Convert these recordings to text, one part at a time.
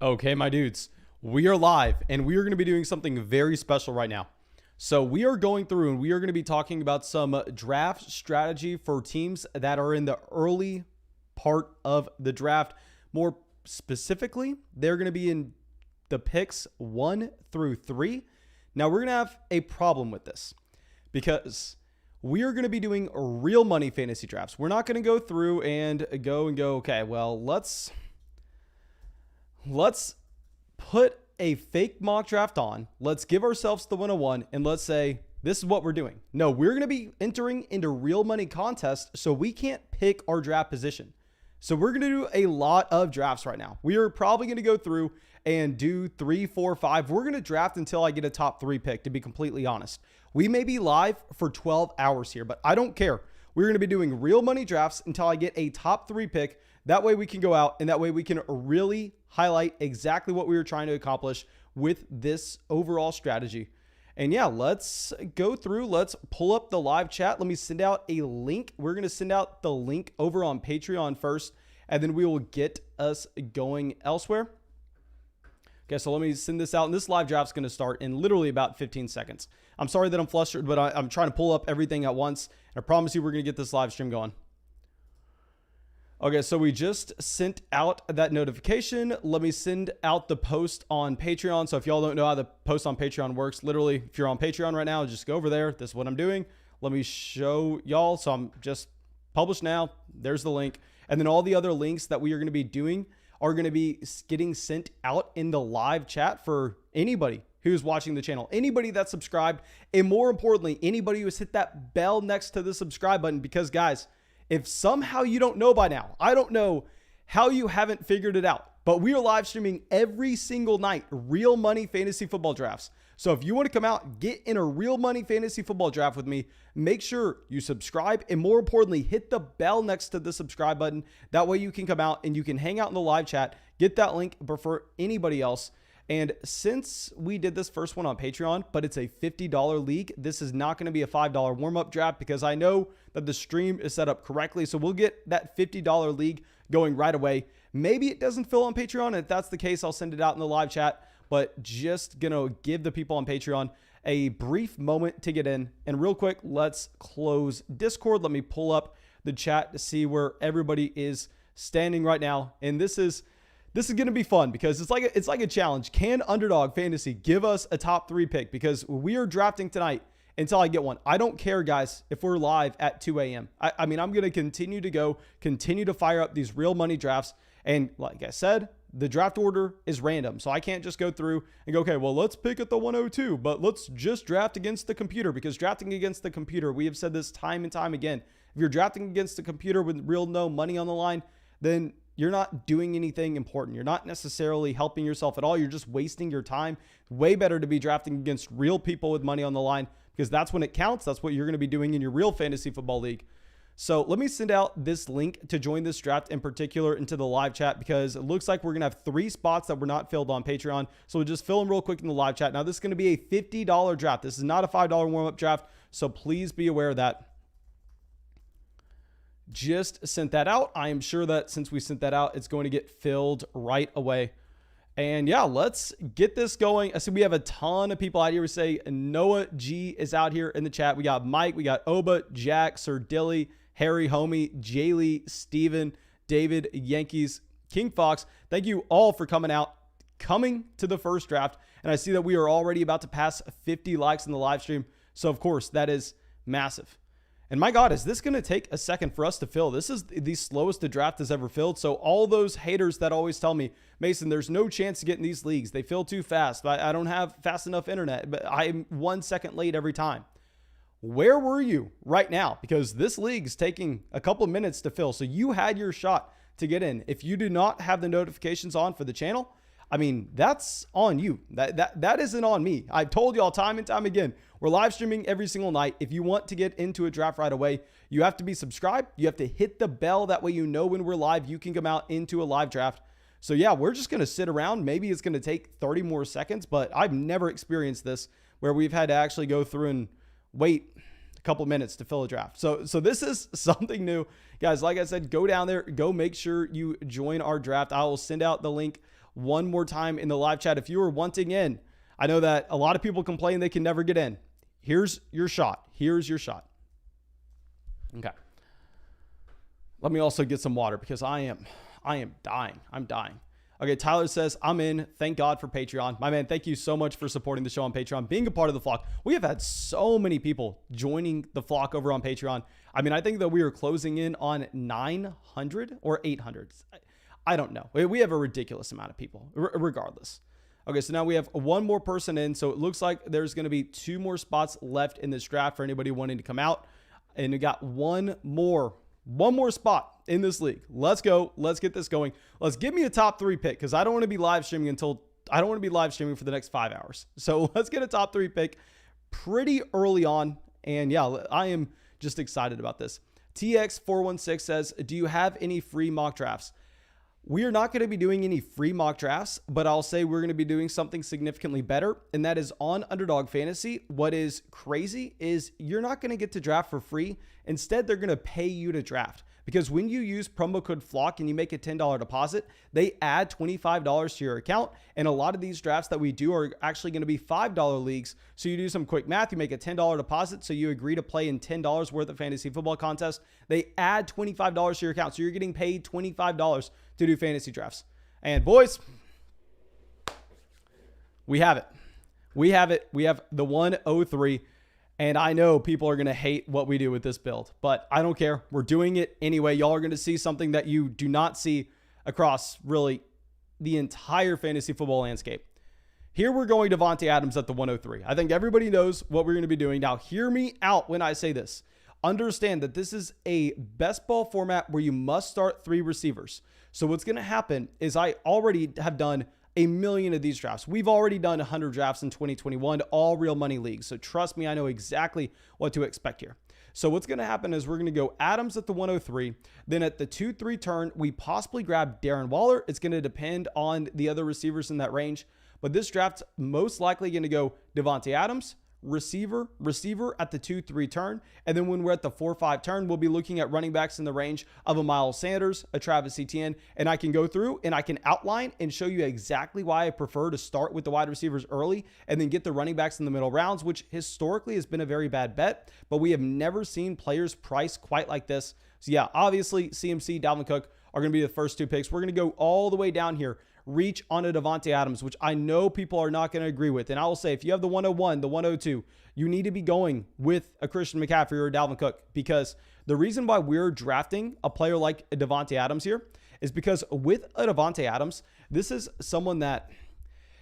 Okay, my dudes, we are live and we are going to be doing something very special right now. So we are going through and we are going to be talking about some draft strategy for teams that are in the early part of the draft. More specifically, they're going to be in the picks 1 through 3. Now we're going to have a problem with this because we are going to be doing real money fantasy drafts. We're not going to go through and go, okay, well, let's put a fake mock draft on. Let's give ourselves the 101 and let's say this is what we're doing. No, we're going to be entering into real money contests, so we can't pick our draft position. So we're going to do a lot of drafts right now. We are probably going to go through and do 3, 4, 5. We're going to draft until I get a top 3 pick, to be completely honest. We may be live for 12 hours here, but I don't care. We're going to be doing real money drafts until I get a top 3 pick. That way we can go out and that way we can really highlight exactly what we were trying to accomplish with this overall strategy. And yeah, let's go through. Let's pull up the live chat. Let me send out a link. We're going to send out the link over on Patreon first, and then we will get us going elsewhere. Okay, so let me send this out. And this live draft is going to start in literally about 15 seconds. I'm sorry that I'm flustered, but I'm trying to pull up everything at once. And I promise you we're going to get this live stream going. Okay, so we just sent out that notification. Let me send out the post on Patreon. So if y'all don't know how the post on Patreon works, literally, if you're on Patreon right now, just go over there. This is what I'm doing. Let me show y'all. So I'm just published now. There's the link. And then all the other links that we are going to be doing are going to be getting sent out in the live chat for anybody who's watching the channel, anybody that's subscribed, and more importantly, anybody who's hit that bell next to the subscribe button. Because guys, if somehow you don't know by now, I don't know how you haven't figured it out, but we are live streaming every single night, real money fantasy football drafts. So if you want to come out, get in a real money fantasy football draft with me, make sure you subscribe and more importantly, hit the bell next to the subscribe button. That way you can come out and you can hang out in the live chat, get that link before anybody else. And since we did this first one on Patreon, but it's a $50 league, this is not going to be a $5 warm-up draft because I know that the stream is set up correctly. So we'll get that $50 league going right away. Maybe it doesn't fill on Patreon. And if that's the case, I'll send it out in the live chat. But just going to give the people on Patreon a brief moment to get in. And real quick, let's close Discord. Let me pull up the chat to see where everybody is standing right now. And this is going to be fun because it's like a challenge. Can Underdog Fantasy give us a top 3 pick? Because we are drafting tonight until I get one. I don't care, guys, if we're live at 2 a.m. I mean, I'm going to continue to fire up these real money drafts. And like I said, the draft order is random. So I can't just go through and go, okay, well, let's pick at the 102, but let's just draft against the computer, because drafting against the computer, we have said this time and time again. If you're drafting against the computer with real no money on the line, then you're not doing anything important. You're not necessarily helping yourself at all. You're just wasting your time. Way better to be drafting against real people with money on the line, because that's when it counts. That's what you're going to be doing in your real fantasy football league. So let me send out this link to join this draft in particular into the live chat, because it looks like we're going to have 3 spots that were not filled on Patreon. So we'll just fill them real quick in the live chat. Now, this is going to be a $50 draft. This is not a $5 warm-up draft. So please be aware of that. Just sent that out. I am sure that since we sent that out, it's going to get filled right away. And yeah, let's get this going. I see we have a ton of people out here. We say Noah G is out here in the chat. We got Mike, we got Oba, Jack, Sir Dilly, Harry, Homie, Jaylee, Steven, David, Yankees, King Fox. Thank you all for coming to the first draft. And I see that we are already about to pass 50 likes in the live stream. So of course, that is massive. And my God, is this going to take a second for us to fill? This is the slowest the draft has ever filled. So all those haters that always tell me, Mason, there's no chance to get in these leagues. They fill too fast. I don't have fast enough internet, but I'm 1 second late every time. Where were you right now? Because this league is taking a couple of minutes to fill. So you had your shot to get in. If you do not have the notifications on for the channel, I mean, that's on you. That isn't on me. I've told y'all time and time again, we're live streaming every single night. If you want to get into a draft right away, you have to be subscribed. You have to hit the bell. That way, you know when we're live, you can come out into a live draft. So yeah, we're just going to sit around. Maybe it's going to take 30 more seconds, but I've never experienced this where we've had to actually go through and wait a couple of minutes to fill a draft. So this is something new. Guys, like I said, go down there, go make sure you join our draft. I will send out the link one more time in the live chat. If you are wanting in, I know that a lot of people complain they can never get in. Here's your shot. Here's your shot. Okay. Let me also get some water because I am dying. I'm dying. Okay, Tyler says, I'm in. Thank God for Patreon. My man, thank you so much for supporting the show on Patreon, being a part of the flock. We have had so many people joining the flock over on Patreon. I mean, I think that we are closing in on 900 or 800. I don't know. We have a ridiculous amount of people, regardless. Okay, so now we have one more person in. So it looks like there's going to be 2 more spots left in this draft for anybody wanting to come out. And we got one more spot in this league. Let's go. Let's get this going. Let's give me a top 3 pick because I don't want to be live streaming for the next 5 hours. So let's get a top 3 pick pretty early on. And yeah, I am just excited about this. TX416 says, do you have any free mock drafts? We are not going to be doing any free mock drafts, but I'll say we're going to be doing something significantly better, and that is on Underdog Fantasy. What is crazy is you're not going to get to draft for free. Instead, they're going to pay you to draft. Because when you use promo code FLOCK and you make a $10 deposit, they add $25 to your account. And a lot of these drafts that we do are actually going to be $5 leagues. So you do some quick math, you make a $10 deposit. So you agree to play in $10 worth of fantasy football contest. They add $25 to your account. So you're getting paid $25 to do fantasy drafts. And boys, we have it. We have it. We have the 103. And I know people are going to hate what we do with this build, but I don't care. We're doing it anyway. Y'all are going to see something that you do not see across really the entire fantasy football landscape. Here we're going Davante Adams at the 103. I think everybody knows what we're going to be doing. Now, hear me out when I say this. Understand that this is a best ball format where you must start 3 receivers. So what's going to happen is I already have done a million of these drafts. We've already done 100 drafts in 2021, all real money leagues. So trust me, I know exactly what to expect here. So what's going to happen is we're going to go Adams at the 103. Then at the 2-3 turn, we possibly grab Darren Waller. It's going to depend on the other receivers in that range. But this draft's most likely going to go Davante Adams, receiver at the 2-3 turn. And then when we're at the 4-5 turn, we'll be looking at running backs in the range of a Miles Sanders, a Travis Etienne, and I can go through and I can outline and show you exactly why I prefer to start with the wide receivers early and then get the running backs in the middle rounds, which historically has been a very bad bet, but we have never seen players priced quite like this. So yeah, obviously CMC, Dalvin Cook are going to be the first 2 picks. We're going to go all the way down here, reach on a Davante Adams, which I know people are not going to agree with. And I will say, if you have the 101, the 102, you need to be going with a Christian McCaffrey or a Dalvin Cook, because the reason why we're drafting a player like Davante Adams here is because with a Davante Adams, this is someone that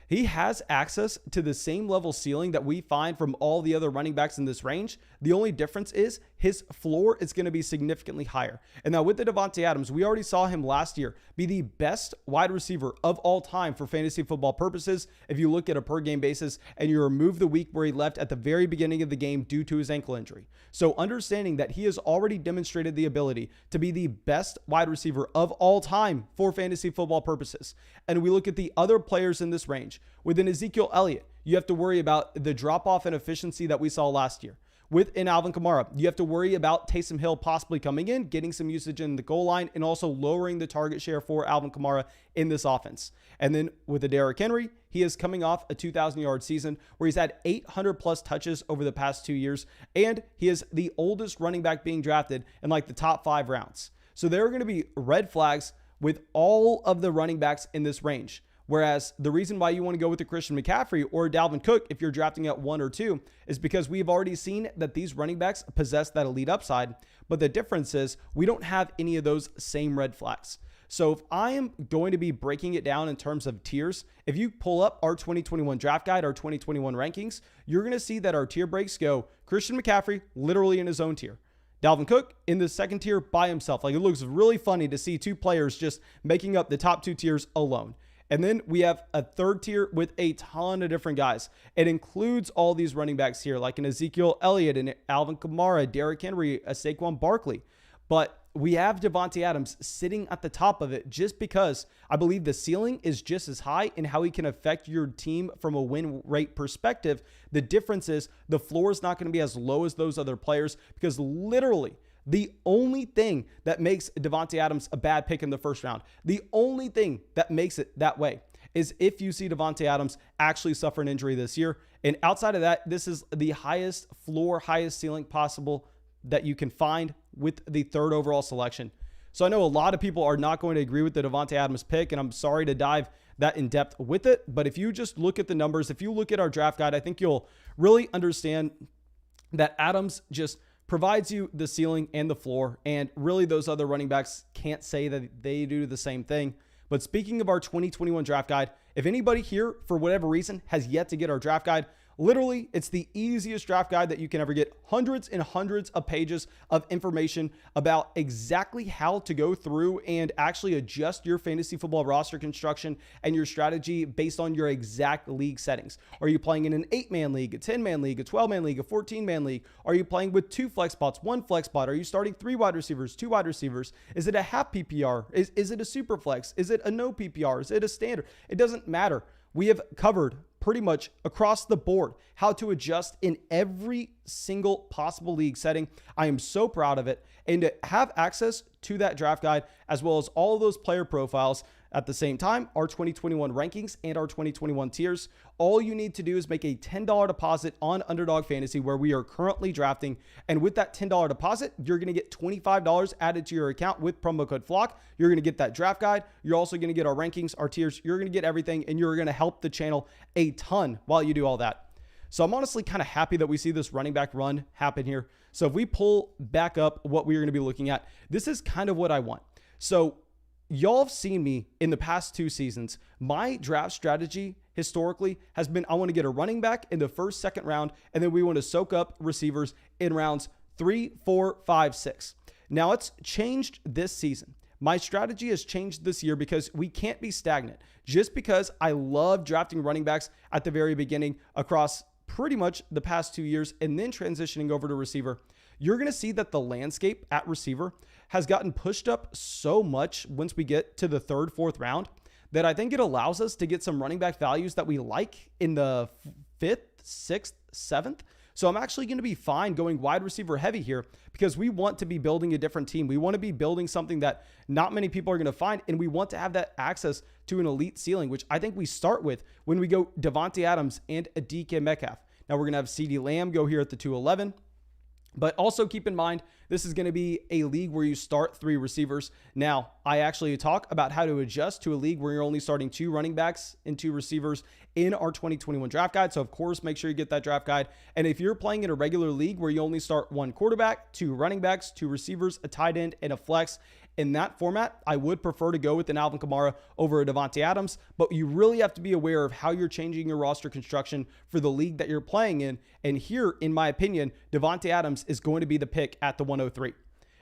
he has access to the same level ceiling that we find from all the other running backs in this range. The only difference is his floor is going to be significantly higher. And now with the Davante Adams, we already saw him last year be the best wide receiver of all time for fantasy football purposes. If you look at a per game basis and you remove the week where he left at the very beginning of the game due to his ankle injury. So understanding that he has already demonstrated the ability to be the best wide receiver of all time for fantasy football purposes. And we look at the other players in this range. Within Ezekiel Elliott, you have to worry about the drop-off in efficiency that we saw last year. Within Alvin Kamara, you have to worry about Taysom Hill possibly coming in, getting some usage in the goal line, and also lowering the target share for Alvin Kamara in this offense. And then with the Derrick Henry, he is coming off a 2,000-yard season where he's had 800-plus touches over the past 2 years, and he is the oldest running back being drafted in like the top 5 rounds. So there are going to be red flags with all of the running backs in this range. Whereas the reason why you want to go with the Christian McCaffrey or Dalvin Cook if you're drafting at 1 or 2 is because we've already seen that these running backs possess that elite upside. But the difference is we don't have any of those same red flags. So if I am going to be breaking it down in terms of tiers, if you pull up our 2021 draft guide, our 2021 rankings, you're going to see that our tier breaks go Christian McCaffrey literally in his own tier. Dalvin Cook in the second tier by himself. Like, it looks really funny to see 2 players just making up the top 2 tiers alone. And then we have a third tier with a ton of different guys. It includes all these running backs here, like an Ezekiel Elliott and Alvin Kamara, Derrick Henry, a Saquon Barkley. But we have Davante Adams sitting at the top of it just because I believe the ceiling is just as high in how he can affect your team from a win rate perspective. The difference is the floor is not going to be as low as those other players because literally the only thing that makes Davante Adams a bad pick in the first round, the only thing that makes it that way is if you see Davante Adams actually suffer an injury this year. And outside of that, this is the highest floor, highest ceiling possible that you can find with the 3rd overall selection. So I know a lot of people are not going to agree with the Davante Adams pick, and I'm sorry to dive that in depth with it. But if you just look at the numbers, if you look at our draft guide, I think you'll really understand that Adams just provides you the ceiling and the floor, and really those other running backs can't say that they do the same thing. But speaking of our 2021 draft guide, if anybody here, for whatever reason, has yet to get our draft guide, literally, it's the easiest draft guide that you can ever get. Hundreds and hundreds of pages of information about exactly how to go through and actually adjust your fantasy football roster construction and your strategy based on your exact league settings. Are you playing in an 8-man league, a 10-man league, a 12-man league, a 14-man league? Are you playing with 2 flex spots, 1 flex spot? Are you starting 3 wide receivers, 2 wide receivers? Is it a half PPR? Is it a super flex? Is it a no PPR? Is it a standard? It doesn't matter. We have covered pretty much across the board how to adjust in every single possible league setting. I am so proud of it. And to have access to that draft guide, as well as all of those player profiles, at the same time, our 2021 rankings and our 2021 tiers, all you need to do is make a $10 deposit on Underdog Fantasy, where we are currently drafting. And with that $10 deposit, you're going to get $25 added to your account with promo code FLOCK. You're going to get that draft guide. You're also going to get our rankings, our tiers. You're going to get everything, and you're going to help the channel a ton while you do all that. So I'm honestly kind of happy that we see this running back run happen here. So if we pull back up what we're going to be looking at, this is kind of what I want. So y'all have seen me in the past 2 seasons. My draft strategy historically has been, I want to get a running back in the 1st, 2nd round, and then we want to soak up receivers in rounds 3, 4, 5, 6. Now it's changed this season. My strategy has changed this year because we can't be stagnant. Just because I love drafting running backs at the very beginning across pretty much the past 2 years and then transitioning over to receiver, you're going to see that the landscape at receiver has gotten pushed up so much once we get to the 3rd, 4th round that I think it allows us to get some running back values that we like in the 5th, 6th, 7th. So I'm actually going to be fine going wide receiver heavy here because we want to be building a different team. We want to be building something that not many people are going to find, and we want to have that access to an elite ceiling, which I think we start with when we go Davante Adams and a DK Metcalf. Now we're going to have CeeDee Lamb go here at the 211. But also keep in mind, this is going to be a league where you start 3 receivers. Now, I actually talk about how to adjust to a league where you're only starting 2 running backs and 2 receivers in our 2021 draft guide. So, of course, make sure you get that draft guide. And if you're playing in a regular league where you only start 1 quarterback, 2 running backs, 2 receivers, a tight end, and a flex, in that format, I would prefer to go with an Alvin Kamara over a Davante Adams, but you really have to be aware of how you're changing your roster construction for the league that you're playing in. And here, in my opinion, Davante Adams is going to be the pick at the 103.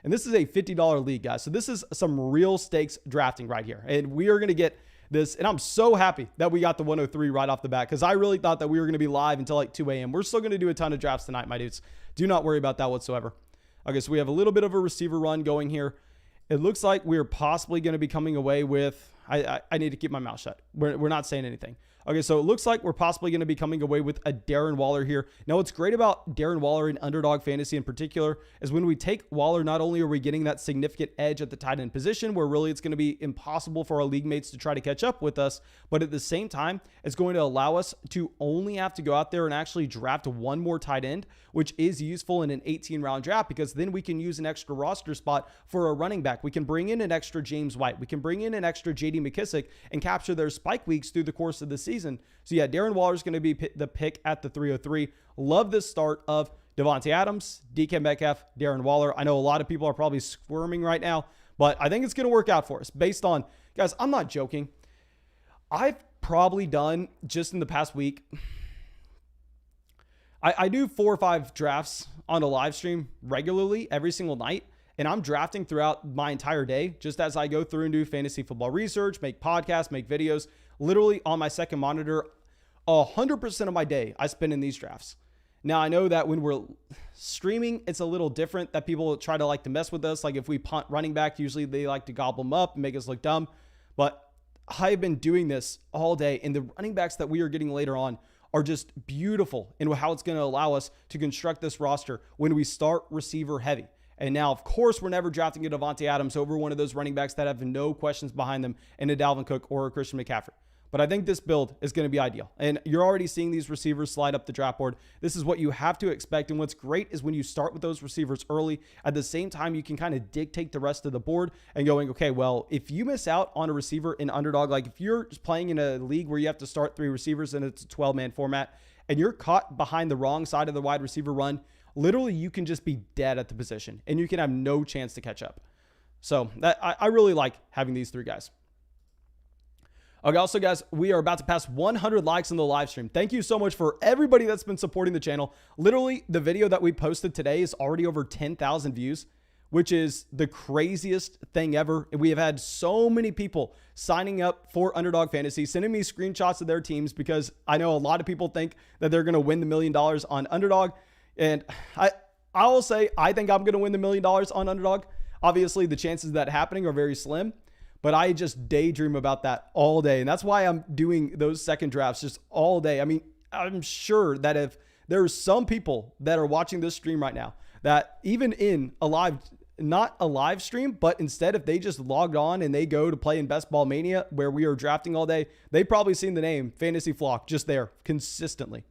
And this is a $50 league, guys. So this is some real stakes drafting right here. And we are going to get this. And I'm so happy that we got the 103 right off the bat because I really thought that we were going to be live until like 2 a.m. We're still going to do a ton of drafts tonight, my dudes. Do not worry about that whatsoever. Okay, so we have a little bit of a receiver run going here. It looks like we're possibly going to be coming away with, I need to keep my mouth shut. We're not saying anything. Okay, so it looks like we're possibly going to be coming away with a Darren Waller here. Now, what's great about Darren Waller in Underdog Fantasy in particular is when we take Waller, not only are we getting that significant edge at the tight end position where really it's going to be impossible for our league mates to try to catch up with us, but at the same time, it's going to allow us to only have to go out there and actually draft 1 more tight end, which is useful in an 18-round draft because then we can use an extra roster spot for a running back. We can bring in an extra James White. We can bring in an extra J.D. McKissick and capture their spike weeks through the course of the season. So yeah, Darren Waller is going to be the pick at the 303. Love this start of Davante Adams, DK Metcalf, Darren Waller. I know a lot of people are probably squirming right now, but I think it's going to work out for us based on, guys, I'm not joking. I've probably done just in the past week, I do 4 or 5 drafts on a live stream regularly every single night. And I'm drafting throughout my entire day, just as I go through and do fantasy football research, make podcasts, make videos. Literally on my second monitor, 100% of my day I spend in these drafts. Now, I know that when we're streaming, it's a little different that people try to like to mess with us. Like if we punt running back, usually they like to gobble them up and make us look dumb. But I've been doing this all day, and the running backs that we are getting later on are just beautiful in how it's going to allow us to construct this roster when we start receiver heavy. And now, of course, we're never drafting a Davante Adams over one of those running backs that have no questions behind them in a Dalvin Cook or a Christian McCaffrey. But I think this build is going to be ideal. And you're already seeing these receivers slide up the draft board. This is what you have to expect. And what's great is when you start with those receivers early, at the same time, you can kind of dictate the rest of the board and going, okay, well, if you miss out on a receiver in Underdog, like if you're playing in a league where you have to start 3 receivers and it's a 12-man format, and you're caught behind the wrong side of the wide receiver run, literally you can just be dead at the position and you can have no chance to catch up. So I really like having these 3 guys. Okay, also, guys, we are about to pass 100 likes on the live stream. Thank you so much for everybody that's been supporting the channel. Literally, the video that we posted today is already over 10,000 views, which is the craziest thing ever. We have had so many people signing up for Underdog Fantasy, sending me screenshots of their teams, because I know a lot of people think that they're going to win the $1 million on Underdog. And I will say, I think I'm going to win the $1 million on Underdog. Obviously, the chances of that happening are very slim. But I just daydream about that all day. And that's why I'm doing those second drafts just all day. I mean, I'm sure that if there's some people that are watching this stream right now that even in a live, not a live stream, but instead if they just logged on and they go to play in Best Ball Mania where we are drafting all day, they've probably seen the name Fantasy Flock just there consistently.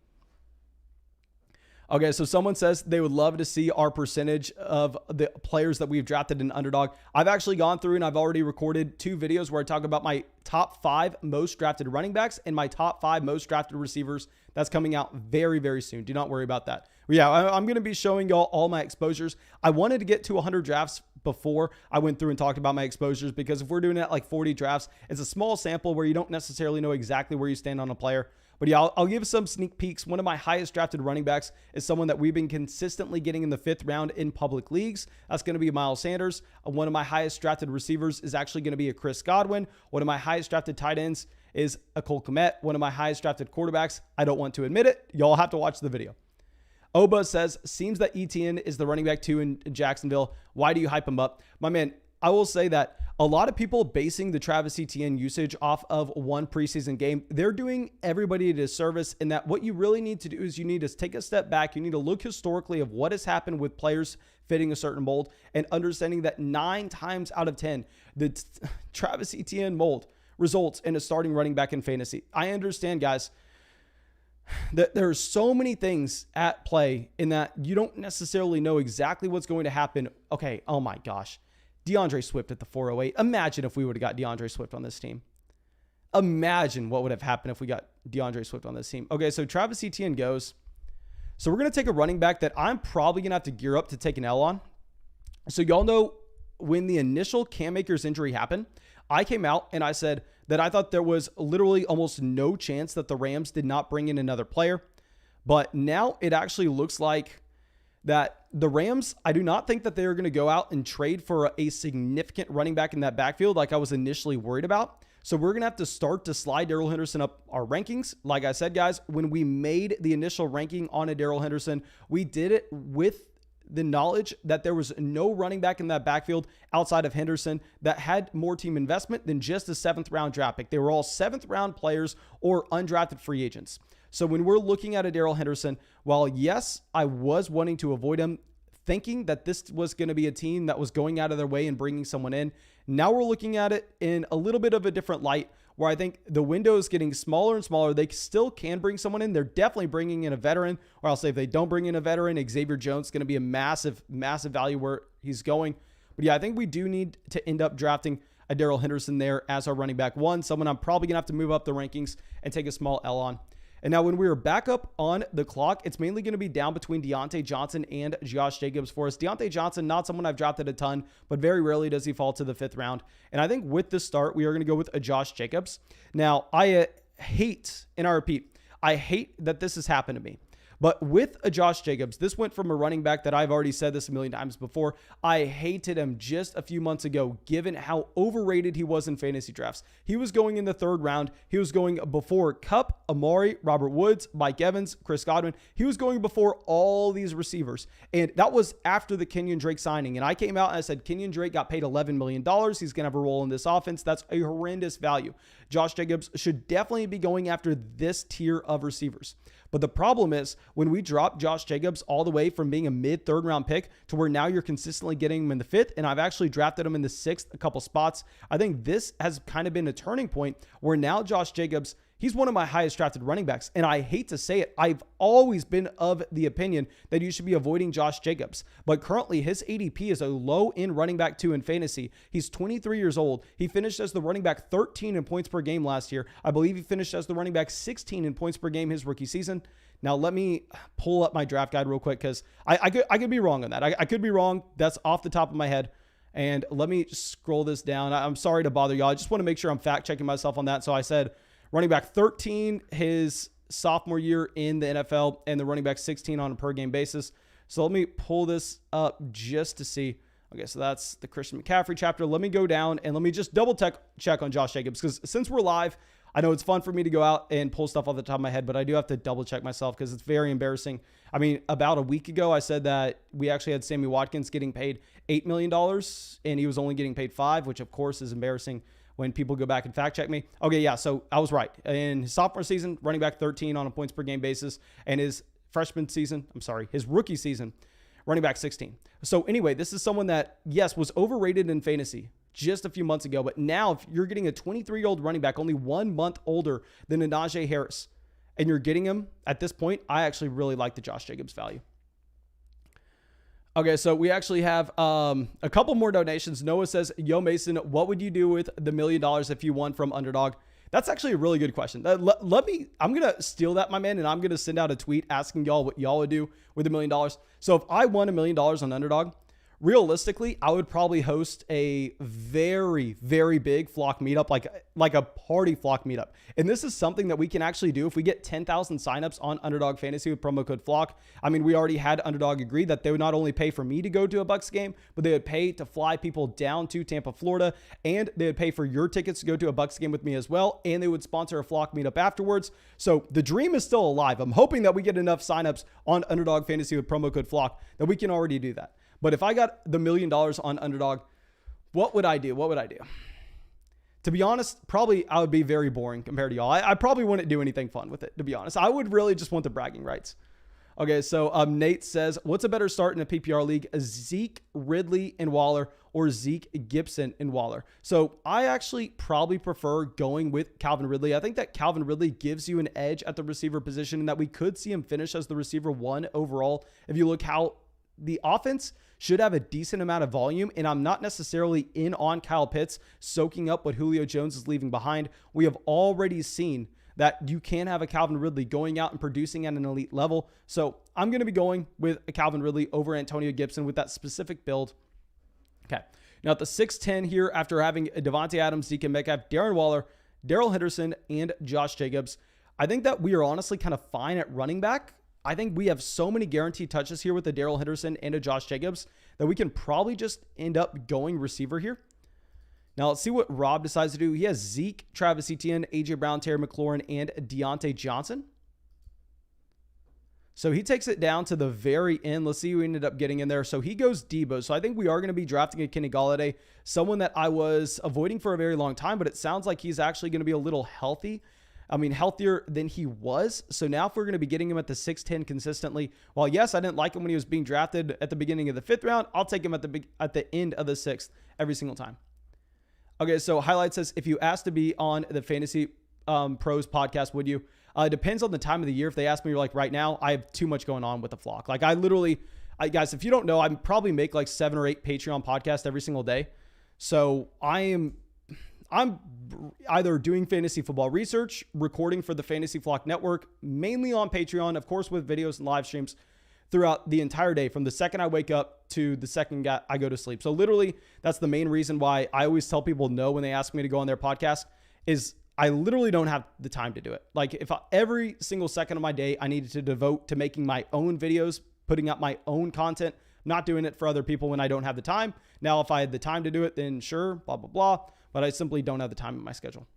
Okay, so someone says they would love to see our percentage of the players that we've drafted in Underdog. I've actually gone through and I've already recorded 2 videos where I talk about my top 5 most drafted running backs and my top 5 most drafted receivers. That's coming out very, very soon. Do not worry about that. But yeah, I'm going to be showing y'all all my exposures. I wanted to get to 100 drafts before I went through and talked about my exposures, because if we're doing it at like 40 drafts, it's a small sample where you don't necessarily know exactly where you stand on a player. But yeah, I'll give some sneak peeks. One of my highest drafted running backs is someone that we've been consistently getting in the 5th round in public leagues. That's going to be Miles Sanders. One of my highest drafted receivers is actually going to be a Chris Godwin. One of my highest drafted tight ends is a Cole Kmet. One of my highest drafted quarterbacks, I don't want to admit it. Y'all have to watch the video. Oba says, seems that Etienne is the running back 2 in Jacksonville. Why do you hype him up? My man, I will say that a lot of people basing the Travis Etienne usage off of one preseason game, they're doing everybody a disservice, in that what you really need to do is you need to take a step back. You need to look historically of what has happened with players fitting a certain mold and understanding that 9 times out of 10, the Travis Etienne mold results in a starting running back in fantasy. I understand, guys, that there are so many things at play in that you don't necessarily know exactly what's going to happen. Okay, oh my gosh. DeAndre Swift at the 408. Imagine if we would have got DeAndre Swift on this team. Imagine what would have happened if we got DeAndre Swift on this team. Okay, so Travis Etienne goes. So we're going to take a running back that I'm probably going to have to gear up to take an L on. So y'all know when the initial Cam Akers injury happened, I came out and I said that I thought there was literally almost no chance that the Rams did not bring in another player. But now it actually looks like that the Rams, I do not think that they're going to go out and trade for a significant running back in that backfield like I was initially worried about. So we're going to have to start to slide Darrell Henderson up our rankings. Like I said, guys, when we made the initial ranking on a Darrell Henderson, we did it with the knowledge that there was no running back in that backfield outside of Henderson that had more team investment than just a 7th round draft pick. They were all 7th round players or undrafted free agents. So when we're looking at a Darrell Henderson, while yes, I was wanting to avoid him, thinking that this was going to be a team that was going out of their way and bringing someone in, now we're looking at it in a little bit of a different light, where I think the window is getting smaller and smaller. They still can bring someone in. They're definitely bringing in a veteran, or I'll say if they don't bring in a veteran, Xavier Jones is going to be a massive, massive value where he's going. But yeah, I think we do need to end up drafting a Darrell Henderson there as our running back 1, someone I'm probably going to have to move up the rankings and take a small L on. And now when we are back up on the clock, it's mainly going to be down between Deontay Johnson and Josh Jacobs for us. Deontay Johnson, not someone I've drafted a ton, but very rarely does he fall to the 5th round. And I think with this start, we are going to go with a Josh Jacobs. Now, I hate, and I repeat, I hate that this has happened to me. But with a Josh Jacobs, this went from a running back that I've already said this a million times before. I hated him just a few months ago, given how overrated he was in fantasy drafts. He was going in the 3rd round. He was going before Kupp, Amari, Robert Woods, Mike Evans, Chris Godwin. He was going before all these receivers. And that was after the Kenyon Drake signing. And I came out and I said, Kenyon Drake got paid $11 million. He's going to have a role in this offense. That's a horrendous value. Josh Jacobs should definitely be going after this tier of receivers. But the problem is when we drop Josh Jacobs all the way from being a mid third round pick to where now you're consistently getting him in the 5th, and I've actually drafted him in the 6th a couple spots. I think this has kind of been a turning point where now Josh Jacobs, he's one of my highest drafted running backs. And I hate to say it, I've always been of the opinion that you should be avoiding Josh Jacobs. But currently his ADP is a low end running back 2 in fantasy. He's 23 years old. He finished as the running back 13 in points per game last year. I believe he finished as the running back 16 in points per game his rookie season. Now let me pull up my draft guide real quick because I could be wrong on that. I could be wrong. That's off the top of my head. And let me scroll this down. I'm sorry to bother y'all. I just want to make sure I'm fact checking myself on that. So I said running back 13 his sophomore year in the NFL and the running back 16 on a per game basis. So let me pull this up just to see. Okay, so that's the Christian McCaffrey chapter. Let me go down and let me just double check on Josh Jacobs because since we're live, I know it's fun for me to go out and pull stuff off the top of my head, but I do have to double check myself because it's very embarrassing. I mean, about a week ago, I said that we actually had Sammy Watkins getting paid $8 million and he was only getting paid $5 million, which of course is embarrassing when people go back and fact check me. Okay, yeah, so I was right. In his sophomore season, running back 13 on a points per game basis, and his his rookie season, running back 16. So anyway, this is someone that, yes, was overrated in fantasy just a few months ago, but now if you're getting a 23-year-old running back, only 1 month older than a Najee Harris, and you're getting him at this point, I actually really like the Josh Jacobs value. Okay, so we actually have a couple more donations. Noah says, yo, Mason, what would you do with the $1 million if you won from Underdog? That's actually a really good question. I'm going to steal that, my man, and I'm going to send out a tweet asking y'all what y'all would do with $1 million. So if I won $1 million on Underdog, realistically, I would probably host a very, very big flock meetup, like a party flock meetup. And this is something that we can actually do if we get 10,000 signups on Underdog Fantasy with promo code flock. I mean, we already had Underdog agree that they would not only pay for me to go to a Bucs game, but they would pay to fly people down to Tampa, Florida, and they would pay for your tickets to go to a Bucs game with me as well, and they would sponsor a flock meetup afterwards. So the dream is still alive. I'm hoping that we get enough signups on Underdog Fantasy with promo code flock that we can already do that. But if I got the $1 million on Underdog, what would I do? To be honest, probably I would be very boring compared to y'all. I probably wouldn't do anything fun with it, to be honest. I would really just want the bragging rights. Okay, so Nate says, what's a better start in a PPR league? Zeke, Ridley, and Waller, or Zeke, Gibson, and Waller? So I actually probably prefer going with Calvin Ridley. I think that Calvin Ridley gives you an edge at the receiver position and that we could see him finish as the receiver 1 overall. If you look how the offense should have a decent amount of volume, and I'm not necessarily in on Kyle Pitts soaking up what Julio Jones is leaving behind. We have already seen that you can have a Calvin Ridley going out and producing at an elite level. So I'm going to be going with a Calvin Ridley over Antonio Gibson with that specific build. Okay. Now at the 6'10 here, after having Davante Adams, Zeke Metcalf, Darren Waller, Darrell Henderson, and Josh Jacobs, I think that we are honestly kind of fine at running back. I think we have so many guaranteed touches here with a Darrell Henderson and a Josh Jacobs that we can probably just end up going receiver here. Now let's see what Rob decides to do. He has Zeke, Travis Etienne, AJ Brown, Terry McLaurin, and Deontay Johnson. So he takes it down to the very end. Let's see who ended up getting in there. So he goes Debo. So I think we are going to be drafting a Kenny Golladay, someone that I was avoiding for a very long time, but it sounds like he's actually going to be a little healthy. I mean, healthier than he was. So now if we're going to be getting him at the 6'10 consistently, while yes, I didn't like him when he was being drafted at the beginning of the 5th round, I'll take him at the end of the 6th every single time. Okay, so Highlight says, if you asked to be on the Fantasy Pros podcast, would you? It depends on the time of the year. If they ask me, like right now, I have too much going on with the flock. Like guys, if you don't know, I probably make like 7 or 8 Patreon podcasts every single day. So I'm either doing fantasy football research, recording for the Fantasy Flock Network, mainly on Patreon, of course, with videos and live streams throughout the entire day, from the second I wake up to the second I go to sleep. So literally, that's the main reason why I always tell people no when they ask me to go on their podcast, is I literally don't have the time to do it. Like every single second of my day, I needed to devote to making my own videos, putting out my own content, not doing it for other people when I don't have the time. Now, if I had the time to do it, then sure, blah, blah, blah. But I simply don't have the time in my schedule.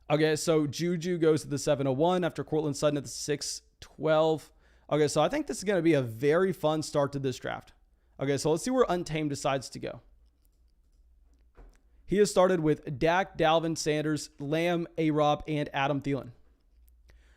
Okay, so Juju goes to the 701 after Cortland Sutton at the 612. Okay, so I think this is going to be a very fun start to this draft. Okay, so let's see where Untamed decides to go. He has started with Dak, Dalvin, Sanders, Lamb, A-Rob, and Adam Thielen.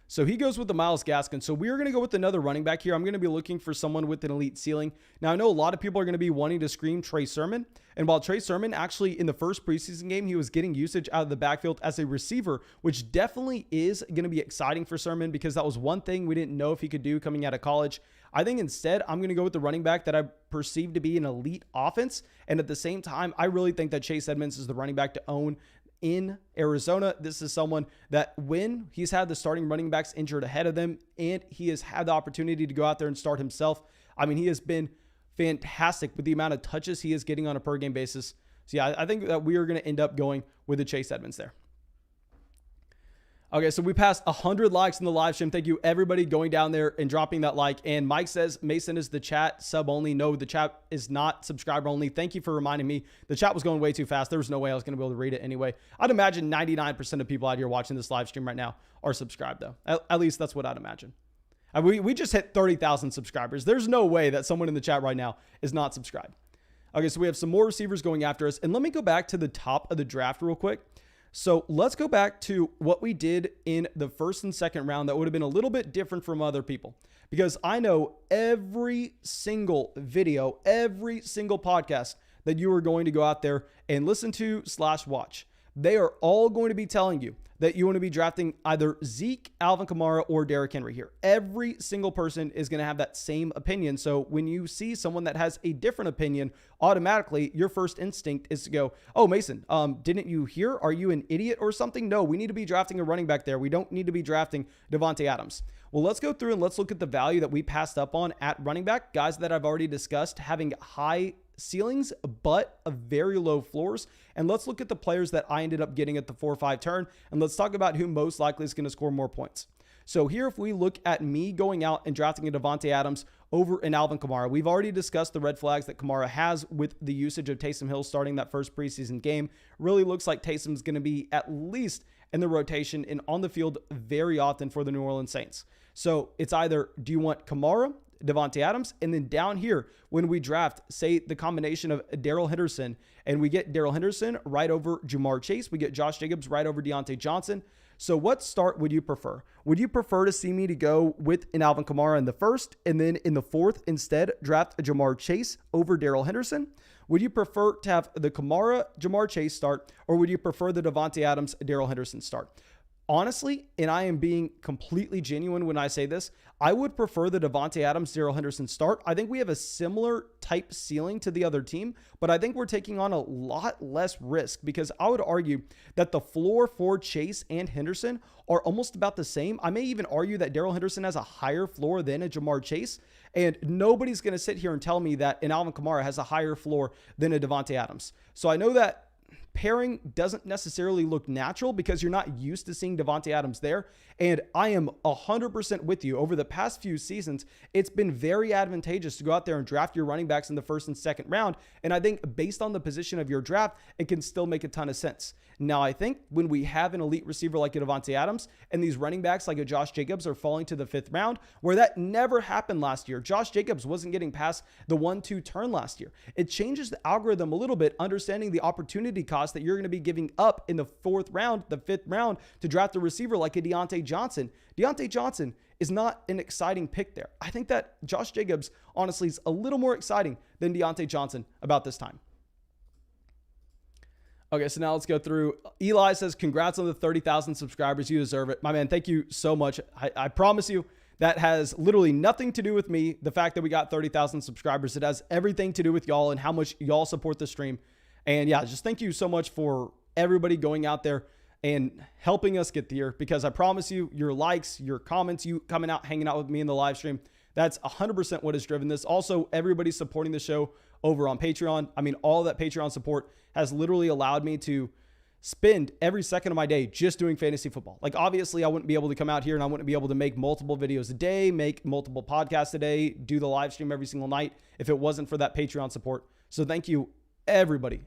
So he goes with the Myles Gaskin. So we're going to go with another running back here. I'm going to be looking for someone with an elite ceiling. Now, I know a lot of people are going to be wanting to scream Trey Sermon. And while Trey Sermon actually in the first preseason game, he was getting usage out of the backfield as a receiver, which definitely is going to be exciting for Sermon because that was one thing we didn't know if he could do coming out of college. I think instead, I'm going to go with the running back that I perceive to be an elite offense. And at the same time, I really think that Chase Edmonds is the running back to own in Arizona. This is someone that when he's had the starting running backs injured ahead of them and he has had the opportunity to go out there and start himself, I mean, he has been fantastic with the amount of touches he is getting on a per game basis. So yeah, I think that we are going to end up going with the Chase Edmonds there. Okay, so we passed 100 likes in the live stream. Thank you, everybody, going down there and dropping that like. And Mike says, Mason is the chat sub only. No, the chat is not subscriber only. Thank you for reminding me. The chat was going way too fast. There was no way I was going to be able to read it anyway. I'd imagine 99% of people out here watching this live stream right now are subscribed, though. At least that's what I'd imagine. We just hit 30,000 subscribers. There's no way that someone in the chat right now is not subscribed. Okay, so we have some more receivers going after us. And let me go back to the top of the draft real quick. So let's go back to what we did in the first and second round that would have been a little bit different from other people, because I know every single video, every single podcast that you are going to go out there and listen to / watch, they are all going to be telling you that you want to be drafting either Zeke, Alvin Kamara, or Derrick Henry here. Every single person is going to have that same opinion. So when you see someone that has a different opinion, automatically your first instinct is to go, oh, Mason, didn't you hear? Are you an idiot or something? No, we need to be drafting a running back there. We don't need to be drafting Davante Adams. Well, let's go through and let's look at the value that we passed up on at running back. Guys that I've already discussed having high ceilings, but a very low floors. And let's look at the players that I ended up getting at the 4-5 turn. And let's talk about who most likely is going to score more points. So here, if we look at me going out and drafting a Davante Adams over an Alvin Kamara, we've already discussed the red flags that Kamara has with the usage of Taysom Hill starting that first preseason game. Really looks like Taysom's going to be at least in the rotation and on the field very often for the New Orleans Saints. So it's either, do you want Kamara, Davante Adams, and then down here, when we draft, say the combination of Darrell Henderson, and we get Darrell Henderson right over Jamar Chase, we get Josh Jacobs right over Deontay Johnson. So what start would you prefer? Would you prefer to see me to go with an Alvin Kamara in the first, and then in the fourth, instead draft a Jamar Chase over Darrell Henderson? Would you prefer to have the Kamara, Jamar Chase start, or would you prefer the Davante Adams, Darrell Henderson start? Honestly, and I am being completely genuine when I say this, I would prefer the Davante Adams, Darrell Henderson start. I think we have a similar type ceiling to the other team, but I think we're taking on a lot less risk because I would argue that the floor for Chase and Henderson are almost about the same. I may even argue that Darrell Henderson has a higher floor than a Jamar Chase, and nobody's going to sit here and tell me that an Alvin Kamara has a higher floor than a Davante Adams. So I know that pairing doesn't necessarily look natural because you're not used to seeing Davante Adams there. And I am 100% with you. Over the past few seasons, it's been very advantageous to go out there and draft your running backs in the first and second round. And I think based on the position of your draft, it can still make a ton of sense. Now, I think when we have an elite receiver like a Davante Adams and these running backs like a Josh Jacobs are falling to the 5th round, where that never happened last year. Josh Jacobs wasn't getting past the 1-2 turn last year. It changes the algorithm a little bit, understanding the opportunity cost that you're going to be giving up in the 4th round, the 5th round to draft a receiver like a Deontay Johnson. Deontay Johnson is not an exciting pick there. I think that Josh Jacobs, honestly, is a little more exciting than Deontay Johnson about this time. Okay, so now let's go through. Eli says, congrats on the 30,000 subscribers. You deserve it. My man, thank you so much. I promise you that has literally nothing to do with me, the fact that we got 30,000 subscribers. It has everything to do with y'all and how much y'all support the stream. And yeah, just thank you so much for everybody going out there and helping us get here, because I promise you, your likes, your comments, you coming out, hanging out with me in the live stream, that's 100% what has driven this. Also, everybody supporting the show over on Patreon. I mean, all that Patreon support has literally allowed me to spend every second of my day just doing fantasy football. Like, obviously, I wouldn't be able to come out here and I wouldn't be able to make multiple videos a day, make multiple podcasts a day, do the live stream every single night if it wasn't for that Patreon support. So thank you, everybody.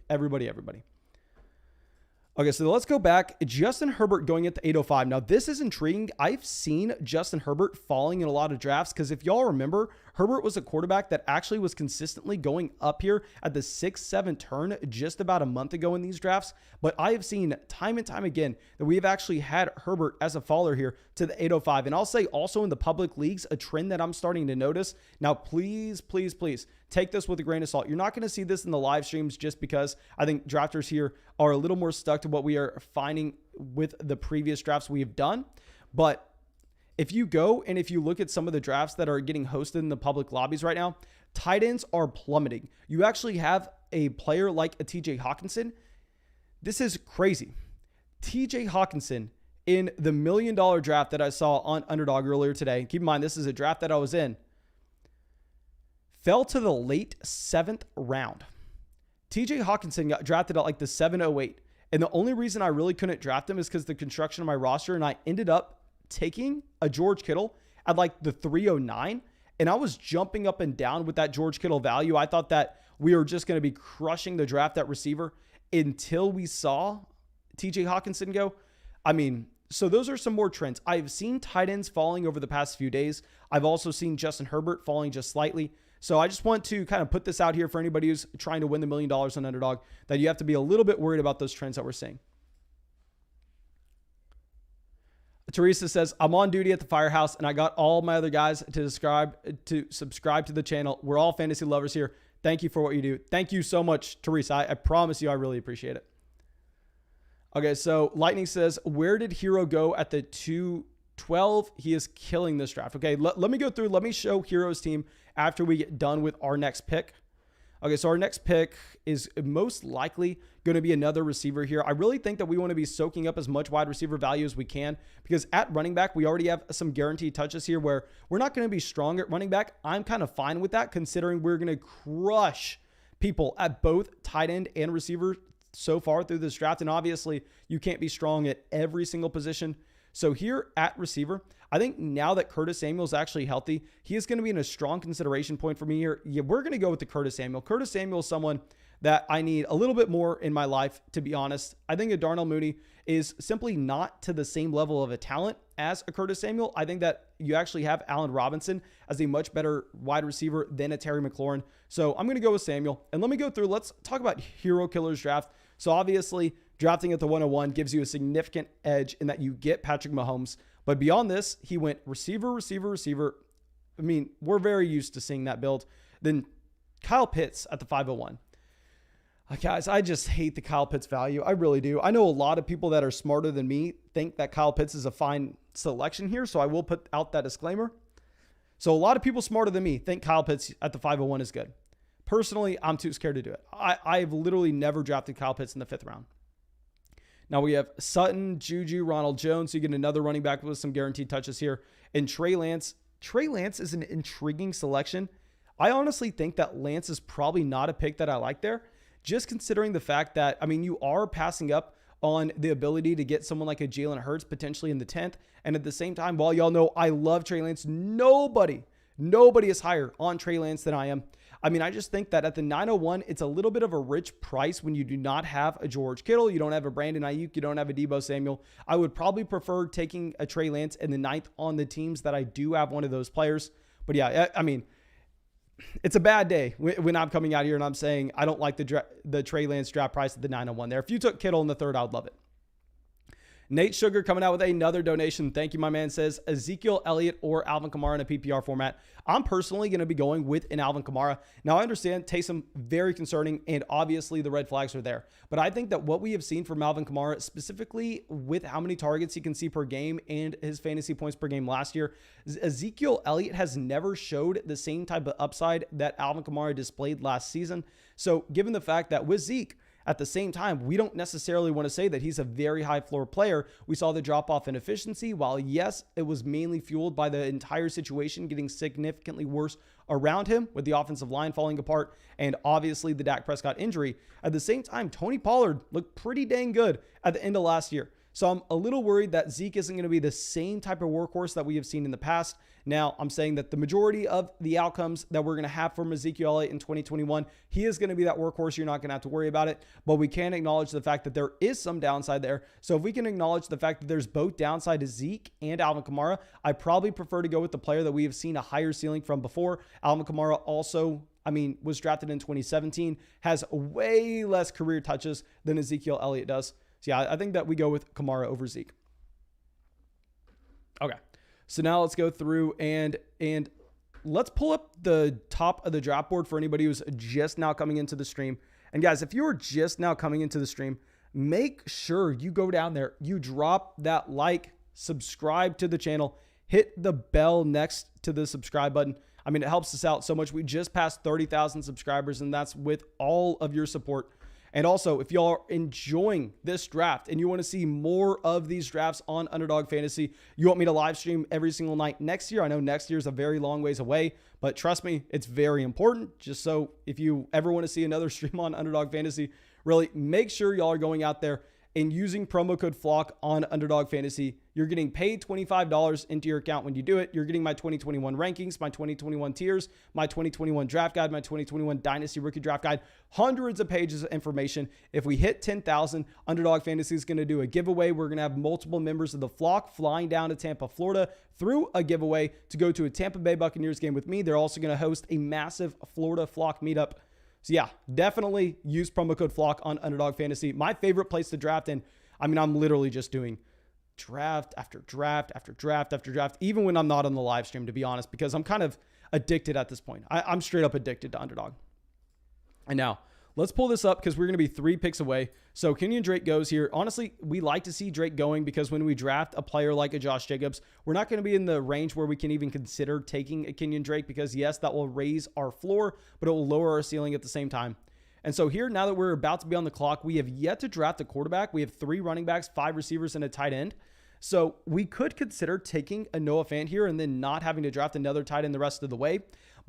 Okay, so let's go back. Justin Herbert going at the 805. Now, this is intriguing. I've seen Justin Herbert falling in a lot of drafts because if y'all remember, Herbert was a quarterback that actually was consistently going up here at the 6-7 turn just about a month ago in these drafts. But I have seen time and time again that we have actually had Herbert as a faller here to the 805. And I'll say also in the public leagues, a trend that I'm starting to notice. Now, please, please, please take this with a grain of salt. You're not going to see this in the live streams just because I think drafters here are a little more stuck to what we are finding with the previous drafts we have done. But if you go and if you look at some of the drafts that are getting hosted in the public lobbies right now, tight ends are plummeting. You actually have a player like a TJ Hawkinson. This is crazy. TJ Hawkinson in the $1 million draft that I saw on Underdog earlier today. Keep in mind, this is a draft that I was in. Fell to the late 7th round. TJ Hawkinson got drafted at like the 708. And the only reason I really couldn't draft him is because the construction of my roster. And I ended up taking a George Kittle at like the 309. And I was jumping up and down with that George Kittle value. I thought that we were just going to be crushing the draft at receiver until we saw TJ Hawkinson go. I mean, so those are some more trends. I've seen tight ends falling over the past few days. I've also seen Justin Herbert falling just slightly. So I just want to kind of put this out here for anybody who's trying to win the $1 million on Underdog, that you have to be a little bit worried about those trends that we're seeing. Teresa says, I'm on duty at the firehouse and I got all my other guys to subscribe to the channel. We're all fantasy lovers here. Thank you for what you do. Thank you so much, Teresa. I promise you, I really appreciate it. Okay, so Lightning says, where did Hero go at the 212? He is killing this draft. Okay, let me go through. Let me show Hero's team after we get done with our next pick. Okay, so our next pick is most likely going to be another receiver here. I really think that we want to be soaking up as much wide receiver value as we can because at running back, we already have some guaranteed touches here where we're not going to be strong at running back. I'm kind of fine with that considering we're going to crush people at both tight end and receiver so far through this draft. And obviously, you can't be strong at every single position. So here at receiver, I think now that Curtis Samuel is actually healthy, he is going to be in a strong consideration point for me here. Yeah, we're going to go with the Curtis Samuel. Curtis Samuel is someone that I need a little bit more in my life, to be honest. I think a Darnell Mooney is simply not to the same level of a talent as a Curtis Samuel. I think that you actually have Allen Robinson as a much better wide receiver than a Terry McLaurin. So I'm going to go with Samuel. And let me go through, let's talk about Hero Killers draft. So obviously, drafting at the 101 gives you a significant edge in that you get Patrick Mahomes. But beyond this, he went receiver, receiver, receiver. I mean, we're very used to seeing that build. Then Kyle Pitts at the 501. Guys, I just hate the Kyle Pitts value. I really do. I know a lot of people that are smarter than me think that Kyle Pitts is a fine selection here, so I will put out that disclaimer. So a lot of people smarter than me think Kyle Pitts at the 501 is good. Personally, I'm too scared to do it. I've literally never drafted Kyle Pitts in the 5th round. Now we have Sutton, Juju, Ronald Jones. So you get another running back with some guaranteed touches here. And Trey Lance. Trey Lance is an intriguing selection. I honestly think that Lance is probably not a pick that I like there. Just considering the fact that, I mean, you are passing up on the ability to get someone like a Jalen Hurts potentially in the 10th. And at the same time, while y'all know I love Trey Lance, nobody is higher on Trey Lance than I am. I mean, I just think that at the 901, it's a little bit of a rich price when you do not have a George Kittle, you don't have a Brandon Ayuk, you don't have a Deebo Samuel. I would probably prefer taking a Trey Lance in the 9th on the teams that I do have one of those players. But yeah, I mean, it's a bad day when I'm coming out here and I'm saying I don't like the Trey Lance draft price at the 901 there. If you took Kittle in the 3rd, I would love it. Nate Sugar coming out with another donation. Thank you, my man. Says Ezekiel Elliott or Alvin Kamara in a PPR format. I'm personally going to be going with an Alvin Kamara. Now, I understand Taysom, very concerning, and obviously the red flags are there. But I think that what we have seen from Alvin Kamara, specifically with how many targets he can see per game and his fantasy points per game last year, Ezekiel Elliott has never showed the same type of upside that Alvin Kamara displayed last season. So given the fact that with Zeke, at the same time, we don't necessarily want to say that he's a very high floor player. We saw the drop off in efficiency. While yes, it was mainly fueled by the entire situation getting significantly worse around him with the offensive line falling apart and obviously the Dak Prescott injury. At the same time, Tony Pollard looked pretty dang good at the end of last year. So I'm a little worried that Zeke isn't going to be the same type of workhorse that we have seen in the past. Now, I'm saying that the majority of the outcomes that we're going to have from Ezekiel Elliott in 2021, he is going to be that workhorse. You're not going to have to worry about it, but we can acknowledge the fact that there is some downside there. So if we can acknowledge the fact that there's both downside to Zeke and Alvin Kamara, I probably prefer to go with the player that we have seen a higher ceiling from before. Alvin Kamara also, was drafted in 2017, has way less career touches than Ezekiel Elliott does. So yeah, I think that we go with Kamara over Zeke. Okay. So now let's go through and let's pull up the top of the draft board for anybody who's just now coming into the stream. And guys, if you are just now coming into the stream, make sure you go down there, you drop that like, subscribe to the channel, hit the bell next to the subscribe button. It helps us out so much. We just passed 30,000 subscribers, and that's with all of your support. And also, if y'all are enjoying this draft and you want to see more of these drafts on Underdog Fantasy, you want me to live stream every single night next year. I know next year is a very long ways away, but trust me, it's very important. Just so if you ever want to see another stream on Underdog Fantasy, really make sure y'all are going out there and using promo code FLOCK on Underdog Fantasy. You're getting paid $25 into your account when you do it. You're getting my 2021 rankings, my 2021 tiers, my 2021 draft guide, my 2021 Dynasty Rookie Draft Guide, hundreds of pages of information. If we hit 10,000, Underdog Fantasy is going to do a giveaway. We're going to have multiple members of the flock flying down to Tampa, Florida through a giveaway to go to a Tampa Bay Buccaneers game with me. They're also going to host a massive Florida flock meetup. So yeah, definitely use promo code FLOCK on Underdog Fantasy. My favorite place to draft, and I'm literally just doing draft after draft after draft after draft, even when I'm not on the live stream, to be honest, because I'm kind of addicted at this point. I'm straight up addicted to Underdog. And now, let's pull this up because we're going to be 3 picks away. So Kenyon Drake goes here. Honestly, we like to see Drake going because when we draft a player like a Josh Jacobs, we're not going to be in the range where we can even consider taking a Kenyon Drake because, yes, that will raise our floor, but it will lower our ceiling at the same time. And so here, now that we're about to be on the clock, we have yet to draft a quarterback. We have 3 running backs, 5 receivers, and a tight end. So we could consider taking a Noah Fant here and then not having to draft another tight end the rest of the way.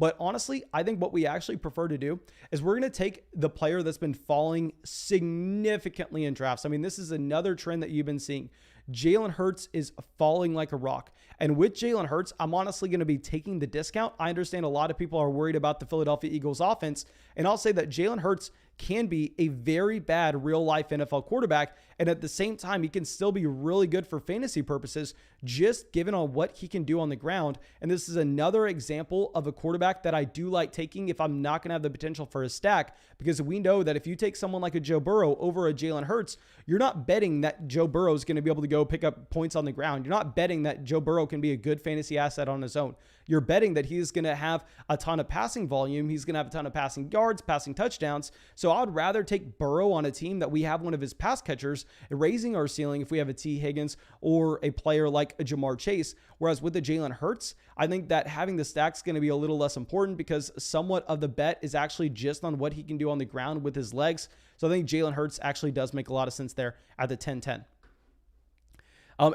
But honestly, I think what we actually prefer to do is we're going to take the player that's been falling significantly in drafts. This is another trend that you've been seeing. Jalen Hurts is falling like a rock. And with Jalen Hurts, I'm honestly going to be taking the discount. I understand a lot of people are worried about the Philadelphia Eagles offense. And I'll say that Jalen Hurts can be a very bad real-life NFL quarterback, and at the same time, he can still be really good for fantasy purposes, just given on what he can do on the ground. And this is another example of a quarterback that I do like taking if I'm not going to have the potential for a stack, because we know that if you take someone like a Joe Burrow over a Jalen Hurts, you're not betting that Joe Burrow is going to be able to go pick up points on the ground. You're not betting that Joe Burrow can be a good fantasy asset on his own. You're betting that he's going to have a ton of passing volume. He's going to have a ton of passing yards, passing touchdowns. So I would rather take Burrow on a team that we have one of his pass catchers, raising our ceiling if we have a T. Higgins or a player like a Jamar Chase. Whereas with the Jalen Hurts, I think that having the stack is going to be a little less important because somewhat of the bet is actually just on what he can do on the ground with his legs. So I think Jalen Hurts actually does make a lot of sense there at the 10-10.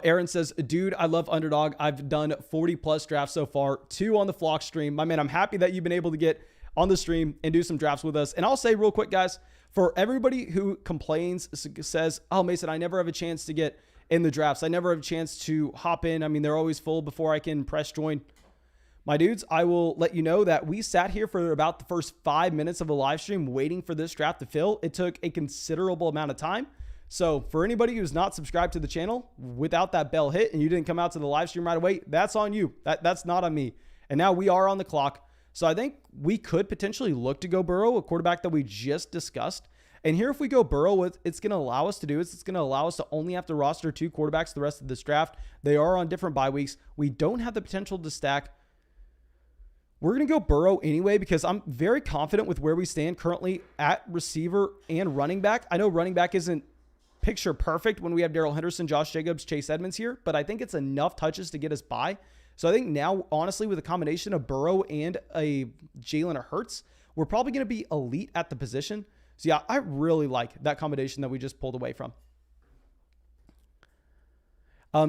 Aaron says, dude, I love Underdog. I've done 40 plus drafts so far, 2 on the Flock stream. My man, I'm happy that you've been able to get on the stream and do some drafts with us. And I'll say real quick, guys, for everybody who complains, says, oh, Mason, I never have a chance to get in the drafts. I never have a chance to hop in. They're always full before I can press join. My dudes, I will let you know that we sat here for about the first 5 minutes of the live stream waiting for this draft to fill. It took a considerable amount of time. So for anybody who's not subscribed to the channel without that bell hit and you didn't come out to the live stream right away, that's on you. That's not on me. And now we are on the clock. So I think we could potentially look to go Burrow, a quarterback that we just discussed. And here, if we go Burrow, what it's going to allow us to do is it's going to allow us to only have to roster 2 quarterbacks the rest of this draft. They are on different bye weeks. We don't have the potential to stack. We're going to go Burrow anyway because I'm very confident with where we stand currently at receiver and running back. I know running back isn't picture perfect when we have Darrell Henderson, Josh Jacobs, Chase Edmonds here, but I think it's enough touches to get us by. So I think now, honestly, with a combination of Burrow and a Jalen Hurts, we're probably going to be elite at the position. So yeah, I really like that combination that we just pulled away from.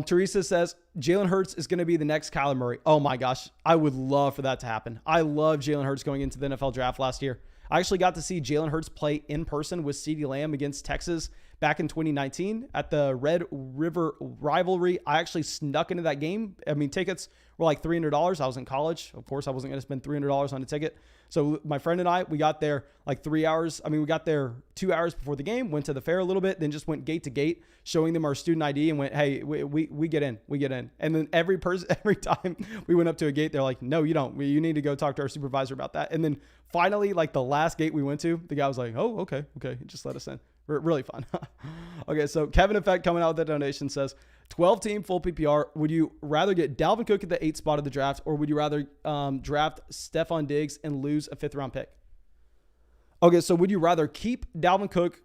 Teresa says, Jalen Hurts is going to be the next Kyler Murray. Oh my gosh, I would love for that to happen. I love Jalen Hurts going into the NFL draft last year. I actually got to see Jalen Hurts play in person with CeeDee Lamb against Texas back in 2019 at the Red River rivalry. I actually snuck into that game. I mean, tickets were like $300. I was in college. Of course, I wasn't going to spend $300 on a ticket. So my friend and I, we got there like 3 hours. I mean, we got there 2 hours before the game, went to the fair a little bit, then just went gate to gate, showing them our student ID and went, hey, we get in, we get in. And then every time we went up to a gate, they're like, no, you don't. You need to go talk to our supervisor about that. And then finally, like the last gate we went to, the guy was like, oh, okay. Just let us in. Really fun. Okay, so Kevin Effect coming out with that donation says, 12-team full PPR. Would you rather get Dalvin Cook at the 8th spot of the draft, or would you rather draft Stephon Diggs and lose a 5th round pick? Okay, so would you rather keep Dalvin Cook?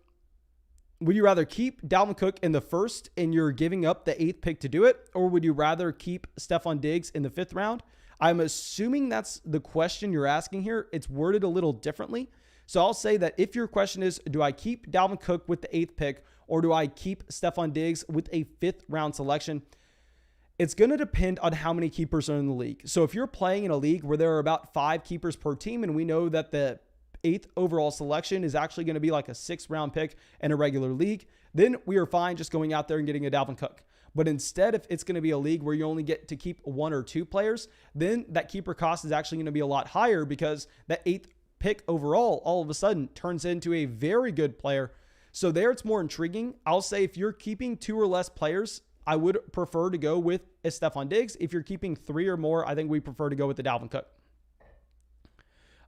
Would you rather keep Dalvin Cook in the 1st and you're giving up the 8th pick to do it, or would you rather keep Stephon Diggs in the 5th round? I'm assuming that's the question you're asking here. It's worded a little differently. So I'll say that if your question is, do I keep Dalvin Cook with the 8th pick, or do I keep Stephon Diggs with a 5th round selection? It's going to depend on how many keepers are in the league. So if you're playing in a league where there are about 5 keepers per team, and we know that the 8th overall selection is actually going to be like a 6th round pick in a regular league, then we are fine just going out there and getting a Dalvin Cook. But instead, if it's going to be a league where you only get to keep 1 or 2 players, then that keeper cost is actually going to be a lot higher, because that 8th pick overall all of a sudden turns into a very good player. So there it's more intriguing. I'll say if you're keeping 2 or less players, I would prefer to go with a Stephon Diggs. If you're keeping 3 or more, I think we prefer to go with the Dalvin Cook.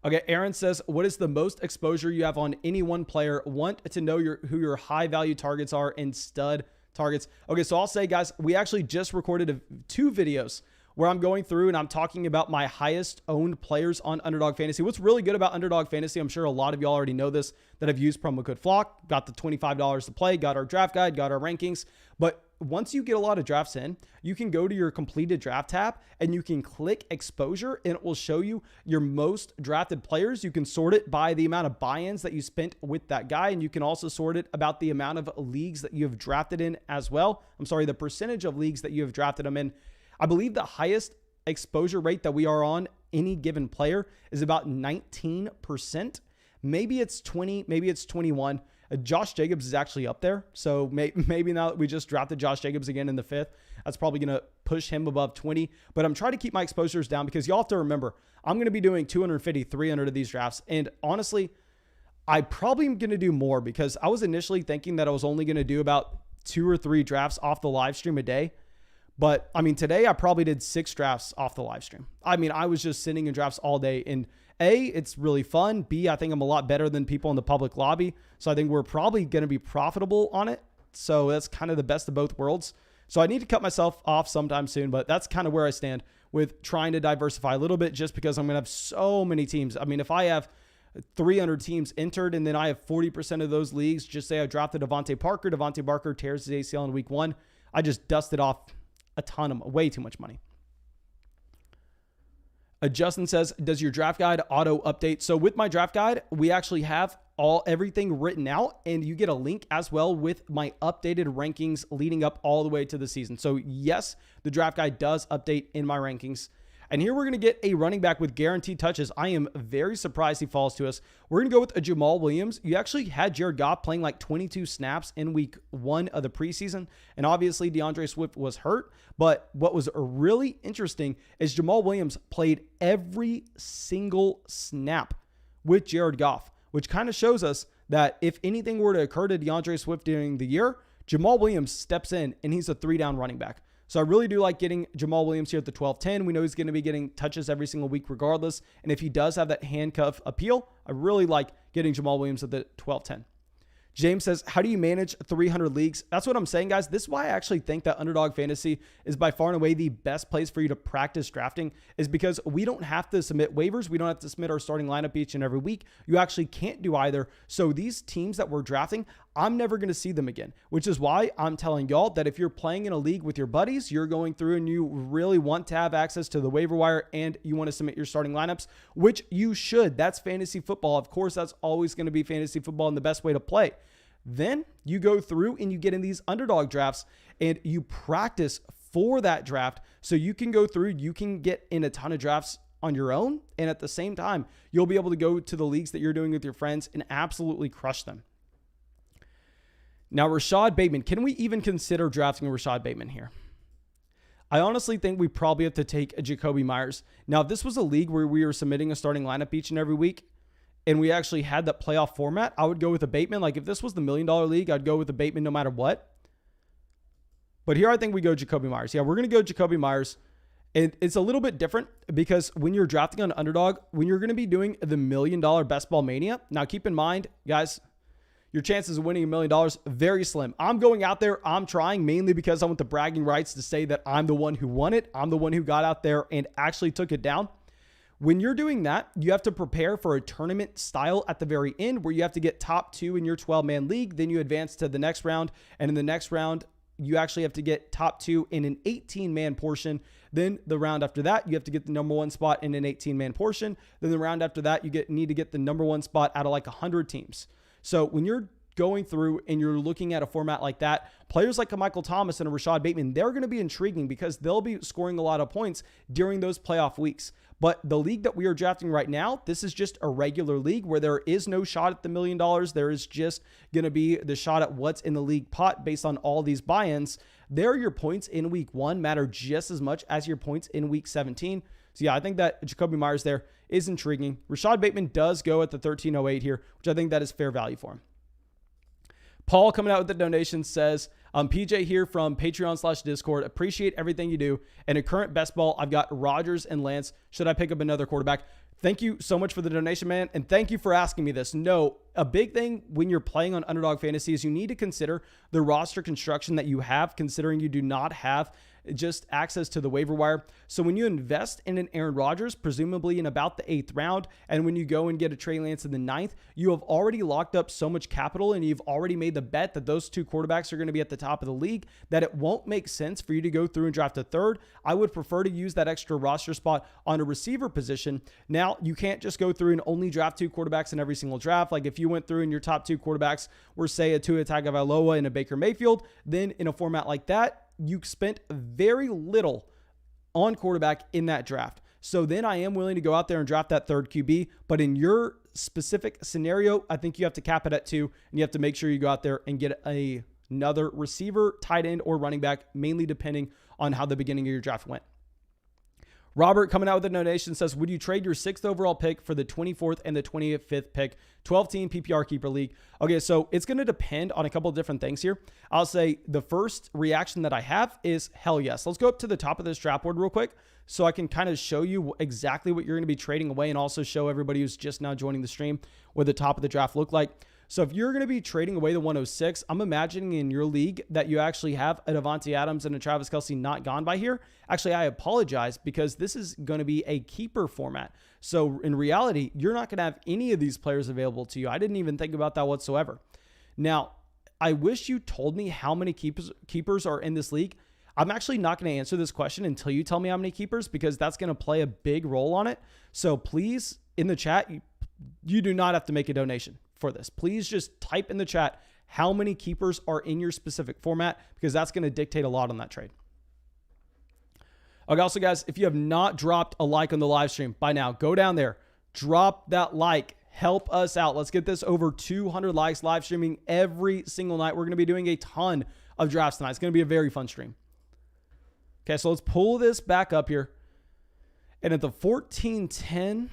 Okay, Aaron says, what is the most exposure you have on any one player? Want to know who your high value targets are and stud targets. Okay, so I'll say, guys, we actually just recorded 2 videos where I'm going through and I'm talking about my highest owned players on Underdog Fantasy. What's really good about Underdog Fantasy, I'm sure a lot of y'all already know this, that have used promo code FLOCK, got the $25 to play, got our draft guide, got our rankings. But once you get a lot of drafts in, you can go to your completed draft tab and you can click exposure and it will show you your most drafted players. You can sort it by the amount of buy-ins that you spent with that guy. And you can also sort it about the amount of leagues that you have drafted in as well. The percentage of leagues that you have drafted them in. I believe the highest exposure rate that we are on any given player is about 19%. Maybe it's 20, maybe it's 21. Josh Jacobs is actually up there. So maybe now that we just drafted Josh Jacobs again in the 5th, that's probably going to push him above 20. But I'm trying to keep my exposures down, because y'all have to remember, I'm going to be doing 250, 300 of these drafts. And honestly, I probably am going to do more, because I was initially thinking that I was only going to do about 2 or 3 drafts off the live stream a day. But I mean, today I probably did 6 drafts off the live stream. I mean, I was just sitting in drafts all day, and A, it's really fun. B, I think I'm a lot better than people in the public lobby. So I think we're probably going to be profitable on it. So that's kind of the best of both worlds. So I need to cut myself off sometime soon, but that's kind of where I stand with trying to diversify a little bit, just because I'm going to have so many teams. I mean, if I have 300 teams entered and then I have 40% of those leagues, just say I drafted Davante Parker tears his ACL in week 1. I just dusted off a ton of way too much money. Justin says, does your draft guide auto update? So with my draft guide, we actually have everything written out, and you get a link as well with my updated rankings leading up all the way to the season. So yes, the draft guide does update in my rankings. And here we're going to get a running back with guaranteed touches. I am very surprised he falls to us. We're going to go with a Jamal Williams. You actually had Jared Goff playing like 22 snaps in week 1 of the preseason. And obviously DeAndre Swift was hurt. But what was really interesting is Jamal Williams played every single snap with Jared Goff, which kind of shows us that if anything were to occur to DeAndre Swift during the year, Jamal Williams steps in and he's a 3-down running back. So I really do like getting Jamal Williams here at the 12-10. We know he's going to be getting touches every single week regardless. And if he does have that handcuff appeal, I really like getting Jamal Williams at the 12-10. James says, how do you manage 300 leagues? That's what I'm saying, guys. This is why I actually think that Underdog Fantasy is by far and away the best place for you to practice drafting, is because we don't have to submit waivers. We don't have to submit our starting lineup each and every week. You actually can't do either. So these teams that we're drafting, I'm never going to see them again, which is why I'm telling y'all that if you're playing in a league with your buddies, you're going through and you really want to have access to the waiver wire and you want to submit your starting lineups, which you should. That's fantasy football. Of course, that's always going to be fantasy football and the best way to play. Then you go through and you get in these underdog drafts and you practice for that draft so you can go through, you can get in a ton of drafts on your own. And at the same time, you'll be able to go to the leagues that you're doing with your friends and absolutely crush them. Now, Rashad Bateman, can we even consider drafting Rashad Bateman here? I honestly think we probably have to take a Jacoby Myers. Now, if this was a league where we were submitting a starting lineup each and every week, and we actually had that playoff format, I would go with a Bateman. Like if this was the $1 million league, I'd go with a Bateman no matter what. But here I think we go Jacoby Myers. Yeah, we're going to go Jacoby Myers. And it's a little bit different because when you're drafting on Underdog, when you're going to be doing the $1 million Best Ball Mania, now keep in mind, guys, your chances of winning $1 million, very slim. I'm going out there. I'm trying mainly because I want the bragging rights to say that I'm the one who won it. I'm the one who got out there and actually took it down. When you're doing that, you have to prepare for a tournament style at the very end where you have to get top 2 in your 12-man league. Then you advance to the next round. And in the next round, you actually have to get top 2 in an 18-man portion. Then the round after that, you have to get the number 1 spot in an 18-man portion. Then the round after that, you need to get the number 1 spot out of like 100 teams. So when you're going through and you're looking at a format like that, players like a Michael Thomas and a Rashad Bateman, they're going to be intriguing because they'll be scoring a lot of points during those playoff weeks. But the league that we are drafting right now, this is just a regular league where there is no shot at the $1 million. There is just going to be the shot at what's in the league pot based on all these buy-ins. There, your points in week 1 matter just as much as your points in week 17. So yeah, I think that Jacoby Myers there is intriguing. Rashad Bateman does go at the 1308 here, which I think that is fair value for him. Paul coming out with the donation says, PJ here from Patreon/Discord. Appreciate everything you do. And a current best ball, I've got Rodgers and Lance. Should I pick up another quarterback? Thank you so much for the donation, man. And thank you for asking me this. No, a big thing when you're playing on Underdog Fantasy is you need to consider the roster construction that you have, considering you do not have just access to the waiver wire. So when you invest in an Aaron Rodgers, presumably in about the 8th round, and when you go and get a Trey Lance in the 9th, you have already locked up so much capital and you've already made the bet that those 2 quarterbacks are going to be at the top of the league that it won't make sense for you to go through and draft a 3rd. I would prefer to use that extra roster spot on a receiver position. Now, you can't just go through and only draft 2 quarterbacks in every single draft. Like if you went through and your top 2 quarterbacks were, say, a Tua Tagovailoa and a Baker Mayfield, then in a format like that, you spent very little on quarterback in that draft. So then I am willing to go out there and draft that 3rd QB. But in your specific scenario, I think you have to cap it at 2, and you have to make sure you go out there and get another receiver, tight end, or running back, mainly depending on how the beginning of your draft went. Robert coming out with a donation says, would you trade your 6th overall pick for the 24th and the 25th pick, 12-team PPR keeper league? Okay, so it's going to depend on a couple of different things here. I'll say the first reaction that I have is hell yes. Let's go up to the top of this draft board real quick so I can kind of show you exactly what you're going to be trading away and also show everybody who's just now joining the stream what the top of the draft look like. So if you're going to be trading away the 106, I'm imagining in your league that you actually have a Davante Adams and a Travis Kelce not gone by here. Actually, I apologize because this is going to be a keeper format. So in reality, you're not going to have any of these players available to you. I didn't even think about that whatsoever. Now, I wish you told me how many keepers are in this league. I'm actually not going to answer this question until you tell me how many keepers because that's going to play a big role on it. So please, in the chat, you do not have to make a donation for this. Please just type in the chat how many keepers are in your specific format because that's going to dictate a lot on that trade. Okay, also guys, if you have not dropped a like on the live stream by now, go down there, drop that like, help us out. Let's get this over 200 likes live streaming every single night. We're going to be doing a ton of drafts tonight. It's going to be a very fun stream. Okay, so let's pull this back up here. And at the 14-10,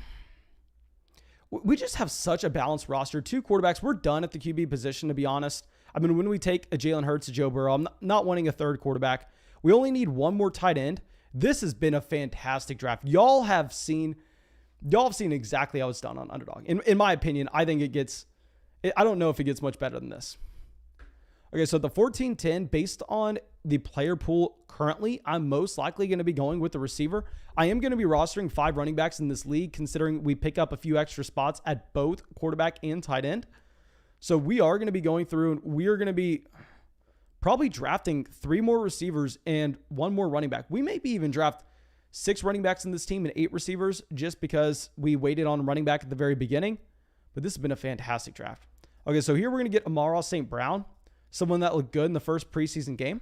we just have such a balanced roster. 2 quarterbacks. We're done at the QB position, to be honest. I mean, when we take a Jalen Hurts, a Joe Burrow, I'm not wanting a 3rd quarterback. We only need 1 more tight end. This has been a fantastic draft. Y'all have seen exactly how it's done on Underdog. In my opinion, I think I don't know if it gets much better than this. Okay, so the 14-10, based on the player pool currently, I'm most likely going to be going with the receiver. I am going to be rostering 5 running backs in this league, considering we pick up a few extra spots at both quarterback and tight end. So we are going to be going through, and we are going to be probably drafting 3 more receivers and 1 more running back. We maybe even draft 6 running backs in this team and 8 receivers just because we waited on running back at the very beginning. But this has been a fantastic draft. Okay, so here we're going to get Amara St. Brown, someone that looked good in the first preseason game.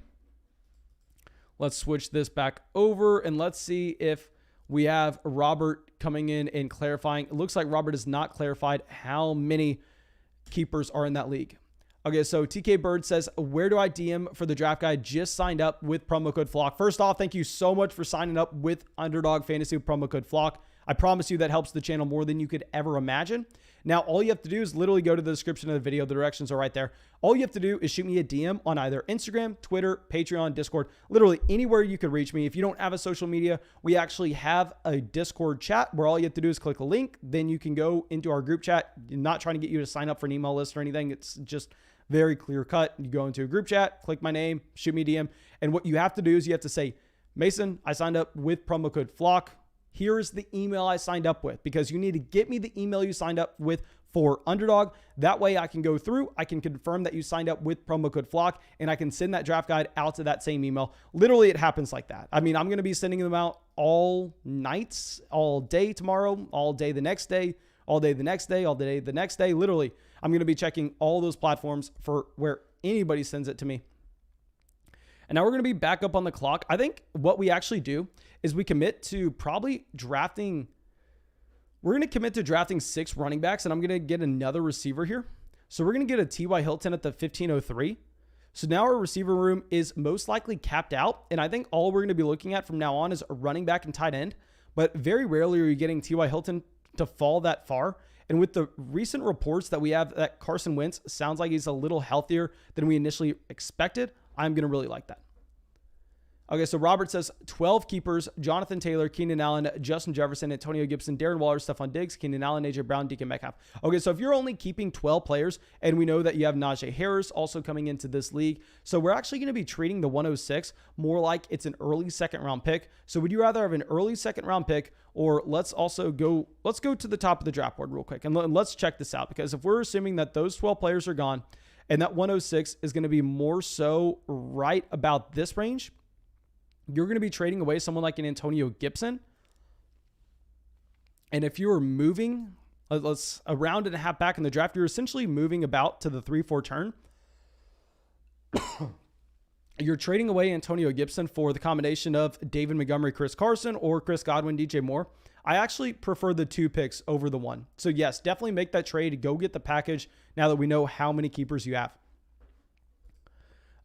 Let's switch this back over and let's see if we have Robert coming in and clarifying. It looks like Robert has not clarified how many keepers are in that league. Okay, so TK Bird says, where do I DM for the draft guide? Just signed up with promo code FLOCK. First off, thank you so much for signing up with Underdog Fantasy with promo code FLOCK. I promise you that helps the channel more than you could ever imagine. Now, all you have to do is literally go to the description of the video. The directions are right there. All you have to do is shoot me a DM on either Instagram, Twitter, Patreon, Discord, literally anywhere you could reach me. If you don't have a social media, we actually have a Discord chat where all you have to do is click a link. Then you can go into our group chat. I'm not trying to get you to sign up for an email list or anything. It's just very clear cut. You go into a group chat, click my name, shoot me a DM. And what you have to do is you have to say, Mason, I signed up with promo code FLOCK. Here is the email I signed up with, because you need to get me the email you signed up with for Underdog. That way I can go through, I can confirm that you signed up with promo code FLOCK, and I can send that draft guide out to that same email. Literally, it happens like that. I mean, I'm going to be sending them out all nights, all day tomorrow, all day the next day, all day the next day, all day the next day. Literally, I'm going to be checking all those platforms for where anybody sends it to me. And now we're going to be back up on the clock. I think what we actually do is we commit to probably drafting. We're going to commit to drafting 6 running backs, and I'm going to get another receiver here. So we're going to get a T.Y. Hilton at the 1503. So now our receiver room is most likely capped out. And I think all we're going to be looking at from now on is a running back and tight end. But very rarely are you getting T.Y. Hilton to fall that far. And with the recent reports that we have that Carson Wentz sounds like he's a little healthier than we initially expected, I'm going to really like that. Okay, so Robert says 12 keepers: Jonathan Taylor, Keenan Allen, Justin Jefferson, Antonio Gibson, Darren Waller, Stephon Diggs, Keenan Allen, AJ Brown, DK Metcalf. Okay, so if you're only keeping 12 players, and we know that you have Najee Harris also coming into this league, so we're actually going to be treating the 106 more like it's an early second round pick. So would you rather have an early second round pick, or let's go to the top of the draft board real quick, and let's check this out, because if we're assuming that those 12 players are gone, and that 106 is going to be more so right about this range, you're going to be trading away someone like an Antonio Gibson. And if you're moving, let's a round and a half back in the draft, you're essentially moving about to the 3-4 turn. You're trading away Antonio Gibson for the combination of David Montgomery, Chris Carson, or Chris Godwin, DJ Moore. I actually prefer the 2 picks over the 1. So yes, definitely make that trade. Go get the package now that we know how many keepers you have.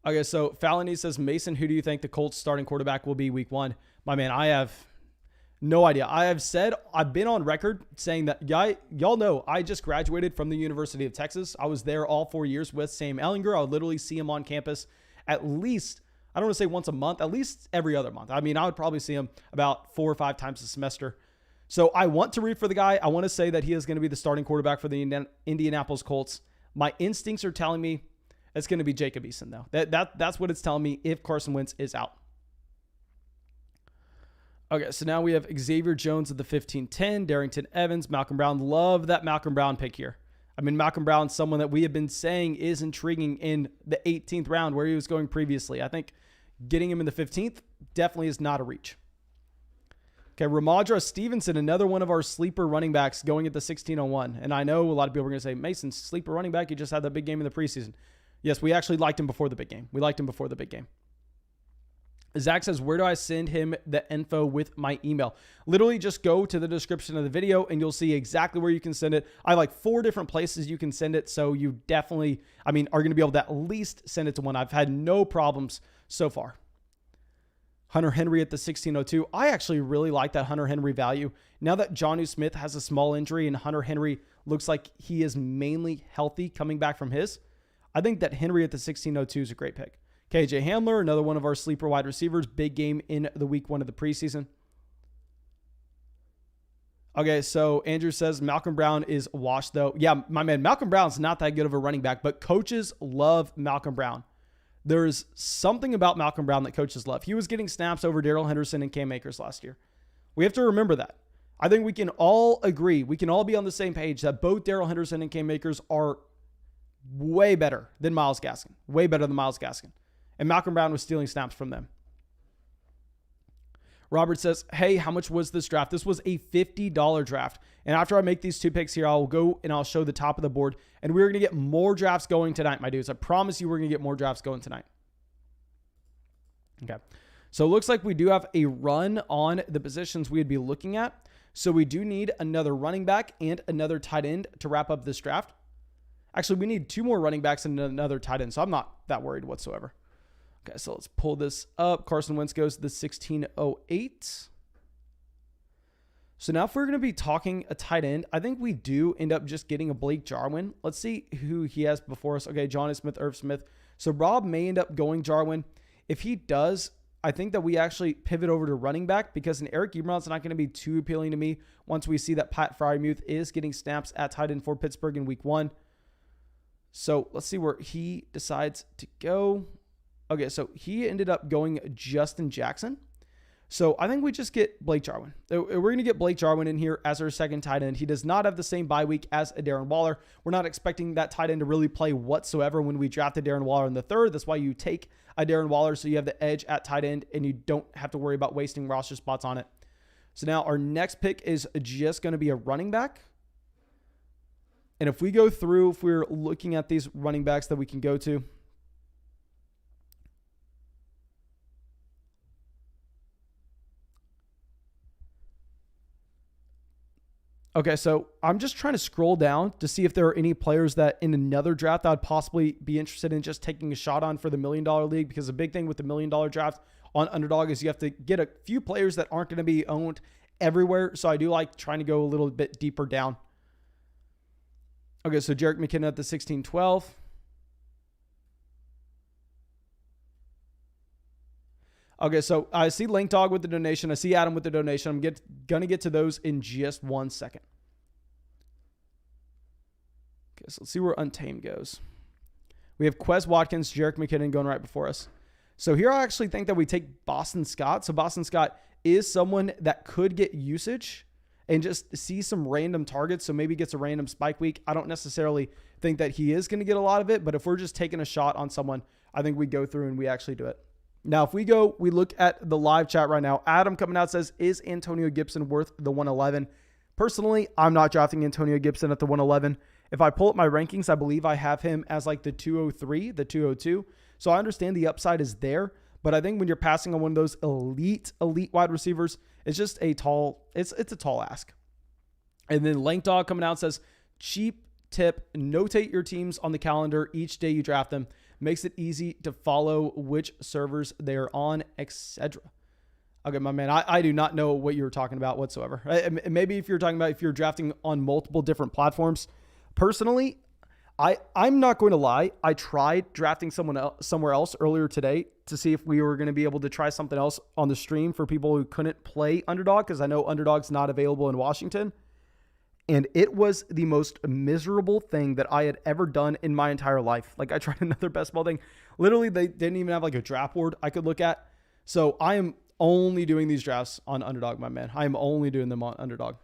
Okay, so Falony says, Mason, who do you think the Colts starting quarterback will be week 1? My man, I have no idea. I've been on record saying that, y'all know I just graduated from the University of Texas. I was there all 4 years with Sam Ehlinger. I would literally see him on campus at least, I don't want to say once a month, at least every other month. I mean, I would probably see him about 4 or 5 times a semester. So I want to root for the guy. I want to say that he is going to be the starting quarterback for the Indianapolis Colts. My instincts are telling me it's going to be Jacob Eason, though. That's what it's telling me if Carson Wentz is out. Okay, so now we have Xavier Jones at the 15-10, Darrington Evans, Malcolm Brown. Love that Malcolm Brown pick here. I mean, Malcolm Brown's someone that we have been saying is intriguing in the 18th round where he was going previously. I think getting him in the 15th definitely is not a reach. Okay, Ramondre Stevenson, another one of our sleeper running backs going at the 1601. And I know a lot of people are going to say, Mason, sleeper running back, you just had that big game in the preseason. Yes, we actually liked him before the big game. Zach says, where do I send him the info with my email? Literally just go to the description of the video and you'll see exactly where you can send it. I have like 4 different places you can send it. So you definitely, are going to be able to at least send it to one. I've had no problems so far. Hunter Henry at the 1602. I actually really like that Hunter Henry value. Now that Jonnu Smith has a small injury and Hunter Henry looks like he is mainly healthy coming back from his, I think that Henry at the 1602 is a great pick. KJ Hamler, another one of our sleeper wide receivers. Big game in the week 1 of the preseason. Okay, so Andrew says Malcolm Brown is washed, though. Yeah, my man, Malcolm Brown's not that good of a running back, but coaches love Malcolm Brown. There's something about Malcolm Brown that coaches love. He was getting snaps over Darrell Henderson and Cam Akers last year. We have to remember that. I think we can all agree, we can all be on the same page that both Darrell Henderson and Cam Akers are way better than Myles Gaskin. Way better than Myles Gaskin. And Malcolm Brown was stealing snaps from them. Robert says, hey, how much was this draft? This was a $50 draft. And after I make these 2 picks here, I'll go and I'll show the top of the board. And we're going to get more drafts going tonight, my dudes. I promise you we're going to get more drafts going tonight. Okay. So it looks like we do have a run on the positions we'd be looking at. So we do need another running back and another tight end to wrap up this draft. Actually, we need 2 more running backs and another tight end, so I'm not that worried whatsoever. Okay, so let's pull this up. Carson Wentz goes to the 1608. So now if we're going to be talking a tight end, I think we do end up just getting a Blake Jarwin. Let's see who he has before us. Okay, Johnny Smith, Irv Smith. So Rob may end up going Jarwin. If he does, I think that we actually pivot over to running back because an Eric Ebron's not going to be too appealing to me once we see that Pat Freiermuth is getting snaps at tight end for Pittsburgh in week 1. So let's see where he decides to go. Okay, so he ended up going Justin Jackson. So I think we just get Blake Jarwin. We're going to get Blake Jarwin in here as our second tight end. He does not have the same bye week as a Darren Waller. We're not expecting that tight end to really play whatsoever when we drafted Darren Waller in the 3rd. That's why you take a Darren Waller so you have the edge at tight end and you don't have to worry about wasting roster spots on it. So now our next pick is just going to be a running back. And if we go through, if we're looking at these running backs that we can go to, okay, so I'm just trying to scroll down to see if there are any players that in another draft I'd possibly be interested in just taking a shot on for the $1 million league, because the big thing with the $1 million draft on Underdog is you have to get a few players that aren't going to be owned everywhere. So I do like trying to go a little bit deeper down. Okay, so Jerick McKinnon at the 16-12. Okay, so I see Link Dog with the donation. I see Adam with the donation. I'm going to get to those in just 1 second. Okay, so let's see where Untamed goes. We have Quez Watkins, Jerick McKinnon going right before us. So here I actually think that we take Boston Scott. So Boston Scott is someone that could get usage and just see some random targets. So maybe gets a random spike week. I don't necessarily think that he is going to get a lot of it, but if we're just taking a shot on someone, I think we go through and we actually do it. Now, if we look at the live chat right now, Adam coming out says, is Antonio Gibson worth the 111? Personally, I'm not drafting Antonio Gibson at the 111. If I pull up my rankings, I believe I have him as like the 203, the 202. So I understand the upside is there, but I think when you're passing on one of those elite wide receivers, it's just a tall ask. And then Lank Dog coming out says, cheap tip, notate your teams on the calendar each day you draft them. Makes it easy to follow which servers they're on, etc. Okay, my man, I do not know what you were talking about whatsoever. Maybe if you're talking about if you're drafting on multiple different platforms. Personally, I'm not going to lie. I tried drafting somewhere else earlier today to see if we were going to be able to try something else on the stream for people who couldn't play Underdog, because I know Underdog's not available in Washington. And it was the most miserable thing that I had ever done in my entire life. Like, I tried another best ball thing. Literally, they didn't even have like a draft board I could look at. So I am only doing these drafts on Underdog, my man. I am only doing them on Underdog.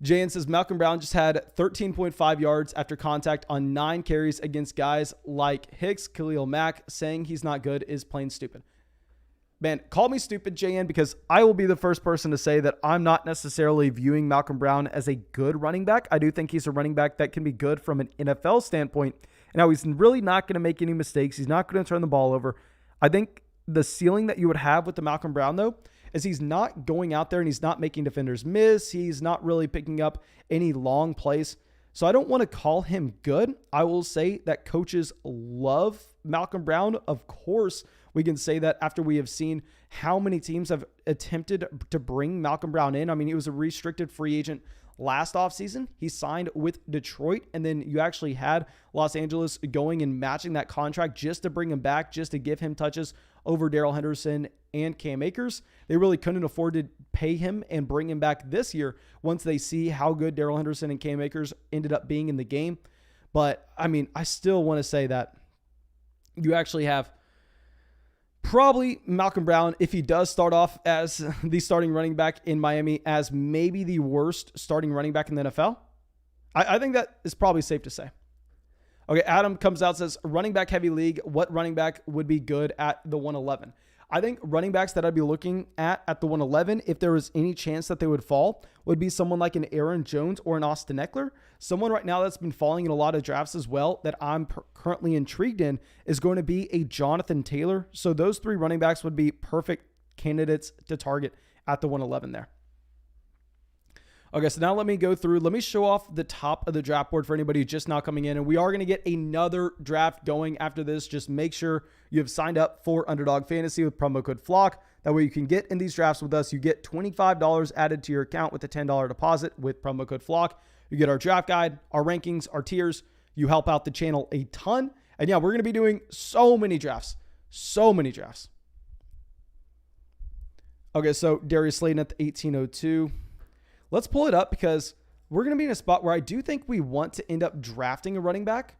Jan says, Malcolm Brown just had 13.5 yards after contact on 9 carries against guys like Hicks, Khalil Mack. Saying he's not good is plain stupid. Man, call me stupid, JN, because I will be the first person to say that I'm not necessarily viewing Malcolm Brown as a good running back. I do think he's a running back that can be good from an NFL standpoint. And now he's really not going to make any mistakes. He's not going to turn the ball over. I think the ceiling that you would have with the Malcolm Brown, though, is he's not going out there and he's not making defenders miss. He's not really picking up any long plays. So I don't want to call him good. I will say that coaches love Malcolm Brown. Of course, we can say that after we have seen how many teams have attempted to bring Malcolm Brown in. I mean, he was a restricted free agent last offseason. He signed with Detroit, and then you actually had Los Angeles going and matching that contract just to bring him back, just to give him touches over Darrell Henderson and Cam Akers. They really couldn't afford to pay him and bring him back this year once they see how good Darrell Henderson and Cam Akers ended up being in the game. But, I mean, I still want to say that you actually have probably Malcolm Brown, if he does start off as the starting running back in Miami, as maybe the worst starting running back in the NFL. I think that is probably safe to say. Okay, Adam comes out, says, running back heavy league, what running back would be good at the 111? I think running backs that I'd be looking at the 111, if there was any chance that they would fall, would be someone like an Aaron Jones or an Austin Eckler. Someone right now that's been falling in a lot of drafts as well that I'm currently intrigued in is going to be a Jonathan Taylor. So those 3 running backs would be perfect candidates to target at the 111 there. Okay, so now let me go through. Let me show off the top of the draft board for anybody who's just now coming in. And we are going to get another draft going after this. Just make sure you have signed up for Underdog Fantasy with promo code FLOCK. That way you can get in these drafts with us. You get $25 added to your account with a $10 deposit with promo code FLOCK. You get our draft guide, our rankings, our tiers. You help out the channel a ton. And yeah, we're going to be doing so many drafts. So many drafts. Okay, so Darius Slayton at the 1802. Let's pull it up because we're going to be in a spot where I do think we want to end up drafting a running back.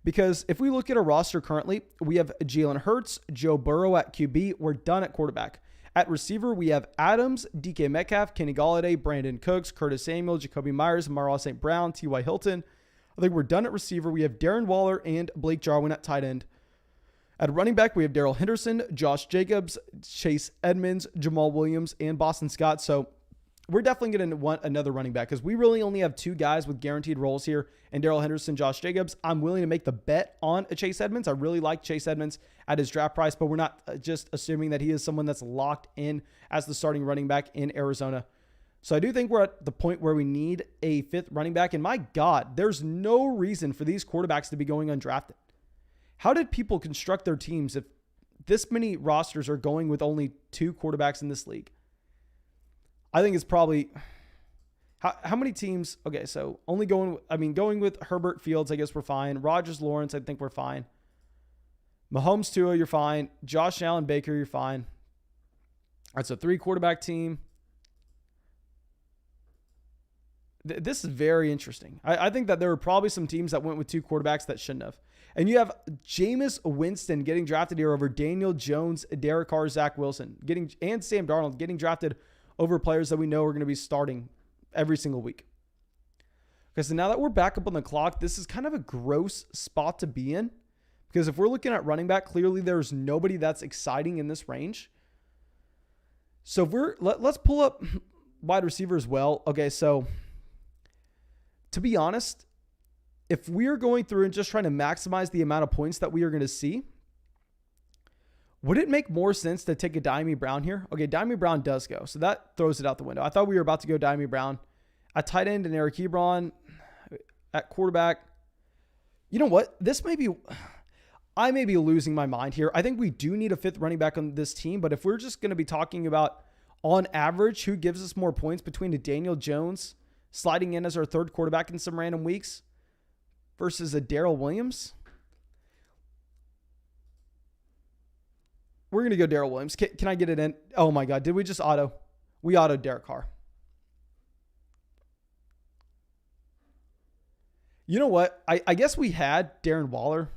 Because if we look at our roster currently, we have Jalen Hurts, Joe Burrow at QB. We're done at quarterback. At receiver, we have Adams, DK Metcalf, Kenny Golladay, Brandon Cooks, Curtis Samuel, Jacoby Myers, Amara St. Brown, T.Y. Hilton. I think we're done at receiver. We have Darren Waller and Blake Jarwin at tight end. At running back, we have Darrell Henderson, Josh Jacobs, Chase Edmonds, Jamal Williams, and Boston Scott. So we're definitely going to want another running back because we really only have two guys with guaranteed roles here, and Darrell Henderson, Josh Jacobs. I'm willing to make the bet on a Chase Edmonds. I really like Chase Edmonds at his draft price, but we're not just assuming that he is someone that's locked in as the starting running back in Arizona. So I do think we're at the point where we need a fifth running back, and my God, there's no reason for these quarterbacks to be going undrafted. How did people construct their teams if this many rosters are going with only two quarterbacks in this league? I think it's probably how many teams? Okay, so only going with Herbert, Fields, I guess we're fine. Rodgers, Lawrence, I think we're fine. Mahomes, Tua, you're fine. Josh Allen, Baker, you're fine. That's a 3-quarterback team. This is very interesting. I think that there were probably some teams that went with 2 quarterbacks that shouldn't have. And you have Jameis Winston getting drafted here over Daniel Jones, Derek Carr, Zach Wilson, and Sam Darnold getting drafted over players that we know are going to be starting every single week. Okay, so now that we're back up on the clock, this is kind of a gross spot to be in. Because if we're looking at running back, clearly there's nobody that's exciting in this range. So if let's pull up wide receiver as well. Okay, so to be honest, if we're going through and just trying to maximize the amount of points that we are going to see, would it make more sense to take a Dyami Brown here? Okay, Dyami Brown does go, so that throws it out the window. I thought we were about to go Dyami Brown. At tight end and Eric Ebron. At quarterback, you know what? I may be losing my mind here. I think we do need a fifth running back on this team, but if we're just going to be talking about on average who gives us more points between a Daniel Jones sliding in as our third quarterback in some random weeks versus a Darrell Williams, we're going to go Darrell Williams. Can I get it in? Oh my God. Did we just auto? We autoed Derek Carr. You know what? I guess we had Darren Waller.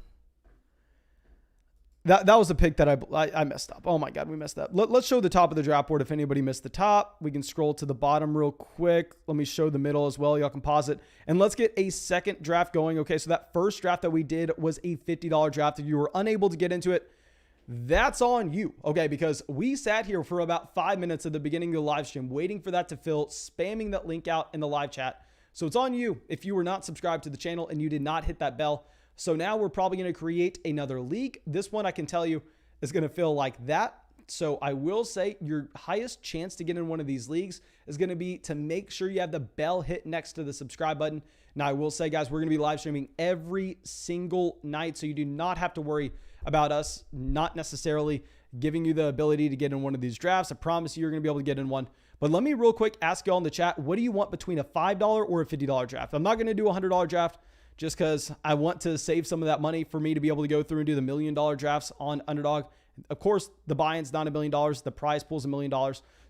That was a pick that I messed up. Oh my God, we messed up. Let's show the top of the draft board. If anybody missed the top, we can scroll to the bottom real quick. Let me show the middle as well. Y'all can pause it. And let's get a second draft going. Okay, so that first draft that we did was a $50 draft. If you were unable to get into it, that's on you, okay? Because we sat here for about 5 minutes at the beginning of the live stream waiting for that to fill, spamming that link out in the live chat. So it's on you if you were not subscribed to the channel and you did not hit that bell. So now we're probably going to create another league. This one I can tell you is going to feel like that. So I will say your highest chance to get in one of these leagues is going to be to make sure you have the bell hit next to the subscribe button. Now I will say, guys, we're going to be live streaming every single night. So you do not have to worry about us not necessarily giving you the ability to get in one of these drafts. I promise you, you're going to be able to get in one. But let me real quick ask y'all in the chat, what do you want between a $5 or a $50 draft? I'm not going to do a $100 draft just because I want to save some of that money for me to be able to go through and do the $1 million drafts on Underdog. Of course, the buy-in's not $1 million. The prize pool's $1 million. So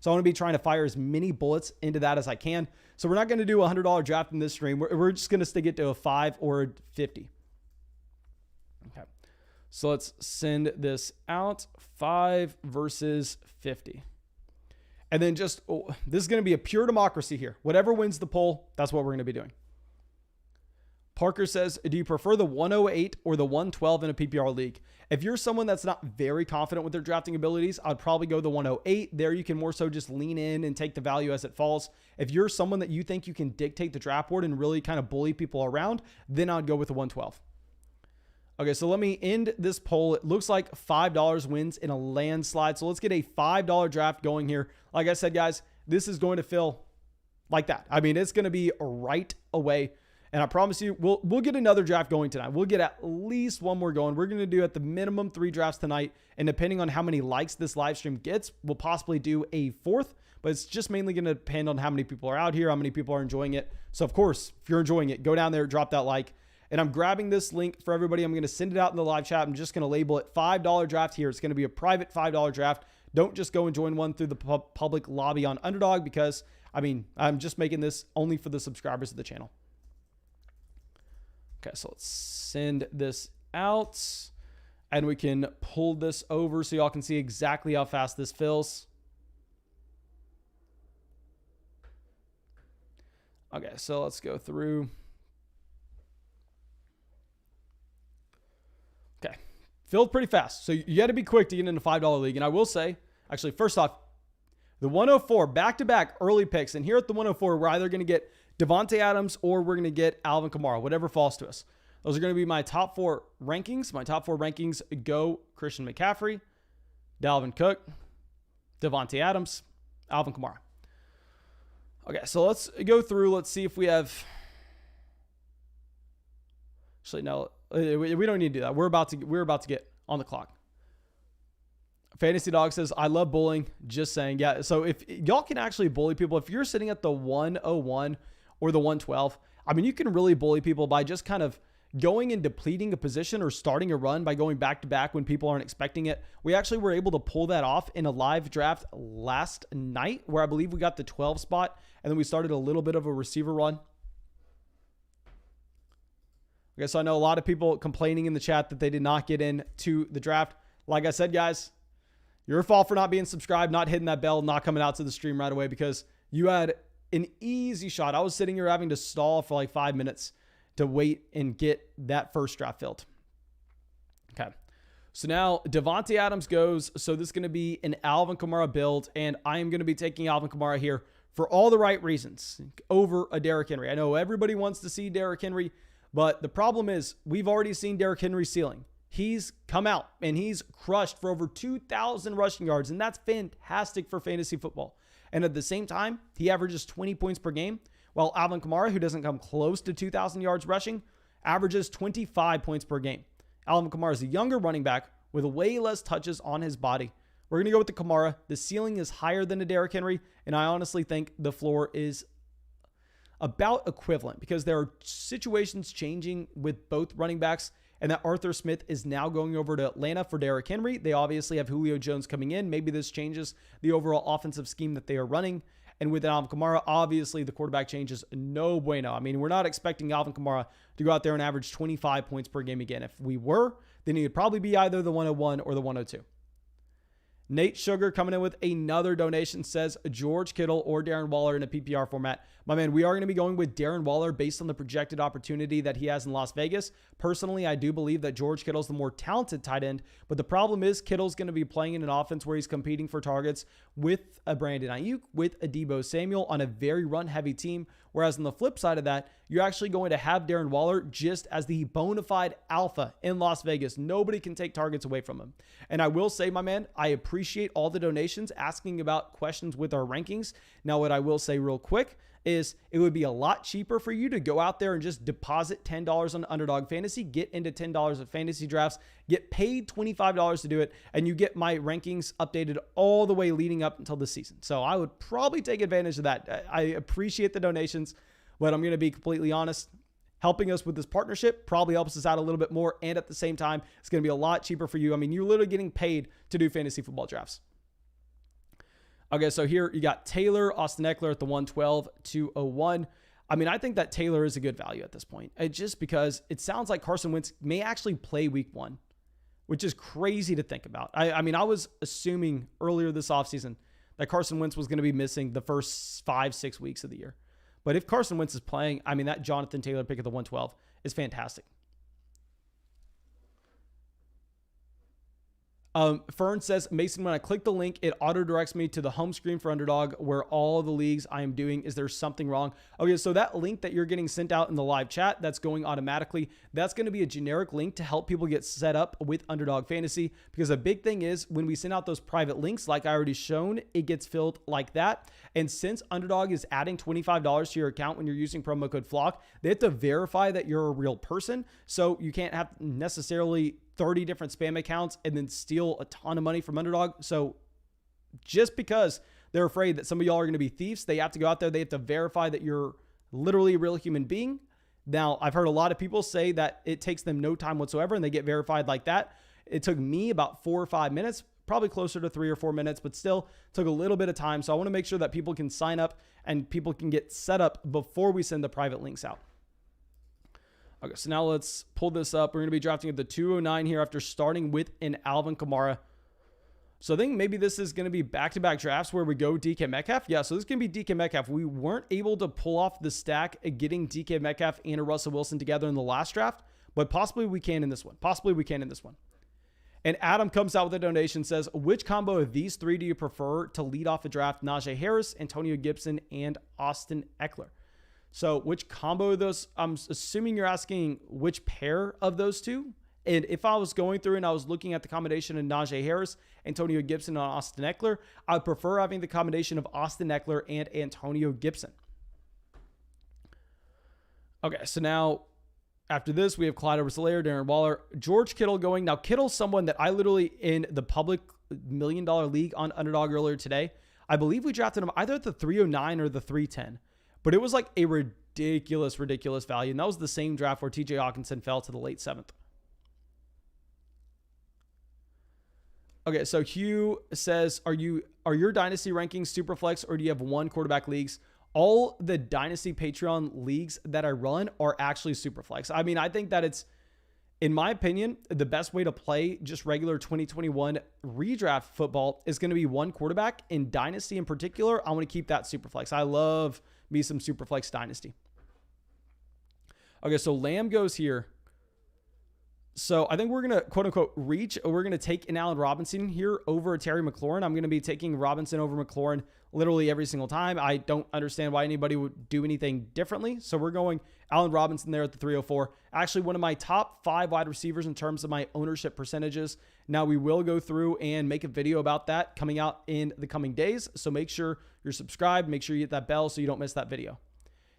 I want to be trying to fire as many bullets into that as I can. So we're not going to do a $100 draft in this stream. We're just going to stick it to a 5 or a 50. Okay. So let's send this out. 5 versus 50. And then this is going to be a pure democracy here. Whatever wins the poll, that's what we're going to be doing. Parker says, do you prefer the 108 or the 112 in a PPR league? If you're someone that's not very confident with their drafting abilities, I'd probably go the 108. There you can more so just lean in and take the value as it falls. If you're someone that you think you can dictate the draft board and really kind of bully people around, then I'd go with the 112. Okay, so let me end this poll. It looks like $5 wins in a landslide. So let's get a $5 draft going here. Like I said, guys, this is going to fill like that. I mean, it's going to be right away. And I promise you, we'll get another draft going tonight. We'll get at least one more going. We're going to do at the minimum 3 drafts tonight. And depending on how many likes this live stream gets, we'll possibly do a 4th. But it's just mainly going to depend on how many people are out here, how many people are enjoying it. So, of course, if you're enjoying it, go down there, drop that like. And I'm grabbing this link for everybody. I'm going to send it out in the live chat. I'm just going to label it $5 draft here. It's going to be a private $5 draft. Don't just go and join one through the public lobby on Underdog because, I mean, I'm just making this only for the subscribers of the channel. Okay, so let's send this out and we can pull this over so y'all can see exactly how fast this fills. Okay, so let's go through. Okay, filled pretty fast. So you got to be quick to get into $5 league. And I will say, actually, first off, the 104 back-to-back early picks. And here at the 104, we're either going to get Davante Adams or we're going to get Alvin Kamara, whatever falls to us. Those are going to be my top 4 rankings. My top 4 rankings go Christian McCaffrey, Dalvin Cook, Davante Adams, Alvin Kamara. Okay, so let's go through. Let's see if we have... Actually, no, we don't need to do that. We're about to get on the clock. Fantasy Dog says, I love bullying. Just saying. Yeah, so if y'all can actually bully people, if you're sitting at the 101 or the 112, I mean, you can really bully people by just kind of going and depleting a position or starting a run by going back to back when people aren't expecting it. We actually were able to pull that off in a live draft last night where I believe we got the 12 spot and then we started a little bit of a receiver run. Okay, so I know a lot of people complaining in the chat that they did not get into the draft. Like I said, guys, your fault for not being subscribed, not hitting that bell, not coming out to the stream right away because you had an easy shot. I was sitting here having to stall for like 5 minutes to wait and get that first draft filled. Okay. So now Davante Adams goes. So this is going to be an Alvin Kamara build, and I am going to be taking Alvin Kamara here for all the right reasons over a Derrick Henry. I know everybody wants to see Derrick Henry, but the problem is we've already seen Derrick Henry's ceiling. He's come out and he's crushed for over 2,000 rushing yards, and that's fantastic for fantasy football. And at the same time, he averages 20 points per game, while Alvin Kamara, who doesn't come close to 2,000 yards rushing, averages 25 points per game. Alvin Kamara is a younger running back with way less touches on his body. We're going to go with the Kamara. The ceiling is higher than a Derrick Henry, and I honestly think the floor is about equivalent because there are situations changing with both running backs, and that Arthur Smith is now going over to Atlanta for Derrick Henry. They obviously have Julio Jones coming in. Maybe this changes the overall offensive scheme that they are running. And with Alvin Kamara, obviously the quarterback changes no bueno. I mean, we're not expecting Alvin Kamara to go out there and average 25 points per game again. If we were, then he would probably be either the 101 or the 102. Nate Sugar coming in with another donation says George Kittle or Darren Waller in a PPR format. My man, we are going to be going with Darren Waller based on the projected opportunity that he has in Las Vegas. Personally, I do believe that George Kittle's the more talented tight end, but the problem is Kittle's going to be playing in an offense where he's competing for targets with a Brandon Ayuk, with a Deebo Samuel on a very run-heavy team, whereas on the flip side of that, you're actually going to have Darren Waller just as the bona fide alpha in Las Vegas. Nobody can take targets away from him. And I will say, my man, I appreciate all the donations asking about questions with our rankings. Now, what I will say real quick is it would be a lot cheaper for you to go out there and just deposit $10 on Underdog Fantasy, get into $10 of fantasy drafts, get paid $25 to do it, and you get my rankings updated all the way leading up until the season. So I would probably take advantage of that. I appreciate the donations, but I'm going to be completely honest. Helping us with this partnership probably helps us out a little bit more, and at the same time, it's going to be a lot cheaper for you. I mean, you're literally getting paid to do fantasy football drafts. Okay, so here you got Taylor, Austin Eckler at the 112, 201. I mean, I think that Taylor is a good value at this point. Just because it sounds like Carson Wentz may actually play week 1, which is crazy to think about. I mean, I was assuming earlier this offseason that Carson Wentz was going to be missing the first 5-6 weeks of the year. But if Carson Wentz is playing, I mean, that Jonathan Taylor pick at the 112 is fantastic. Fern says, Mason, when I click the link, it auto directs me to the home screen for Underdog where all the leagues I am doing. Is there something wrong? Okay, so that link that you're getting sent out in the live chat, that's going automatically. That's going to be a generic link to help people get set up with Underdog Fantasy, because a big thing is when we send out those private links, like I already shown, it gets filled like that. And since Underdog is adding $25 to your account when you're using promo code FLOCK, they have to verify that you're a real person. So you can't have necessarily 30 different spam accounts and then steal a ton of money from Underdog. So just because they're afraid that some of y'all are going to be thieves, they have to go out there. They have to verify that you're literally a real human being. Now, I've heard a lot of people say that it takes them no time whatsoever and they get verified like that. It took me about 4 or 5 minutes, probably closer to 3 or 4 minutes, but still took a little bit of time. So I want to make sure that people can sign up and people can get set up before we send the private links out. Okay, so now let's pull this up. We're going to be drafting at the 209 here after starting with an Alvin Kamara. So I think maybe this is going to be back-to-back drafts where we go DK Metcalf. Yeah, so this is going to be DK Metcalf. We weren't able to pull off the stack of getting DK Metcalf and a Russell Wilson together in the last draft, but possibly we can in this one. Possibly we can in this one. And Adam comes out with a donation, says, which combo of these three do you prefer to lead off a draft? Najee Harris, Antonio Gibson, and Austin Eckler. So which combo of those? I'm assuming you're asking which pair of those two. And if I was going through and I was looking at the combination of Najee Harris, Antonio Gibson, and Austin Eckler, I'd prefer having the combination of Austin Eckler and Antonio Gibson. Okay, so now after this, we have Clyde Edwards-Helaire, Darren Waller, George Kittle going. Now, Kittle's someone that I literally, in the public $1 million league on Underdog earlier today, I believe we drafted him either at the 309 or the 310. But it was like a ridiculous value. And that was the same draft where TJ Hawkinson fell to the late 7th. Okay, so Hugh says, are your dynasty rankings super flex, or do you have one quarterback leagues? All the dynasty Patreon leagues that I run are actually super flex. I mean, I think that it's, in my opinion, the best way to play just regular 2021 redraft football is going to be one quarterback. In dynasty in particular, I want to keep that super flex. I love me some super flex dynasty. Okay, so Lamb goes here. So I think we're going to, quote unquote, reach. We're going to take an Allen Robinson here over a Terry McLaurin. I'm going to be taking Robinson over McLaurin literally every single time. I don't understand why anybody would do anything differently. So we're going Allen Robinson there at the 304. Actually, one of my top 5 wide receivers in terms of my ownership percentages. Now, we will go through and make a video about that coming out in the coming days. So make sure you're subscribed. Make sure you hit that bell so you don't miss that video.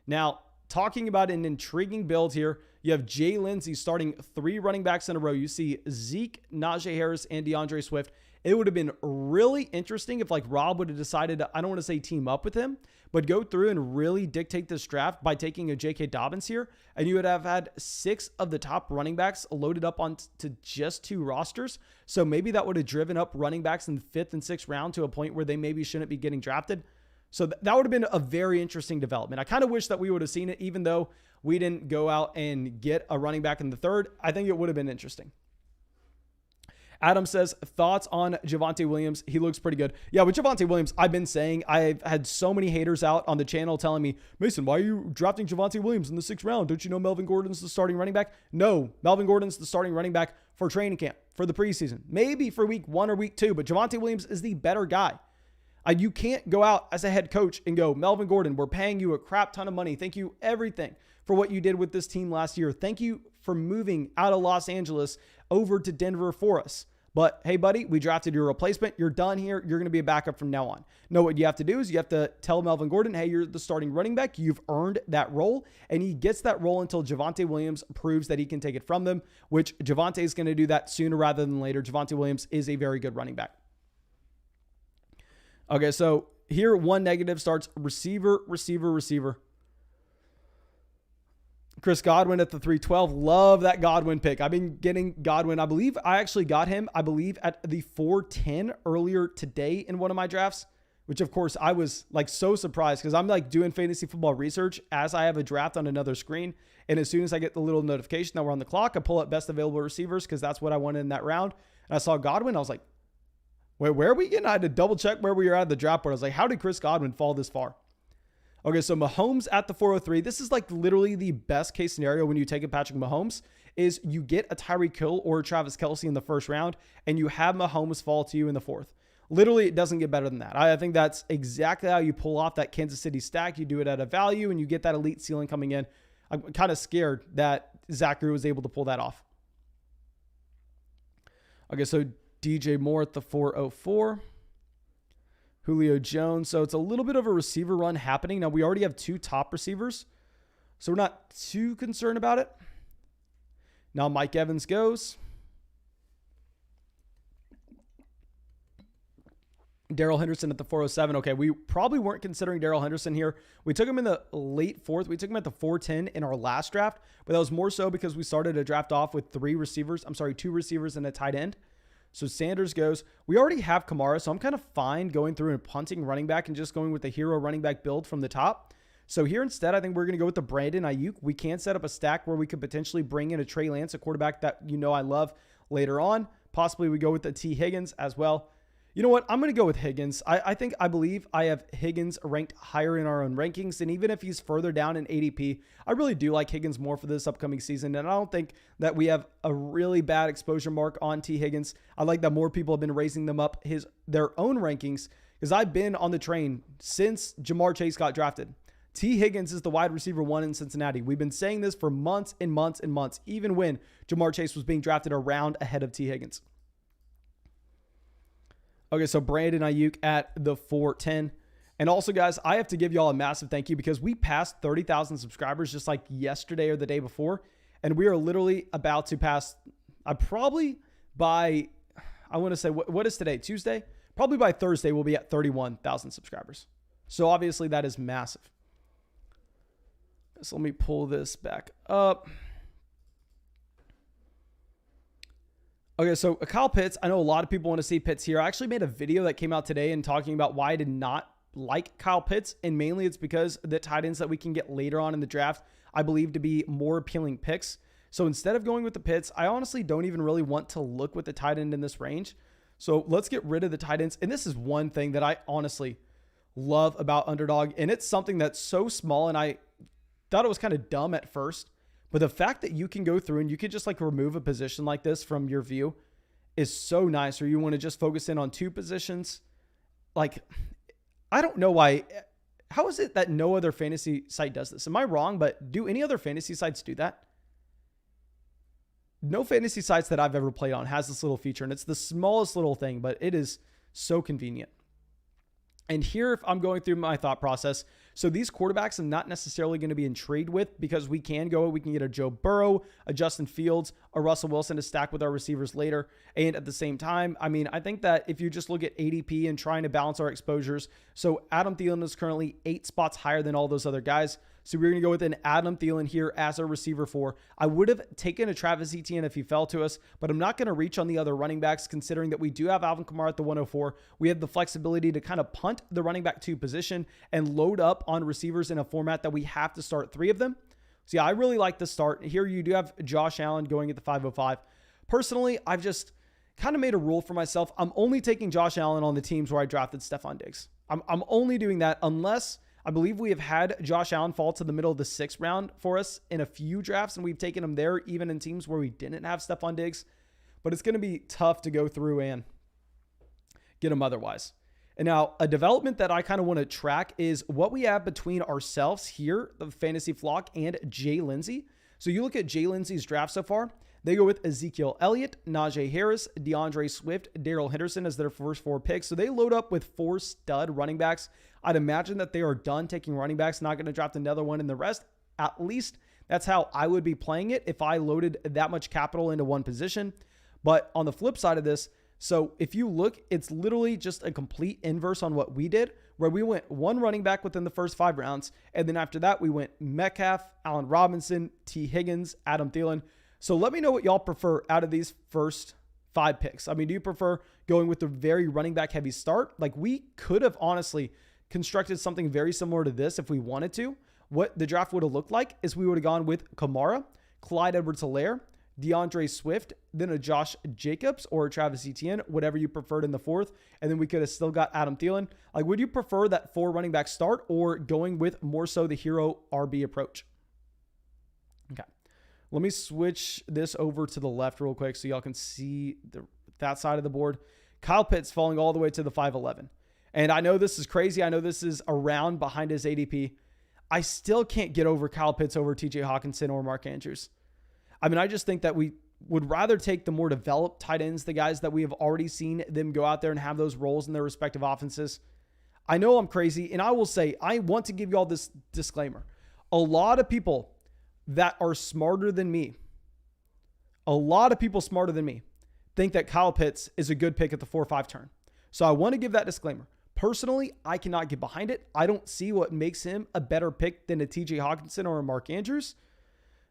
Now, talking about an intriguing build here, you have Jalen. He's starting 3 running backs in a row. You see Zeke, Najee Harris, and DeAndre Swift. It would have been really interesting if like Rob would have decided to, I don't want to say team up with him, but go through and really dictate this draft by taking a J.K. Dobbins here. And you would have had 6 of the top running backs loaded up on to just 2 rosters. So maybe that would have driven up running backs in the 5th and 6th round to a point where they maybe shouldn't be getting drafted. So that would have been a very interesting development. I kind of wish that we would have seen it, even though we didn't go out and get a running back in the 3rd. I think it would have been interesting. Adam says, thoughts on Javonte Williams? He looks pretty good. Yeah, with Javonte Williams, I've been saying, I've had so many haters out on the channel telling me, Mason, why are you drafting Javonte Williams in the 6th round? Don't you know Melvin Gordon's the starting running back? No, Melvin Gordon's the starting running back for training camp, for the preseason. Maybe for week 1 or week 2, but Javonte Williams is the better guy. You can't go out as a head coach and go, Melvin Gordon, we're paying you a crap ton of money. Thank you everything for what you did with this team last year. Thank you for moving out of Los Angeles over to Denver for us. But hey, buddy, we drafted your replacement. You're done here. You're going to be a backup from now on. No, what you have to do is you have to tell Melvin Gordon, hey, you're the starting running back. You've earned that role. And he gets that role until Javonte Williams proves that he can take it from them, which Javonte is going to do that sooner rather than later. Javonte Williams is a very good running back. Okay, so here, one negative starts receiver. Chris Godwin at the 312. Love that Godwin pick. I've been getting Godwin. I believe I actually got him, at the 410 earlier today in one of my drafts, which of course I was like so surprised because I'm like doing fantasy football research as I have a draft on another screen. And as soon as I get the little notification that we're on the clock, I pull up best available receivers because that's what I wanted in that round. And I saw Godwin. I was like, wait, where are we getting? I had to double check where we were at the draft board. I was like, how did Chris Godwin fall this far? Okay, so Mahomes at the 403. This is like literally the best case scenario when you take a Patrick Mahomes is you get a Tyreek Hill or a Travis Kelce in the first round, and you have Mahomes fall to you in the fourth. Literally, it doesn't get better than that. I think that's exactly how you pull off that Kansas City stack. You do it at a value, and you get that elite ceiling coming in. I'm kind of scared that Zachary was able to pull that off. Okay, so DJ Moore at the 404. Julio Jones. So it's a little bit of a receiver run happening. Now, we already have 2 top receivers, so we're not too concerned about it. Now, Mike Evans goes. Darrell Henderson at the 407. Okay, we probably weren't considering Darrell Henderson here. We took him in the late 4th. We took him at the 410 in our last draft, but that was more so because we started a draft off with 2 receivers and a tight end. So Sanders goes. We already have Kamara, so I'm kind of fine going through and punting running back and just going with the hero running back build from the top. So here instead, I think we're going to go with the Brandon Ayuk. We can set up a stack where we could potentially bring in a Trey Lance, a quarterback that I love later on. Possibly we go with the T. Higgins as well. You know what? I'm going to go with Higgins. I believe I have Higgins ranked higher in our own rankings. And even if he's further down in ADP, I really do like Higgins more for this upcoming season. And I don't think that we have a really bad exposure mark on T. Higgins. I like that more people have been raising them up their own rankings because I've been on the train since Jamar Chase got drafted. T. Higgins is the wide receiver 1 in Cincinnati. We've been saying this for months and months and months, even when Jamar Chase was being drafted a round ahead of T. Higgins. Okay, so Brandon Ayuk at the 410. And also, guys, I have to give y'all a massive thank you because we passed 30,000 subscribers just like yesterday or the day before. And we are literally about to pass, probably by, I want to say, what is today? Tuesday? Probably by Thursday, we'll be at 31,000 subscribers. So obviously that is massive. So let me pull this back up. Okay, so Kyle Pitts, I know a lot of people want to see Pitts here. I actually made a video that came out today and talking about why I did not like Kyle Pitts, and mainly it's because the tight ends that we can get later on in the draft, I believe to be more appealing picks. So instead of going with the Pitts, I honestly don't even really want to look with the tight end in this range. So let's get rid of the tight ends. And this is one thing that I honestly love about Underdog, and it's something that's so small, and I thought it was kind of dumb at first. But the fact that you can go through and you could just like remove a position like this from your view is so nice. Or you want to just focus in on 2 positions. Like, I don't know why. How is it that no other fantasy site does this? Am I wrong? But do any other fantasy sites do that? No fantasy sites that I've ever played on has this little feature. And it's the smallest little thing, but it is so convenient. And here, if I'm going through my thought process, so these quarterbacks I'm not necessarily going to be intrigued with because we can get a Joe Burrow, a Justin Fields, a Russell Wilson to stack with our receivers later. And at the same time, I think that if you just look at ADP and trying to balance our exposures, so Adam Thielen is currently 8 spots higher than all those other guys. So we're going to go with an Adam Thielen here as our receiver 4. I would have taken a Travis Etienne if he fell to us, but I'm not going to reach on the other running backs considering that we do have Alvin Kamara at the 104. We have the flexibility to kind of punt the running back 2 position and load up on receivers in a format that we have to start 3 of them. So yeah, I really like the start. Here you do have Josh Allen going at the 505. Personally, I've just kind of made a rule for myself. I'm only taking Josh Allen on the teams where I drafted Stephon Diggs. I'm only doing that unless I believe we have had Josh Allen fall to the middle of the 6th round for us in a few drafts, and we've taken him there even in teams where we didn't have Stephon Diggs. But it's going to be tough to go through and get him otherwise. And now a development that I kind of want to track is what we have between ourselves here, the Fantasy Flock, and Jay Lindsay. So you look at Jay Lindsay's draft so far. They go with Ezekiel Elliott, Najee Harris, DeAndre Swift, Darrell Henderson as their first 4 picks. So they load up with 4 stud running backs. I'd imagine that they are done taking running backs, not going to draft another one in the rest. At least that's how I would be playing it if I loaded that much capital into one position. But on the flip side of this, so if you look, it's literally just a complete inverse on what we did, where we went 1 running back within the first 5 rounds. And then after that, we went Metcalf, Allen Robinson, T. Higgins, Adam Thielen. So let me know what y'all prefer out of these first 5 picks. Do you prefer going with the very running back heavy start? Like, we could have honestly constructed something very similar to this if we wanted to. What the draft would have looked like is we would have gone with Kamara, Clyde Edwards-Helaire, DeAndre Swift, then a Josh Jacobs or a Travis Etienne, whatever you preferred in the 4th. And then we could have still got Adam Thielen. Like, would you prefer that 4 running back start or going with more so the hero RB approach? Okay. Let me switch this over to the left real quick so y'all can see that side of the board. Kyle Pitts falling all the way to the 511. And I know this is crazy. I know this is around behind his ADP. I still can't get over Kyle Pitts over TJ Hawkinson or Mark Andrews. I mean, I just think that we would rather take the more developed tight ends, the guys that we have already seen them go out there and have those roles in their respective offenses. I know I'm crazy, and I will say, I want to give you all this disclaimer. A lot of people that are smarter than me, think that Kyle Pitts is a good pick at the 4-5 turn. So I want to give that disclaimer. Personally, I cannot get behind it. I don't see what makes him a better pick than a TJ Hawkinson or a Mark Andrews.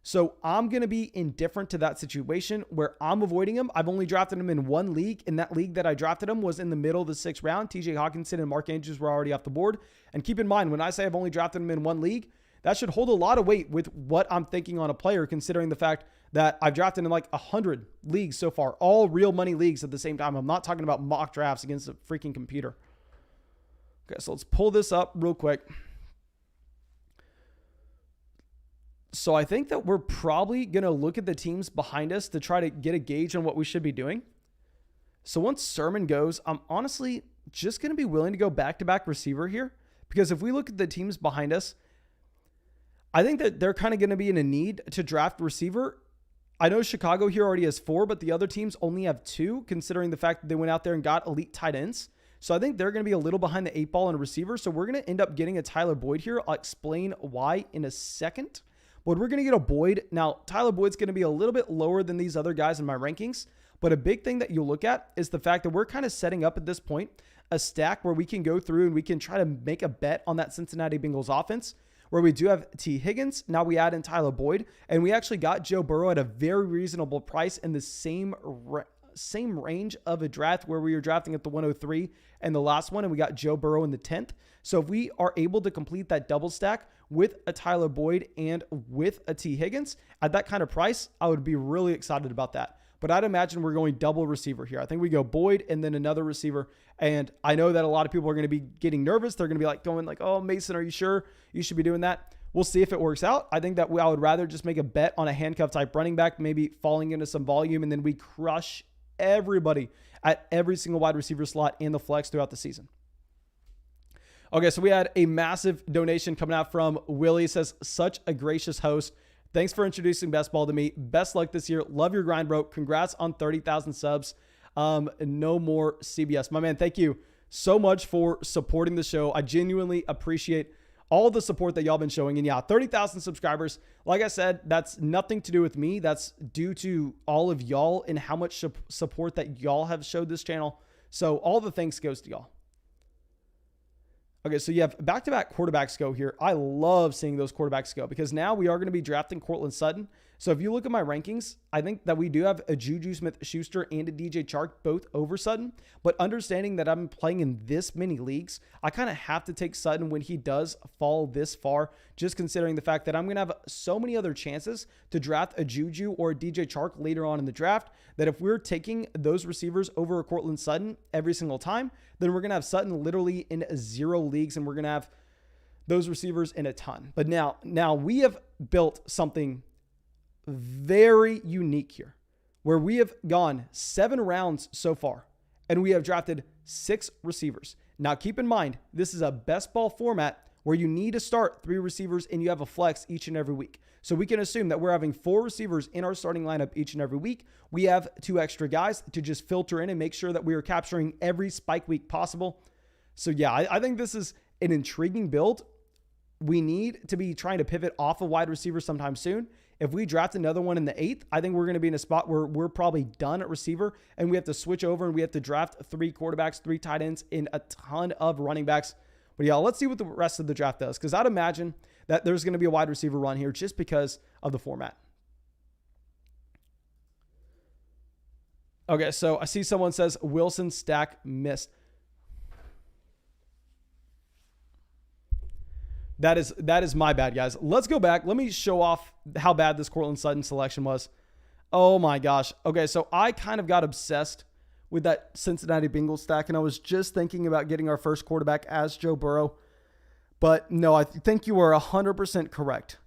So I'm going to be indifferent to that situation where I'm avoiding him. I've only drafted him in one league, and that league that I drafted him was in the middle of the 6th round. TJ Hawkinson and Mark Andrews were already off the board. And keep in mind, when I say I've only drafted him in one league, that should hold a lot of weight with what I'm thinking on a player, considering the fact that I've drafted in like 100 leagues so far, all real money leagues at the same time. I'm not talking about mock drafts against a freaking computer. Okay, so let's pull this up real quick. So I think that we're probably going to look at the teams behind us to try to get a gauge on what we should be doing. So once Sermon goes, I'm honestly just going to be willing to go back-to-back receiver here, because if we look at the teams behind us, I think that they're kind of going to be in a need to draft receiver. I know Chicago here already has 4, but the other teams only have 2, considering the fact that they went out there and got elite tight ends. So I think they're going to be a little behind the 8 ball on a receiver. So we're going to end up getting a Tyler Boyd here. I'll explain why in a second. But we're going to get a Boyd. Now, Tyler Boyd's going to be a little bit lower than these other guys in my rankings. But a big thing that you'll look at is the fact that we're kind of setting up at this point a stack where we can go through and we can try to make a bet on that Cincinnati Bengals offense, where we do have T. Higgins. Now we add in Tyler Boyd, and we actually got Joe Burrow at a very reasonable price in the same range of a draft where we were drafting at the 103 and the last one, and we got Joe Burrow in the 10th. So if we are able to complete that double stack with a Tyler Boyd and with a T. Higgins at that kind of price, I would be really excited about that. But I'd imagine we're going double receiver here. I think we go Boyd and then another receiver. And I know that a lot of people are going to be getting nervous. They're going to be like going like, oh, Mason, are you sure you should be doing that? We'll see if it works out. I think that I would rather just make a bet on a handcuff type running back, maybe falling into some volume, and then we crush everybody at every single wide receiver slot in the flex throughout the season. Okay, so we had a massive donation coming out from Willie. It says, such a gracious host. Thanks for introducing best ball to me. Best luck this year. Love your grind, bro. Congrats on 30,000 subs. No more CBS. My man, thank you so much for supporting the show. I genuinely appreciate all the support that y'all been showing. And yeah, 30,000 subscribers. Like I said, that's nothing to do with me. That's due to all of y'all and how much support that y'all have showed this channel. So all the thanks goes to y'all. Okay, so you have back-to-back quarterbacks go here. I love seeing those quarterbacks go because now we are going to be drafting Courtland Sutton. So if you look at my rankings, I think that we do have a Juju Smith-Schuster and a DJ Chark both over Sutton. But understanding that I'm playing in this many leagues, I kind of have to take Sutton when he does fall this far, just considering the fact that I'm going to have so many other chances to draft a Juju or a DJ Chark later on in the draft that if we're taking those receivers over a Courtland Sutton every single time, then we're going to have Sutton literally in 0 leagues and we're going to have those receivers in a ton. But now we have built something very unique here where we have gone 7 rounds so far and we have drafted 6 receivers. Now keep in mind, this is a best ball format where you need to start 3 receivers and you have a flex each and every week. So we can assume that we're having 4 receivers in our starting lineup each and every week. We have 2 extra guys to just filter in and make sure that we are capturing every spike week possible. So yeah, I think this is an intriguing build. We need to be trying to pivot off a wide receiver sometime soon. If we draft another one in the 8th, I think we're going to be in a spot where we're probably done at receiver and we have to switch over and we have to draft 3 quarterbacks, 3 tight ends, and a ton of running backs. But yeah, let's see what the rest of the draft does, because I'd imagine that there's going to be a wide receiver run here just because of the format. Okay, so I see someone says Wilson stack missed. That is my bad, guys. Let's go back. Let me show off how bad this Courtland Sutton selection was. Oh my gosh. Okay, so I kind of got obsessed with that Cincinnati Bengals stack, and I was just thinking about getting our first quarterback as Joe Burrow. But no, I think you are 100% correct.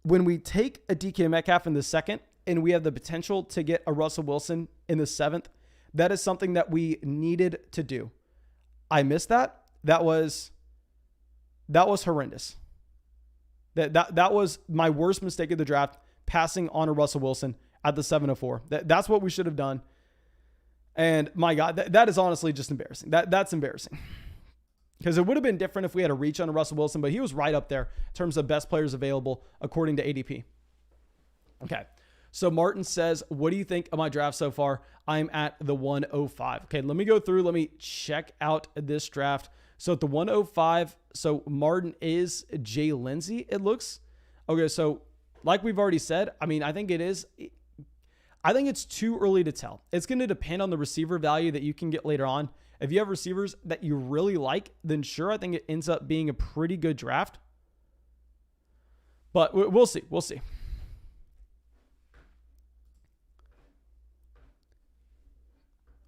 when we take a DK Metcalf in the second and we have the potential to get a Russell Wilson in the seventh, that is something that we needed to do. I missed that. That was horrendous. That was my worst mistake of the draft, passing on a Russell Wilson at the 704. That's what we should have done. And my God, that is honestly just embarrassing. That's embarrassing. Because it would have been different if we had a reach on Russell Wilson, but he was right up there in terms of best players available according to ADP. Okay. So Martin says, what do you think of my draft so far? I'm at the 105. Okay, let me go through. Let me check out this draft. So at the 105, so Martin is Jay Lindsay, it looks. Okay, so like we've already said, I mean, I think it's too early to tell. It's going to depend on the receiver value that you can get later on. If you have receivers that you really like, then sure, I think it ends up being a pretty good draft. But we'll see. We'll see.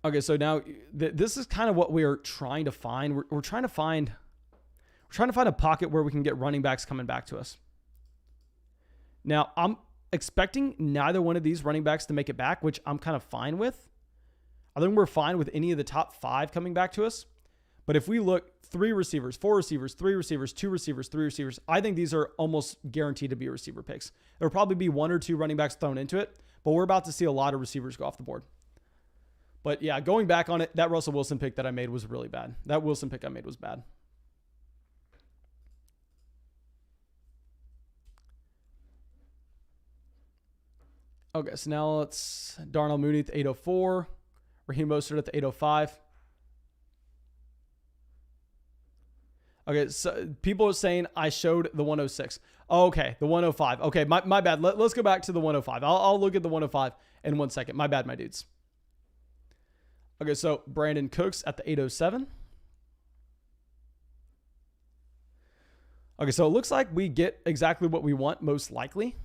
Okay, so now this is kind of what we're trying to find. We're trying to find a pocket where we can get running backs coming back to us. Now, I'm expecting neither one of these running backs to make it back, which I'm kind of fine with. I think we're fine with any of the top 5 coming back to us. But if we look 3 receivers, 4 receivers, 3 receivers, 2 receivers, 3 receivers, I think these are almost guaranteed to be receiver picks. There'll probably be 1 or 2 running backs thrown into it, but we're about to see a lot of receivers go off the board. But yeah, going back on it, that Russell Wilson pick that I made was really bad. That Wilson pick I made was bad. Okay, so now let's Darnell Mooney at the 804. Raheem Mostert at the 805. Okay, so people are saying I showed the 106. Oh, okay, the 105. Okay, my bad. Let's go back to the 105. I'll look at the 105 in 1 second. My bad, my dudes. Okay, so Brandon Cooks at the 807. Okay, so it looks like we get exactly what we want, most likely.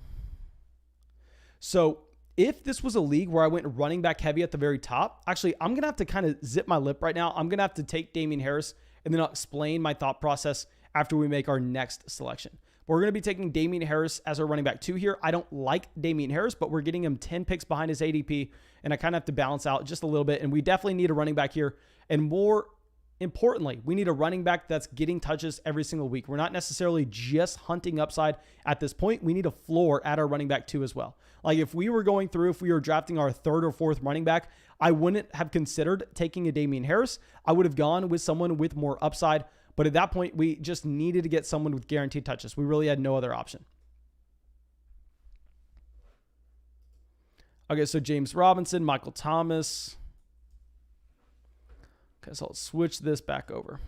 So if this was a league where I went running back heavy at the very top, actually, I'm going to have to kind of zip my lip right now. I'm going to have to take Damien Harris and then I'll explain my thought process after we make our next selection. We're going to be taking Damien Harris as our running back 2 here. I don't like Damien Harris, but we're getting him 10 picks behind his ADP, and I kind of have to balance out just a little bit, and we definitely need a running back here. And more importantly, we need a running back that's getting touches every single week. We're not necessarily just hunting upside at this point. We need a floor at our running back 2 as well. Like if we were drafting our 3rd or 4th running back, I wouldn't have considered taking a Damien Harris. I would have gone with someone with more upside. But at that point, we just needed to get someone with guaranteed touches. We really had no other option. Okay, so James Robinson, Michael Thomas. Okay, so I'll switch this back over.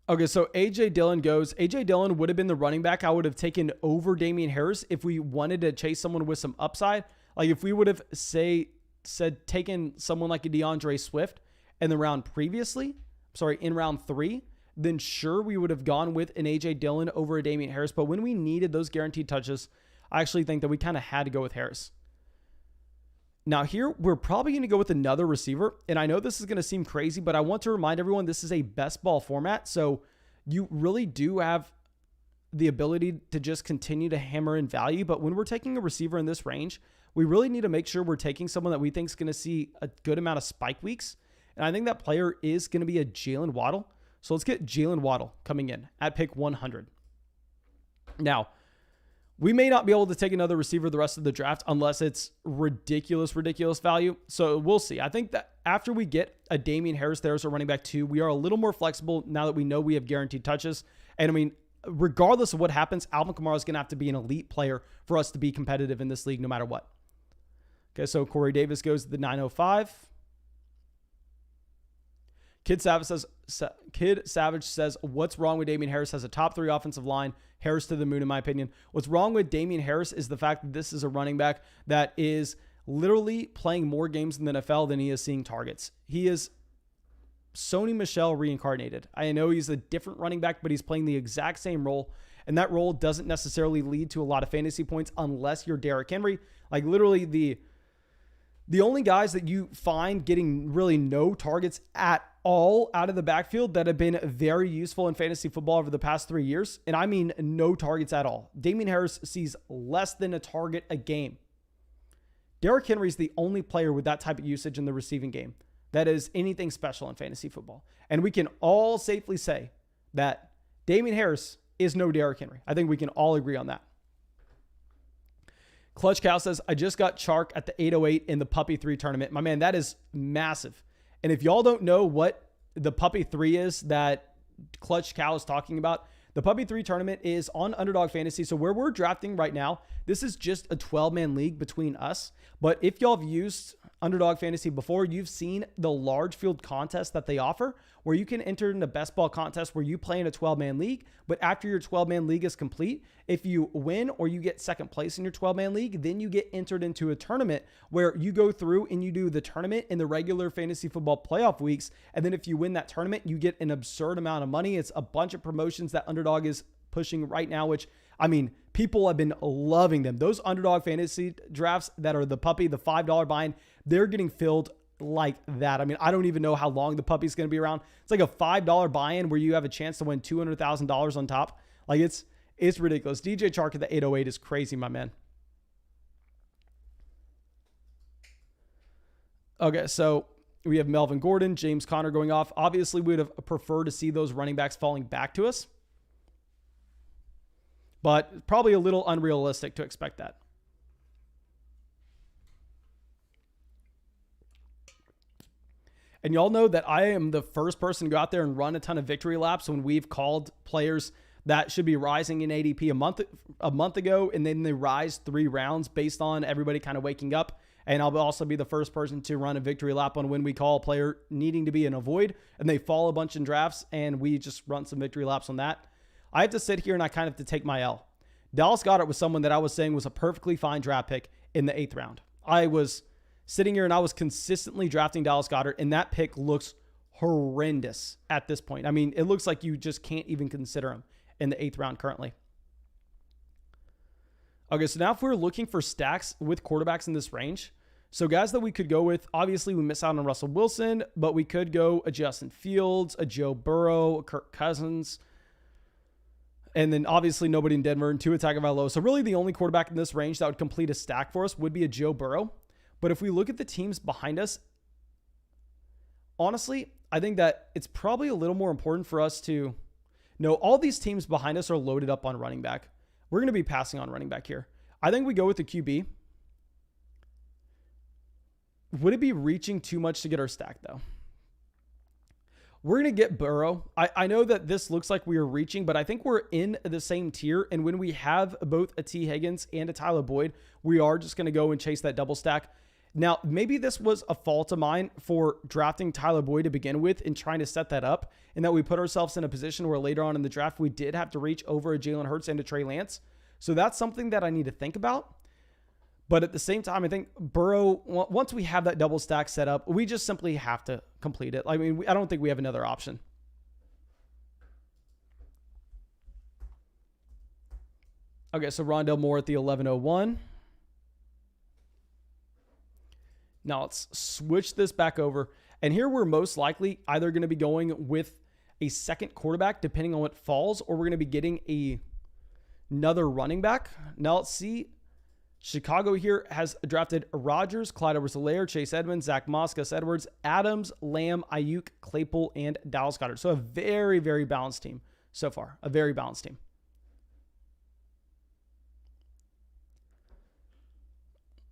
Okay, so A.J. Dillon goes. A.J. Dillon would have been the running back I would have taken over Damien Harris if we wanted to chase someone with some upside. Like if we would have, taken someone like a DeAndre Swift in the round previously, in round 3, then sure, we would have gone with an A.J. Dillon over a Damien Harris. But when we needed those guaranteed touches, I actually think that we kind of had to go with Harris. Now here, we're probably going to go with another receiver. And I know this is going to seem crazy, but I want to remind everyone this is a best ball format. So you really do have the ability to just continue to hammer in value. But when we're taking a receiver in this range, we really need to make sure we're taking someone that we think is going to see a good amount of spike weeks. And I think that player is going to be a Jalen Waddle. So let's get Jalen Waddle coming in at pick 100. Now, we may not be able to take another receiver the rest of the draft unless it's ridiculous value. So we'll see. I think that after we get a Damien Harris there as a running back 2, we are a little more flexible now that we know we have guaranteed touches. And I mean, regardless of what happens, Alvin Kamara is going to have to be an elite player for us to be competitive in this league no matter what. Okay, so Corey Davis goes to the 905. Kid Savage says, what's wrong with Damien Harris? Has a top 3 offensive line. Harris to the moon, in my opinion. What's wrong with Damien Harris is the fact that this is a running back that is literally playing more games in the NFL than he is seeing targets. He is Sony Michel reincarnated. I know he's a different running back, but he's playing the exact same role. And that role doesn't necessarily lead to a lot of fantasy points unless you're Derrick Henry. Like literally The only guys that you find getting really no targets at all out of the backfield that have been very useful in fantasy football over the past 3 years, and I mean no targets at all. Damien Harris sees less than a target a game. Derrick Henry is the only player with that type of usage in the receiving game that is anything special in fantasy football. And we can all safely say that Damien Harris is no Derrick Henry. I think we can all agree on that. Clutch Cow says, I just got Chark at the 808 in the Puppy 3 tournament. My man, that is massive. And if y'all don't know what the Puppy 3 is that Clutch Cow is talking about, the Puppy 3 tournament is on Underdog Fantasy. So where we're drafting right now, this is just a 12-man league between us. But if y'all have used Underdog Fantasy before, you've seen the large field contest that they offer where you can enter in a best ball contest where you play in a 12-man league. But after your 12-man league is complete, if you win or you get second place in your 12-man league, then you get entered into a tournament where you go through and you do the tournament in the regular fantasy football playoff weeks. And then if you win that tournament, you get an absurd amount of money. It's a bunch of promotions that Underdog is pushing right now, which, I mean, people have been loving them. Those Underdog Fantasy drafts that are the Puppy, the $5 buy-in, they're getting filled like that. I mean, I don't even know how long the Puppy's going to be around. It's like a $5 buy-in where you have a chance to win $200,000 on top. Like it's ridiculous. DJ Chark at the 808 is crazy, my man. Okay, so we have Melvin Gordon, James Conner going off. Obviously, we would have preferred to see those running backs falling back to us, but probably a little unrealistic to expect that. And y'all know that I am the first person to go out there and run a ton of victory laps when we've called players that should be rising in ADP a month ago, and then they rise 3 rounds based on everybody kind of waking up. And I'll also be the first person to run a victory lap on when we call a player needing to be in a void and they fall a bunch in drafts, and we just run some victory laps on that. I have to sit here and I kind of have to take my L. Dallas Goedert was someone that I was saying was a perfectly fine draft pick in the 8th round. I was sitting here and I was consistently drafting Dallas Goedert, and that pick looks horrendous at this point. I mean, it looks like you just can't even consider him in the 8th round currently. Okay, so now if we're looking for stacks with quarterbacks in this range, so guys that we could go with, obviously we miss out on Russell Wilson, but we could go a Justin Fields, a Joe Burrow, a Kirk Cousins, and then obviously nobody in Denver and Tua Tagovailoa. So really the only quarterback in this range that would complete a stack for us would be a Joe Burrow. But if we look at the teams behind us, honestly, I think that it's probably a little more important for us to know all these teams behind us are loaded up on running back. We're going to be passing on running back here. I think we go with the QB. Would it be reaching too much to get our stack, though? We're going to get Burrow. I know that this looks like we are reaching, but I think we're in the same tier. And when we have both a T. Higgins and a Tyler Boyd, we are just going to go and chase that double stack. Now, maybe this was a fault of mine for drafting Tyler Boyd to begin with and trying to set that up, and that we put ourselves in a position where later on in the draft, we did have to reach over a Jalen Hurts and a Trey Lance. So that's something that I need to think about. But at the same time, I think Burrow, once we have that double stack set up, we just simply have to complete it. I mean, I don't think we have another option. Okay, so Rondale Moore at the 1101. Now let's switch this back over. And here we're most likely either going to be going with a second quarterback, depending on what falls, or we're going to be getting another running back. Now let's see. Chicago here has drafted Rodgers, Clyde Edwards-Helaire, Chase Edmonds, Zach Moss, Gus Edwards, Adams, Lamb, Ayuk, Claypool, and Dallas Goedert. So a very, very balanced team so far. A very balanced team.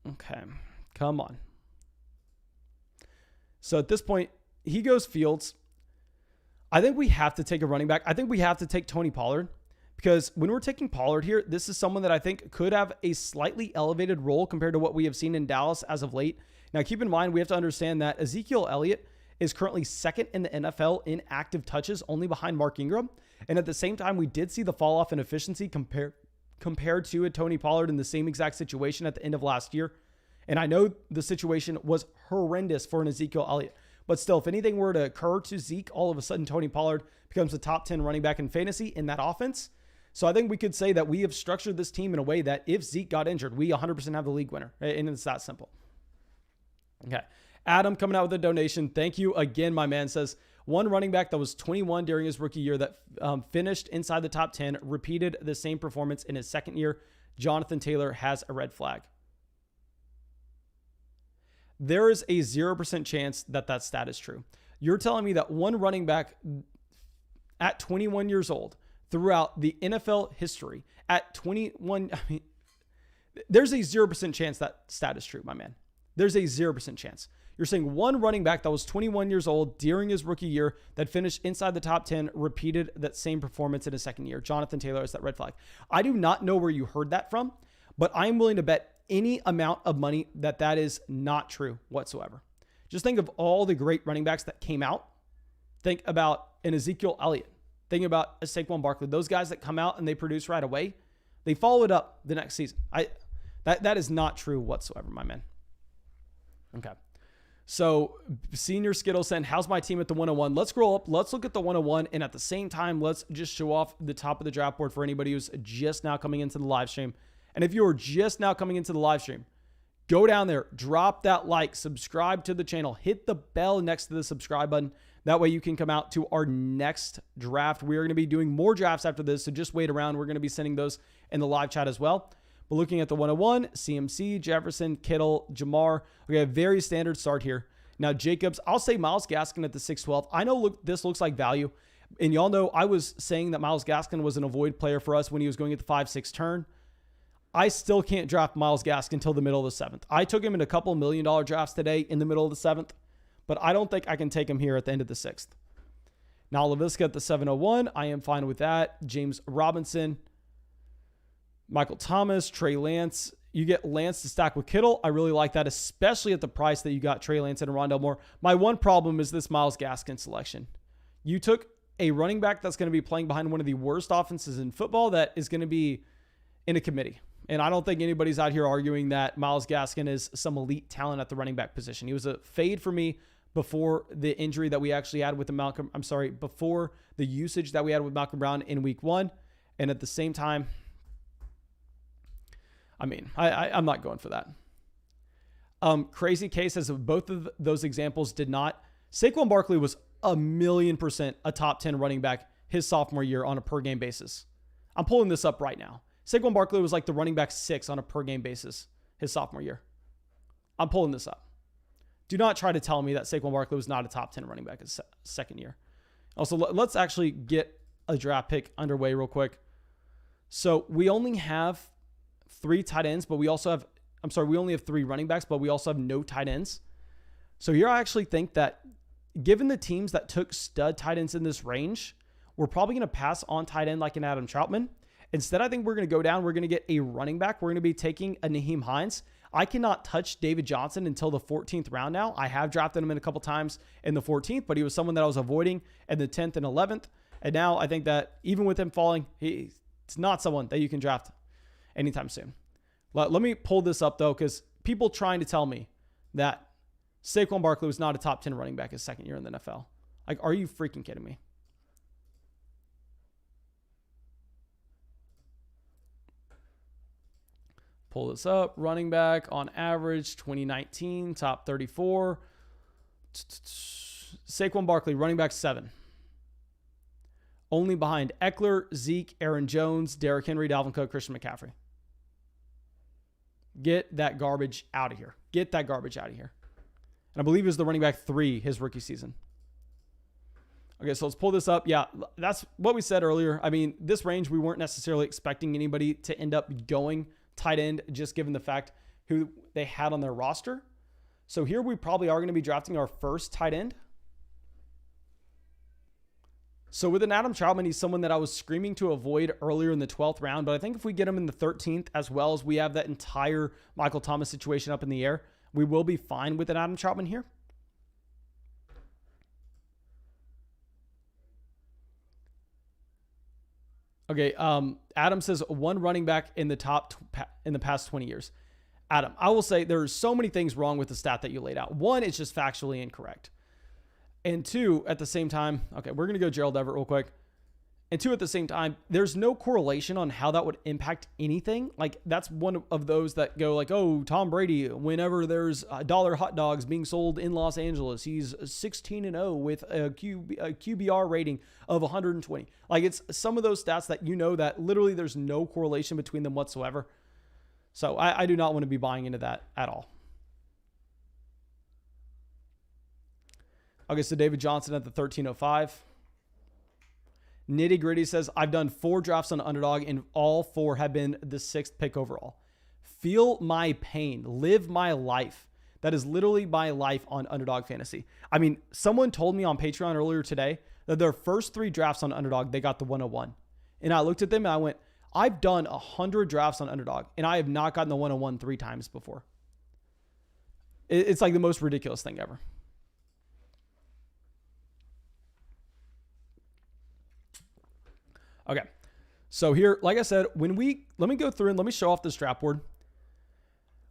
Okay, come on. So at this point, he goes Fields. I think we have to take a running back. I think we have to take Tony Pollard, because when we're taking Pollard here, this is someone that I think could have a slightly elevated role compared to what we have seen in Dallas as of late. Now, keep in mind, we have to understand that Ezekiel Elliott is currently second in the NFL in active touches, only behind Mark Ingram. And at the same time, we did see the fall off in efficiency compared to a Tony Pollard in the same exact situation at the end of last year. And I know the situation was horrendous for an Ezekiel Elliott, but still, if anything were to occur to Zeke, all of a sudden Tony Pollard becomes the top 10 running back in fantasy in that offense. So I think we could say that we have structured this team in a way that if Zeke got injured, we 100% have the league winner. And it's that simple. Okay. Adam coming out with a donation. Thank you again, my man. Says, one running back that was 21 during his rookie year that finished inside the top 10, repeated the same performance in his second year. Jonathan Taylor has a red flag. There is a 0% chance that that stat is true. You're telling me that one running back at 21 years old throughout the NFL history at 21, I mean, there's a 0% chance that stat is true, my man. There's a 0% chance. You're saying one running back that was 21 years old during his rookie year that finished inside the top 10 repeated that same performance in his second year. Jonathan Taylor is that red flag. I do not know where you heard that from, but I'm willing to bet any amount of money that that is not true whatsoever. Just think of all the great running backs that came out. Think about an Ezekiel Elliott. Think about a Saquon Barkley. Those guys that come out and they produce right away, they follow it up the next season. That is not true whatsoever, my man. Okay. So Senior Skittle saying, how's my team at the 101? Let's scroll up. Let's look at the 101. And at the same time, let's just show off the top of the draft board for anybody who's just now coming into the live stream. And if you are just now coming into the live stream, go down there, drop that like, subscribe to the channel, hit the bell next to the subscribe button. That way you can come out to our next draft. We are going to be doing more drafts after this, so just wait around. We're going to be sending those in the live chat as well. But looking at the 101, CMC, Jefferson, Kittle, Jamar. Okay, a very standard start here. Now, Jacobs, I'll say Myles Gaskin at the 612. I know this looks like value. And y'all know I was saying that Myles Gaskin was an avoid player for us when he was going at the 5-6 turn. I still can't draft Myles Gaskin until the middle of the 7th. I took him in a couple $1 million drafts today in the middle of the 7th, but I don't think I can take him here at the end of the 6th. Now, LaVisca at the 701. I am fine with that. James Robinson, Michael Thomas, Trey Lance. You get Lance to stack with Kittle. I really like that, especially at the price that you got Trey Lance and Rondell Moore. My one problem is this Myles Gaskin selection. You took a running back that's going to be playing behind one of the worst offenses in football that is going to be in a committee. And I don't think anybody's out here arguing that Myles Gaskin is some elite talent at the running back position. He was a fade for me before the injury that we actually had with before the usage that we had with Malcolm Brown in week 1. And at the same time, I mean, I'm not going for that. Crazy Case says both of those examples did not. Saquon Barkley was 1,000,000% a top 10 running back his sophomore year on a per game basis. I'm pulling this up right now. Saquon Barkley was like the running back 6 on a per game basis his sophomore year. I'm pulling this up. Do not try to tell me that Saquon Barkley was not a top 10 running back his second year. Also, let's actually get a draft pick underway real quick. So we only have 3 tight ends, but we also have, we only have 3 running backs, but we also have no tight ends. So here I actually think that given the teams that took stud tight ends in this range, we're probably going to pass on tight end like an Adam Troutman. Instead, I think we're going to go down. We're going to get a running back. We're going to be taking a Naheem Hines. I cannot touch David Johnson until the 14th round now. I have drafted him in a couple times in the 14th, but he was someone that I was avoiding in the 10th and 11th. And now I think that even with him falling, it's not someone that you can draft anytime soon. Let me pull this up, though, because people trying to tell me that Saquon Barkley was not a top 10 running back his second year in the NFL. Like, are you freaking kidding me? Pull this up. Running back on average, 2019, top 34. Saquon Barkley, running back 7. Only behind Eckler, Zeke, Aaron Jones, Derrick Henry, Dalvin Cook, Christian McCaffrey. Get that garbage out of here. Get that garbage out of here. And I believe it was the running back 3 his rookie season. Okay, so let's pull this up. Yeah, that's what we said earlier. I mean, this range, we weren't necessarily expecting anybody to end up going tight end, just given the fact who they had on their roster. So here we probably are going to be drafting our first tight end. So with an Adam Troutman, he's someone that I was screaming to avoid earlier in the 12th round. But I think if we get him in the 13th, as well as we have that entire Michael Thomas situation up in the air, we will be fine with an Adam Troutman here. Okay, Adam says one running back in the in the past 20 years. Adam, I will say there's so many things wrong with the stat that you laid out. One, it's just factually incorrect. And 2, at the same time, okay, we're going to go Gerald Everett real quick. And two, at the same time, there's no correlation on how that would impact anything. Like, that's one of those that go like, oh, Tom Brady, whenever there's dollar hot dogs being sold in Los Angeles, he's 16-0 with a QBR rating of 120. Like, it's some of those stats that that literally there's no correlation between them whatsoever. So I do not want to be buying into that at all. Okay, so David Johnson at the 1305. Nitty Gritty says, I've done 4 drafts on Underdog and all 4 have been the 6th pick overall. Feel my pain. Live my life. That is literally my life on Underdog Fantasy. I mean, someone told me on Patreon earlier today that their first 3 drafts on Underdog, they got the 101. And I looked at them and I went, I've done 100 drafts on Underdog and I have not gotten the 101 3 times before. It's like the most ridiculous thing ever. Okay, so here, like I said, let me go through and let me show off this draft board.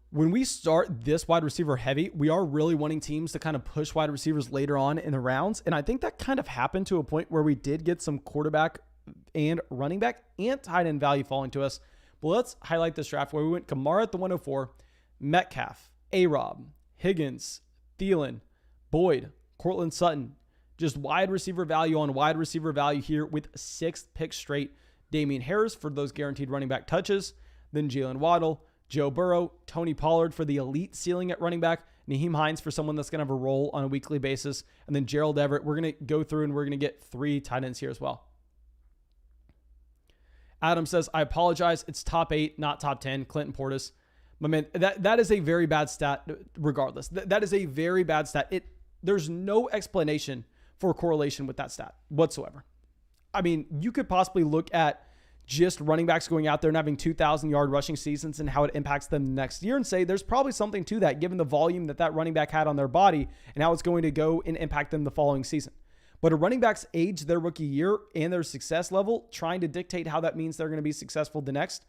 When we start this wide receiver heavy, we are really wanting teams to kind of push wide receivers later on in the rounds. And I think that kind of happened to a point where we did get some quarterback and running back and tight end value falling to us. But let's highlight this draft where we went Kamara at the 104, Metcalf, A-Rob, Higgins, Thielen, Boyd, Cortland Sutton. Just wide receiver value on wide receiver value here with 6th pick straight. Damian Harris for those guaranteed running back touches. Then Jalen Waddle, Joe Burrow, Tony Pollard for the elite ceiling at running back. Naheem Hines for someone that's going to have a role on a weekly basis. And then Gerald Everett. We're going to go through and we're going to get 3 tight ends here as well. Adam says, I apologize. It's top 8, not top 10. Clinton Portis. My man, that is a very bad stat regardless. That is a very bad stat. There's no explanation for correlation with that stat whatsoever. I mean, you could possibly look at just running backs going out there and having 2,000-yard rushing seasons and how it impacts them next year and say there's probably something to that given the volume that running back had on their body and how it's going to go and impact them the following season. But a running back's age, their rookie year, and their success level, trying to dictate how that means they're going to be successful the next,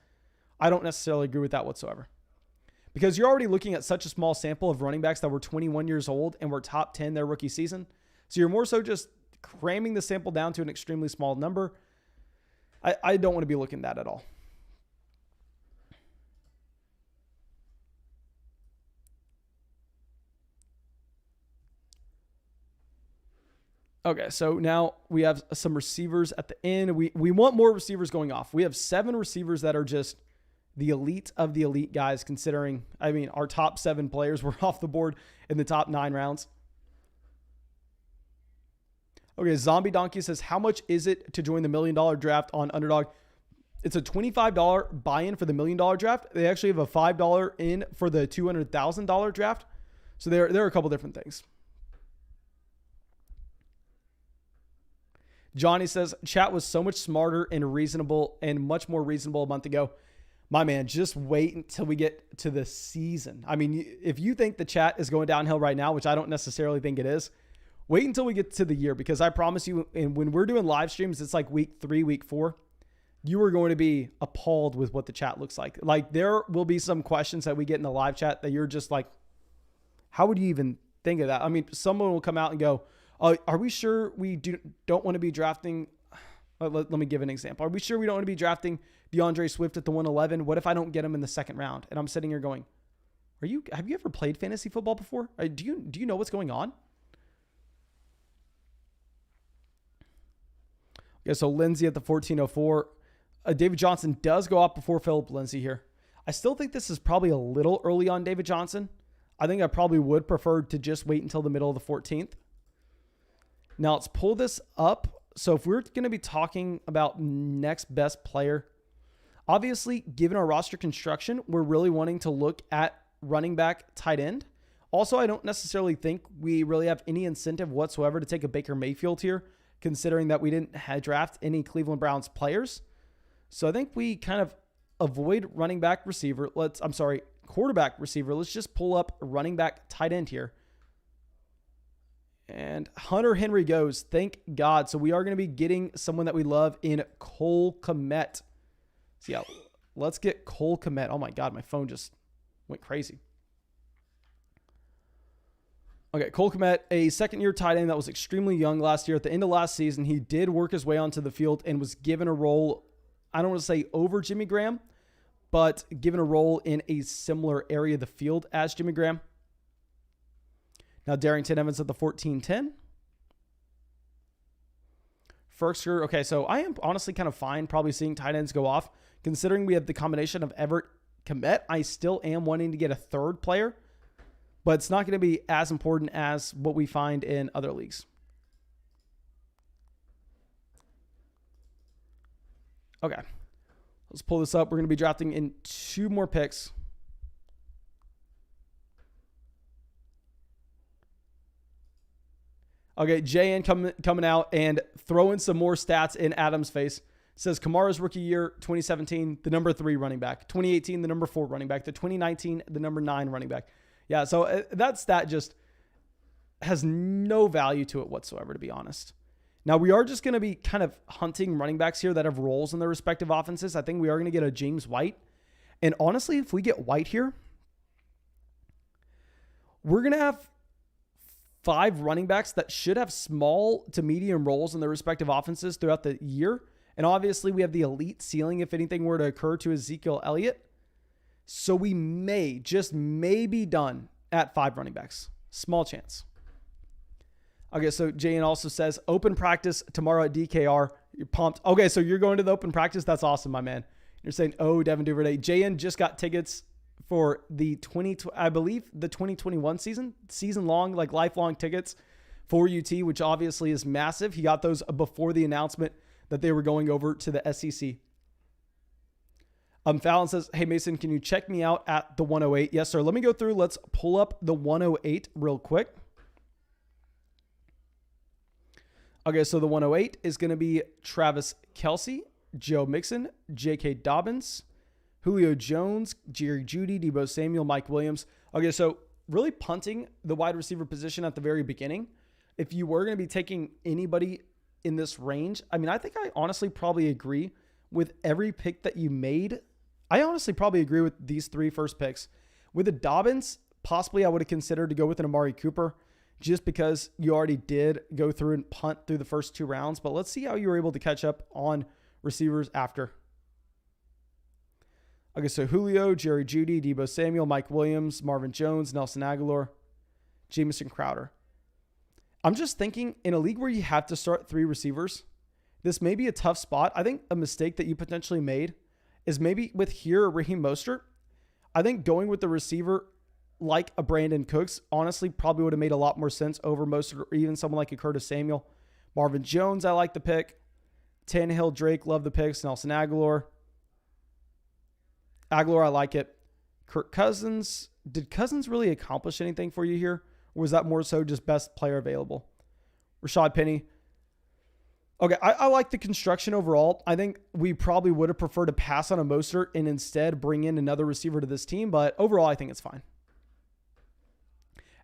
I don't necessarily agree with that whatsoever. Because you're already looking at such a small sample of running backs that were 21 years old and were top 10 their rookie season. So you're more so just cramming the sample down to an extremely small number. I don't want to be looking at that at all. Okay, so now we have some receivers at the end. We want more receivers going off. We have 7 receivers that are just the elite of the elite guys, considering, I mean, our top 7 players were off the board in the top 9 rounds. Okay, Zombie Donkey says, how much is it to join the $1 million draft on Underdog? It's a $25 buy-in for the $1 million draft. They actually have a $5 in for the $200,000 draft. So there are a couple different things. Johnny says, chat was so much smarter and reasonable and much more reasonable a month ago. My man, just wait until we get to the season. I mean, if you think the chat is going downhill right now, which I don't necessarily think it is, wait until we get to the year, because I promise you, and when we're doing live streams, it's like week 3, week 4, you are going to be appalled with what the chat looks like. Like, there will be some questions that we get in the live chat that you're just like, how would you even think of that? I mean, someone will come out and go, are we sure we don't want to be drafting? Let me give an example. Are we sure we don't want to be drafting DeAndre Swift at the 111? What if I don't get him in the 2nd round? And I'm sitting here going, have you ever played fantasy football before? Do you know what's going on? Okay, so Lindsey at the 1404. David Johnson does go up before Philip Lindsay here. I still think this is probably a little early on David Johnson. I think I probably would prefer to just wait until the middle of the 14th. Now let's pull this up. So if we're going to be talking about next best player, obviously, given our roster construction, we're really wanting to look at running back, tight end. Also, I don't necessarily think we really have any incentive whatsoever to take a Baker Mayfield here, considering that we didn't draft any Cleveland Browns players. So I think we kind of avoid running back receiver. Quarterback receiver. Let's just pull up running back tight end here. And Hunter Henry goes, thank God. So we are going to be getting someone that we love in Cole Kmet. So yeah, let's get Cole Kmet. Oh my God, my phone just went crazy. Okay, Cole Kmet, a second-year tight end that was extremely young last year. At the end of last season, he did work his way onto the field and was given a role, I don't want to say over Jimmy Graham, but given a role in a similar area of the field as Jimmy Graham. Now, Darrington Evans at the 14-10. Ferkser, okay, so I am honestly kind of fine probably seeing tight ends go off. Considering we have the combination of Everett, Kmet, I still am wanting to get a third player, but it's not going to be as important as what we find in other leagues. Okay, let's pull this up. We're going to be drafting in 2 more picks. Okay, JN coming out and throwing some more stats in Adam's face. Says Kamara's rookie year, 2017, the number 3 running back. 2018, the number 4 running back. The 2019, the number 9 running back. Yeah, so that stat just has no value to it whatsoever, to be honest. Now, we are just going to be kind of hunting running backs here that have roles in their respective offenses. I think we are going to get a James White. And honestly, if we get White here, we're going to have 5 running backs that should have small to medium roles in their respective offenses throughout the year. And obviously, we have the elite ceiling if anything were to occur to Ezekiel Elliott. So we just may be done at 5 running backs. Small chance. Okay, so Jane also says, open practice tomorrow at DKR. You're pumped. Okay, so you're going to the open practice? That's awesome, my man. You're saying, oh, Devin Duvernay. Jane just got tickets for the 2021 season long, like lifelong tickets for UT, which obviously is massive. He got those before the announcement that they were going over to the SEC. Fallon says, hey, Mason, can you check me out at the 108? Yes, sir. Let me go through. Let's pull up the 108 real quick. Okay, so the 108 is going to be Travis Kelce, Joe Mixon, J.K. Dobbins, Julio Jones, Jerry Jeudy, Deebo Samuel, Mike Williams. Okay, so really punting the wide receiver position at the very beginning. If you were going to be taking anybody in this range, I mean, I think I honestly probably agree with every pick that you made. I honestly probably agree with these 3 first picks. With the Dobbins, possibly I would have considered to go with an Amari Cooper just because you already did go through and punt through the first 2 rounds. But let's see how you were able to catch up on receivers after. Okay, so Julio, Jerry Jeudy, Deebo Samuel, Mike Williams, Marvin Jones, Nelson Aguilar, Jamison Crowder. I'm just thinking in a league where you have to start 3 receivers, this may be a tough spot. I think a mistake that you potentially made is maybe with here Raheem Mostert. I think going with the receiver like a Brandon Cooks honestly probably would have made a lot more sense over Mostert or even someone like a Curtis Samuel. Marvin Jones, I like the pick. Tannehill, Drake, love the picks. Nelson Aguilar, I like it. Kirk Cousins. Did Cousins really accomplish anything for you here? Or was that more so just best player available? Rashad Penny. Okay, I like the construction overall. I think we probably would have preferred to pass on a Mostert and instead bring in another receiver to this team, but overall, I think it's fine.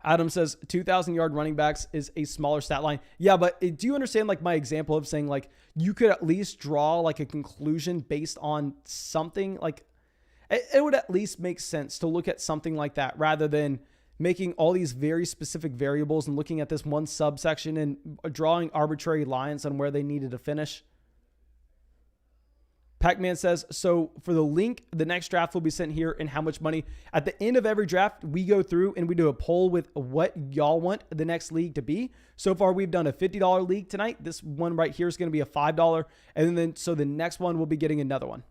Adam says 2,000-yard running backs is a smaller stat line. Yeah, but do you understand like my example of saying like you could at least draw like a conclusion based on something? Like it would at least make sense to look at something like that rather than making all these very specific variables and looking at this one subsection and drawing arbitrary lines on where they needed to finish. Pac-Man says, so for the link, the next draft will be sent here and how much money. At the end of every draft, we go through and we do a poll with what y'all want the next league to be. So far, we've done a $50 league tonight. This one right here is going to be a $5. And then, so the next one will be getting another one.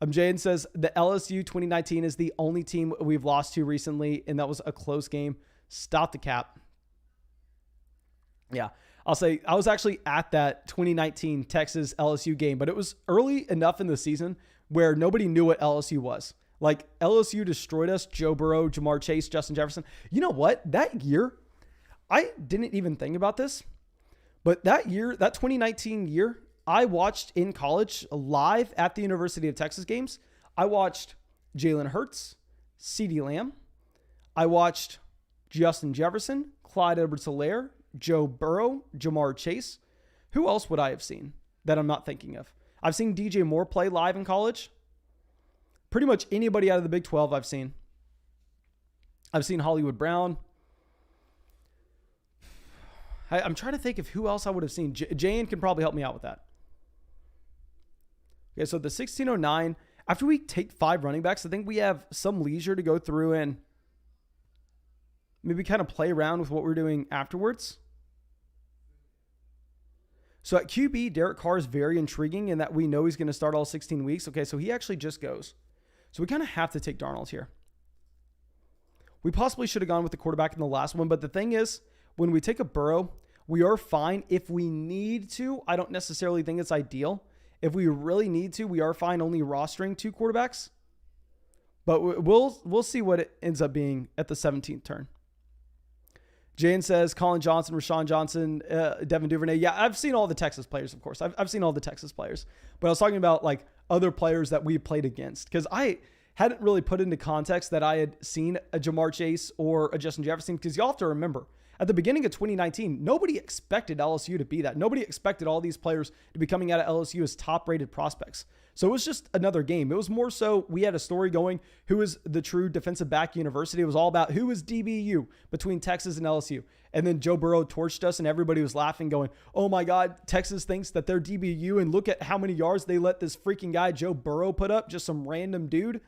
Jaden says, the LSU 2019 is the only team we've lost to recently, and that was a close game. Stop the cap. Yeah. I'll say I was actually at that 2019 Texas LSU game, but it was early enough in the season where nobody knew what LSU was. Like LSU destroyed us, Joe Burrow, Jamar Chase, Justin Jefferson. You know what? That year, I didn't even think about this, but that year, that 2019 year, I watched in college live at the University of Texas games. I watched Jalen Hurts, CeeDee Lamb. I watched Justin Jefferson, Clyde Edwards-Helaire, Joe Burrow, Jamar Chase. Who else would I have seen that I'm not thinking of? I've seen DJ Moore play live in college. Pretty much anybody out of the Big 12 I've seen. I've seen Hollywood Brown. I'm trying to think of who else I would have seen. Jane can probably help me out with that. Okay, so the 1609, after we take 5 running backs, I think we have some leisure to go through and maybe kind of play around with what we're doing afterwards. So at QB, Derek Carr is very intriguing in that we know he's going to start all 16 weeks. Okay, so he actually just goes. So we kind of have to take Darnold here. We possibly should have gone with the quarterback in the last one, but the thing is, when we take a Burrow, we are fine if we need to. I don't necessarily think it's ideal. If we really need to, we are fine only rostering 2 quarterbacks. But we'll see what it ends up being at the 17th turn. Jane says, Colin Johnson, Rashawn Johnson, Devin Duvernay. Yeah, I've seen all the Texas players, of course. I've seen all the Texas players. But I was talking about like other players that we played against. Because I hadn't really put into context that I had seen a Jamar Chase or a Justin Jefferson. Because y'all have to remember, at the beginning of 2019, nobody expected LSU to be that. Nobody expected all these players to be coming out of LSU as top-rated prospects. So it was just another game. It was more so we had a story going, who is the true defensive back university. It was all about who is DBU between Texas and LSU. And then Joe Burrow torched us and everybody was laughing going, oh my God, Texas thinks that they're DBU and look at how many yards they let this freaking guy Joe Burrow put up, just some random dude.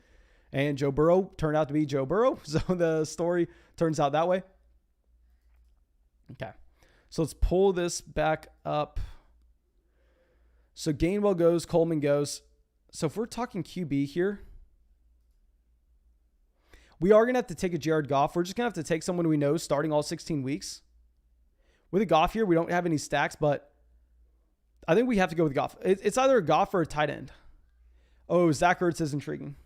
And Joe Burrow turned out to be Joe Burrow. So the story turns out that way. Okay, so let's pull this back up. So Gainwell goes, Coleman goes. So if we're talking QB here, we are going to have to take a Jared Goff. We're just going to have to take someone we know starting all 16 weeks. With a Goff here, we don't have any stacks, but I think we have to go with Goff. It's either a Goff or a tight end. Oh, Zach Ertz is intriguing.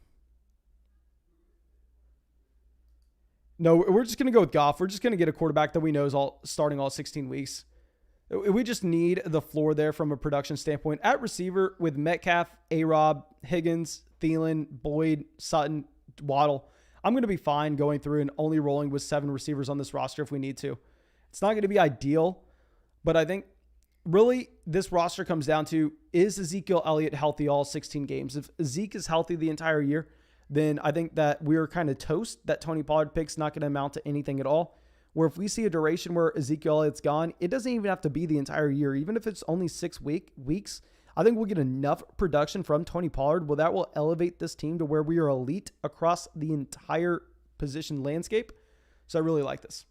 No, we're just going to go with Goff. We're just going to get a quarterback that we know is starting all 16 weeks. We just need the floor there from a production standpoint. At receiver with Metcalf, A-Rob, Higgins, Thielen, Boyd, Sutton, Waddle, I'm going to be fine going through and only rolling with 7 receivers on this roster if we need to. It's not going to be ideal, but I think really this roster comes down to, is Ezekiel Elliott healthy all 16 games? If Zeke is healthy the entire year, then I think that we're kind of toast. That Tony Pollard pick's not going to amount to anything at all. Where if we see a duration where Ezekiel Elliott's gone, it doesn't even have to be the entire year. Even if it's only 6 weeks, I think we'll get enough production from Tony Pollard. Well, that will elevate this team to where we are elite across the entire position landscape. So I really like this.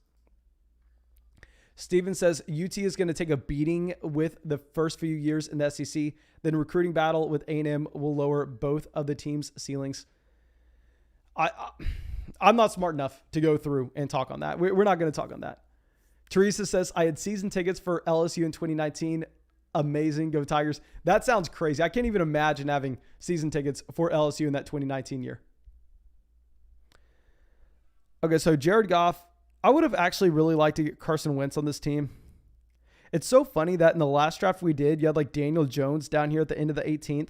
Steven says UT is going to take a beating with the first few years in the SEC. Then recruiting battle with A&M will lower both of the team's ceilings. I'm not smart enough to go through and talk on that. We're not going to talk on that. Teresa says, I had season tickets for LSU in 2019. Amazing. Go Tigers. That sounds crazy. I can't even imagine having season tickets for LSU in that 2019 year. Okay, so Jared Goff. I would have actually really liked to get Carson Wentz on this team. It's so funny that in the last draft we did, you had like Daniel Jones down here at the end of the 18th.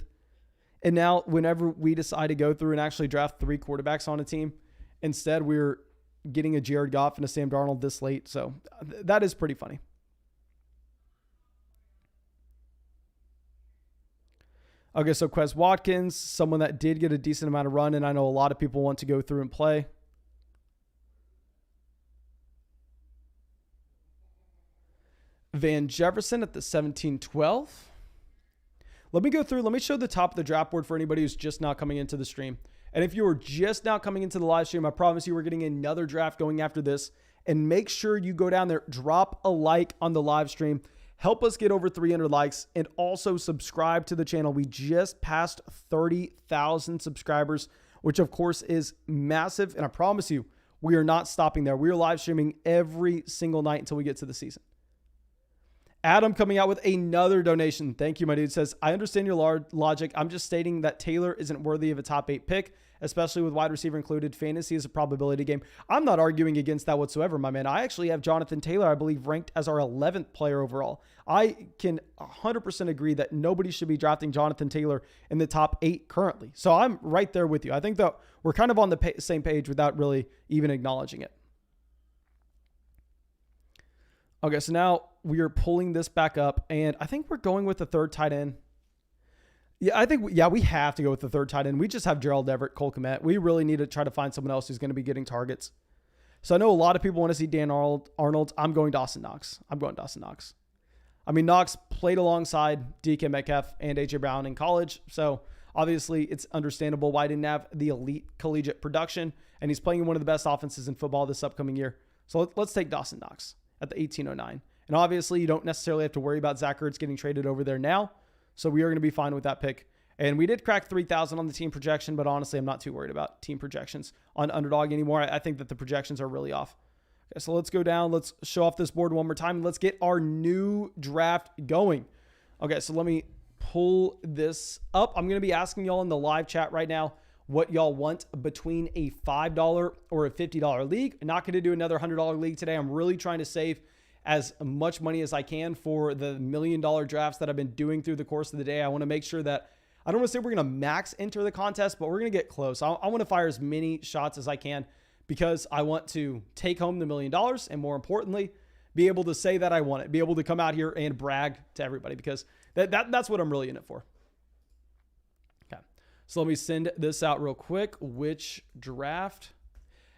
And now whenever we decide to go through and actually draft 3 quarterbacks on a team, instead we're getting a Jared Goff and a Sam Darnold this late. So that is pretty funny. Okay, so Quez Watkins, someone that did get a decent amount of run, and I know a lot of people want to go through and play. Van Jefferson at the 17-12. Let me go through. Let me show the top of the draft board for anybody who's just now coming into the stream. And if you were just now coming into the live stream, I promise you we're getting another draft going after this. And make sure you go down there, drop a like on the live stream. Help us get over 300 likes and also subscribe to the channel. We just passed 30,000 subscribers, which of course is massive. And I promise you, we are not stopping there. We are live streaming every single night until we get to the season. Adam coming out with another donation. Thank you, my dude. Says, I understand your logic. I'm just stating that Taylor isn't worthy of a top 8 pick, especially with wide receiver included. Fantasy is a probability game. I'm not arguing against that whatsoever, my man. I actually have Jonathan Taylor, I believe, ranked as our 11th player overall. I can 100% agree that nobody should be drafting Jonathan Taylor in the top 8 currently. So I'm right there with you. I think that we're kind of on the same page without really even acknowledging it. Okay, so now we are pulling this back up, and I think we're going with the third tight end. Yeah, I think, we have to go with the third tight end. We just have Gerald Everett, Cole Kmet. We really need to try to find someone else who's going to be getting targets. So I know a lot of people want to see Dan Arnold. I'm going Dawson Knox. I mean, Knox played alongside DK Metcalf and AJ Brown in college. So obviously it's understandable why he didn't have the elite collegiate production. And he's playing in one of the best offenses in football this upcoming year. So let's take Dawson Knox at the 1809. And obviously you don't necessarily have to worry about Zach Ertz getting traded over there now. So we are going to be fine with that pick. And we did crack 3,000 on the team projection, but honestly, I'm not too worried about team projections on Underdog anymore. I think that the projections are really off. Okay, so let's go down. Let's show off this board one more time. Let's get our new draft going. Okay, so let me pull this up. I'm going to be asking y'all in the live chat right now what y'all want between a $5 or a $50 league. I'm not going to do another $100 league today. I'm really trying to save as much money as I can for the $1 million drafts that I've been doing through the course of the day. I want to make sure that I don't want to say we're going to max enter the contest, but we're going to get close. I want to fire as many shots as I can because I want to take home the $1 million and, more importantly, be able to say that I want it, be able to come out here and brag to everybody because that's what I'm really in it for. Okay, so let me send this out real quick. Which draft?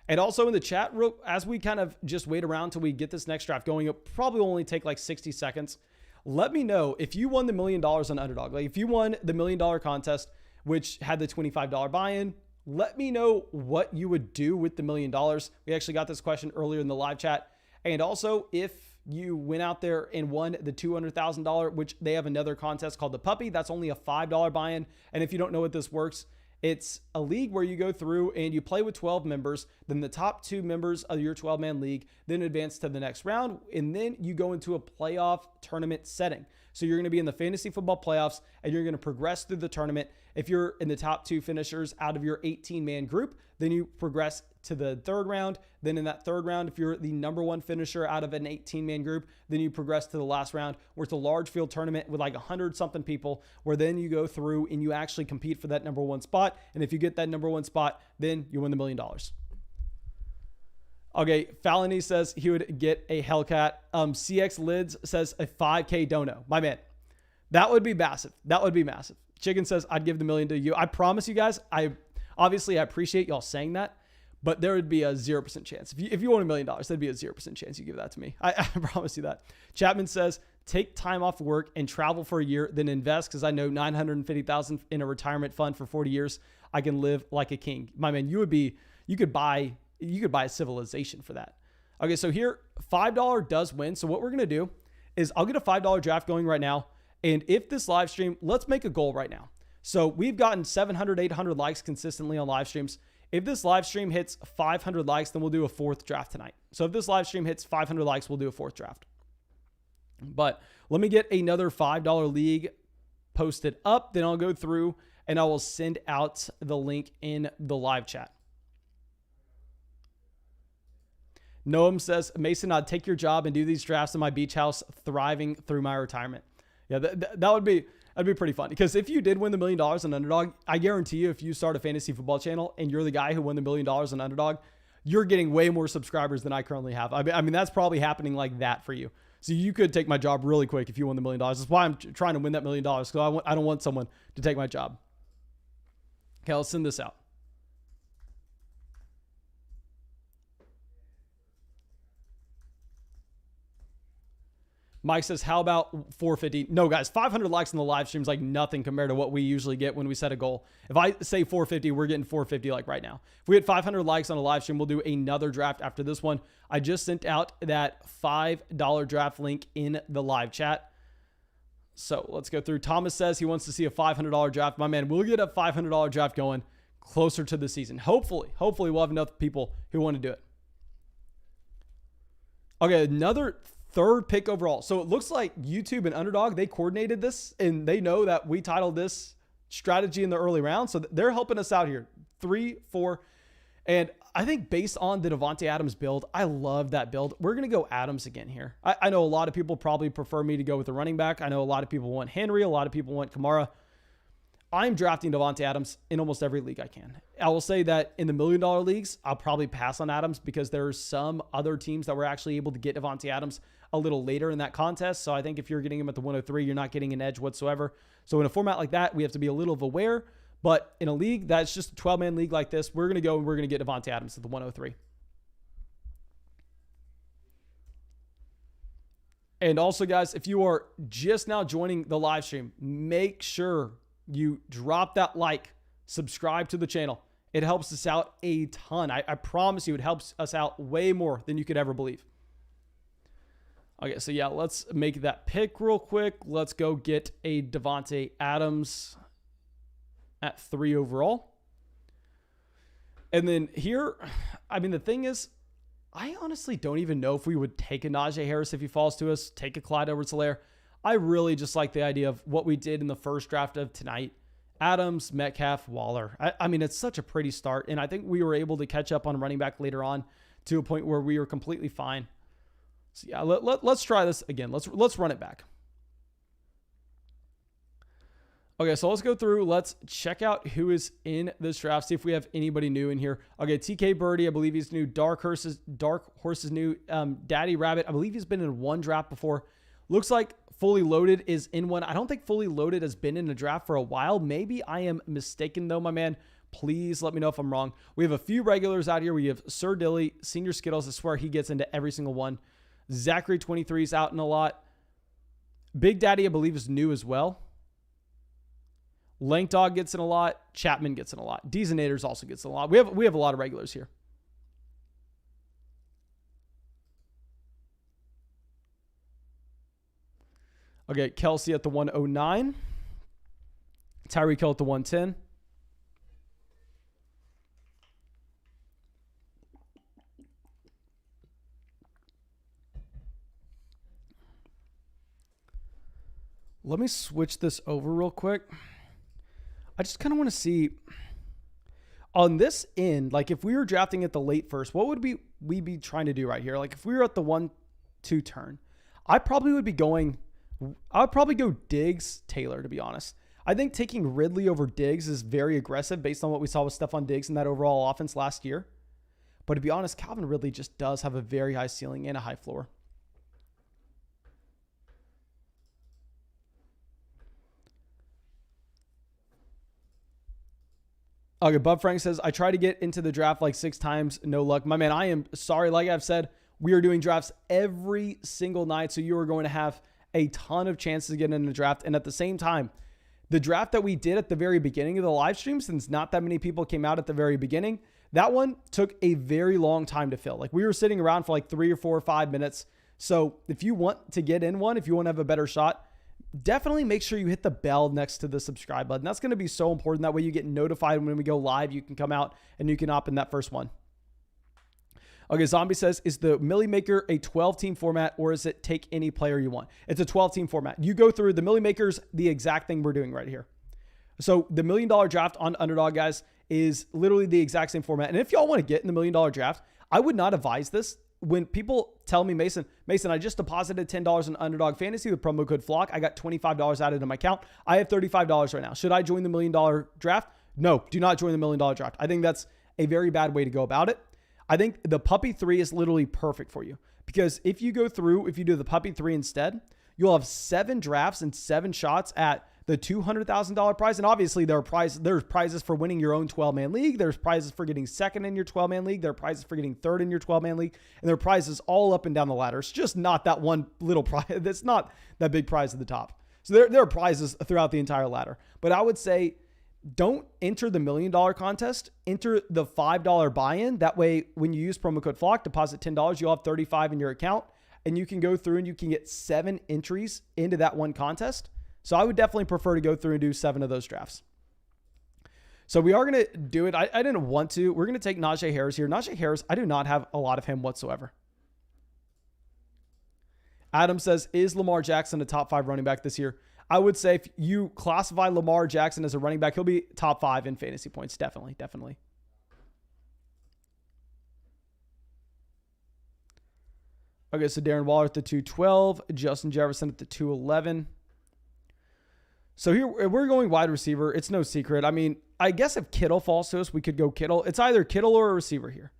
And also in the chat, as we kind of just wait around till we get this next draft going, it'll probably only take like 60 seconds. Let me know if you won the $1 million on Underdog. Like if you won the $1 million contest, which had the $25 buy-in, let me know what you would do with the $1 million. We actually got this question earlier in the live chat. And also if you went out there and won the $200,000, which they have another contest called the Puppy, that's only a $5 buy-in. And if you don't know what this works, it's a league where you go through and you play with 12 members, then the top 2 members of your 12-man league then advance to the next round, and then you go into a playoff tournament setting. So you're going to be in the fantasy football playoffs, and you're going to progress through the tournament. If you're in the top 2 finishers out of your 18-man group, then you progress to the third round. Then in that third round, if you're the number 1 finisher out of an 18-man group, then you progress to the last round, where it's a large field tournament with like 100-something people, where then you go through and you actually compete for that number 1 spot. And if you get that number 1 spot, then you win the $1 million. Okay, Falony says he would get a Hellcat. CX Lids says a 5K dono. My man, that would be massive. That would be massive. Chicken says I'd give the $1 million to you. I promise you guys, I appreciate y'all saying that, but there would be a 0% chance. If you won $1 million, there'd be a 0% chance you give that to me. I promise you that. Chapman says take time off work and travel for a year, then invest because I know $950,000 in a retirement fund for 40 years. I can live like a king. My man, you could buy a civilization for that. Okay, so here, $5 does win. So what we're going to do is I'll get a $5 draft going right now. And if this live stream, let's make a goal right now. So we've gotten 700, 800 likes consistently on live streams. If this live stream hits 500 likes, then we'll do a 4th draft tonight. So if this live stream hits 500 likes, we'll do a 4th draft. But let me get another $5 league posted up. Then I'll go through and I will send out the link in the live chat. Noam says, Mason, I'd take your job and do these drafts in my beach house, thriving through my retirement. Yeah, that'd be pretty fun. Because if you did win the $1 million on Underdog, I guarantee you, if you start a fantasy football channel and you're the guy who won the $1 million on Underdog, you're getting way more subscribers than I currently have. I mean, that's probably happening like that for you. So you could take my job really quick if you won the $1 million. That's why I'm trying to win that $1 million, because I don't want someone to take my job. Okay, let's send this out. Mike says, how about 450? No, guys, 500 likes in the live stream is like nothing compared to what we usually get when we set a goal. If I say 450, we're getting 450 like right now. If we get 500 likes on a live stream, we'll do another draft after this one. I just sent out that $5 draft link in the live chat. So let's go through. Thomas says he wants to see a $500 draft. My man, we'll get a $500 draft going closer to the season. Hopefully we'll have enough people who want to do it. Okay, another 3rd pick overall. So it looks like YouTube and Underdog, they coordinated this and they know that we titled this strategy in the early round. So they're helping us out here. 3, 4. And I think based on the Davante Adams build, I love that build. We're going to go Adams again here. I know a lot of people probably prefer me to go with the running back. I know a lot of people want Henry. A lot of people want Kamara. I'm drafting Davante Adams in almost every league I can. I will say that in the $1 million leagues, I'll probably pass on Adams because there are some other teams that were actually able to get Davante Adams a little later in that contest. So I think if you're getting him at the 103, you're not getting an edge whatsoever. So in a format like that, we have to be a little aware. But in a league that's just a 12-man league like this, we're going to go and we're going to get Davante Adams at the 103. And also, guys, if you are just now joining the live stream, make sure you drop that like, subscribe to the channel. It helps us out a ton. I promise you, it helps us out way more than you could ever believe. Okay, so yeah, let's make that pick real quick. Let's go get a Davante Adams at 3 overall. And then here, I mean, the thing is, I honestly don't even know if we would take a Najee Harris if he falls to us, take a Clyde Edwards-Helaire. I really just like the idea of what we did in the first draft of tonight. Adams, Metcalf, Waller. I mean, it's such a pretty start, and I think we were able to catch up on running back later on to a point where we were completely fine. So yeah, let's try this again. Let's run it back. Okay, so let's go through. Let's check out who is in this draft. See if we have anybody new in here. Okay, TK Birdie, I believe he's new. Dark Horse is new. Daddy Rabbit, I believe he's been in one draft before. Looks like Fully Loaded is in one. I don't think Fully Loaded has been in a draft for a while. Maybe I am mistaken though, my man. Please let me know if I'm wrong. We have a few regulars out here. We have Sir Dilly, Senior Skittles. I swear he gets into every single one. Zachary 23 is out in a lot. Big Daddy, I believe, is new as well. Lank Dog gets in a lot. Chapman gets in a lot. Deezonators also gets in a lot. We have a lot of regulars here. Okay, Kelsey at the 109. Tyreek Hill at the 110. Let me switch this over real quick. I just kind of want to see on this end, like if we were drafting at the late first, what would we be trying to do right here? Like if we were at the 1-2 turn, I probably would go Diggs, Taylor, to be honest. I think taking Ridley over Diggs is very aggressive based on what we saw with Stephon Diggs in that overall offense last year. But to be honest, Calvin Ridley just does have a very high ceiling and a high floor. Okay, Bub Frank says, I tried to get into the draft like 6 times. No luck. My man, I am sorry. Like I've said, we are doing drafts every single night. So you are going to have a ton of chances to get in the draft. And at the same time, the draft that we did at the very beginning of the live stream, since not that many people came out at the very beginning, that one took a very long time to fill. Like we were sitting around for like 3 or 4 or 5 minutes. So if you want to get in one, if you want to have a better shot, definitely make sure you hit the bell next to the subscribe button. That's going to be so important. That way you get notified when we go live. You can come out and you can opt in that first one. Okay, Zombie says, is the Millie Maker a 12-team format or is it take any player you want? It's a 12-team format. You go through the Millie Makers, the exact thing we're doing right here. So the $1 million draft on Underdog, guys, is literally the exact same format. And if y'all want to get in the $1 million draft, I would not advise this. When people tell me, Mason, I just deposited $10 in Underdog Fantasy with promo code FLOCK. I got $25 added to my account. I have $35 right now. Should I join the $1 million draft? No, do not join the $1 million draft. I think that's a very bad way to go about it. I think the Puppy 3 is literally perfect for you because if you do the Puppy 3 instead, you'll have 7 drafts and 7 shots at the $200,000 prize. And obviously there's prizes for winning your own 12-man league. There's prizes for getting second in your 12-man league. There are prizes for getting third in your 12-man league. And there are prizes all up and down the ladder. It's just not that one little prize. That's not that big prize at the top. So there are prizes throughout the entire ladder. But I would say don't enter the $1 million contest. Enter the $5 buy-in. That way, when you use promo code FLOCK, deposit $10, you'll have $35 in your account. And you can go through and you can get 7 entries into that one contest. So I would definitely prefer to go through and do 7 of those drafts. So we are going to do it. I didn't want to. We're going to take Najee Harris here. Najee Harris, I do not have a lot of him whatsoever. Adam says, is Lamar Jackson a top 5 running back this year? I would say if you classify Lamar Jackson as a running back, he'll be top 5 in fantasy points. Definitely. Okay, so Darren Waller at the 212. Justin Jefferson at the 211. So here we're going wide receiver. It's no secret. I mean, I guess if Kittle falls to us, we could go Kittle. It's either Kittle or a receiver here.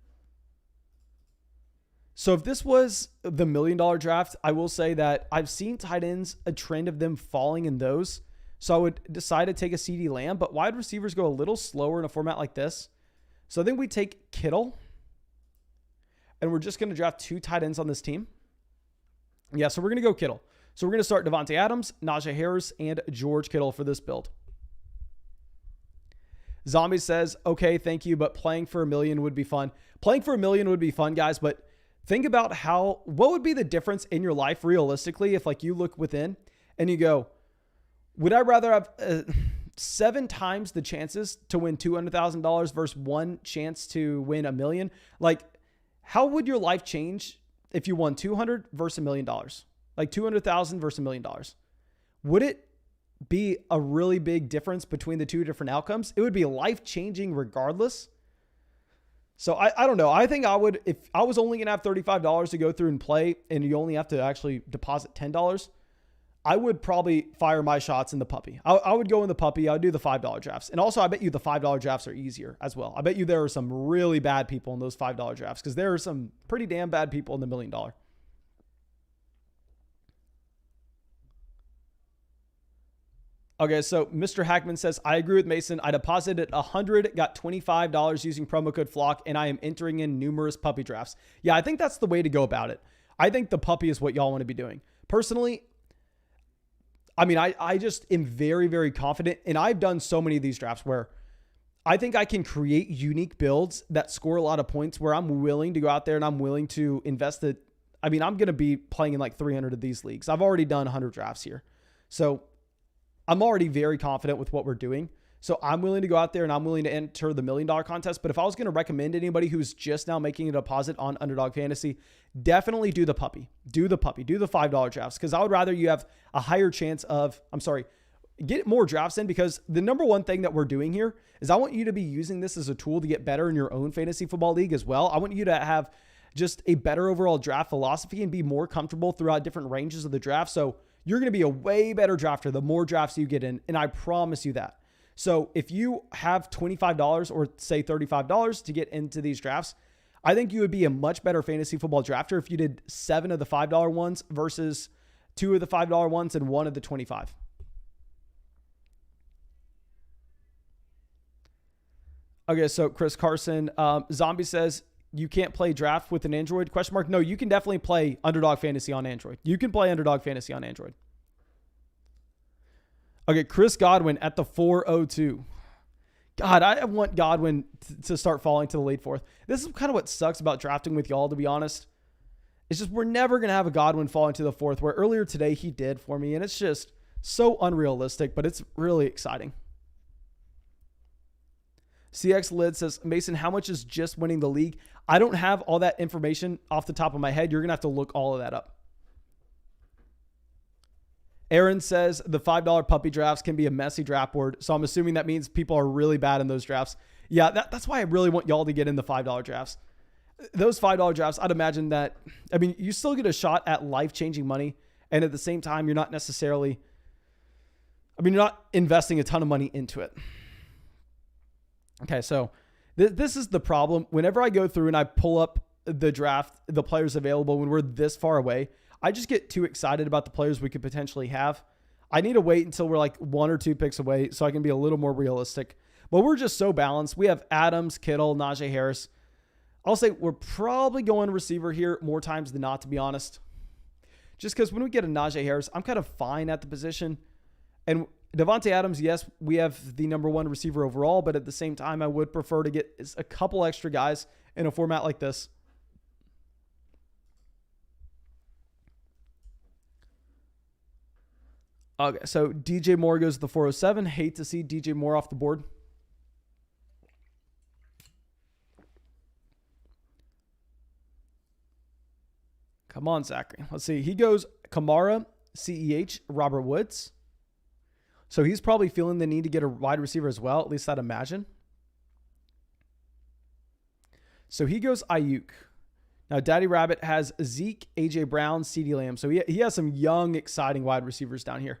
So if this was the $1 million draft, I will say that I've seen tight ends, a trend of them falling in those. So I would decide to take a CeeDee Lamb, but wide receivers go a little slower in a format like this. So I think we take Kittle, and we're just going to draft 2 tight ends on this team. Yeah, so we're going to go Kittle. So we're going to start Davante Adams, Najee Harris, and George Kittle for this build. Zombie says, okay, thank you, but playing for $1 million would be fun. Playing for $1 million would be fun, guys, but think about what would be the difference in your life realistically if like you look within and you go, would I rather have 7 times the chances to win $200,000 versus 1 chance to win $1 million? Like, how would your life change if you won 200 versus $1 million? Like 200,000 versus $1 million. Would it be a really big difference between the two different outcomes? It would be life-changing regardless. So I don't know. I think I would, if I was only going to have $35 to go through and play and you only have to actually deposit $10, I would probably fire my shots in the puppy. I would go in the puppy. I would do the $5 drafts. And also I bet you the $5 drafts are easier as well. I bet you there are some really bad people in those $5 drafts because there are some pretty damn bad people in the $1 million. Okay, so Mr. Hackman says, I agree with Mason. I deposited $100, got $25 using promo code FLOCK, and I am entering in numerous puppy drafts. Yeah, I think that's the way to go about it. I think the puppy is what y'all want to be doing. Personally, I mean, I just am very, very confident, and I've done so many of these drafts where I think I can create unique builds that score a lot of points where I'm willing to go out there and I'm willing to invest it. I mean, I'm going to be playing in like 300 of these leagues. I've already done 100 drafts here. So I'm already very confident with what we're doing. So I'm willing to go out there and I'm willing to enter the $1 million contest. But if I was going to recommend anybody who's just now making a deposit on Underdog Fantasy, definitely do the puppy. Do the puppy. Do the $5 drafts. Because I would rather you have a higher chance of, get more drafts in, because the number one thing that we're doing here is I want you to be using this as a tool to get better in your own fantasy football league as well. I want you to have just a better overall draft philosophy and be more comfortable throughout different ranges of the draft. So you're going to be a way better drafter the more drafts you get in, and I promise you that. So if you have $25 or say $35 to get into these drafts, I think you would be a much better fantasy football drafter if you did 7 of the $5 ones versus 2 of the $5 ones and 1 of the 25. Okay, so Chris Carson, Zombie says, you can't play draft with an Android ? No, you can definitely play Underdog Fantasy on Android. You can play Underdog Fantasy on Android. Okay, Chris Godwin at the 402. God, I want Godwin to start falling to the late 4th. This is kind of what sucks about drafting with y'all, to be honest. It's just we're never going to have a Godwin fall into the 4th, where earlier today he did for me, and it's just so unrealistic, but it's really exciting. CX Lid says, Mason, how much is just winning the league? I don't have all that information off the top of my head. You're going to have to look all of that up. Aaron says the $5 puppy drafts can be a messy draft board. So I'm assuming that means people are really bad in those drafts. Yeah, that's why I really want y'all to get in the $5 drafts. Those $5 drafts, I'd imagine that, I mean, you still get a shot at life-changing money. And at the same time, you're not necessarily, you're not investing a ton of money into it. Okay, so this is the problem. Whenever I go through and I pull up the draft, the players available when we're this far away, I just get too excited about the players we could potentially have. I need to wait until we're like 1 or 2 picks away so I can be a little more realistic. But we're just so balanced. We have Adams, Kittle, Najee Harris. I'll say we're probably going receiver here more times than not, to be honest. Just because when we get a Najee Harris, I'm kind of fine at the position. And Davante Adams, yes, we have the number 1 receiver overall, but at the same time, I would prefer to get a couple extra guys in a format like this. Okay, so DJ Moore goes to the 407. Hate to see DJ Moore off the board. Come on, Zachary. Let's see. He goes Kamara, CEH, Robert Woods. So he's probably feeling the need to get a wide receiver as well. At least I'd imagine. So he goes Ayuk. Now, Daddy Rabbit has Zeke, AJ Brown, CeeDee Lamb. So he has some young, exciting wide receivers down here.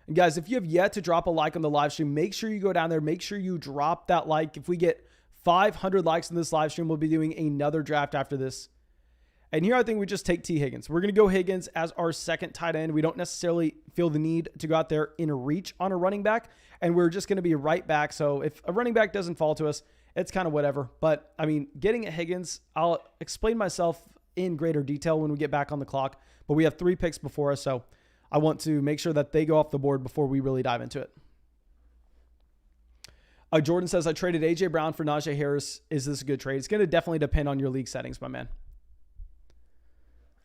And guys, if you have yet to drop a like on the live stream, make sure you go down there. Make sure you drop that like. If we get 500 likes in this live stream, we'll be doing another draft after this. And here I think we just take T. Higgins. We're going to go Higgins as our second tight end. We don't necessarily feel the need to go out there in a reach on a running back. And we're just going to be right back. So if a running back doesn't fall to us, it's kind of whatever. But, I mean, getting a Higgins, I'll explain myself in greater detail when we get back on the clock. But we have 3 picks before us, so I want to make sure that they go off the board before we really dive into it. Jordan says, I traded A.J. Brown for Najee Harris. Is this a good trade? It's going to definitely depend on your league settings, my man.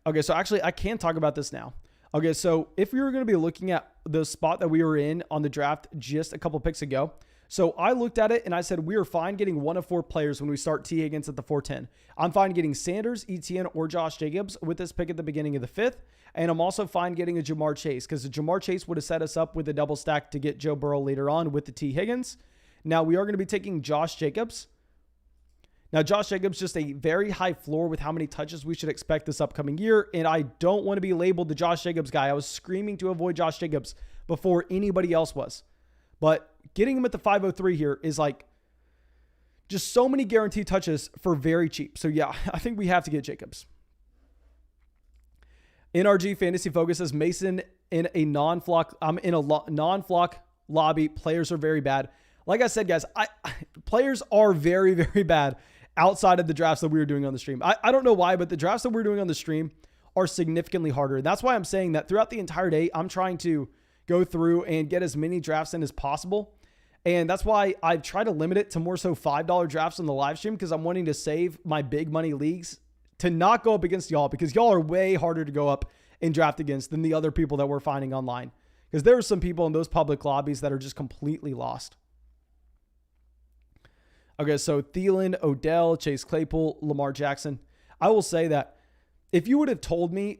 Okay, so actually, I can talk about this now. Okay, so if we were going to be looking at the spot that we were in on the draft just a couple picks ago, so I looked at it and I said, we are fine getting 1 of 4 players when we start T. Higgins at the 410. I'm fine getting Sanders, Etienne, or Josh Jacobs with this pick at the beginning of the 5th. And I'm also fine getting a Jamar Chase because the Jamar Chase would have set us up with a double stack to get Joe Burrow later on with the T. Higgins. Now we are going to be taking Josh Jacobs. Now, Josh Jacobs, just a very high floor with how many touches we should expect this upcoming year. And I don't want to be labeled the Josh Jacobs guy. I was screaming to avoid Josh Jacobs before anybody else was. But getting him at the 503 here is like just so many guaranteed touches for very cheap. So yeah, I think we have to get Jacobs. NRG Fantasy Focus says Mason in a non-flock. I'm in a non-flock lobby. Players are very bad. Like I said, guys, players are very, very bad outside of the drafts that we were doing on the stream. I don't know why, but the drafts that we're doing on the stream are significantly harder. And that's why I'm saying that throughout the entire day, I'm trying to go through and get as many drafts in as possible. And that's why I've tried to limit it to more so $5 drafts on the live stream because I'm wanting to save my big money leagues to not go up against y'all because y'all are way harder to go up and draft against than the other people that we're finding online. Because there are some people in those public lobbies that are just completely lost. Okay, so Thielen, Odell, Chase Claypool, Lamar Jackson. I will say that if you would have told me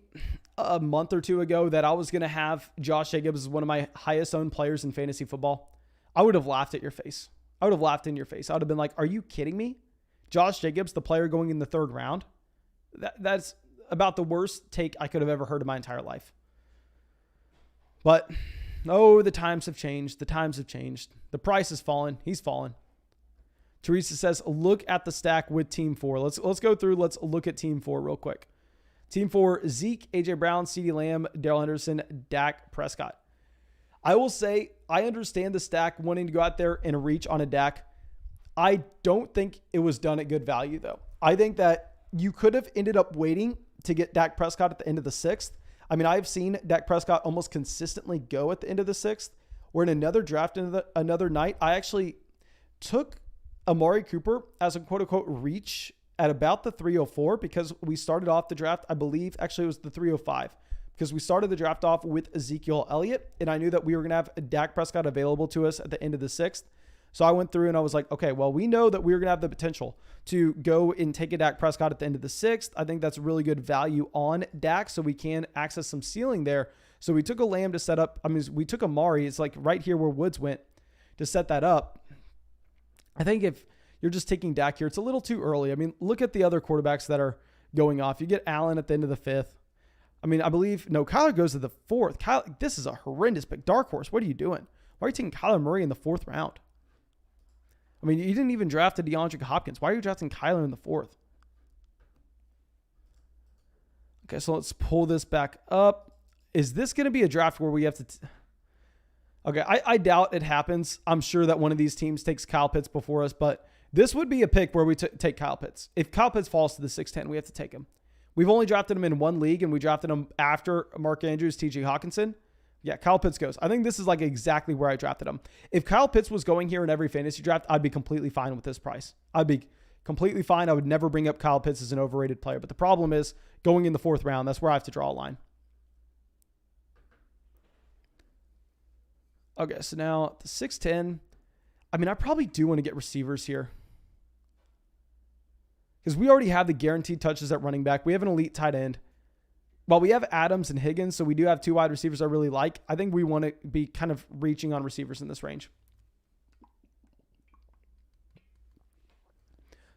a month or two ago that I was going to have Josh Jacobs as one of my highest owned players in fantasy football, I would have laughed at your face. I would have laughed in your face. I would have been like, are you kidding me? Josh Jacobs, the player going in the 3rd round? That's about the worst take I could have ever heard in my entire life. But, the times have changed. The times have changed. The price has fallen. He's fallen. Teresa says, look at the stack with Team 4. Let's go through. Let's look at Team 4 real quick. Team 4, Zeke, AJ Brown, CeeDee Lamb, Darrell Henderson, Dak Prescott. I will say I understand the stack wanting to go out there and reach on a Dak. I don't think it was done at good value, though. I think that you could have ended up waiting to get Dak Prescott at the end of the 6th. I mean, I've seen Dak Prescott almost consistently go at the end of the 6th, or in another draft another night, I actually took Amari Cooper as a quote-unquote reach at about the 304 because we started off the draft, I believe, actually it was the 305 because we started the draft off with Ezekiel Elliott, and I knew that we were going to have Dak Prescott available to us at the end of the 6th. So I went through and I was like, okay, well, we know that we're going to have the potential to go and take a Dak Prescott at the end of the 6th. I think that's really good value on Dak, so we can access some ceiling there. So we took a Lamb to set up. I mean, we took Amari. It's like right here where Woods went to set that up. I think if you're just taking Dak here, it's a little too early. I mean, look at the other quarterbacks that are going off. You get Allen at the end of the 5th. I mean, I believe, Kyler goes to the 4th. This is a horrendous pick. Dark horse, what are you doing? Why are you taking Kyler Murray in the 4th round? I mean, you didn't even draft a DeAndre Hopkins. Why are you drafting Kyler in the 4th? Okay, so let's pull this back up. Is this going to be a draft where we have to... Okay, I doubt it happens. I'm sure that one of these teams takes Kyle Pitts before us, but this would be a pick where we take Kyle Pitts. If Kyle Pitts falls to the 610, we have to take him. We've only drafted him in one league, and we drafted him after Mark Andrews, T.J. Hawkinson. Yeah, Kyle Pitts goes. I think this is like exactly where I drafted him. If Kyle Pitts was going here in every fantasy draft, I'd be completely fine with this price. I'd be completely fine. I would never bring up Kyle Pitts as an overrated player. But the problem is going in the 4th round, that's where I have to draw a line. Okay, so now the 610. I mean, I probably do want to get receivers here. Because we already have the guaranteed touches at running back. We have an elite tight end. While we have Adams and Higgins, so we do have 2 wide receivers I really like, I think we want to be kind of reaching on receivers in this range.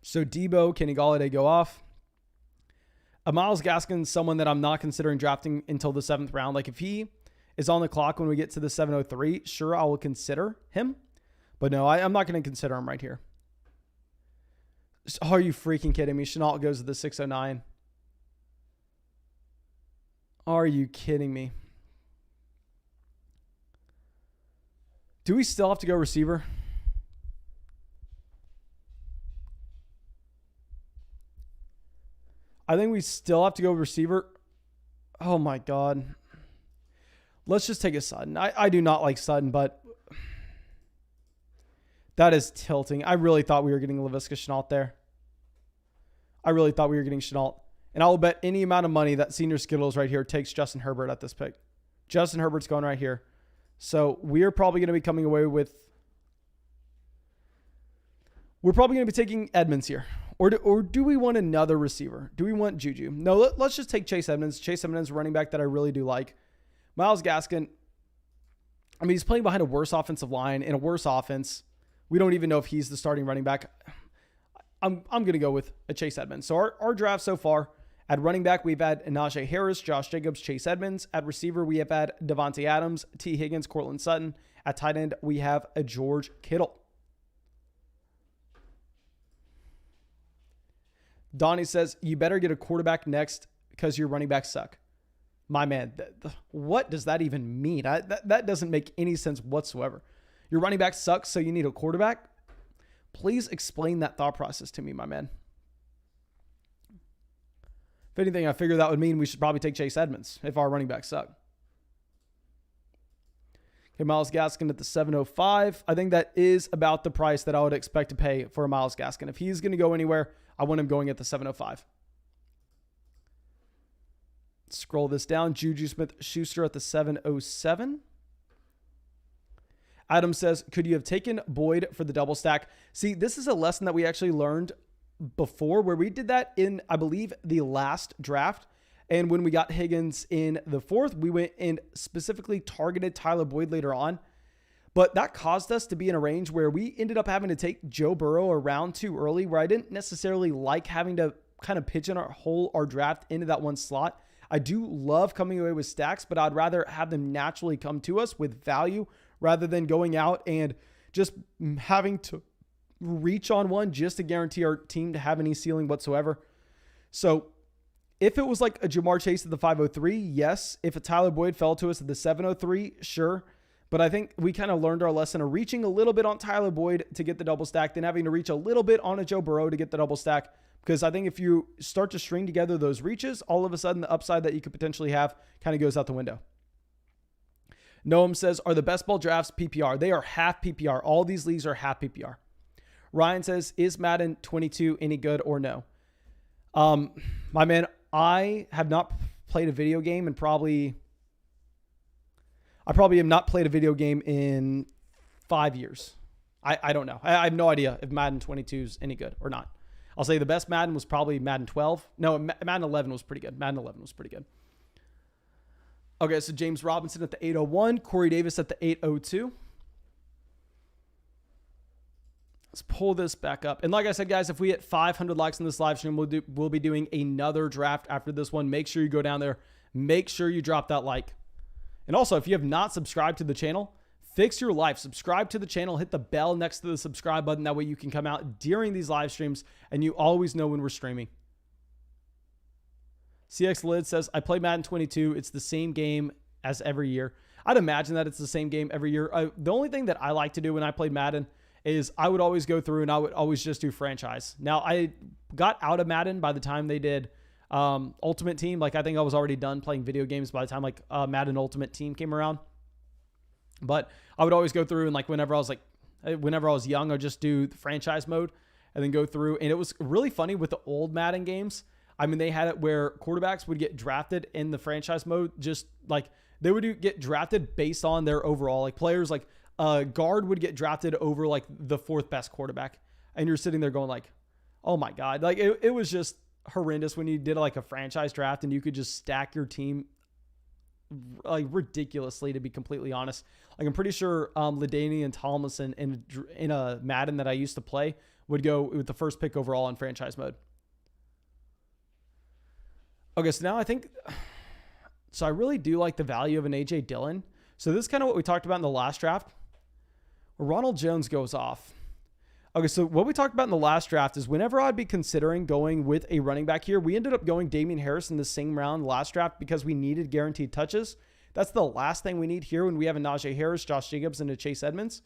So Debo, Kenny Golladay go off. Myles Gaskin's someone that I'm not considering drafting until the 7th round. Like if he is on the clock when we get to the 703, sure, I will consider him. But no, I'm not going to consider him right here. Are you freaking kidding me? Chenault goes to the 609. Are you kidding me? Do we still have to go receiver? I think we still have to go receiver. Oh my God. Let's just take a Sutton. I do not like Sutton, but that is tilting. I really thought we were getting Laviska Shenault there. I really thought we were getting Shenault. And I will bet any amount of money that Senior Skittles right here takes Justin Herbert at this pick. Justin Herbert's going right here. So we are probably going to be coming away with... We're probably going to be taking Edmonds here. Or do we want another receiver? Do we want Juju? No, let's just take Chase Edmonds. Chase Edmonds, running back that I really do like. Myles Gaskin, I mean, he's playing behind a worse offensive line in a worse offense. We don't even know if he's the starting running back. I'm going to go with a Chase Edmonds. So our draft so far, at running back, we've had Najee Harris, Josh Jacobs, Chase Edmonds. At receiver, we have had Davante Adams, T. Higgins, Cortland Sutton. At tight end, we have a George Kittle. Donnie says, you better get a quarterback next because your running backs suck. My man, what does that even mean? That doesn't make any sense whatsoever. Your running back sucks, so you need a quarterback? Please explain that thought process to me, my man. If anything, I figure that would mean we should probably take Chase Edmonds if our running backs suck. Okay, Myles Gaskin at the 705. I think that is about the price that I would expect to pay for a Myles Gaskin. If he's going to go anywhere, I want him going at the 705. Scroll this down. Juju Smith-Schuster at the 707. Adam says, could you have taken Boyd for the double stack? See, this is a lesson that we actually learned before where we did that in, I believe, the last draft. And when we got Higgins in the 4th, we went and specifically targeted Tyler Boyd later on. But that caused us to be in a range where we ended up having to take Joe Burrow around too early, where I didn't necessarily like having to kind of pigeon our draft into that one slot. I do love coming away with stacks, but I'd rather have them naturally come to us with value rather than going out and just having to reach on one just to guarantee our team to have any ceiling whatsoever. So if it was like a Jamar Chase at the 503, yes. If a Tyler Boyd fell to us at the 703, sure. But I think we kind of learned our lesson of reaching a little bit on Tyler Boyd to get the double stack, then having to reach a little bit on a Joe Burrow to get the double stack. Because I think if you start to string together those reaches, all of a sudden the upside that you could potentially have kind of goes out the window. Noam says, are the best ball drafts PPR? They are half PPR. All these leagues are half PPR. Ryan says, is Madden 22 any good or no? My man, I have not played a video game and I probably have not played a video game in 5 years. I don't know. I have no idea if Madden 22 is any good or not. I'll say the best Madden was probably Madden 12. No, Madden 11 was pretty good. Madden 11 was pretty good. Okay, so James Robinson at the 801. Corey Davis at the 802. Let's pull this back up. And like I said, guys, if we hit 500 likes in this live stream, we'll be doing another draft after this one. Make sure you go down there. Make sure you drop that like. And also, if you have not subscribed to the channel, fix your life. Subscribe to the channel. Hit the bell next to the subscribe button. That way you can come out during these live streams and you always know when we're streaming. CX Lid says, I play Madden 22. It's the same game as every year. I'd imagine that it's the same game every year. The only thing that I like to do when I played Madden is I would always go through and I would always just do franchise. Now, I got out of Madden by the time they did Ultimate Team. Like, I think I was already done playing video games by the time like Madden Ultimate Team came around. But I would always go through and like whenever I was young, I'd just do the franchise mode and then go through. And it was really funny with the old Madden games. I mean, they had it where quarterbacks would get drafted in the franchise mode, just like they would get drafted based on their overall, like players like guard would get drafted over like the 4th best quarterback. And you're sitting there going like, oh my God. Like it was just horrendous when you did like a franchise draft and you could just stack your team like ridiculously, to be completely honest. Like I'm pretty sure LaDainian Tomlinson in a Madden that I used to play would go with the 1st pick overall in franchise mode. Okay, so now I really do like the value of an A.J. Dillon. So this is kind of what we talked about in the last draft, where Ronald Jones goes off. Okay, so what we talked about in the last draft is whenever I'd be considering going with a running back here, we ended up going Damian Harris in the same round last draft because we needed guaranteed touches. That's the last thing we need here when we have a Najee Harris, Josh Jacobs, and a Chase Edmonds.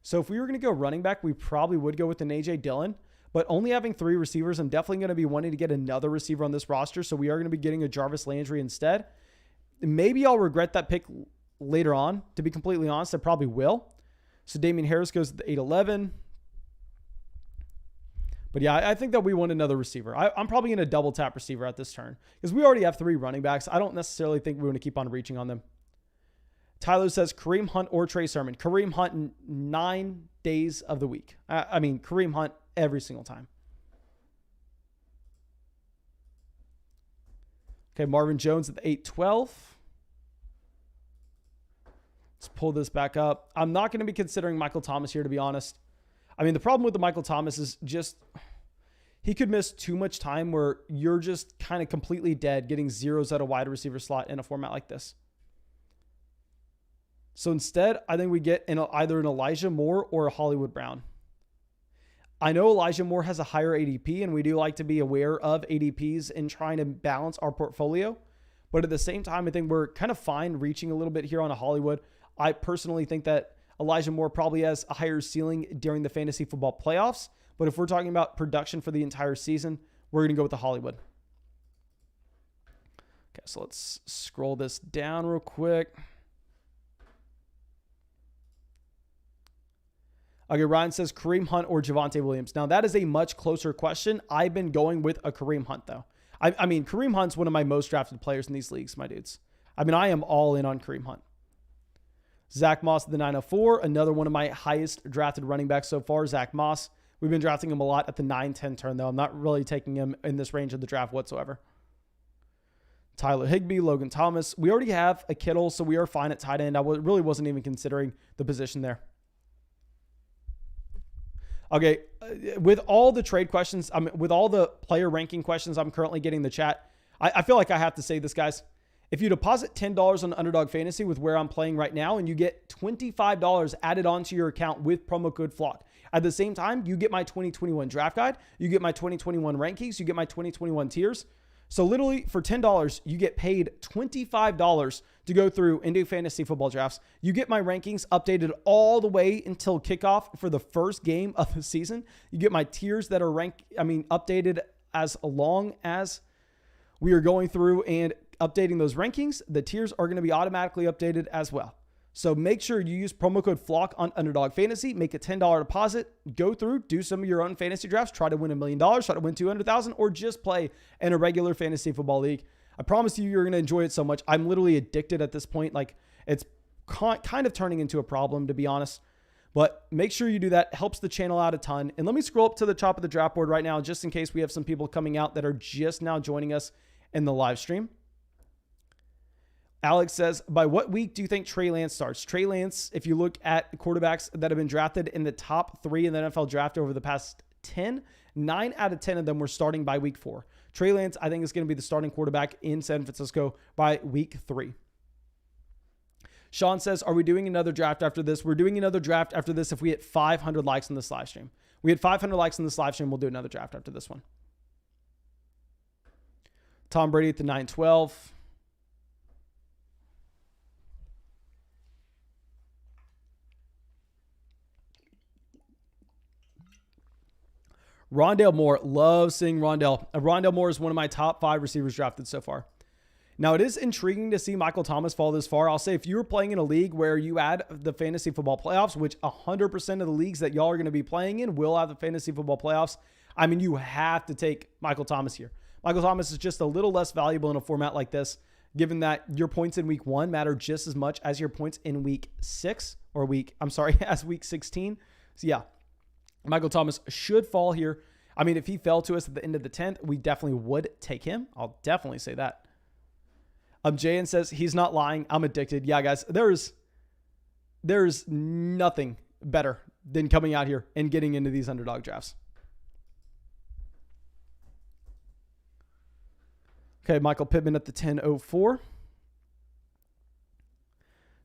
So if we were going to go running back, we probably would go with an A.J. Dillon. But only having 3 receivers, I'm definitely going to be wanting to get another receiver on this roster. So we are going to be getting a Jarvis Landry instead. Maybe I'll regret that pick later on. To be completely honest, I probably will. So Damian Harris goes to the 8-11. But yeah, I think that we want another receiver. I'm probably going to double tap receiver at this turn because we already have 3 running backs. I don't necessarily think we want to keep on reaching on them. Tyler says Kareem Hunt or Trey Sermon. Kareem Hunt 9 days of the week. I mean, Kareem Hunt every single time. Okay, Marvin Jones at the 8-12. Let's pull this back up. I'm not going to be considering Michael Thomas here, to be honest. I mean, the problem with the Michael Thomas is just he could miss too much time where you're just kind of completely dead getting zeros at a wide receiver slot in a format like this. So instead, I think we get either an Elijah Moore or a Hollywood Brown. I know Elijah Moore has a higher ADP, and we do like to be aware of ADPs in trying to balance our portfolio. But at the same time, I think we're kind of fine reaching a little bit here on a Hollywood. I personally think that Elijah Moore probably has a higher ceiling during the fantasy football playoffs. But if we're talking about production for the entire season, we're going to go with the Hollywood. Okay, so let's scroll this down real quick. Okay, Ryan says Kareem Hunt or Javonte Williams. Now, that is a much closer question. I've been going with a Kareem Hunt, though. I mean, Kareem Hunt's one of my most drafted players in these leagues, my dudes. I mean, I am all in on Kareem Hunt. Zach Moss at the 904, another one of my highest drafted running backs so far, Zach Moss. We've been drafting him a lot at the 9-10 turn, though. I'm not really taking him in this range of the draft whatsoever. Tyler Higbee, Logan Thomas. We already have a Kittle, so we are fine at tight end. I really wasn't even considering the position there. Okay, with all the trade questions, with all the player ranking questions I'm currently getting in the chat, I feel like I have to say this, guys. If you deposit $10 on Underdog Fantasy with where I'm playing right now, and you get $25 added onto your account with promo code FLOCK, at the same time, you get my 2021 draft guide, you get my 2021 rankings, you get my 2021 tiers. So literally for $10, you get paid $25 to go through and do fantasy football drafts. You get my rankings updated all the way until kickoff for the first game of the season. You get my tiers that are updated as long as we are going through and updating those rankings. The tiers are going to be automatically updated as well. So make sure you use promo code FLOCK on Underdog Fantasy. Make a $10 deposit. Go through, do some of your own fantasy drafts. Try to win $1 million. Try to win $200,000, or just play in a regular fantasy football league. I promise you're going to enjoy it so much. I'm literally addicted at this point. Like, it's kind of turning into a problem, to be honest. But make sure you do that. It helps the channel out a ton. And let me scroll up to the top of the draft board right now, just in case we have some people coming out that are just now joining us in the live stream. Alex says, by what week do you think Trey Lance starts? Trey Lance, if you look at quarterbacks that have been drafted in the top 3 in the NFL draft over the past 10, 9 out of 10 of them were starting by week 4. Trey Lance, I think, is going to be the starting quarterback in San Francisco by week 3. Sean says, are we doing another draft after this? We're doing another draft after this if we hit 500 likes on this live stream. We hit 500 likes on this live stream, we'll do another draft after this one. Tom Brady at the 9-12. Rondale Moore, love seeing Rondale. Rondale Moore is one of my top 5 receivers drafted so far. Now, it is intriguing to see Michael Thomas fall this far. I'll say if you were playing in a league where you add the fantasy football playoffs, which 100% of the leagues that y'all are going to be playing in will have the fantasy football playoffs, I mean, you have to take Michael Thomas here. Michael Thomas is just a little less valuable in a format like this, given that your points in week 1 matter just as much as your points in week 6 as week 16. So yeah, Michael Thomas should fall here. I mean, if he fell to us at the end of the 10th, we definitely would take him. I'll definitely say that. Jayan says he's not lying. I'm addicted. Yeah, guys, there's nothing better than coming out here and getting into these underdog drafts. Okay, Michael Pittman at the 10-04.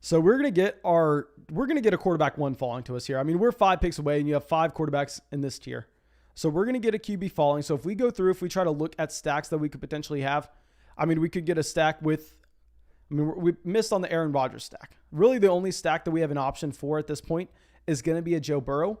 So we're gonna get a quarterback 1 falling to us here. I mean, we're 5 picks away, and you have 5 quarterbacks in this tier. So we're gonna get a QB falling. So if we go through, if we try to look at stacks that we could potentially have, I mean, we could get a stack with. I mean, we missed on the Aaron Rodgers stack. Really, the only stack that we have an option for at this point is going to be a Joe Burrow.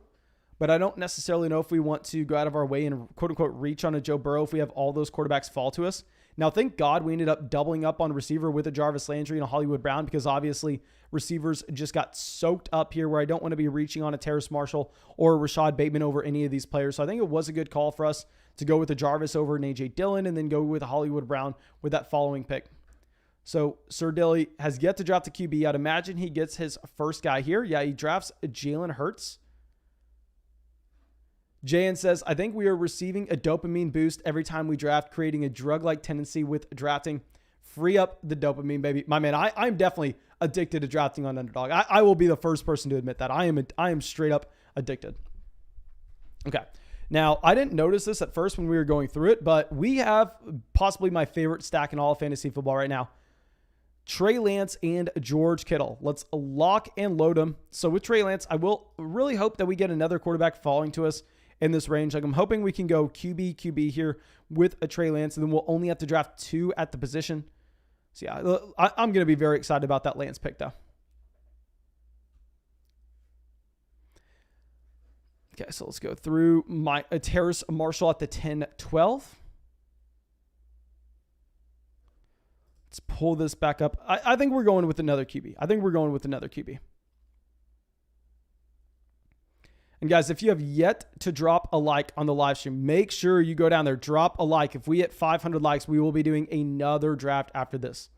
but I don't necessarily know if we want to go out of our way and quote unquote reach on a Joe Burrow if we have all those quarterbacks fall to us. Now, thank God we ended up doubling up on receiver with a Jarvis Landry and a Hollywood Brown, because obviously receivers just got soaked up here where I don't want to be reaching on a Terrace Marshall or Rashad Bateman over any of these players. So I think it was a good call for us to go with a Jarvis over an AJ Dillon and then go with a Hollywood Brown with that following pick. So Sir Dilly has yet to draft a QB. I'd imagine he gets his first guy here. Yeah, he drafts Jalen Hurts. Jayan says, I think we are receiving a dopamine boost every time we draft, creating a drug-like tendency with drafting. Free up the dopamine, baby. My man, I'm definitely addicted to drafting on Underdog. I will be the first person to admit that. I am straight up addicted. Okay. Now, I didn't notice this at first when we were going through it, but we have possibly my favorite stack in all of fantasy football right now. Trey Lance and George Kittle. Let's lock and load them. So with Trey Lance, I will really hope that we get another quarterback falling to us in this range. Like, I'm hoping we can go QB here with a Trey Lance, and then we'll only have to draft 2 at the position. So yeah, I'm going to be very excited about that Lance pick though. Okay, so let's go through my Terrace Marshall at the 10-12. Let's pull this back up. I think we're going with another QB. And guys, if you have yet to drop a like on the live stream, make sure you go down there, drop a like. If we hit 500 likes, we will be doing another draft after this.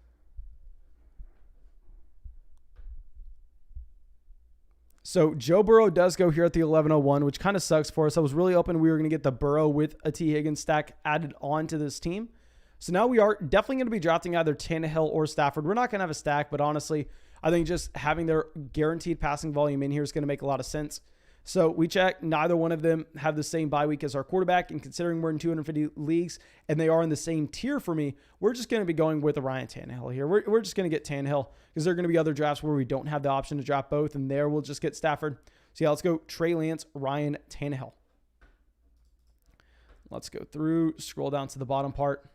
So Joe Burrow does go here at the 11:01, which kind of sucks for us. I was really hoping we were going to get the Burrow with a T. Higgins stack added on to this team. So now we are definitely going to be drafting either Tannehill or Stafford. We're not going to have a stack, but honestly, I think just having their guaranteed passing volume in here is going to make a lot of sense. So we check. Neither one of them have the same bye week as our quarterback. And considering we're in 250 leagues and they are in the same tier for me, we're just going to be going with a Ryan Tannehill here. We're just going to get Tannehill because there are going to be other drafts where we don't have the option to draft both. And there we'll just get Stafford. So yeah, let's go Trey Lance, Ryan Tannehill. Let's go through, scroll down to the bottom part.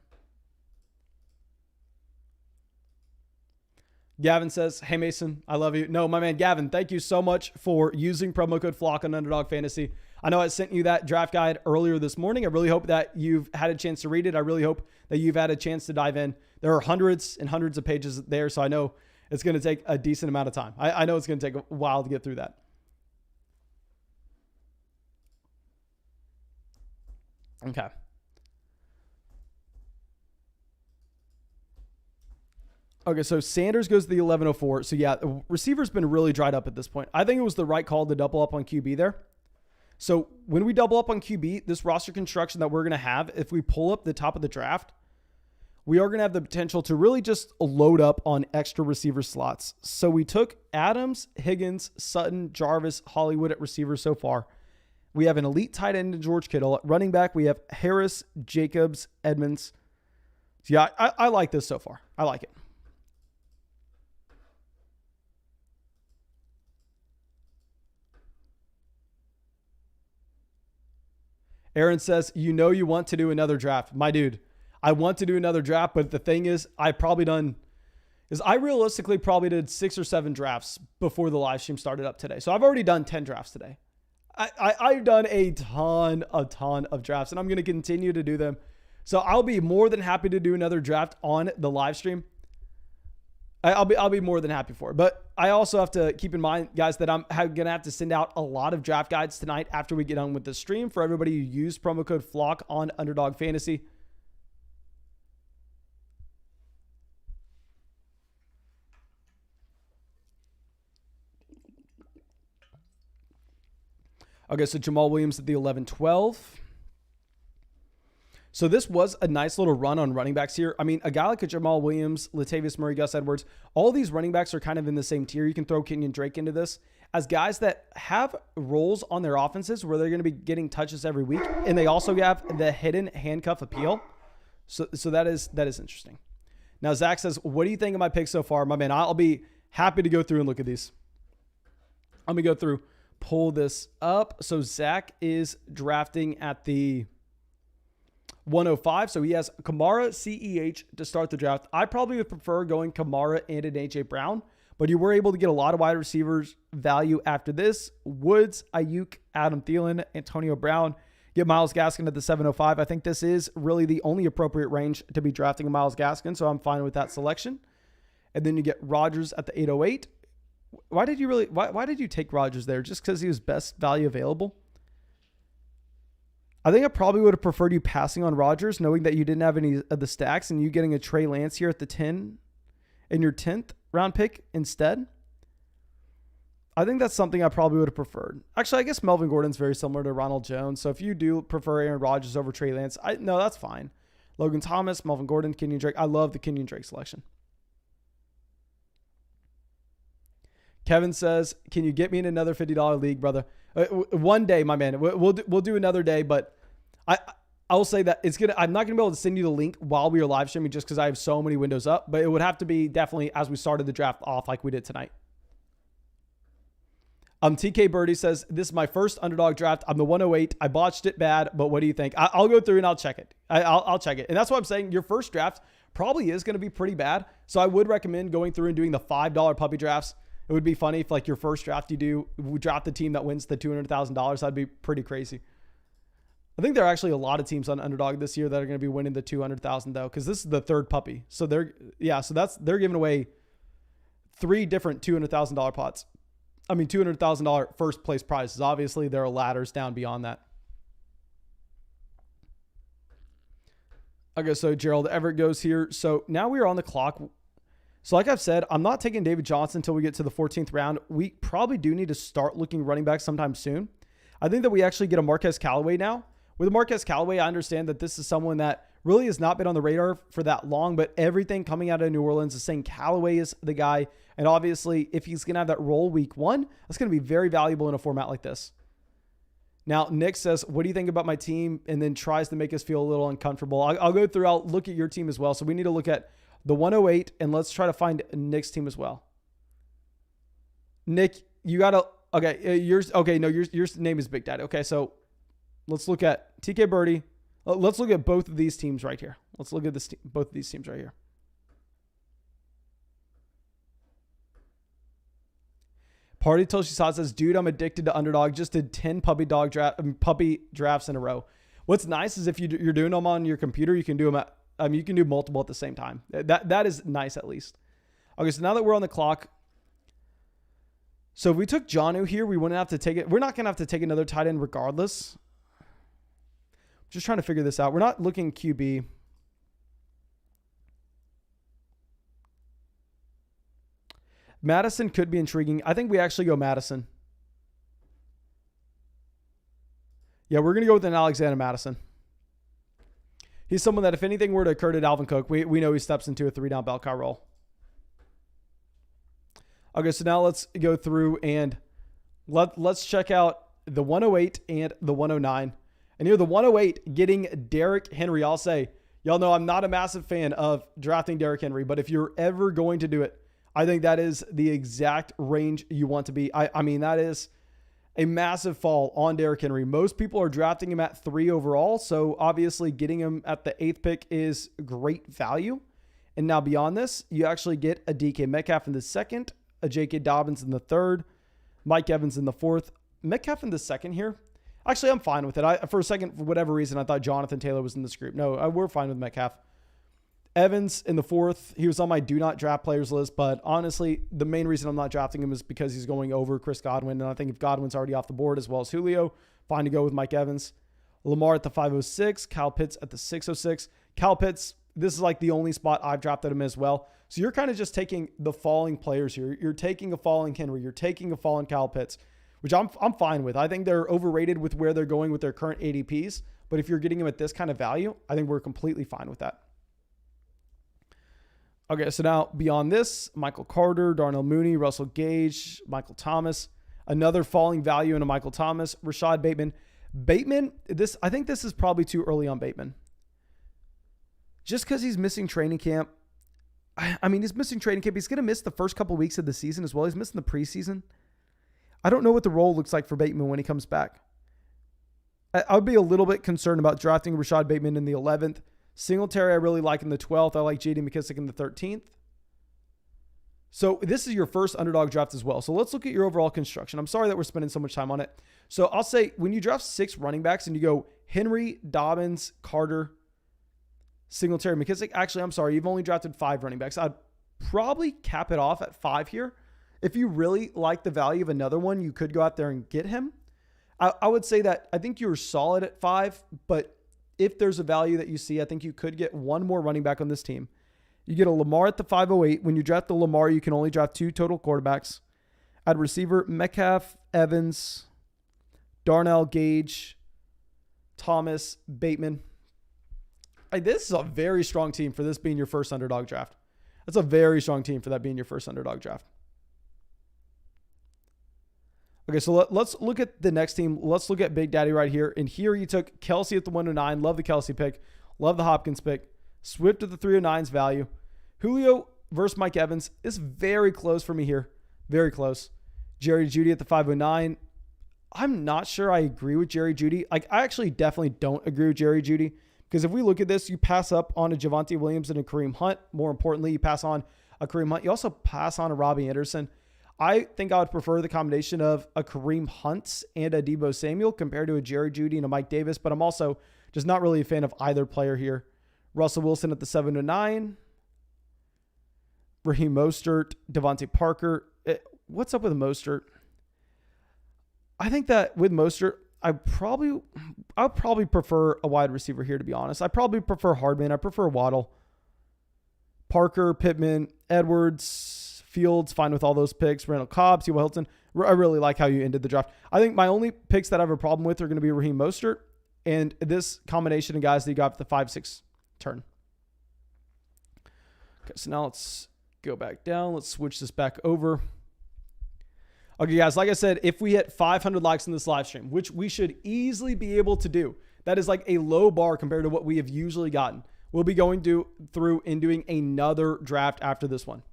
Gavin says, hey, Mason, I love you. No, my man, Gavin, thank you so much for using promo code FLOCK on Underdog Fantasy. I know I sent you that draft guide earlier this morning. I really hope that you've had a chance to read it. I really hope that you've had a chance to dive in. There are hundreds and hundreds of pages there, so I know it's going to take a decent amount of time. I know it's going to take a while to get through that. Okay. Okay, so Sanders goes to the 11:04. So yeah, the receiver's been really dried up at this point. I think it was the right call to double up on QB there. So when we double up on QB, this roster construction that we're going to have, if we pull up the top of the draft, we are going to have the potential to really just load up on extra receiver slots. So we took Adams, Higgins, Sutton, Jarvis, Hollywood at receiver so far. We have an elite tight end in George Kittle. At running back, we have Harris, Jacobs, Edmonds. So yeah, I like this so far. I like it. Aaron says, you know you want to do another draft. My dude, I want to do another draft, but the thing is, I realistically probably did 6 or 7 drafts before the live stream started up today. So I've already done 10 drafts today. I've done a ton of drafts, and I'm going to continue to do them. So I'll be more than happy to do another draft on the live stream. I'll be more than happy for it. But I also have to keep in mind, guys, that I'm going to have to send out a lot of draft guides tonight after we get on with the stream for everybody who used promo code FLOCK on Underdog Fantasy. Okay, so Jamal Williams at the 11-12. So this was a nice little run on running backs here. I mean, a guy like a Jamal Williams, Latavius Murray, Gus Edwards, all these running backs are kind of in the same tier. You can throw Kenyon Drake into this as guys that have roles on their offenses where they're going to be getting touches every week. And they also have the hidden handcuff appeal. So that is interesting. Now, Zach says, what do you think of my picks so far? My man, I'll be happy to go through and look at these. I'm going to go through, pull this up. So Zach is drafting at the 105. So he has Kamara, CEH to start the draft. I probably would prefer going Kamara and an AJ Brown, but you were able to get a lot of wide receivers value after this. Woods, Ayuk, Adam Thielen, Antonio Brown. Get Myles Gaskin at the 705. I think this is really the only appropriate range to be drafting a Myles Gaskin, so I'm fine with that selection. And then you get Rodgers at the 808. Why did you take Rodgers there? Just because he was best value available? I think I probably would have preferred you passing on Rodgers, knowing that you didn't have any of the stacks, and you getting a Trey Lance here at the 10 in your 10th round pick instead. I think that's something I probably would have preferred. Actually, I guess Melvin Gordon's very similar to Ronald Jones. So if you do prefer Aaron Rodgers over Trey Lance, no, that's fine. Logan Thomas, Melvin Gordon, Kenyon Drake. I love the Kenyon Drake selection. Kevin says, can you get me in another $50 league, brother? One day, my man. We'll do another day, but I will say that I'm not going to be able to send you the link while we are live streaming just because I have so many windows up, but it would have to be definitely as we started the draft off like we did tonight. TK Birdie says, this is my first Underdog draft. I'm the 108. I botched it bad, but what do you think? I'll go through and I'll check it. I'll check it. And that's what I'm saying. Your first draft probably is going to be pretty bad. So I would recommend going through and doing the $5 puppy drafts. It would be funny if like your first draft we draft the team that wins the $200,000. That'd be pretty crazy. I think there are actually a lot of teams on Underdog this year that are going to be winning the $200,000 though, because this is the third puppy. So they're giving away 3 different $200,000 pots. I mean, $200,000 first place prizes. Obviously, there are ladders down beyond that. Okay, so Gerald Everett goes here. So now we are on the clock. So like I've said, I'm not taking David Johnson until we get to the 14th round. We probably do need to start looking running back sometime soon. I think that we actually get a Marquez Callaway now. With Marquez Callaway, I understand that this is someone that really has not been on the radar for that long, but everything coming out of New Orleans is saying Callaway is the guy. And obviously, if he's going to have that role week 1, that's going to be very valuable in a format like this. Now, Nick says, what do you think about my team? And then tries to make us feel a little uncomfortable. I'll go through, I'll look at your team as well. So we need to look at the 108, and let's try to find Nick's team as well. Nick, you got to, okay, your name is Big Daddy. Okay, so let's look at TK Birdie. Let's look at both of these teams right here. Let's look at both of these teams right here. Party Till She Saw it says, dude, I'm addicted to Underdog. Just did 10 puppy drafts in a row. What's nice is if you're doing them on your computer, you can do them you can do multiple at the same time. That is nice at least. Okay, so now that we're on the clock. So if we took Jonnu here, we wouldn't have to take it. We're not going to have to take another tight end regardless. Just trying to figure this out. We're not looking QB. Madison could be intriguing. I think we actually go Madison. Yeah, we're going to go with an Alexander Madison. He's someone that if anything were to occur to Dalvin Cook, we know he steps into a 3-down bell cow role. Okay, so now let's go through and let's check out the 108 and the 109. And here the 108 getting Derrick Henry. I'll say, y'all know I'm not a massive fan of drafting Derrick Henry, but if you're ever going to do it, I think that is the exact range you want to be. I mean, that is a massive fall on Derrick Henry. Most people are drafting him at 3 overall. So obviously getting him at the 8th pick is great value. And now beyond this, you actually get a DK Metcalf in the 2nd, a J.K. Dobbins in the 3rd, Mike Evans in the 4th. Metcalf in the 2nd here. Actually, I'm fine with it. For a second, for whatever reason, I thought Jonathan Taylor was in this group. No, we're fine with Metcalf. Evans in the 4th. He was on my do not draft players list, but honestly, the main reason I'm not drafting him is because he's going over Chris Godwin. And I think if Godwin's already off the board as well as Julio, fine to go with Mike Evans. Lamar at the 506, Kyle Pitts at the 606. Kyle Pitts, this is like the only spot I've drafted him as well. So you're kind of just taking the falling players here. You're taking a falling Henry. You're taking a falling Kyle Pitts, which I'm fine with. I think they're overrated with where they're going with their current ADPs. But if you're getting them at this kind of value, I think we're completely fine with that. Okay, so now beyond this, Michael Carter, Darnell Mooney, Russell Gage, Michael Thomas, another falling value into Michael Thomas, Rashad Bateman. I think this is probably too early on Bateman. Just because he's missing training camp. I mean, he's missing training camp. He's going to miss the first couple weeks of the season as well. He's missing the preseason. I don't know what the role looks like for Bateman when he comes back. I would be a little bit concerned about drafting Rashad Bateman in the 11th. Singletary, I really like in the 12th. I like J.D. McKissick in the 13th. So this is your first underdog draft as well. So let's look at your overall construction. I'm sorry that we're spending so much time on it. So I'll say when you draft 6 running backs and you go Henry, Dobbins, Carter, Singletary, McKissick. Actually, I'm sorry. You've only drafted 5 running backs. I'd probably cap it off at 5 here. If you really like the value of another one, you could go out there and get him. I would say that I think you're solid at 5, but if there's a value that you see, I think you could get one more running back on this team. You get a Lamar at the 508. When you draft the Lamar, you can only draft 2 total quarterbacks. At receiver, Metcalf, Evans, Darnell, Gage, Thomas, Bateman. This is a very strong team for this being your first underdog draft. That's a very strong team for that being your first underdog draft. Okay, so let's look at the next team. Let's look at Big Daddy right here. And here you took Kelsey at the 109. Love the Kelsey pick. Love the Hopkins pick. Swift at the 309's value. Julio versus Mike Evans is very close for me here. Very close. Jerry Jeudy at the 509. I'm not sure I agree with Jerry Jeudy. I actually definitely don't agree with Jerry Jeudy because if we look at this, you pass up on a Javonte Williams and a Kareem Hunt. More importantly, you pass on a Kareem Hunt. You also pass on a Robbie Anderson. I think I would prefer the combination of a Kareem Hunt and a Deebo Samuel compared to a Jerry Jeudy and a Mike Davis, but I'm also just not really a fan of either player here. Russell Wilson at the 7-9. Raheem Mostert, Devontae Parker. What's up with Mostert? I think that with Mostert, I would probably prefer a wide receiver here, to be honest. I probably prefer Hardman. I prefer Waddle. Parker, Pittman, Edwards, Fields, fine with all those picks. Randall Cobb, T.Y. Hilton. I really like how you ended the draft. I think my only picks that I have a problem with are going to be Raheem Mostert and this combination of guys that you got for the 5-6 turn. Okay, so now let's go back down. Let's switch this back over. Okay, guys, like I said, if we hit 500 likes in this live stream, which we should easily be able to do, that is like a low bar compared to what we have usually gotten. We'll be going through and doing another draft after this one.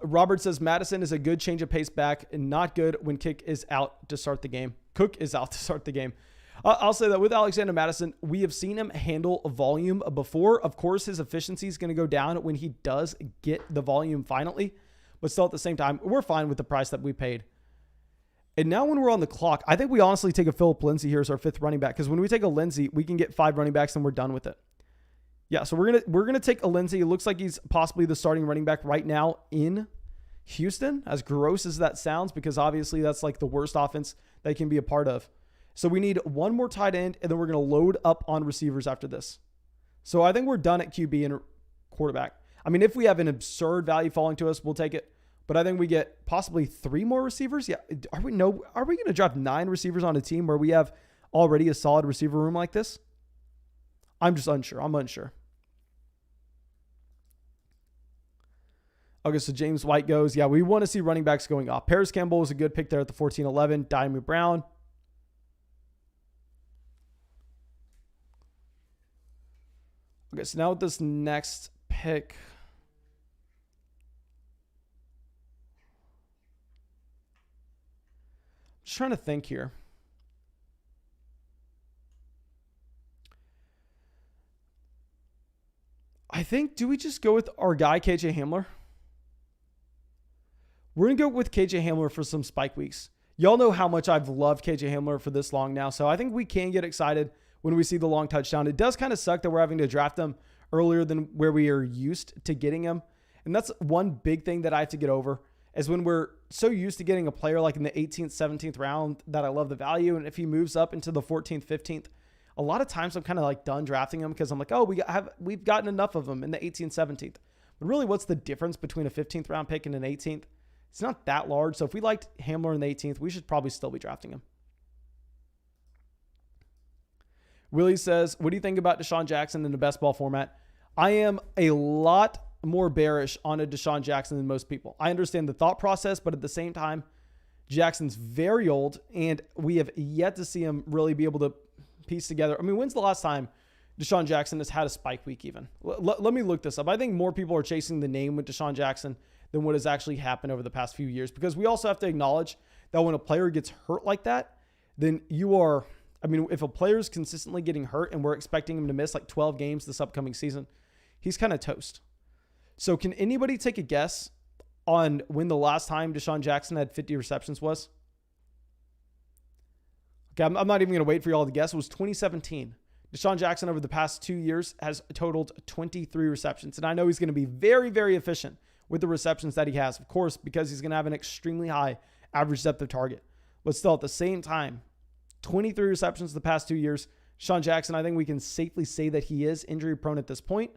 Robert says Madison is a good change of pace back and not good when Cook is out to start the game. I'll say that with Alexander Madison, we have seen him handle volume before. Of course, his efficiency is going to go down when he does get the volume finally. But still at the same time, we're fine with the price that we paid. And now when we're on the clock, I think we honestly take a Phillip Lindsay here as our 5th running back. Because when we take a Lindsay, we can get 5 running backs and we're done with it. Yeah, so we're gonna take a Lindsay. It looks like he's possibly the starting running back right now in Houston, as gross as that sounds, because obviously that's like the worst offense they can be a part of. So we need one more tight end, and then we're going to load up on receivers after this. So I think we're done at QB and quarterback. I mean, if we have an absurd value falling to us, we'll take it. But I think we get possibly 3 more receivers. Yeah. Are we going to draft 9 receivers on a team where we have already a solid receiver room like this? I'm just unsure. I'm unsure. Okay, so James White goes. Yeah, we want to see running backs going up. Paris Campbell was a good pick there at the 14-11. Diamond Brown. Okay, so now with this next pick, I'm just trying to think here. I think, do we just go with our guy, KJ Hamler? We're going to go with KJ Hamler for some spike weeks. Y'all know how much I've loved KJ Hamler for this long now, so I think we can get excited when we see the long touchdown. It does kind of suck that we're having to draft him earlier than where we are used to getting him. And that's one big thing that I have to get over, is when we're so used to getting a player like in the 18th, 17th round that I love the value. And if he moves up into the 14th, 15th, a lot of times I'm kind of like done drafting him because I'm like, oh, we've gotten enough of them in the 18th, 17th. But really, what's the difference between a 15th round pick and an 18th? It's not that large. So if we liked Hamler in the 18th, we should probably still be drafting him. Willie says, what do you think about Deshaun Jackson in the best ball format? I am a lot more bearish on a Deshaun Jackson than most people. I understand the thought process, but at the same time, Jackson's very old, and we have yet to see him really be able to piece together. I mean, when's the last time Deshaun Jackson has had a spike week even? Let me look this up. I think more people are chasing the name with Deshaun Jackson than what has actually happened over the past few years, because we also have to acknowledge that when a player gets hurt like that, then if a player is consistently getting hurt and we're expecting him to miss like 12 games this upcoming season, he's kind of toast. So can anybody take a guess on when the last time Deshaun Jackson had 50 receptions was? Okay, I'm not even going to wait for you all to guess. It was 2017. Deshaun Jackson over the past 2 years has totaled 23 receptions. And I know he's going to be very, very efficient with the receptions that he has, of course, because he's going to have an extremely high average depth of target. But still, at the same time, 23 receptions the past 2 years. Deshaun Jackson, I think we can safely say that he is injury prone at this point.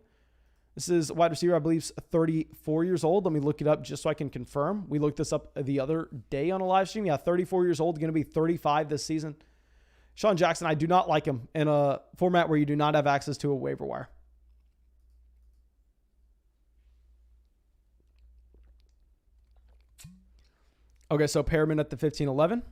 This is wide receiver, I believe, 34 years old. Let me look it up just so I can confirm. We looked this up the other day on a live stream. Yeah, 34 years old, going to be 35 this season. Deshaun Jackson, I do not like him in a format where you do not have access to a waiver wire. Okay, so Perriman at the 15-11.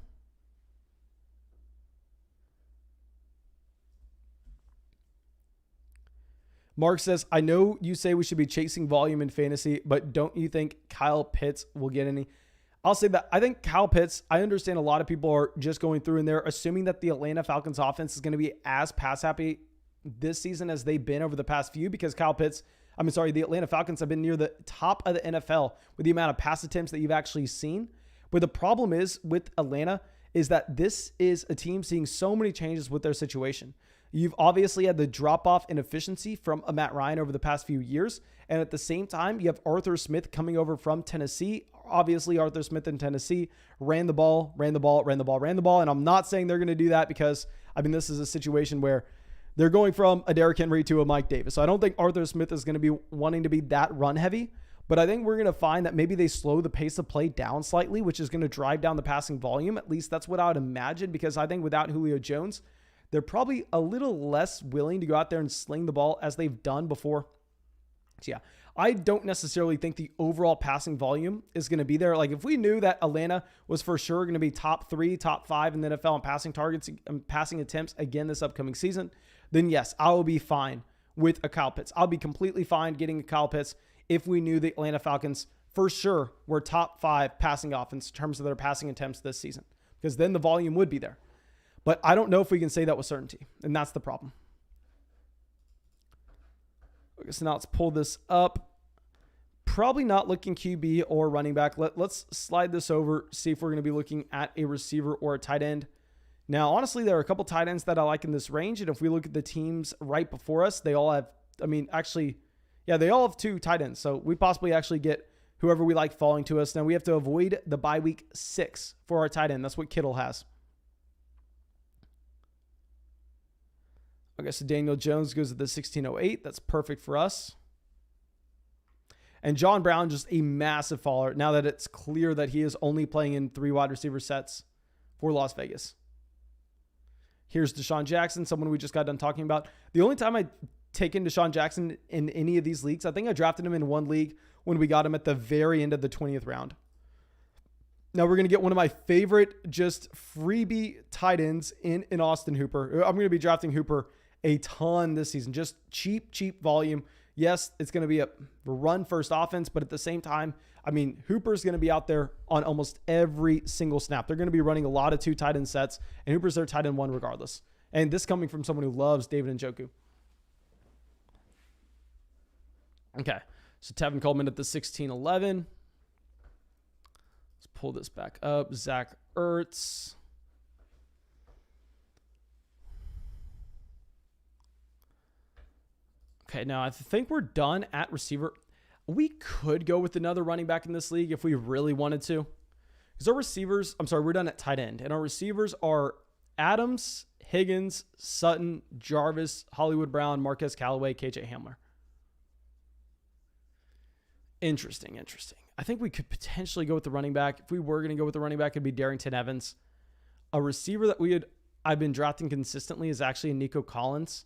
Mark says, I know you say we should be chasing volume in fantasy, but don't you think Kyle Pitts will get any? I'll say that I think Kyle Pitts, I understand a lot of people are just going through and they're assuming that the Atlanta Falcons offense is going to be as pass happy this season as they've been over the past few, because the Atlanta Falcons have been near the top of the NFL with the amount of pass attempts that you've actually seen. But the problem is with Atlanta is that this is a team seeing so many changes with their situation. You've obviously had the drop-off in efficiency from a Matt Ryan over the past few years. And at the same time, you have Arthur Smith coming over from Tennessee. Obviously, Arthur Smith in Tennessee ran the ball. And I'm not saying they're going to do that because, this is a situation where they're going from a Derrick Henry to a Mike Davis. So I don't think Arthur Smith is going to be wanting to be that run heavy. But I think we're going to find that maybe they slow the pace of play down slightly, which is going to drive down the passing volume. At least that's what I would imagine, because I think without Julio Jones, they're probably a little less willing to go out there and sling the ball as they've done before. So yeah, I don't necessarily think the overall passing volume is going to be there. Like if we knew that Atlanta was for sure going to be top 3, top 5 in the NFL in passing targets and passing attempts again this upcoming season, then yes, I will be fine with a Kyle Pitts. I'll be completely fine getting a Kyle Pitts if we knew the Atlanta Falcons for sure were top 5 passing offense in terms of their passing attempts this season, because then the volume would be there. But I don't know if we can say that with certainty, and that's the problem. Okay, so now let's pull this up. Probably not looking QB or running back. Let's slide this over, see if we're going to be looking at a receiver or a tight end. Now, honestly, there are a couple tight ends that I like in this range, and if we look at the teams right before us, they all have, they all have 2 tight ends. So we possibly actually get whoever we like falling to us. Now, we have to avoid the bye week 6 for our tight end. That's what Kittle has. Okay, so Daniel Jones goes to the 1608. That's perfect for us. And John Brown, just a massive faller now that it's clear that he is only playing in 3 wide receiver sets for Las Vegas. Here's Deshaun Jackson, someone we just got done talking about. The only time I taken Deshaun Jackson in any of these leagues, I think I drafted him in one league when we got him at the very end of the 20th round. Now we're going to get one of my favorite just freebie tight ends in Austin Hooper. I'm going to be drafting Hooper a ton this season. Just cheap volume. Yes, it's going to be a run-first offense, but at the same time, Hooper's going to be out there on almost every single snap. They're going to be running a lot of 2 tight end sets, and Hooper's their tight end 1 regardless. And this coming from someone who loves David Njoku. Okay, so Tevin Coleman at the 16-11. Let's pull this back up. Zach Ertz. Okay, now I think we're done at receiver. We could go with another running back in this league if we really wanted to. Because our receivers, we're done at tight end. And our receivers are Adams, Higgins, Sutton, Jarvis, Hollywood Brown, Marquez Callaway, KJ Hamler. Interesting. I think we could potentially go with the running back. If we were going to go with the running back, it'd be Darrington Evans. A receiver that I've been drafting consistently is actually Nico Collins.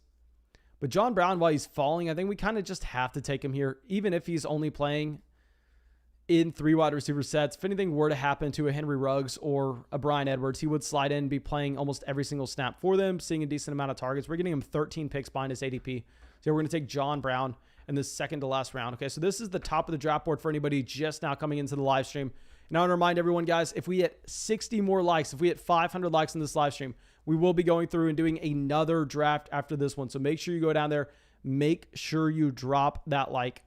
But John Brown, while he's falling, I think we kind of just have to take him here, even if he's only playing in 3 wide receiver sets. If anything were to happen to a Henry Ruggs or a Bryan Edwards, he would slide in and be playing almost every single snap for them, seeing a decent amount of targets. We're getting him 13 picks behind his ADP. So we're going to take John Brown in the second to last round. Okay, so this is the top of the draft board for anybody just now coming into the live stream. And I want to remind everyone, guys, if we hit 60 more likes, if we hit 500 likes in this live stream, we will be going through and doing another draft after this one. So make sure you go down there. Make sure you drop that like.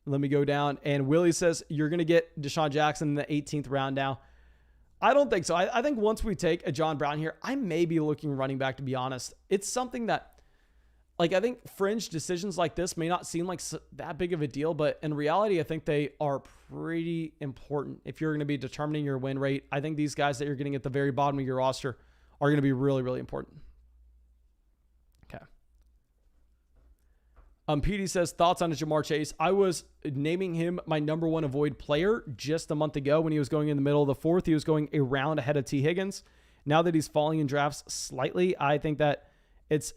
Let me go down. And Willie says, you're going to get Deshaun Jackson in the 18th round now. I don't think so. I think once we take a John Brown here, I may be looking running back, to be honest. It's something that, like, I think fringe decisions like this may not seem like that big of a deal, but in reality, I think they are pretty important. If you're going to be determining your win rate, I think these guys that you're getting at the very bottom of your roster are going to be really, really important. Okay. PD says, thoughts on Jamar Chase. I was naming him my number one avoid player just a month ago when he was going in the middle of the fourth. He was going a round ahead of T. Higgins. Now that he's falling in drafts slightly, I think that it's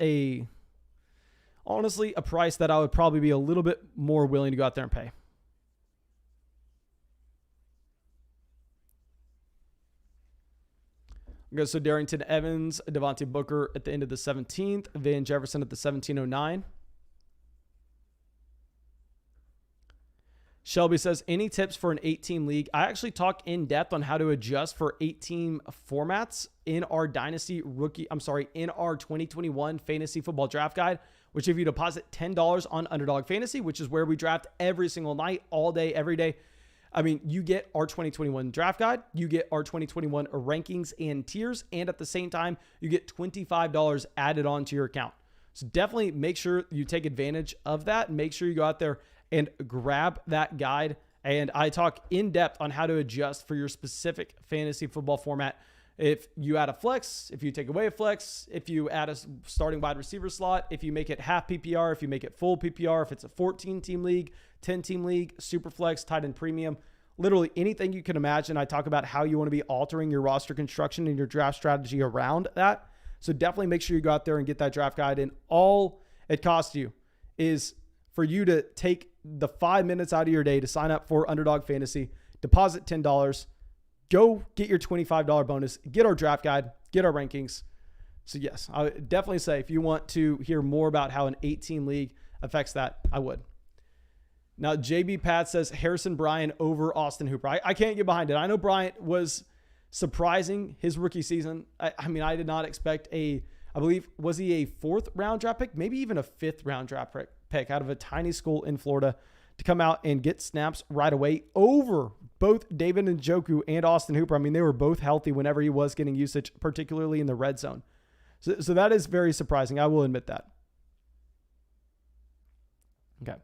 honestly a price that I would probably be a little bit more willing to go out there and pay. Okay, so Darrington Evans, Davante Booker at the end of the 17th, Van Jefferson at the 1709. Shelby says, any tips for an 8-team league? I actually talk in depth on how to adjust for 8-team formats in our in our 2021 fantasy football draft guide, which if you deposit $10 on Underdog Fantasy, which is where we draft every single night, all day, every day. I mean, you get our 2021 draft guide, you get our 2021 rankings and tiers, and at the same time, you get $25 added on to your account. So definitely make sure you take advantage of that. Make sure you go out there and grab that guide. And I talk in depth on how to adjust for your specific fantasy football format. If you add a flex, if you take away a flex, if you add a starting wide receiver slot, if you make it half PPR, if you make it full PPR, if it's a 14-team league, 10-team league, super flex, tight end premium, literally anything you can imagine. I talk about how you want to be altering your roster construction and your draft strategy around that. So definitely make sure you go out there and get that draft guide. And all it costs you is for you to take the 5 minutes out of your day to sign up for Underdog Fantasy, deposit $10, go get your $25 bonus, get our draft guide, get our rankings. So yes, I would definitely say if you want to hear more about how an 8-team league affects that, I would. Now, JB Pat says Harrison Bryant over Austin Hooper. I can't get behind it. I know Bryant was surprising his rookie season. I mean, I did not expect I believe, was he a 4th round draft pick? Maybe even a 5th round draft pick out of a tiny school in Florida to come out and get snaps right away over both David Njoku and Austin Hooper. I mean, they were both healthy whenever he was getting usage, particularly in the red zone. So that is very surprising. I will admit that. Okay.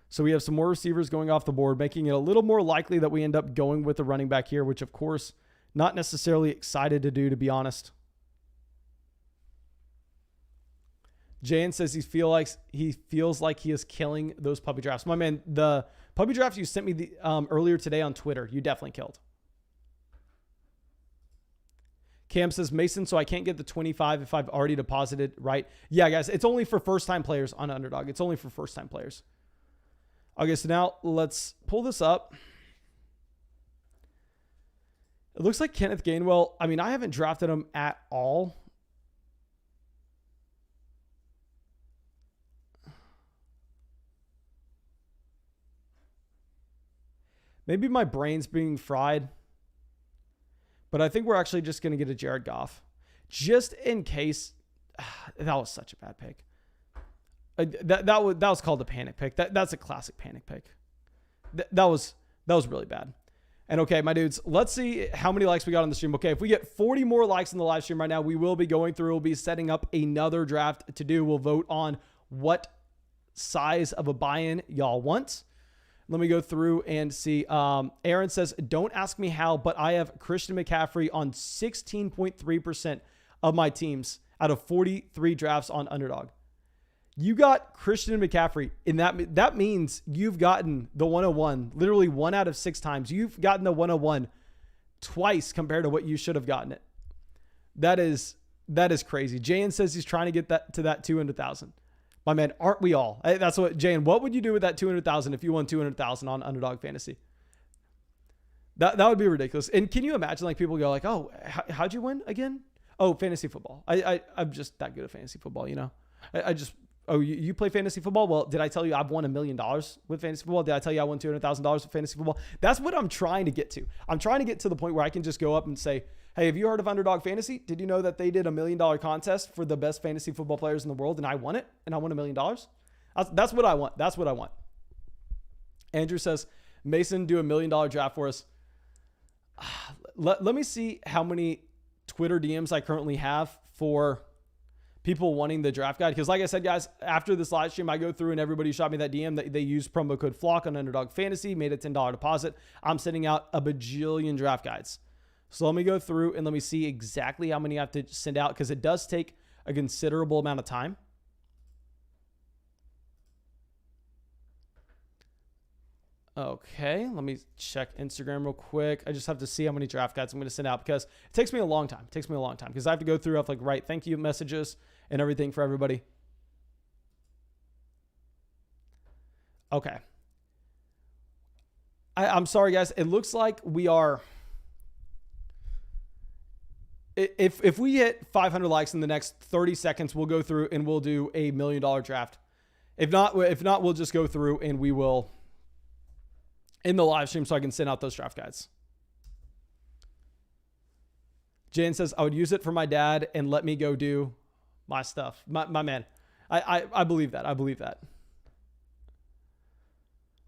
So we have some more receivers going off the board, making it a little more likely that we end up going with the running back here, which of course, not necessarily excited to do, to be honest. Jan says he feels like he is killing those puppy drafts. My man, the puppy drafts you sent me earlier today on Twitter, you definitely killed. Cam says, Mason, so I can't get the 25 if I've already deposited, right? Yeah, guys, it's only for first-time players on Underdog. It's only for first-time players. Okay, so now let's pull this up. It looks like Kenneth Gainwell. I mean, I haven't drafted him at all. Maybe my brain's being fried. But I think we're actually just going to get a Jared Goff. Just in case. That was such a bad pick. That was called a panic pick. That's a classic panic pick. That was really bad. And okay, my dudes, let's see how many likes we got on the stream. Okay, if we get 40 more likes in the live stream right now, we will be going through. We'll be setting up another draft to do. We'll vote on what size of a buy-in y'all want. Let me go through and see. Aaron says, don't ask me how, but I have Christian McCaffrey on 16.3% of my teams out of 43 drafts on Underdog. You got Christian McCaffrey, and that means you've gotten the 101, literally 1 out of 6 times. You've gotten the 101 twice compared to what you should have gotten it. That is crazy. Jayan says he's trying to get that to that 200,000. My man, aren't we all? That's what, Jayan, what would you do with that 200,000 if you won 200,000 on Underdog Fantasy? That would be ridiculous. And can you imagine, like, people go like, oh, how'd you win again? Oh, fantasy football. I'm just that good at fantasy football, you know? Oh, you play fantasy football? Well, did I tell you I've won $1 million with fantasy football? Did I tell you I won $200,000 with fantasy football? That's what I'm trying to get to. I'm trying to get to the point where I can just go up and say, hey, have you heard of Underdog Fantasy? Did you know that they did $1 million contest for the best fantasy football players in the world, and I won it, and I won $1 million? That's what I want. That's what I want. Andrew says, Mason, do $1 million draft for us. Let me see how many Twitter DMs I currently have for people wanting the draft guide. Because like I said, guys, after this live stream, I go through and everybody shot me that DM. They used promo code FLOCK on Underdog Fantasy, made a $10 deposit. I'm sending out a bajillion draft guides. So let me go through and let me see exactly how many I have to send out, because it does take a considerable amount of time. Okay, let me check Instagram real quick. I just have to see how many draft guides I'm going to send out, because it takes me a long time. It takes me a long time because I have to go through, I have to like write thank you messages and everything for everybody. Okay. I'm sorry, guys. It looks like we are... If we hit 500 likes in the next 30 seconds, we'll go through and we'll do $1 million draft. If not, we'll just go through and we will... in the live stream so I can send out those draft guides. Jan says, I would use it for my dad and let me go do my stuff. My man. I believe that. I believe that.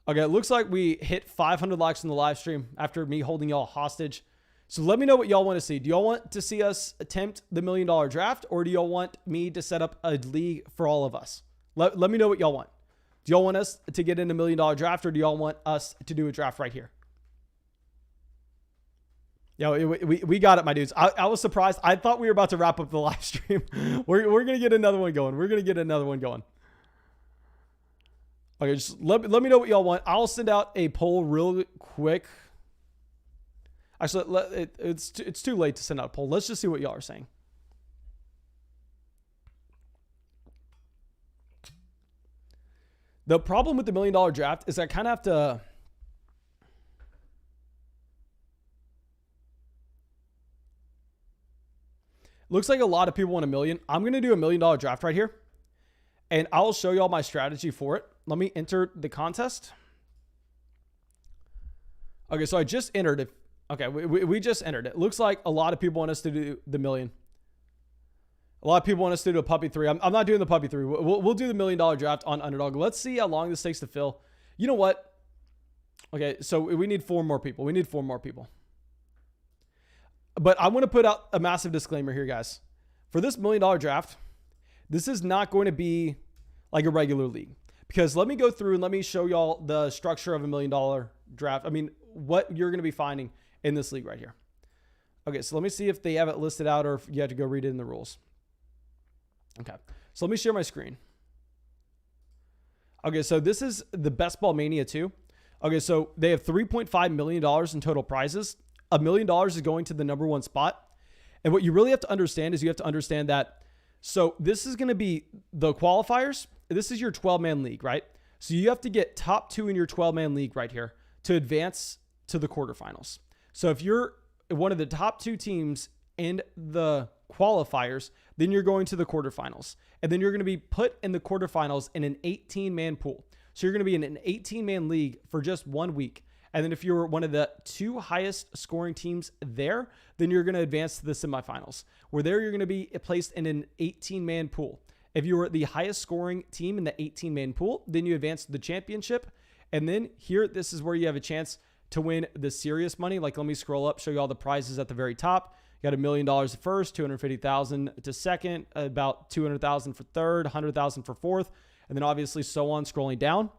Okay, it looks like we hit 500 likes in the live stream after me holding y'all hostage. So let me know what y'all want to see. Do y'all want to see us attempt the $1 million draft, or do y'all want me to set up a league for all of us? Let me know what y'all want. Do y'all want us to get in $1 million draft, or do y'all want us to do a draft right here? Yo, we got it, my dudes. I was surprised. I thought we were about to wrap up the live stream. We're going to get another one going. We're going to get another one going. Okay, just let me know what y'all want. I'll send out a poll real quick. Actually, it's too late to send out a poll. Let's just see what y'all are saying. The problem with the $1 million draft is I kind of have to... Looks like a lot of people want $1 million. I'm going to do $1 million draft right here, and I'll show y'all my strategy for it. Let me enter the contest. Okay, so I just entered it. Okay, we just entered it. Looks like a lot of people want us to do the $1 million. A lot of people want us to do a puppy 3. I'm not doing the puppy 3. We'll do the $1 million draft on Underdog. Let's see how long this takes to fill. You know what? Okay, so we need 4 more people. We need 4 more people. But I want to put out a massive disclaimer here, guys. For this $1 million draft, this is not going to be like a regular league. Because let me go through and let me show y'all the structure of $1 million draft. I mean, what you're going to be finding in this league right here. Okay, so let me see if they have it listed out or if you have to go read it in the rules. Okay, so let me share my screen. Okay, so this is the Best Ball Mania 2. Okay, so they have $3.5 million in total prizes. $1 million is going to the number 1 spot. And what you really have to understand is you have to understand that, so this is going to be the qualifiers. This is your 12-man league, right? So you have to get top 2 in your 12-man league right here to advance to the quarterfinals. So if you're one of the top 2 teams in the qualifiers, then you're going to the quarterfinals. And then you're going to be put in the quarterfinals in an 18-man pool. So you're going to be in an 18-man league for just 1 week. And then if you're one of the 2 highest scoring teams there, then you're going to advance to the semifinals, where there you're going to be placed in an 18-man pool. If you were the highest scoring team in the 18-man pool, then you advance to the championship. And then here, this is where you have a chance to win the serious money. Like, let me scroll up, show you all the prizes at the very top. You got $1 million at first, $250,000 to second, about $200,000 for third, $100,000 for fourth, and then obviously so on, scrolling down.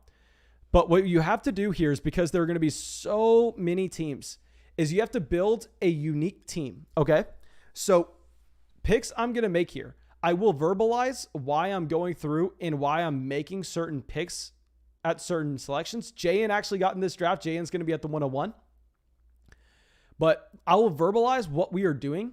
But what you have to do here is, because there are going to be so many teams, is you have to build a unique team. Okay. So picks I'm going to make here, I will verbalize why I'm going through and why I'm making certain picks at certain selections. Jayen actually got in this draft. Jayen's going to be at the 101. But I will verbalize what we are doing.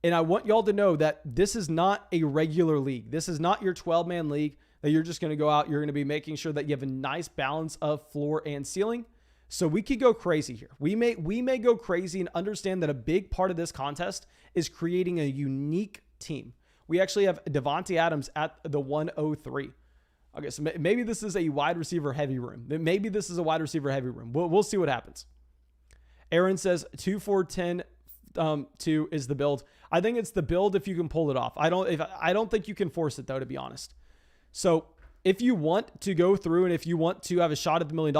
And I want y'all to know that this is not a regular league. This is not your 12-man league that you're just going to go out. You're going to be making sure that you have a nice balance of floor and ceiling. So we could go crazy here. We may go crazy and understand that a big part of this contest is creating a unique team. We actually have Davante Adams at the 103. Okay, so maybe this is a wide receiver heavy room. Maybe this is a wide receiver heavy room. We'll see what happens. Aaron says 2-4-10 2 is the build. I think it's the build if you can pull it off. I don't think you can force it though, to be honest. So if you want to go through and if you want to have a shot at the $1 million,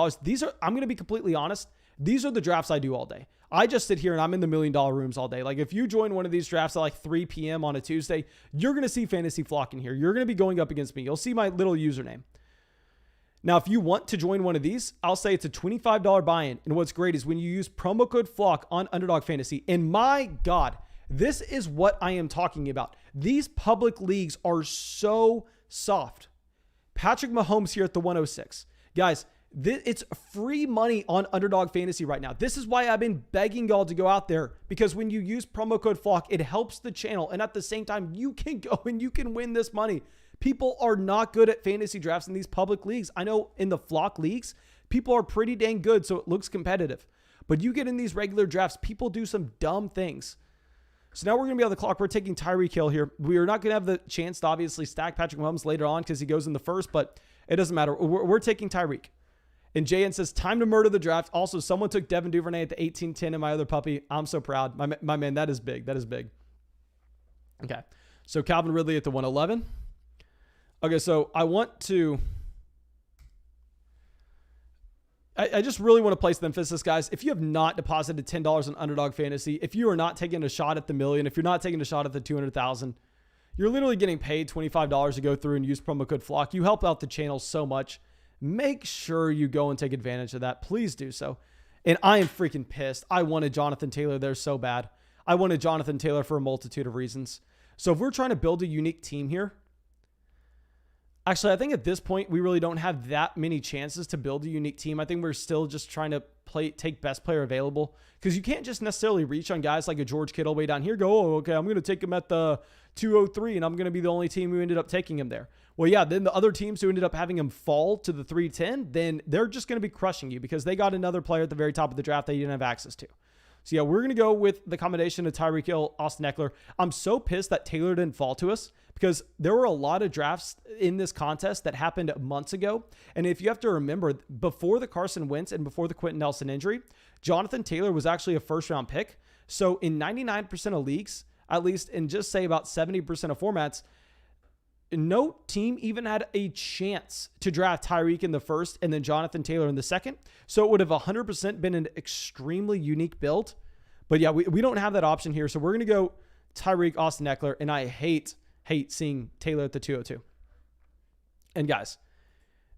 I'm going to be completely honest. These are the drafts I do all day. I just sit here and I'm in the $1 million rooms all day. Like if you join one of these drafts at like 3 p.m. on a Tuesday, you're going to see Fantasy Flock in here. You're going to be going up against me. You'll see my little username. Now, if you want to join one of these, I'll say it's a $25 buy-in. And what's great is when you use promo code FLOCK on Underdog Fantasy, and my God, this is what I am talking about. These public leagues are so soft. Patrick Mahomes here at the 106. Guys, it's free money on Underdog Fantasy right now. This is why I've been begging y'all to go out there, because when you use promo code FLOCK, it helps the channel. And at the same time, you can go and you can win this money. People are not good at fantasy drafts in these public leagues. I know in the Flock leagues, people are pretty dang good, so it looks competitive. But you get in these regular drafts, people do some dumb things. So now we're going to be on the clock. We're taking Tyreek Hill here. We are not going to have the chance to obviously stack Patrick Mahomes later on because he goes in the first, but it doesn't matter. We're taking Tyreek. And JN says, time to murder the draft. Also, someone took Devin Duvernay at the 18-10 in my other puppy. I'm so proud. My man, that is big. That is big. Okay. So Calvin Ridley at the 111. Okay, so I want to... I just really want to place the emphasis, guys. If you have not deposited $10 on Underdog Fantasy, if you are not taking a shot at the million, if you're not taking a shot at the 200,000, you're literally getting paid $25 to go through and use promo code FLOCK. You help out the channel so much. Make sure you go and take advantage of that. Please do so. And I am freaking pissed. I wanted Jonathan Taylor there so bad. I wanted Jonathan Taylor for a multitude of reasons. So if we're trying to build a unique team here, actually, I think at this point, we really don't have that many chances to build a unique team. I think we're still just trying to take best player available, because you can't just necessarily reach on guys like a George Kittle way down here, go, oh, okay, I'm going to take him at the 203, and I'm going to be the only team who ended up taking him there. Well, yeah, then the other teams who ended up having him fall to the 310, then they're just going to be crushing you because they got another player at the very top of the draft that you didn't have access to. So, yeah, we're going to go with the combination of Tyreek Hill, Austin Eckler. I'm so pissed that Taylor didn't fall to us because there were a lot of drafts in this contest that happened months ago. And if you have to remember, before the Carson Wentz and before the Quentin Nelson injury, Jonathan Taylor was actually a first-round pick. So in 99% of leagues, at least in just say about 70% of formats, no team even had a chance to draft Tyreek in the first and then Jonathan Taylor in the second. So it would have 100% been an extremely unique build. But yeah, we don't have that option here. So we're going to go Tyreek, Austin Eckler, and I hate seeing Taylor at the 202. And guys,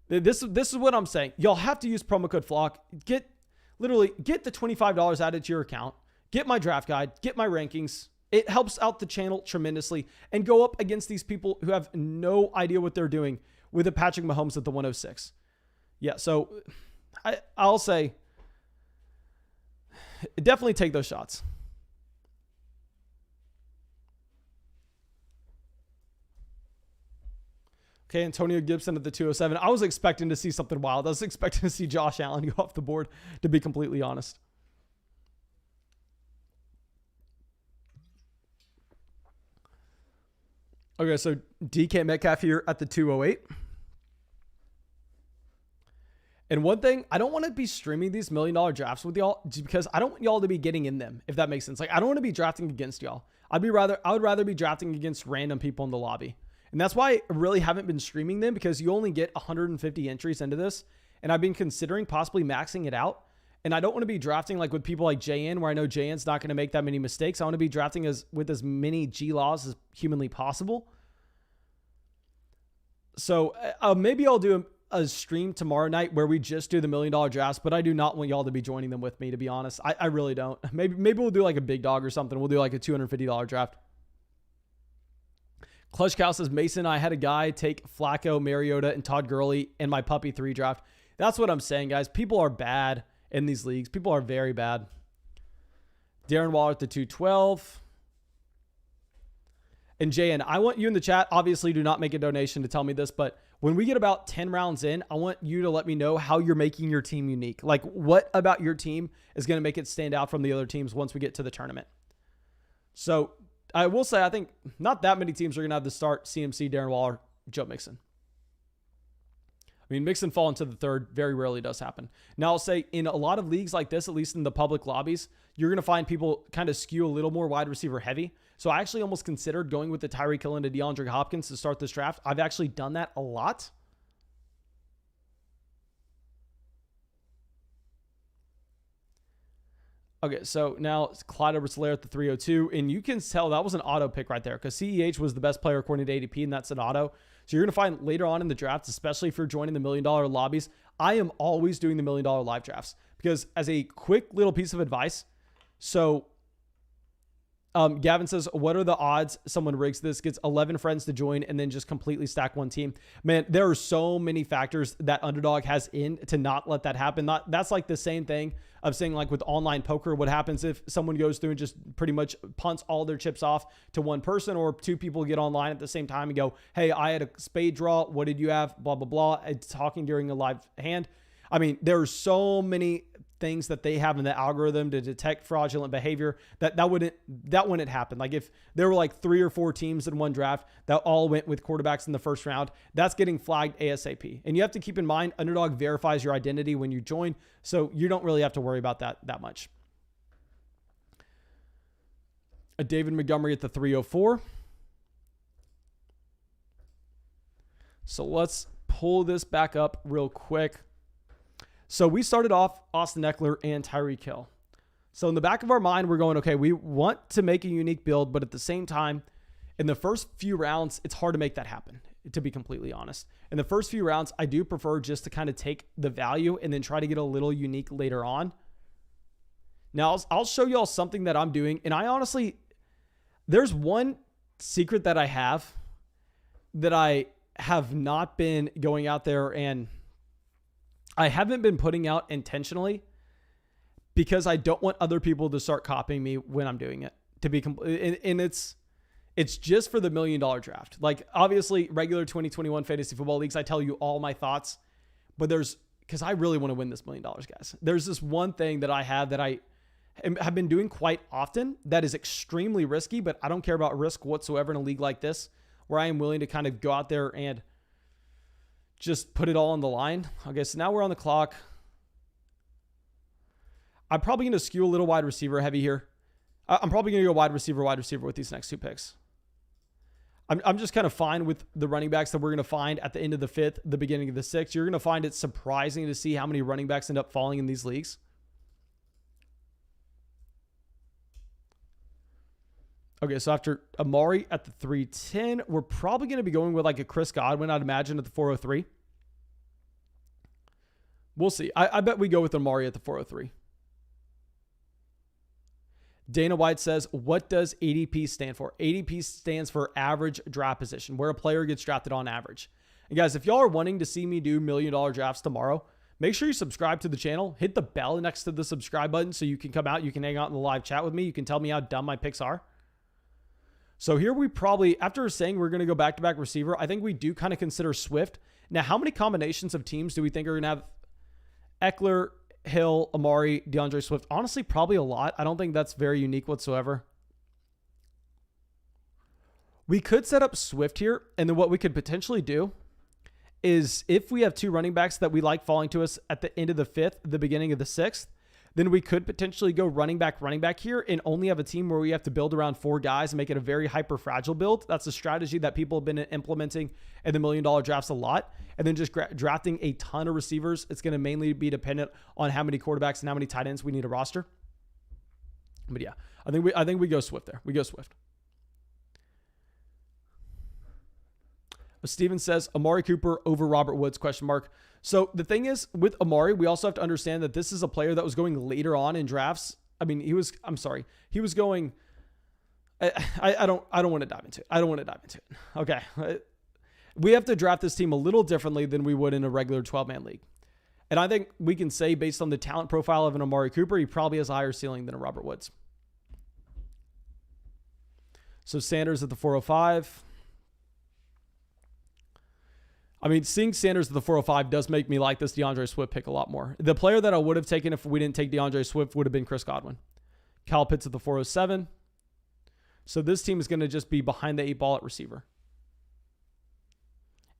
this is what I'm saying. Y'all have to use promo code FLOCK. Get the $25 added to your account. Get my draft guide. Get my rankings. It helps out the channel tremendously, and go up against these people who have no idea what they're doing with a Patrick Mahomes at the 106. Yeah, so I'll say definitely take those shots. Okay, Antonio Gibson at the 207. I was expecting to see something wild. I was expecting to see Josh Allen go off the board, to be completely honest. Okay, so DK Metcalf here at the 208. And one thing, I don't want to be streaming these $1 million drafts with y'all because I don't want y'all to be getting in them, if that makes sense. Like, I don't want to be drafting against y'all. I would rather be drafting against random people in the lobby. And that's why I really haven't been streaming them, because you only get 150 entries into this. And I've been considering possibly maxing it out. And I don't want to be drafting like with people like JN, where I know JN's not going to make that many mistakes. I want to be drafting with as many G-laws as humanly possible. So maybe I'll do a stream tomorrow night where we just do the $1 million drafts, but I do not want y'all to be joining them with me, to be honest. I really don't. Maybe we'll do like a big dog or something. We'll do like a $250 draft. Clutch Cow says, Mason, I had a guy take Flacco, Mariota, and Todd Gurley in my puppy 3 draft. That's what I'm saying, guys. People are bad in these leagues. People are very bad. Darren Waller at the 212. And JN, I want you in the chat. Obviously, do not make a donation to tell me this, but when we get about 10 rounds in, I want you to let me know how you're making your team unique. Like, what about your team is going to make it stand out from the other teams once we get to the tournament? So I will say, I think not that many teams are going to have to start CMC, Darren Waller, Joe Mixon. I mean, Mixon fall into the third very rarely does happen. Now, I'll say in a lot of leagues like this, at least in the public lobbies, you're going to find people kind of skew a little more wide receiver heavy. So I actually almost considered going with the Tyreek Hill and DeAndre Hopkins to start this draft. I've actually done that a lot. Okay, so now it's Clyde Edwards-Helaire at the 302, and you can tell that was an auto pick right there because CEH was the best player according to ADP, and that's an auto. So you're going to find later on in the draft, especially if you're joining the $1 million lobbies, I am always doing the $1 million live drafts because as a quick little piece of advice, so Gavin says, what are the odds someone rigs this, gets 11 friends to join, and then just completely stack one team? Man, there are so many factors that Underdog has in to not let that happen. That's like the same thing of saying like with online poker, what happens if someone goes through and just pretty much punts all their chips off to one person, or two people get online at the same time and go, hey, I had a spade draw. What did you have? Blah, blah, blah. It's talking during a live hand. I mean, there are so many things that they have in the algorithm to detect fraudulent behavior that wouldn't happen. Like if there were like 3 or 4 teams in one draft that all went with quarterbacks in the first round, that's getting flagged ASAP. And you have to keep in mind, Underdog verifies your identity when you join, so you don't really have to worry about that much. A David Montgomery at the 304. So let's pull this back up real quick. So we started off Austin Eckler and Tyreek Hill. So in the back of our mind, we're going, okay, we want to make a unique build, but at the same time, in the first few rounds, it's hard to make that happen, to be completely honest. In the first few rounds, I do prefer just to kind of take the value and then try to get a little unique later on. Now, I'll show y'all something that I'm doing. And I honestly, there's one secret that I have not been going out there and I haven't been putting out intentionally because I don't want other people to start copying me when I'm doing it. And it's just for the $1 million draft. Like obviously regular 2021 fantasy football leagues, I tell you all my thoughts, but because I really want to win this $1 million, guys. There's this one thing that I have that I have been doing quite often that is extremely risky, but I don't care about risk whatsoever in a league like this, where I am willing to kind of go out there and just put it all on the line. Okay, so now we're on the clock. I'm probably going to skew a little wide receiver heavy here. I'm probably going to go wide receiver with these next 2 picks. I'm just kind of fine with the running backs that we're going to find at the end of the 5th, the beginning of the 6th. You're going to find it surprising to see how many running backs end up falling in these leagues. Okay, so after Amari at the 310, we're probably going to be going with like a Chris Godwin, I'd imagine, at the 403. We'll see. I bet we go with Amari at the 403. Dana White says, what does ADP stand for? ADP stands for average draft position, where a player gets drafted on average. And guys, if y'all are wanting to see me do $1 million drafts tomorrow, make sure you subscribe to the channel. Hit the bell next to the subscribe button so you can come out. You can hang out in the live chat with me. You can tell me how dumb my picks are. So here we probably, after saying we're going to go back-to-back receiver, I think we do kind of consider Swift. Now, how many combinations of teams do we think are going to have Eckler, Hill, Amari, DeAndre Swift? Honestly, probably a lot. I don't think that's very unique whatsoever. We could set up Swift here, and then what we could potentially do is if we have 2 running backs that we like falling to us at the end of the 5th, the beginning of the 6th, then we could potentially go running back here and only have a team where we have to build around 4 guys and make it a very hyper fragile build. That's a strategy that people have been implementing in the $1 million drafts a lot. And then just drafting a ton of receivers. It's going to mainly be dependent on how many quarterbacks and how many tight ends we need to roster. But yeah, I think we go Swift there. We go Swift. Steven says Amari Cooper over Robert Woods ? So the thing is with Amari, we also have to understand that this is a player that was going later on in drafts. I mean, he was going, I don't want to dive into it. Okay. We have to draft this team a little differently than we would in a regular 12-man league. And I think we can say based on the talent profile of an Amari Cooper, he probably has a higher ceiling than a Robert Woods. So Sanders at the 405. I mean, seeing Sanders at the 405 does make me like this DeAndre Swift pick a lot more. The player that I would have taken if we didn't take DeAndre Swift would have been Chris Godwin. Kyle Pitts at the 407. So this team is going to just be behind the 8 ball at receiver.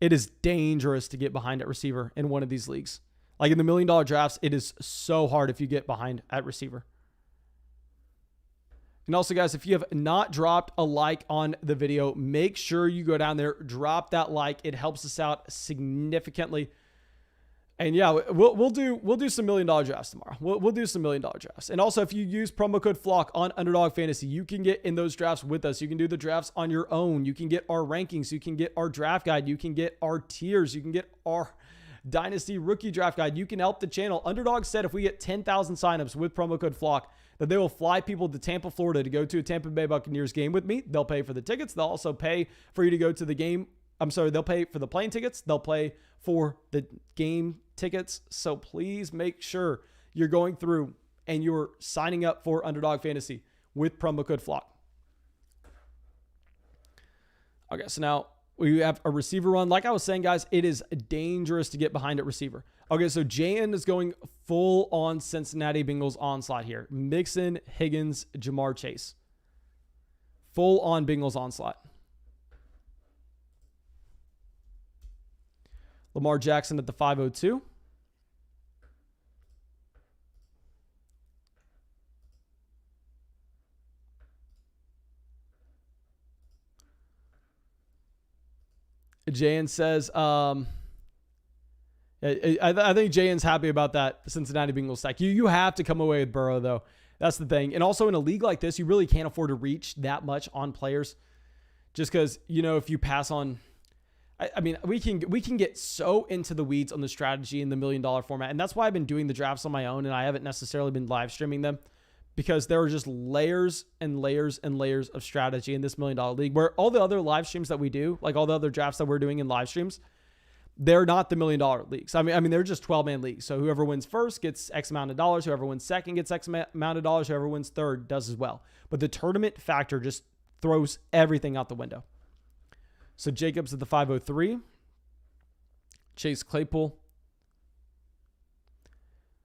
It is dangerous to get behind at receiver in one of these leagues. Like in the $1 million drafts, it is so hard if you get behind at receiver. And also, guys, if you have not dropped a like on the video, make sure you go down there, drop that like. It helps us out significantly. And yeah, we'll do some $1 million drafts tomorrow. We'll do some $1 million drafts. And also, if you use promo code FLOCK on Underdog Fantasy, you can get in those drafts with us. You can do the drafts on your own. You can get our rankings. You can get our draft guide. You can get our tiers. You can get our Dynasty Rookie Draft Guide. You can help the channel. Underdog said if we get 10,000 signups with promo code FLOCK, that they will fly people to Tampa, Florida to go to a Tampa Bay Buccaneers game with me. They'll pay for the tickets. They'll also pay for you to go to the game. They'll pay for the plane tickets. They'll pay for the game tickets. So please make sure you're going through and you're signing up for Underdog Fantasy with promo code FLOCK. Okay, so now we have a receiver run. Like I was saying, guys, it is dangerous to get behind at receiver. Okay, so Jalen is going full on Cincinnati Bengals onslaught here. Mixon, Higgins, Jamar Chase. Full on Bengals onslaught. Lamar Jackson at the 502. Jayan says, I think Jayan's happy about that Cincinnati Bengals stack. You have to come away with Burrow, though. That's the thing. And also in a league like this, you really can't afford to reach that much on players. Just because, if you pass on... I mean, we can get so into the weeds on the strategy in the $1 million format. And that's why I've been doing the drafts on my own, and I haven't necessarily been live streaming them, because there are just layers and layers and layers of strategy in this $1 million league, where all the other live streams that we do, like all the other drafts that we're doing in live streams, they're not the $1 million leagues. I mean, they're just 12-man leagues. So whoever wins first gets X amount of dollars. Whoever wins second gets X amount of dollars. Whoever wins third does as well. But the tournament factor just throws everything out the window. So Jacobs at the 503. Chase Claypool.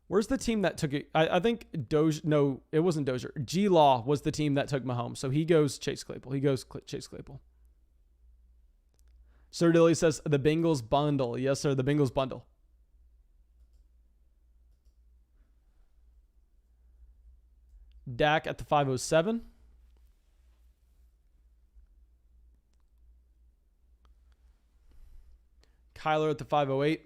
Where's the team that took it? I think Dozier. No, it wasn't Dozier. G-Law was the team that took Mahomes. So he goes Chase Claypool. Chase Claypool. Sir Dilly says the Bengals bundle. Yes, sir. The Bengals bundle. Dak at the 507. Kyler at the 508.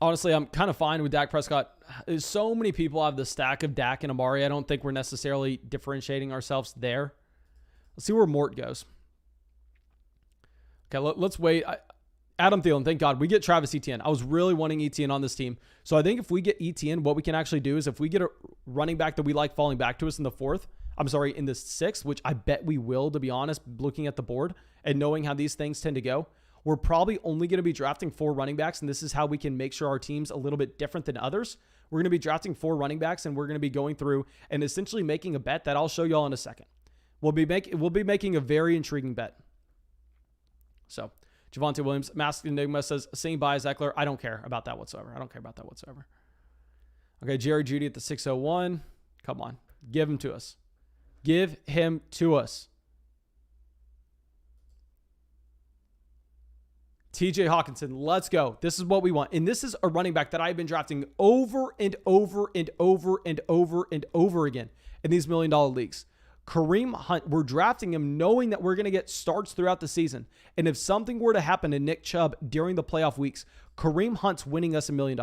Honestly, I'm kind of fine with Dak Prescott. So many people have the stack of Dak and Amari. I don't think we're necessarily differentiating ourselves there. Let's see where Mort goes. Okay, let's wait. Adam Thielen, thank God. We get Travis Etienne. I was really wanting Etienne on this team. So I think if we get Etienne, what we can actually do is if we get a running back that we like falling back to us in the sixth, which I bet we will, to be honest, looking at the board and knowing how these things tend to go, we're probably only going to be drafting 4 running backs, and this is how we can make sure our team's a little bit different than others. We're going to be drafting 4 running backs, and we're going to be going through and essentially making a bet that I'll show y'all in a second. We'll be making a very intriguing bet. So, Javonte Williams, Masked Enigma says, same buy as Eckler. I don't care about that whatsoever. Okay, Jerry Jeudy at the 601. Come on. Give him to us. Give him to us. TJ Hawkinson, let's go. This is what we want. And this is a running back that I've been drafting over and over and over and over and over again in these $1 million leagues. Kareem Hunt, we're drafting him knowing that we're going to get starts throughout the season. And if something were to happen to Nick Chubb during the playoff weeks, Kareem Hunt's winning us $1 million.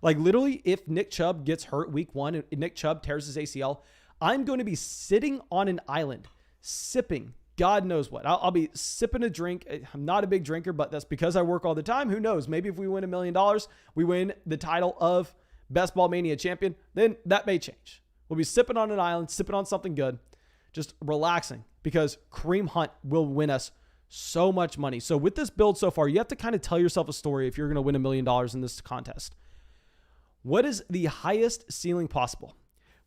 Like literally, if Nick Chubb gets hurt week 1 and Nick Chubb tears his ACL, I'm going to be sitting on an island, sipping God knows what. I'll be sipping a drink. I'm not a big drinker, but that's because I work all the time. Who knows? Maybe if we win $1 million, we win the title of Best Ball Mania champion, then that may change. We'll be sipping on an island, sipping on something good, just relaxing, because Kareem Hunt will win us so much money. So with this build so far, you have to kind of tell yourself a story if you're going to win $1 million in this contest. What is the highest ceiling possible?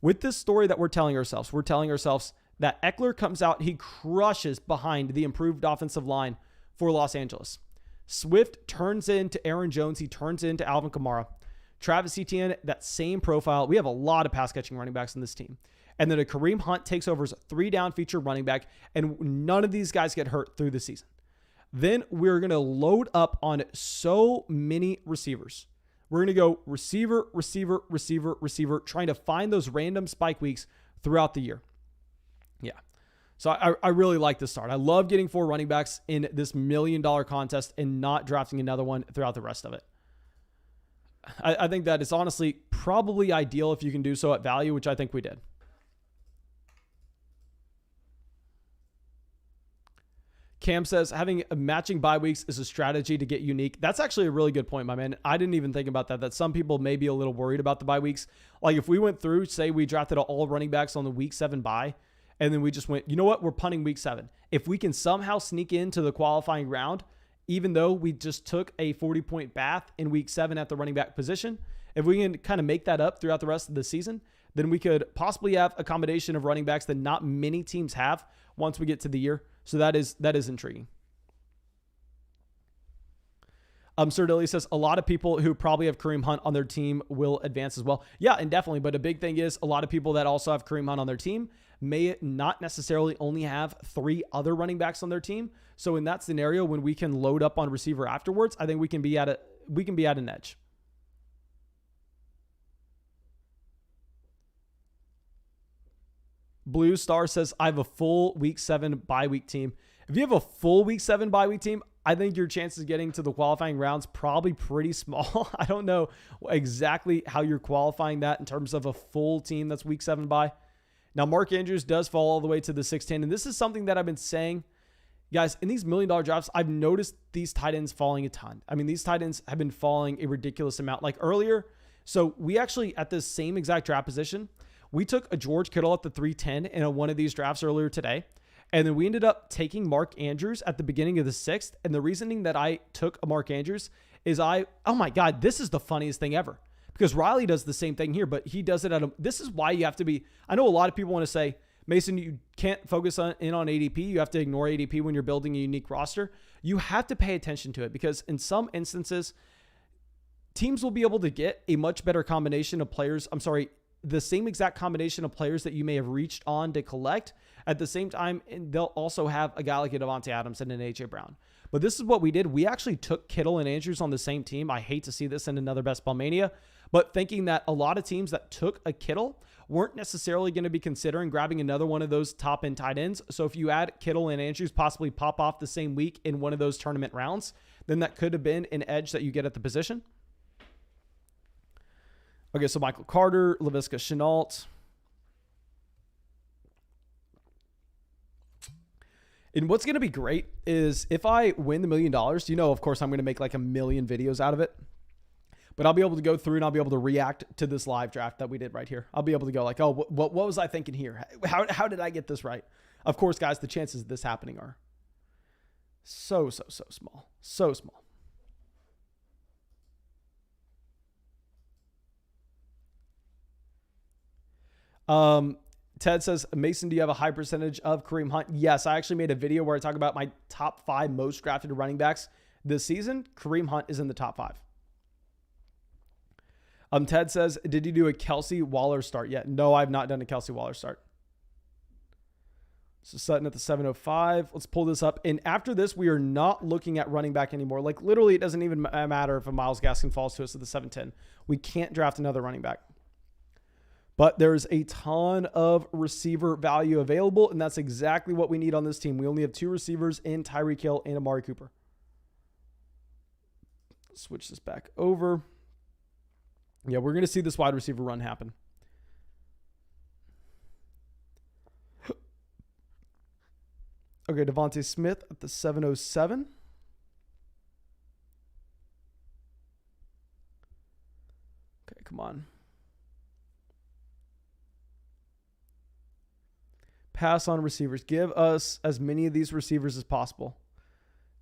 With this story that we're telling ourselves that Eckler comes out, he crushes behind the improved offensive line for Los Angeles. Swift turns into Aaron Jones. He turns into Alvin Kamara. Travis Etienne, that same profile. We have a lot of pass-catching running backs in this team. And then a Kareem Hunt takes over as a 3-down feature running back, and none of these guys get hurt through the season. Then we're going to load up on so many receivers. We're going to go receiver, receiver, receiver, receiver, trying to find those random spike weeks throughout the year. Yeah. So I really like this start. I love getting 4 running backs in this $1 million contest and not drafting another one throughout the rest of it. I think that it's honestly probably ideal if you can do so at value, which I think we did. Cam says, having matching bye weeks is a strategy to get unique. That's actually a really good point, my man. I didn't even think about that, that some people may be a little worried about the bye weeks. Like if we went through, say we drafted all running backs on the week 7 bye, and then we just went, you know what, we're punting week 7. If we can somehow sneak into the qualifying round, even though we just took a 40-point bath in week 7 at the running back position, if we can kind of make that up throughout the rest of the season, then we could possibly have a combination of running backs that not many teams have once we get to the year. So that is intriguing. Sir Dilly says a lot of people who probably have Kareem Hunt on their team will advance as well. Yeah, and definitely. But a big thing is a lot of people that also have Kareem Hunt on their team may not necessarily only have 3 other running backs on their team. So in that scenario, when we can load up on receiver afterwards, I think we can be at an edge. Blue Star says, I have a full week 7 bye week team. If you have a full week 7 bye week team, I think your chances of getting to the qualifying rounds probably pretty small. I don't know exactly how you're qualifying that in terms of a full team that's week 7 bye. Now, Mark Andrews does fall all the way to the 610, and this is something that I've been saying. Guys, in these $1 million drafts, I've noticed these tight ends falling a ton. I mean, these tight ends have been falling a ridiculous amount. Like earlier, so we actually, at this same exact draft position, we took a George Kittle at the 310 in one of these drafts earlier today. And then we ended up taking Mark Andrews at the beginning of the 6th. And the reasoning that I took a Mark Andrews is oh my God, this is the funniest thing ever. Because Riley does the same thing here, but he does it this is why you have to be, I know a lot of people want to say, Mason, you can't focus in on ADP. You have to ignore ADP when you're building a unique roster. You have to pay attention to it because in some instances, teams will be able to get a much better combination of players. The same exact combination of players that you may have reached on to collect. At the same time, they'll also have a guy like a Davante Adams and an AJ Brown. But this is what we did. We actually took Kittle and Andrews on the same team. I hate to see this in another Best Ball Mania, but thinking that a lot of teams that took a Kittle weren't necessarily going to be considering grabbing another one of those top end tight ends. So if you add Kittle and Andrews possibly pop off the same week in one of those tournament rounds, then that could have been an edge that you get at the position. Okay, so Michael Carter, Laviska Shenault. And what's going to be great is if I win the $1 million, of course, I'm going to make like 1 million videos out of it. But I'll be able to go through and I'll be able to react to this live draft that we did right here. I'll be able to go like, oh, what was I thinking here? How did I get this right? Of course, guys, the chances of this happening are so small. So small. Ted says, Mason, do you have a high percentage of Kareem Hunt? Yes, I actually made a video where I talk about my top 5 most drafted running backs this season. Kareem Hunt is in the top 5. Ted says, did you do a Kelsey Waller start yet? No, I've not done a Kelsey Waller start. So Sutton at the 705. Let's pull this up. And after this, we are not looking at running back anymore. Like literally, it doesn't even matter if a Myles Gaskin falls to us at the 710. We can't draft another running back. But there's a ton of receiver value available, and that's exactly what we need on this team. We only have 2 receivers in Tyreek Hill and Amari Cooper. Switch this back over. Yeah, we're going to see this wide receiver run happen. Okay, Davante Smith at the 707. Okay, come on. Pass on receivers. Give us as many of these receivers as possible.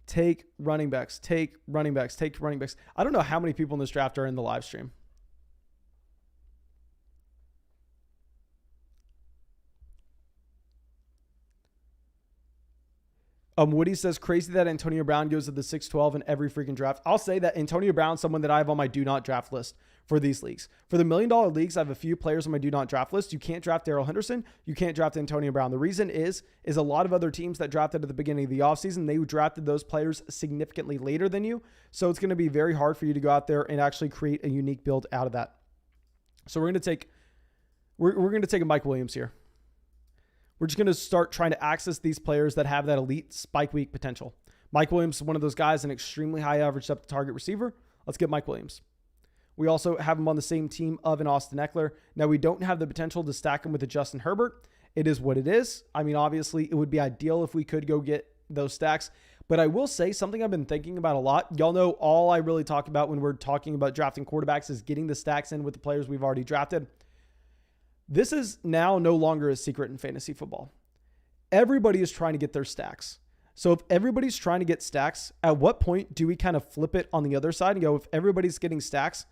Take running backs. Take running backs. Take running backs. I don't know how many people in this draft are in the live stream. Woody says, crazy that Antonio Brown goes to the 612 in every freaking draft. I'll say that Antonio Brown's someone that I have on my do not draft list for these leagues. For the $1 million leagues, I have a few players on my do not draft list. You can't draft Darrell Henderson. You can't draft Antonio Brown. The reason is a lot of other teams that drafted at the beginning of the offseason, they drafted those players significantly later than you. So it's going to be very hard for you to go out there and actually create a unique build out of that. So we're going to take a Mike Williams here. We're just going to start trying to access these players that have that elite spike week potential. Mike Williams is one of those guys, an extremely high average depth target receiver. Let's get Mike Williams. We also have him on the same team of an Austin Eckler. Now, we don't have the potential to stack him with a Justin Herbert. It is what it is. I mean, obviously, it would be ideal if we could go get those stacks. But I will say something I've been thinking about a lot. Y'all know all I really talk about when we're talking about drafting quarterbacks is getting the stacks in with the players we've already drafted. This is now no longer a secret in fantasy football. Everybody is trying to get their stacks. So if everybody's trying to get stacks, at what point do we kind of flip it on the other side and go, if everybody's getting stacks,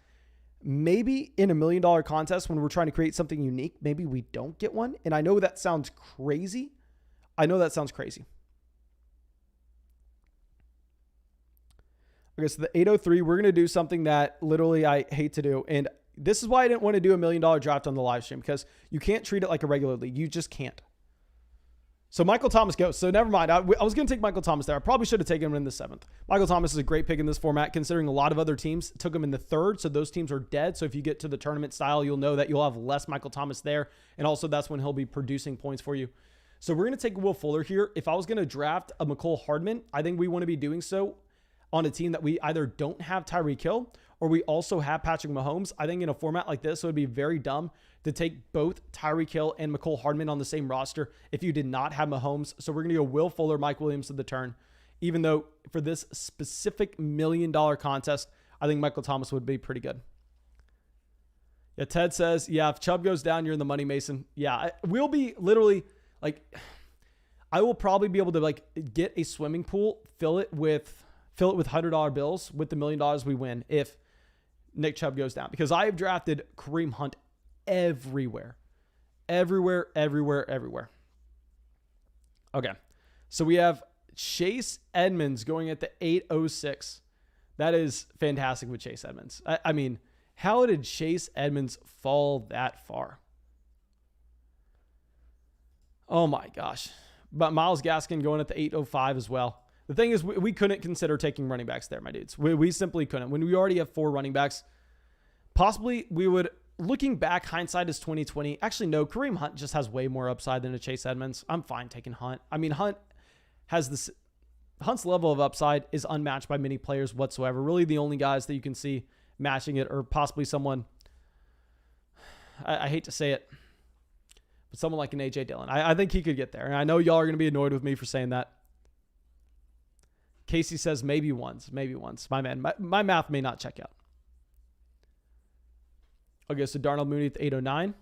maybe in $1 million contest when we're trying to create something unique, maybe we don't get one. And I know that sounds crazy. Okay, so the 803, we're going to do something that literally I hate to do. And this is why I didn't want to do $1 million draft on the live stream, because you can't treat it like a regular league. You just can't. So Michael Thomas goes. So never mind. I was going to take Michael Thomas there. I probably should have taken him in the 7th. Michael Thomas is a great pick in this format, considering a lot of other teams took him in the 3rd. So those teams are dead. So if you get to the tournament style, you'll know that you'll have less Michael Thomas there. And also that's when he'll be producing points for you. So we're going to take Will Fuller here. If I was going to draft a McCole Hardman, I think we want to be doing so on a team that we either don't have Tyreek Hill or we also have Patrick Mahomes. I think in a format like this, it would be very dumb to take both Tyreek Hill and McCole Hardman on the same roster if you did not have Mahomes. So we're going to go Will Fuller, Mike Williams to the turn, even though for this specific $1 million contest, I think Michael Thomas would be pretty good. Yeah, Ted says, yeah, if Chubb goes down, you're in the money, Mason. Yeah, we'll be literally like, I will probably be able to like get a swimming pool, fill it with $100 bills with the $1 million we win if Nick Chubb goes down, because I have drafted Kareem Hunt everywhere. Okay. So we have Chase Edmonds going at the 806. That is fantastic with Chase Edmonds. I mean, how did Chase Edmonds fall that far? Oh my gosh. But Myles Gaskin going at the 805 as well. The thing is, we couldn't consider taking running backs there, my dudes. We simply couldn't. When we already have 4 running backs, possibly we would, looking back, hindsight is 2020. Actually, no, Kareem Hunt just has way more upside than a Chase Edmonds. I'm fine taking Hunt. I mean, Hunt's level of upside is unmatched by many players whatsoever. Really, the only guys that you can see matching it are possibly someone, I hate to say it, but someone like an A.J. Dillon. I think he could get there. And I know y'all are going to be annoyed with me for saying that. Casey says maybe once. My man, my math may not check out. Okay, so Darnell Mooney at the 809.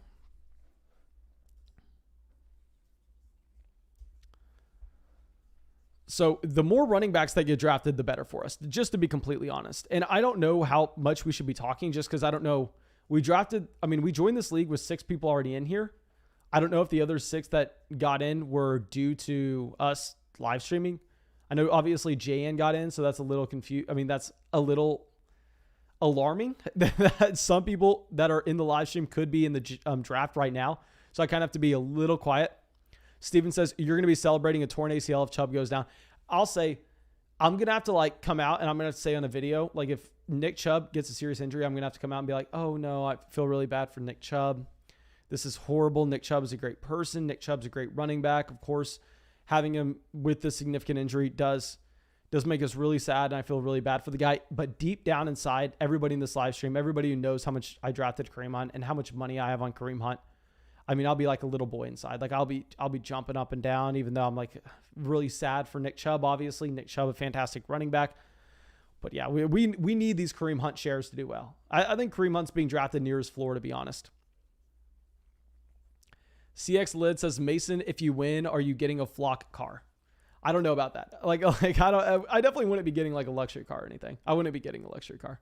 So the more running backs that get drafted, the better for us, just to be completely honest. And I don't know how much we should be talking just because I don't know. We joined this league with 6 people already in here. I don't know if the other 6 that got in were due to us live streaming. I know obviously JN got in, so that's a little that's a little alarming that some people that are in the live stream could be in the draft right now. So I kind of have to be a little quiet. Steven says, you're going to be celebrating a torn ACL if Chubb goes down. I'll say, I'm going to have to like come out and I'm going to have to say on a video, like if Nick Chubb gets a serious injury, I'm going to have to come out and be like, oh no, I feel really bad for Nick Chubb. This is horrible. Nick Chubb is a great person. Nick Chubb's a great running back. Of course, having him with this significant injury does make us really sad, and I feel really bad for the guy. But deep down inside, everybody in this live stream, everybody who knows how much I drafted Kareem Hunt and how much money I have on Kareem Hunt, I mean, I'll be like a little boy inside. Like I'll be jumping up and down, even though I'm like really sad for Nick Chubb. Obviously, Nick Chubb, a fantastic running back. But yeah, we need these Kareem Hunt shares to do well. I think Kareem Hunt's being drafted near his floor, to be honest. CX Lid says, Mason, if you win, are you getting a flock car? I don't know about that. I definitely wouldn't be getting like a luxury car or anything. I wouldn't be getting a luxury car.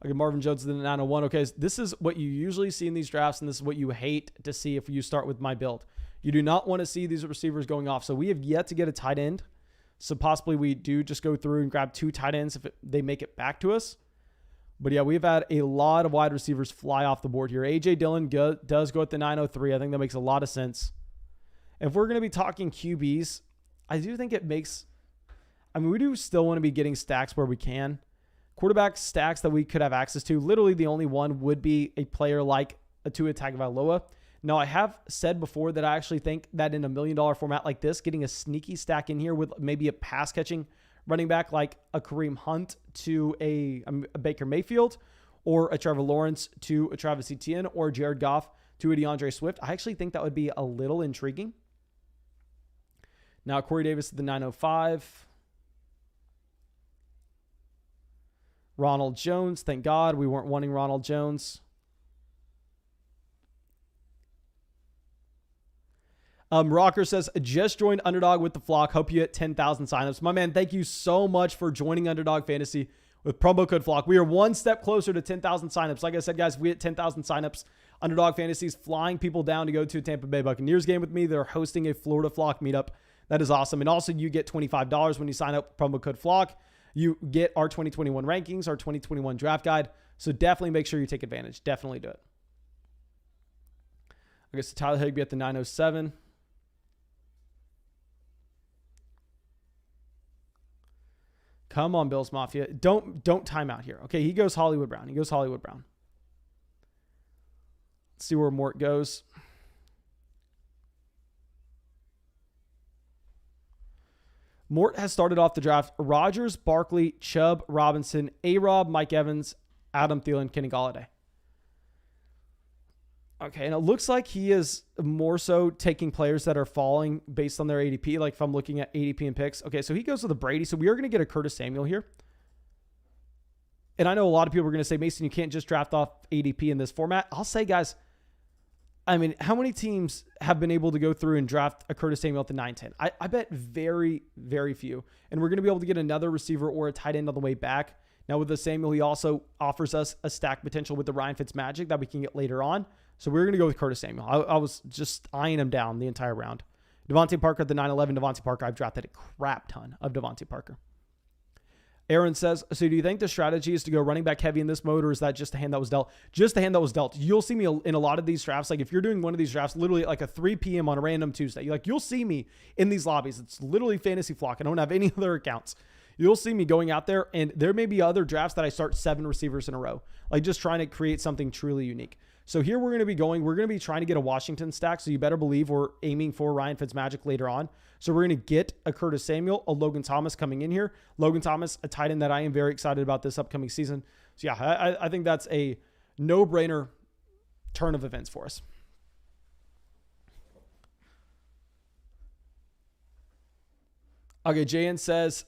Okay, Marvin Jones in the 901. Okay, this is what you usually see in these drafts, and this is what you hate to see if you start with my build. You do not want to see these receivers going off. So we have yet to get a tight end. So possibly we do just go through and grab 2 tight ends if they make it back to us. But yeah, we've had a lot of wide receivers fly off the board here. A.J. Dillon does go at the 903. I think that makes a lot of sense. If we're going to be talking QBs, I do think it makes... we do still want to be getting stacks where we can. Quarterback stacks that we could have access to. Literally the only one would be a player like a Tua Tagovailoa. Now, I have said before that I actually think that in $1 million format like this, getting a sneaky stack in here with maybe a pass catching running back like a Kareem Hunt to a Baker Mayfield, or a Trevor Lawrence to a Travis Etienne, or Jared Goff to a DeAndre Swift, I actually think that would be a little intriguing. Now, Corey Davis to the 905. Ronald Jones, thank God we weren't wanting Ronald Jones. Rocker says, just joined Underdog with the flock. Hope you hit 10,000 signups. My man, thank you so much for joining Underdog Fantasy with promo code flock. We are one step closer to 10,000 signups. Like I said, guys, if we hit 10,000 signups, Underdog Fantasy is flying people down to go to a Tampa Bay Buccaneers game with me. They're hosting a Florida Flock meetup. That is awesome. And also, you get $25 when you sign up with promo code flock. You get our 2021 rankings, our 2021 draft guide. So definitely make sure you take advantage. Definitely do it. I guess Tyler Higbee at the 907. Come on, Bills Mafia. Don't time out here. Okay, he goes Hollywood Brown. Let's see where Mort goes. Mort has started off the draft. Rodgers, Barkley, Chubb, Robinson, A-Rob, Mike Evans, Adam Thielen, Kenny Golladay. Okay, and it looks like he is more so taking players that are falling based on their ADP. Like if I'm looking at ADP and picks. Okay, so he goes with a Brady. So we are going to get a Curtis Samuel here. And I know a lot of people are going to say, Mason, you can't just draft off ADP in this format. I'll say, guys, I mean, how many teams have been able to go through and draft a Curtis Samuel at the 9-10? I bet very, very few. And we're going to be able to get another receiver or a tight end on the way back. Now with the Samuel, he also offers us a stack potential with the Ryan Fitzmagic that we can get later on. So we're going to go with Curtis Samuel. I was just eyeing him down the entire round. Davante Parker at the 9-11. Davante Parker, I've drafted a crap ton of Davante Parker. Aaron says, so do you think the strategy is to go running back heavy in this mode, or is that just the hand that was dealt? Just the hand that was dealt. You'll see me in a lot of these drafts. Like if you're doing one of these drafts, literally at like a 3 p.m. on a random Tuesday, you'll see me in these lobbies. It's literally Fantasy Flock. I don't have any other accounts. You'll see me going out there, and there may be other drafts that I start 7 receivers in a row, like just trying to create something truly unique. So here we're going to be trying to get a Washington stack. So you better believe we're aiming for Ryan Fitzmagic later on. So we're going to get a Curtis Samuel, a Logan Thomas coming in here. Logan Thomas, a tight end that I am very excited about this upcoming season. So yeah, I think that's a no-brainer turn of events for us. Okay, JN says,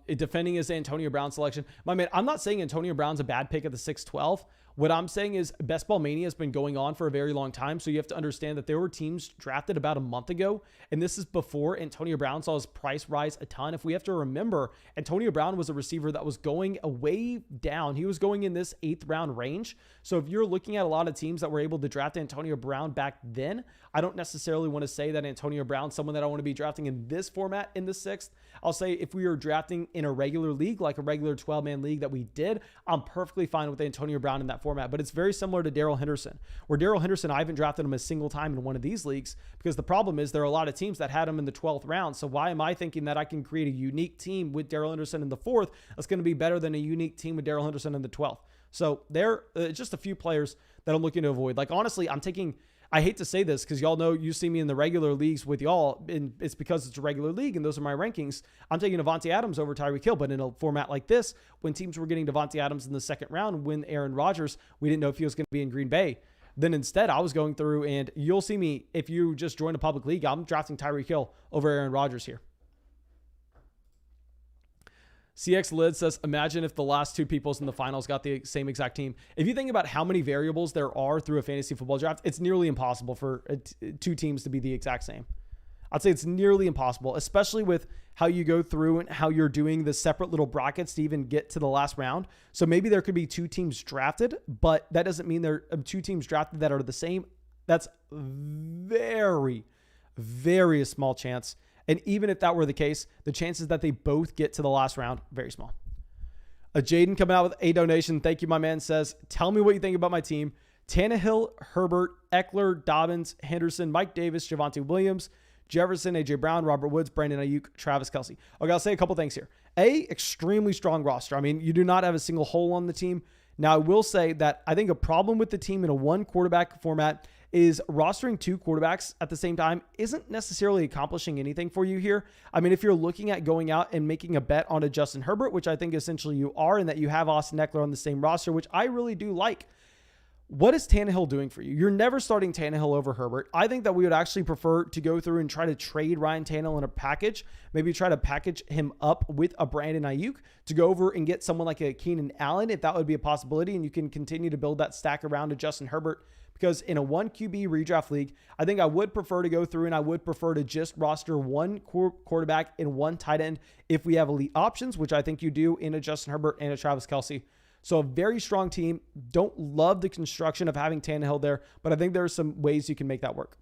defending his Antonio Brown selection. My man, I'm not saying Antonio Brown's a bad pick at the 6-12. What I'm saying is Best Ball Mania has been going on for a very long time. So you have to understand that there were teams drafted about a month ago. And this is before Antonio Brown saw his price rise a ton. If we have to remember, Antonio Brown was a receiver that was going way down. He was going in this 8th round range. So if you're looking at a lot of teams that were able to draft Antonio Brown back then, I don't necessarily want to say that Antonio Brown's someone that I want to be drafting in this format in the 6th. I'll say if we were drafting in a regular league, like a regular 12-man league that we did, I'm perfectly fine with Antonio Brown in that format. But it's very similar to Darrell Henderson, where Darrell Henderson, I haven't drafted him a single time in one of these leagues because the problem is there are a lot of teams that had him in the 12th round. So why am I thinking that I can create a unique team with Darrell Henderson in the 4th that's going to be better than a unique team with Darrell Henderson in the 12th? So there are just a few players that I'm looking to avoid. Like, honestly, I hate to say this because y'all know you see me in the regular leagues with y'all, and it's because it's a regular league and those are my rankings. I'm taking Davante Adams over Tyreek Hill, but in a format like this, when teams were getting Davante Adams in the 2nd round, when Aaron Rodgers, we didn't know if he was going to be in Green Bay. Then instead, I was going through, and you'll see me, if you just join a public league, I'm drafting Tyreek Hill over Aaron Rodgers here. CX Lid says, imagine if the last 2 peoples in the finals got the same exact team. If you think about how many variables there are through a fantasy football draft, it's nearly impossible for 2 teams to be the exact same. I'd say it's nearly impossible, especially with how you go through and how you're doing the separate little brackets to even get to the last round. So maybe there could be 2 teams drafted, but that doesn't mean there are 2 teams drafted that are the same. That's very, very small chance. And even if that were the case, the chances that they both get to the last round, very small. Jaden coming out with a donation. Thank you, my man. Says, tell me what you think about my team. Tannehill, Herbert, Eckler, Dobbins, Henderson, Mike Davis, Javonte Williams, Jefferson, A.J. Brown, Robert Woods, Brandon Ayuk, Travis Kelce. Okay, I'll say a couple things here. Extremely strong roster. I mean, you do not have a single hole on the team. Now, I will say that I think a problem with the team in a one quarterback format is rostering two quarterbacks at the same time isn't necessarily accomplishing anything for you here. I mean, if you're looking at going out and making a bet on a Justin Herbert, which I think essentially you are, and that you have Austin Eckler on the same roster, which I really do like, what is Tannehill doing for you? You're never starting Tannehill over Herbert. I think that we would actually prefer to go through and try to trade Ryan Tannehill in a package, maybe try to package him up with a Brandon Ayuk to go over and get someone like a Keenan Allen, if that would be a possibility, and you can continue to build that stack around a Justin Herbert. Because in a 1 QB redraft league, I think I would prefer to go through and I would prefer to just roster one quarterback and one tight end if we have elite options, which I think you do in a Justin Herbert and a Travis Kelce. So a very strong team. Don't love the construction of having Tannehill there, but I think there are some ways you can make that work.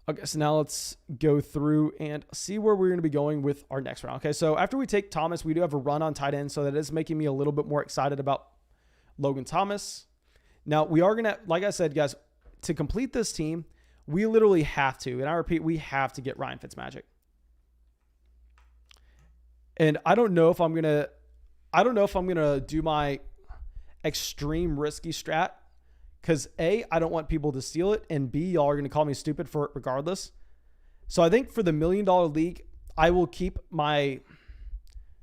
Okay, so now let's go through and see where we're going to be going with our next round. Okay, so after we take Thomas, we do have a run on tight end, so that is making me a little bit more excited about Logan Thomas. Now, we are going to, like I said, guys, to complete this team, we literally have to, and I repeat, we have to get Ryan Fitzmagic. And I don't know if I'm going to do my extreme risky strat because A, I don't want people to steal it, and B, y'all are going to call me stupid for it regardless. So I think for the $1 million league, I will keep my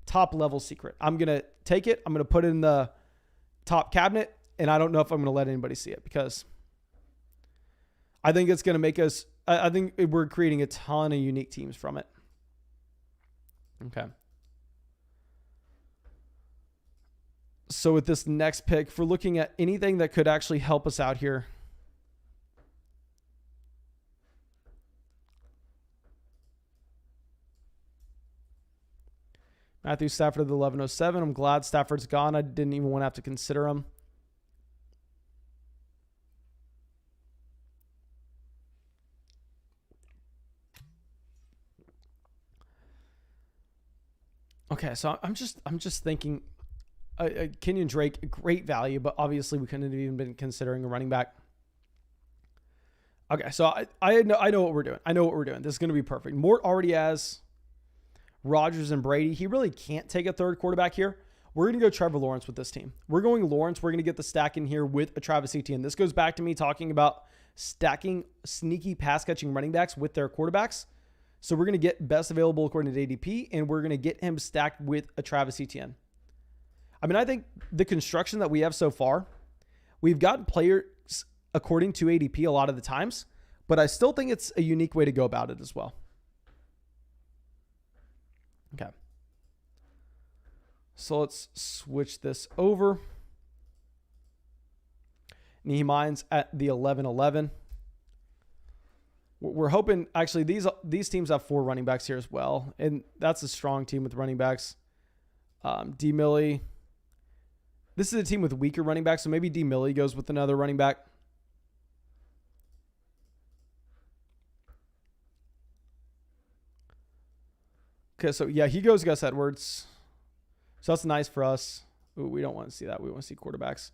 top level secret. I'm going to take it. I'm going to put it in the top cabinet, and I don't know if I'm going to let anybody see it because I think it's going to make us, I think we're creating a ton of unique teams from it. Okay. So with this next pick, if we're looking at anything that could actually help us out here, Matthew Stafford of the 1107. I'm glad Stafford's gone. I didn't even want to have to consider him. Okay, so I'm just thinking Kenyon Drake, great value, but obviously we couldn't have even been considering a running back. Okay, so I know what we're doing. I know what we're doing. This is going to be perfect. Mort already has Rodgers and Brady. He really can't take a third quarterback here. We're going to go Trevor Lawrence with this team. We're going Lawrence. We're going to get the stack in here with a Travis Etienne. This goes back to me talking about stacking sneaky pass catching running backs with their quarterbacks. So we're going to get best available according to ADP, and we're going to get him stacked with a Travis Etienne. I mean, I think the construction that we have so far, we've gotten players according to ADP a lot of the times, but I still think it's a unique way to go about it as well. Okay. So let's switch this over. Nehemiah's at the 11-11. We're hoping, actually, these teams have 4 running backs here as well, and that's a strong team with running backs. D. Millie. This is a team with weaker running backs, so maybe D. Millie goes with another running back. Okay, so yeah, he goes Gus Edwards. So that's nice for us. Ooh, we don't want to see that. We want to see quarterbacks.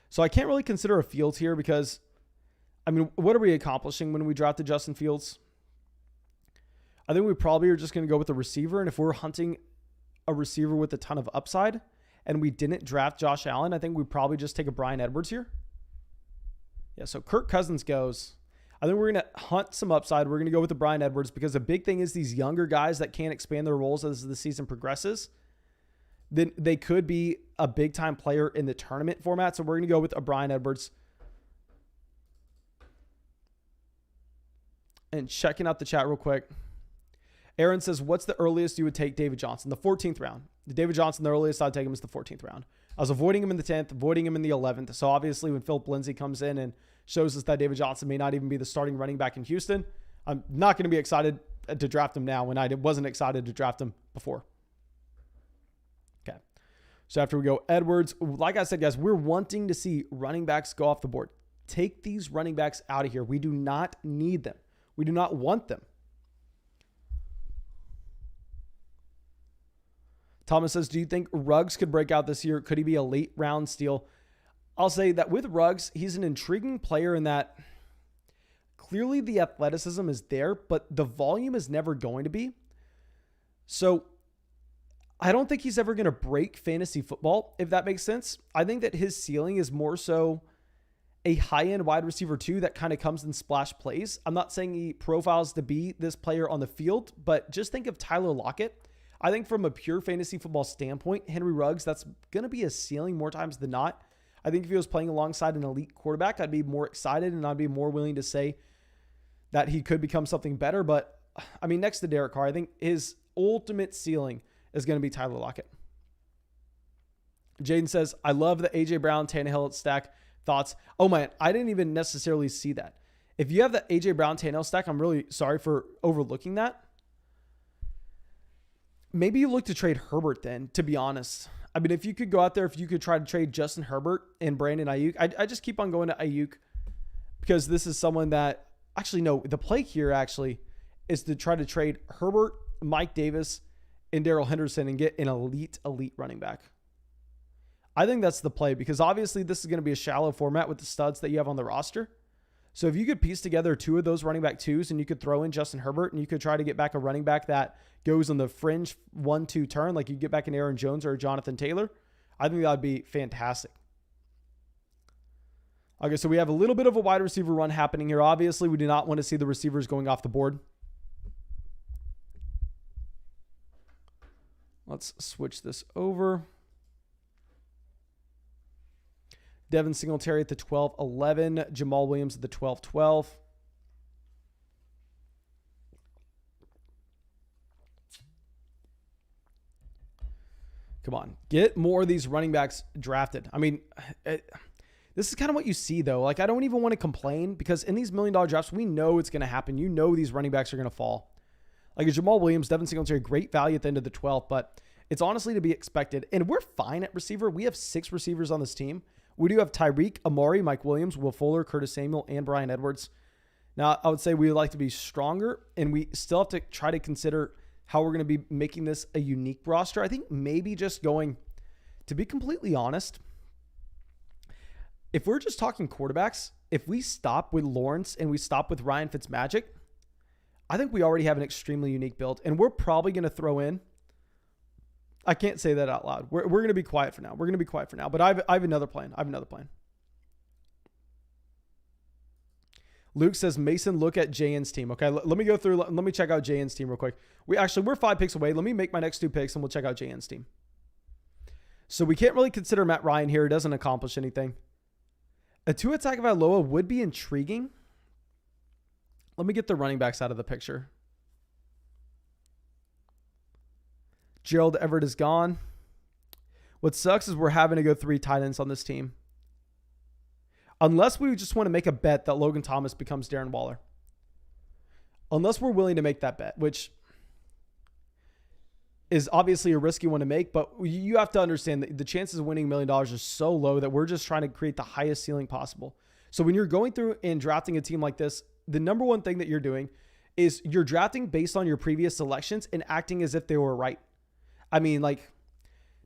So I can't really consider a Fields here because, I mean, what are we accomplishing when we drafted Justin Fields? I think we probably are just going to go with a receiver. And if we're hunting a receiver with a ton of upside and we didn't draft Josh Allen, I think we probably just take a Bryan Edwards here. Yeah, so Kirk Cousins goes. I think we're going to hunt some upside. We're going to go with the Bryan Edwards because the big thing is these younger guys that can't expand their roles as the season progresses, then they could be a big-time player in the tournament format. So we're going to go with a Bryan Edwards. And checking out the chat real quick. Aaron says, what's the earliest you would take David Johnson? The 14th round. David Johnson, the earliest I'd take him is the 14th round. I was avoiding him in the 10th, avoiding him in the 11th. So obviously when Philip Lindsay comes in and shows us that David Johnson may not even be the starting running back in Houston, I'm not going to be excited to draft him now when I wasn't excited to draft him before. Okay. So after we go Edwards, like I said, guys, we're wanting to see running backs go off the board. Take these running backs out of here. We do not need them. We do not want them. Thomas says, do you think Ruggs could break out this year? Could he be a late round steal? I'll say that with Ruggs, he's an intriguing player in that clearly the athleticism is there, but the volume is never going to be. So I don't think he's ever going to break fantasy football, if that makes sense. I think that his ceiling is more so a high-end wide receiver too that kind of comes in splash plays. I'm not saying he profiles to be this player on the field, but just think of Tyler Lockett. I think from a pure fantasy football standpoint, Henry Ruggs, that's going to be a ceiling more times than not. I think if he was playing alongside an elite quarterback, I'd be more excited and I'd be more willing to say that he could become something better. But I mean, next to Derek Carr, I think his ultimate ceiling is going to be Tyler Lockett. Jaden says, I love the A.J. Brown, Tannehill stack. Thoughts? Oh man, I didn't even necessarily see that. If you have the A.J. Brown, Tannehill stack, I'm really sorry for overlooking that. Maybe you look to trade Herbert then, to be honest. I mean, if you could go out there, if you could try to trade Justin Herbert and Brandon Ayuk, I just keep on going to Ayuk because this is someone that, actually, no, the play here actually is to try to trade Herbert, Mike Davis, and Darrell Henderson and get an elite running back. I think that's the play because obviously this is going to be a shallow format with the studs that you have on the roster. So if you could piece together two of those running back twos and you could throw in Justin Herbert and you could try to get back a running back that goes on the fringe 1-2 turn, like you get back an Aaron Jones or a Jonathan Taylor, I think that would be fantastic. Okay, so we have a little bit of a wide receiver run happening here. Obviously, we do not want to see the receivers going off the board. Let's switch this over. Devin Singletary at the 12-11. Jamal Williams at the 12-12. Come on. Get more of these running backs drafted. I mean, this is kind of what you see, though. Like, I don't even want to complain because in these $1 million drafts, we know it's going to happen. You know these running backs are going to fall. Like a Jamal Williams, Devin Singletary, great value at the end of the 12th, but it's honestly to be expected. And we're fine at receiver. We have 6 receivers on this team. We do have Tyreek, Amari, Mike Williams, Will Fuller, Curtis Samuel, and Bryan Edwards. Now, I would say we would like to be stronger, and we still have to try to consider how we're going to be making this a unique roster. I think maybe just going, to be completely honest, if we're just talking quarterbacks, if we stop with Lawrence and we stop with Ryan Fitzmagic, I think we already have an extremely unique build, and we're probably going to throw in, I can't say that out loud. We're going to be quiet for now. But I have another plan. Luke says, Mason, look at JN's team. Okay, let me go through. Let me check out JN's team real quick. We're 5 picks away. Let me make my next 2 picks and we'll check out JN's team. So we can't really consider Matt Ryan here. It doesn't accomplish anything. A Tua Tagovailoa would be intriguing. Let me get the running backs out of the picture. Gerald Everett is gone. What sucks is we're having to go 3 tight ends on this team. Unless we just want to make a bet that Logan Thomas becomes Darren Waller. Unless we're willing to make that bet, which is obviously a risky one to make, but you have to understand that the chances of winning $1 million are so low that we're just trying to create the highest ceiling possible. So when you're going through and drafting a team like this, the number one thing that you're doing is you're drafting based on your previous selections and acting as if they were right. I mean, like,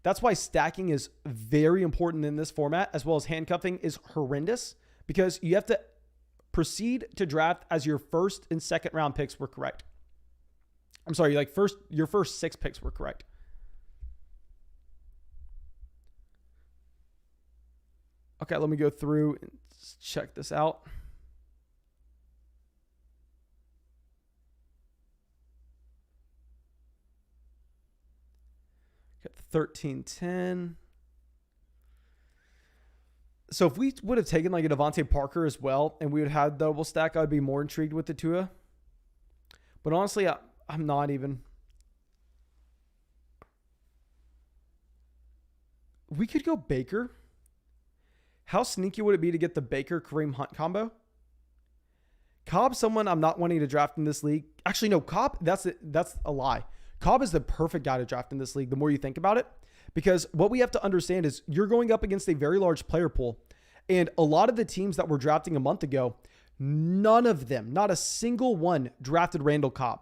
that's why stacking is very important in this format, as well as handcuffing is horrendous because you have to proceed to draft as your first and second round picks were correct. I'm sorry, your first 6 picks were correct. Okay, let me go through and check this out. Got 13-10. So if we would have taken like a Davante Parker as well and we would have had double stack, I'd be more intrigued with the Tua. But honestly, I'm not even. We could go Baker. How sneaky would it be to get the Baker-Kareem Hunt combo? Cobb, someone I'm not wanting to draft in this league. Actually, no, Cobb, that's a lie. Cobb is the perfect guy to draft in this league the more you think about it. Because what we have to understand is you're going up against a very large player pool. And a lot of the teams that were drafting a month ago, none of them, not a single one, drafted Randall Cobb.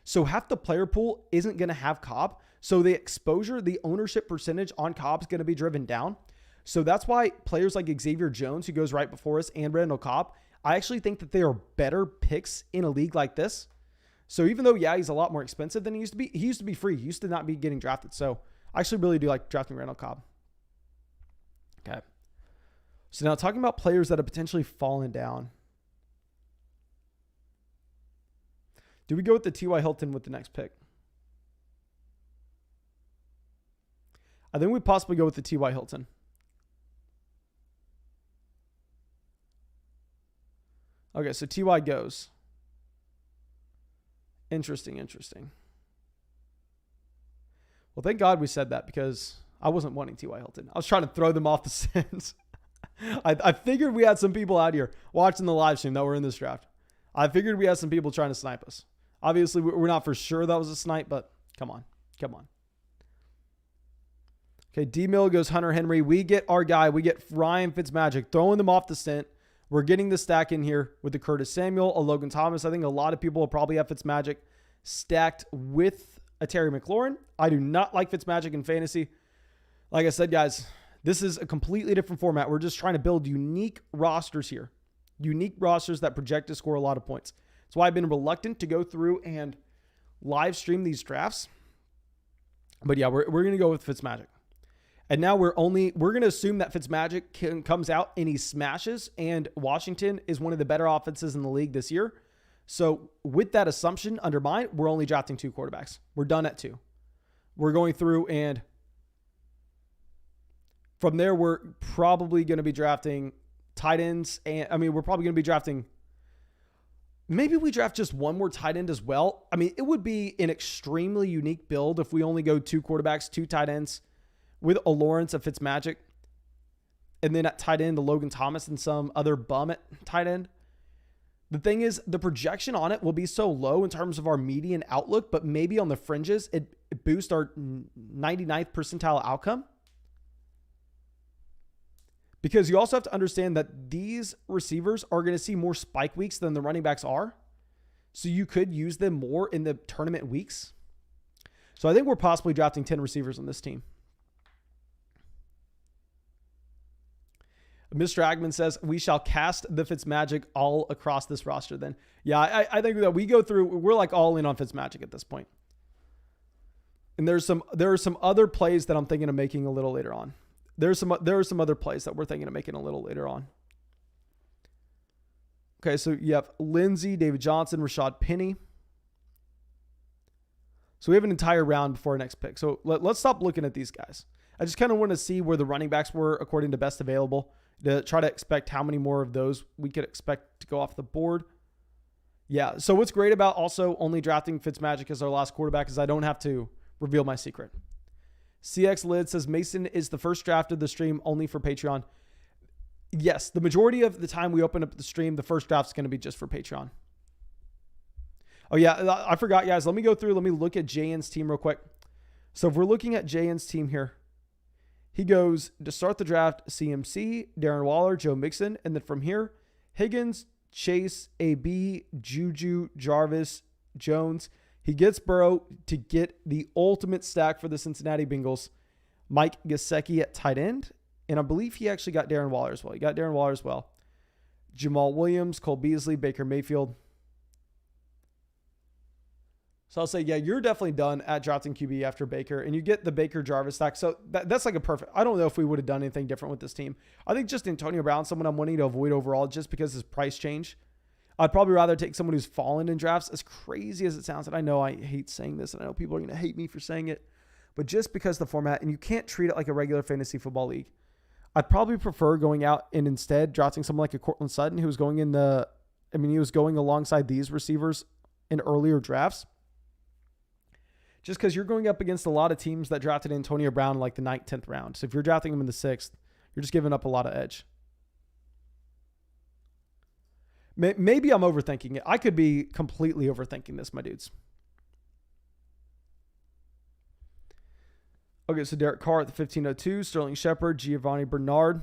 So half the player pool isn't going to have Cobb. So the exposure, the ownership percentage on Cobb is going to be driven down. So that's why players like Xavier Jones, who goes right before us, and Randall Cobb, I actually think that they are better picks in a league like this. So even though, yeah, he's a lot more expensive than he used to be free. He used to not be getting drafted. So I actually really do like drafting Randall Cobb. Okay. So now talking about players that have potentially fallen down. Do we go with the T.Y. Hilton with the next pick? I think we possibly go with the T.Y. Hilton. Okay, so T.Y. goes. Interesting. Well, thank God we said that because I wasn't wanting T.Y. Hilton. I was trying to throw them off the scent. I figured we had some people out here watching the live stream that were in this draft. I figured we had some people trying to snipe us. Obviously, we're not for sure that was a snipe, but come on. Okay, D-Mill goes Hunter Henry. We get our guy. We get Ryan Fitzmagic, throwing them off the scent. We're getting the stack in here with the Curtis Samuel, a Logan Thomas. I think a lot of people will probably have Fitzmagic stacked with a Terry McLaurin. I do not like Fitzmagic in fantasy. Like I said, guys, this is a completely different format. We're just trying to build unique rosters here. Unique rosters that project to score a lot of points. That's why I've been reluctant to go through and live stream these drafts. But yeah, we're going to go with Fitzmagic. And now we're going to assume that Fitzmagic comes out and he smashes, and Washington is one of the better offenses in the league this year. So with that assumption under mine, we're only drafting 2 quarterbacks. We're done at 2. We're going through, and from there, we're probably going to be drafting tight ends. And we're probably going to be drafting, maybe we draft just one more tight end as well. I mean, it would be an extremely unique build if we only go 2 quarterbacks, 2 tight ends, with a Lawrence, a Fitzmagic, and then at tight end, a Logan Thomas and some other bum at tight end. The thing is, the projection on it will be so low in terms of our median outlook, but maybe on the fringes, it boosts our 99th percentile outcome. Because you also have to understand that these receivers are going to see more spike weeks than the running backs are. So you could use them more in the tournament weeks. So I think we're possibly drafting 10 receivers on this team. Mr. Agman says, we shall cast the Fitzmagic all across this roster then. Yeah, I think that we go through, we're like all in on Fitzmagic at this point. And there are some other plays that I'm thinking of making a little later on. There are some other plays that we're thinking of making a little later on. Okay, so you have Lindsey, David Johnson, Rashad Penny. So we have an entire round before our next pick. So let's stop looking at these guys. I just kind of want to see where the running backs were according to best available, to try to expect how many more of those we could expect to go off the board. Yeah, so what's great about also only drafting Fitzmagic as our last quarterback is I don't have to reveal my secret. CX Lid says, Mason is the first draft of the stream only for Patreon. Yes, the majority of the time we open up the stream, the first draft is going to be just for Patreon. Oh yeah, I forgot, guys. Let me go through. Let me look at JN's team real quick. So if we're looking at JN's team here, he goes to start the draft, CMC, Darren Waller, Joe Mixon, and then from here, Higgins, Chase, AB, Juju, Jarvis, Jones. He gets Burrow to get the ultimate stack for the Cincinnati Bengals. Mike Gesicki at tight end. And I believe he actually got Darren Waller as well. He got Darren Waller as well. Jamal Williams, Cole Beasley, Baker Mayfield. So I'll say, yeah, you're definitely done at drafting QB after Baker, and you get the Baker Jarvis stack. So that's like a perfect. I don't know if we would have done anything different with this team. I think just Antonio Brown, someone I'm wanting to avoid overall just because his price change. I'd probably rather take someone who's fallen in drafts, as crazy as it sounds. And I know I hate saying this, and I know people are going to hate me for saying it, but just because the format, and you can't treat it like a regular fantasy football league. I'd probably prefer going out and instead drafting someone like a Cortland Sutton who was going he was going alongside these receivers in earlier drafts. Just because you're going up against a lot of teams that drafted Antonio Brown in like the 9th, 10th round. So if you're drafting him in the 6th, you're just giving up a lot of edge. Maybe I'm overthinking it. I could be completely overthinking this, my dudes. Okay, so Derek Carr at the 1502, Sterling Shepard, Giovanni Bernard.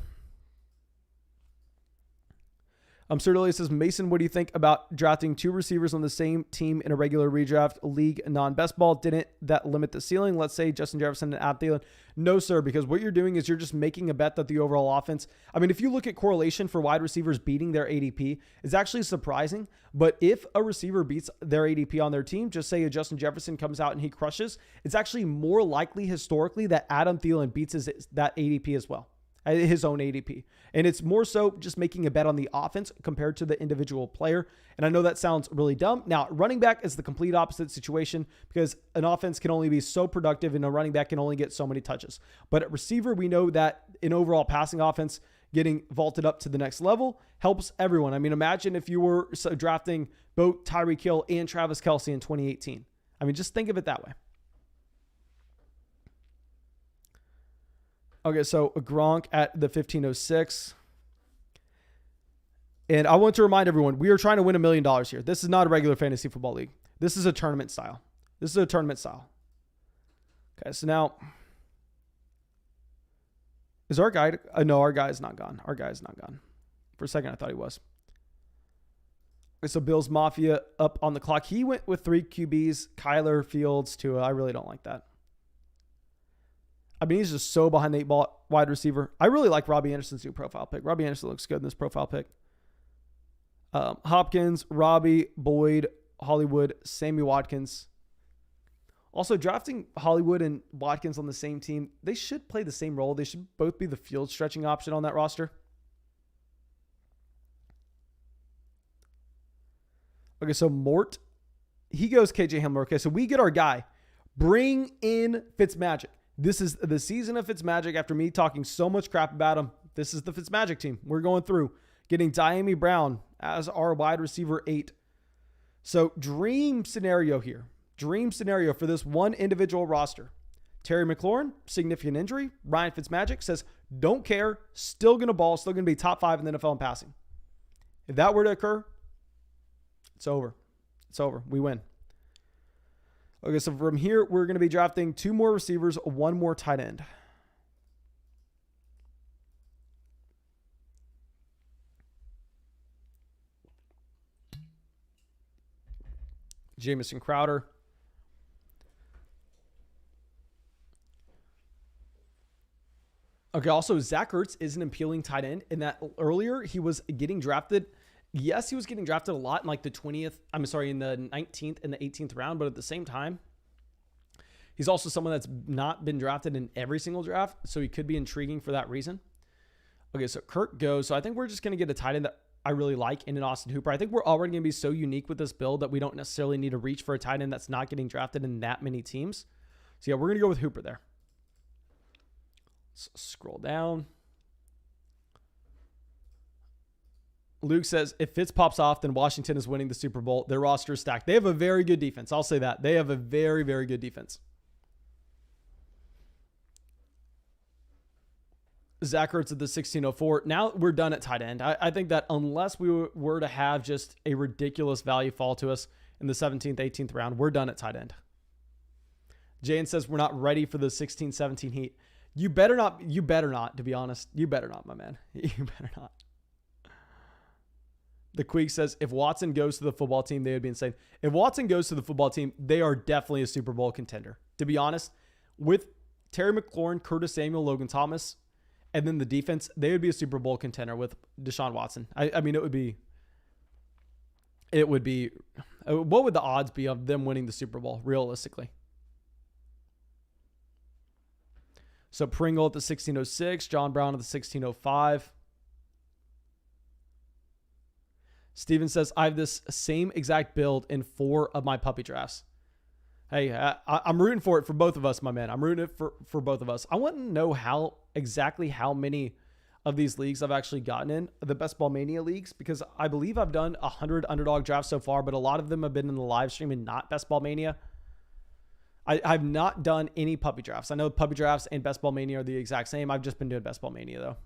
Certainly says, Mason, what do you think about drafting 2 receivers on the same team in a regular redraft league, non-best ball? Didn't that limit the ceiling? Let's say Justin Jefferson and Adam Thielen. No, sir, because what you're doing is you're just making a bet that the overall offense, I mean, if you look at correlation for wide receivers beating their ADP, it's actually surprising. But if a receiver beats their ADP on their team, just say a Justin Jefferson comes out and he crushes, it's actually more likely historically that Adam Thielen beats that ADP as well. His own ADP. And it's more so just making a bet on the offense compared to the individual player. And I know that sounds really dumb. Now, running back is the complete opposite situation because an offense can only be so productive and a running back can only get so many touches. But at receiver, we know that in overall passing offense, getting vaulted up to the next level helps everyone. I mean, imagine if you were drafting both Tyreek Hill and Travis Kelce in 2018. I mean, just think of it that way. Okay, so Gronk at the 1506. And I want to remind everyone, we are trying to win $1 million here. This is not a regular fantasy football league. This is a tournament style. Okay, so now, is our guy? No, our guy is not gone. For a second, I thought he was. Okay, so Bills Mafia up on the clock. He went with 3 QBs, Kyler, Fields, Tua. I really don't like that. I mean, he's just so behind the 8-ball wide receiver. I really like Robbie Anderson's new profile pick. Robbie Anderson looks good in this profile pick. Hopkins, Robbie, Boyd, Hollywood, Sammy Watkins. Also, drafting Hollywood and Watkins on the same team, they should play the same role. They should both be the field stretching option on that roster. Okay, so Mort, he goes KJ Hamler. Okay, so we get our guy. Bring in Fitzmagic. This is the season of Fitzmagic. After me talking so much crap about him, this is the Fitzmagic team. We're going through getting Diami Brown as our wide receiver 8. So dream scenario here. Dream scenario for this one individual roster. Terry McLaurin, significant injury. Ryan Fitzmagic says, don't care. Still going to ball. Still going to be top 5 in the NFL in passing. If that were to occur, it's over. We win. Okay, so from here, we're going to be drafting 2 more receivers, 1 more tight end. Jamison Crowder. Okay, also, Zach Ertz is an appealing tight end in that earlier he was getting drafted. Yes, he was getting drafted a lot in like the 20th. In the 19th and the 18th round. But at the same time, he's also someone that's not been drafted in every single draft. So he could be intriguing for that reason. Okay, so Kirk goes. So I think we're just going to get a tight end that I really like in an Austin Hooper. I think we're already going to be so unique with this build that we don't necessarily need to reach for a tight end that's not getting drafted in that many teams. So yeah, we're going to go with Hooper there. Let's scroll down. Luke says, if Fitz pops off, then Washington is winning the Super Bowl. Their roster is stacked. They have a very good defense. I'll say that. They have a very, very good defense. Zach Ertz at the 1604. Now we're done at tight end. I think that unless we were to have just a ridiculous value fall to us in the 17th, 18th round, we're done at tight end. Jane says, we're not ready for the 16, 17 heat. You better not, to be honest. You better not, my man. You better not. The Queek says, if Watson goes to the football team, they would be insane. If Watson goes to the football team, they are definitely a Super Bowl contender. To be honest, with Terry McLaurin, Curtis Samuel, Logan Thomas, and then the defense, they would be a Super Bowl contender with Deshaun Watson. I mean, it would be, what would the odds be of them winning the Super Bowl, realistically? So Pringle at the 1606, John Brown at the 1605. Steven says, I have this same exact build in 4 of my puppy drafts. Hey, I'm rooting for it for both of us, my man. I'm rooting it for both of us. I want to know exactly how many of these leagues I've actually gotten in, the Best Ball Mania leagues, because I believe I've done 100 underdog drafts so far, but a lot of them have been in the live stream and not Best Ball Mania. I've not done any puppy drafts. I know puppy drafts and Best Ball Mania are the exact same. I've just been doing Best Ball Mania, though.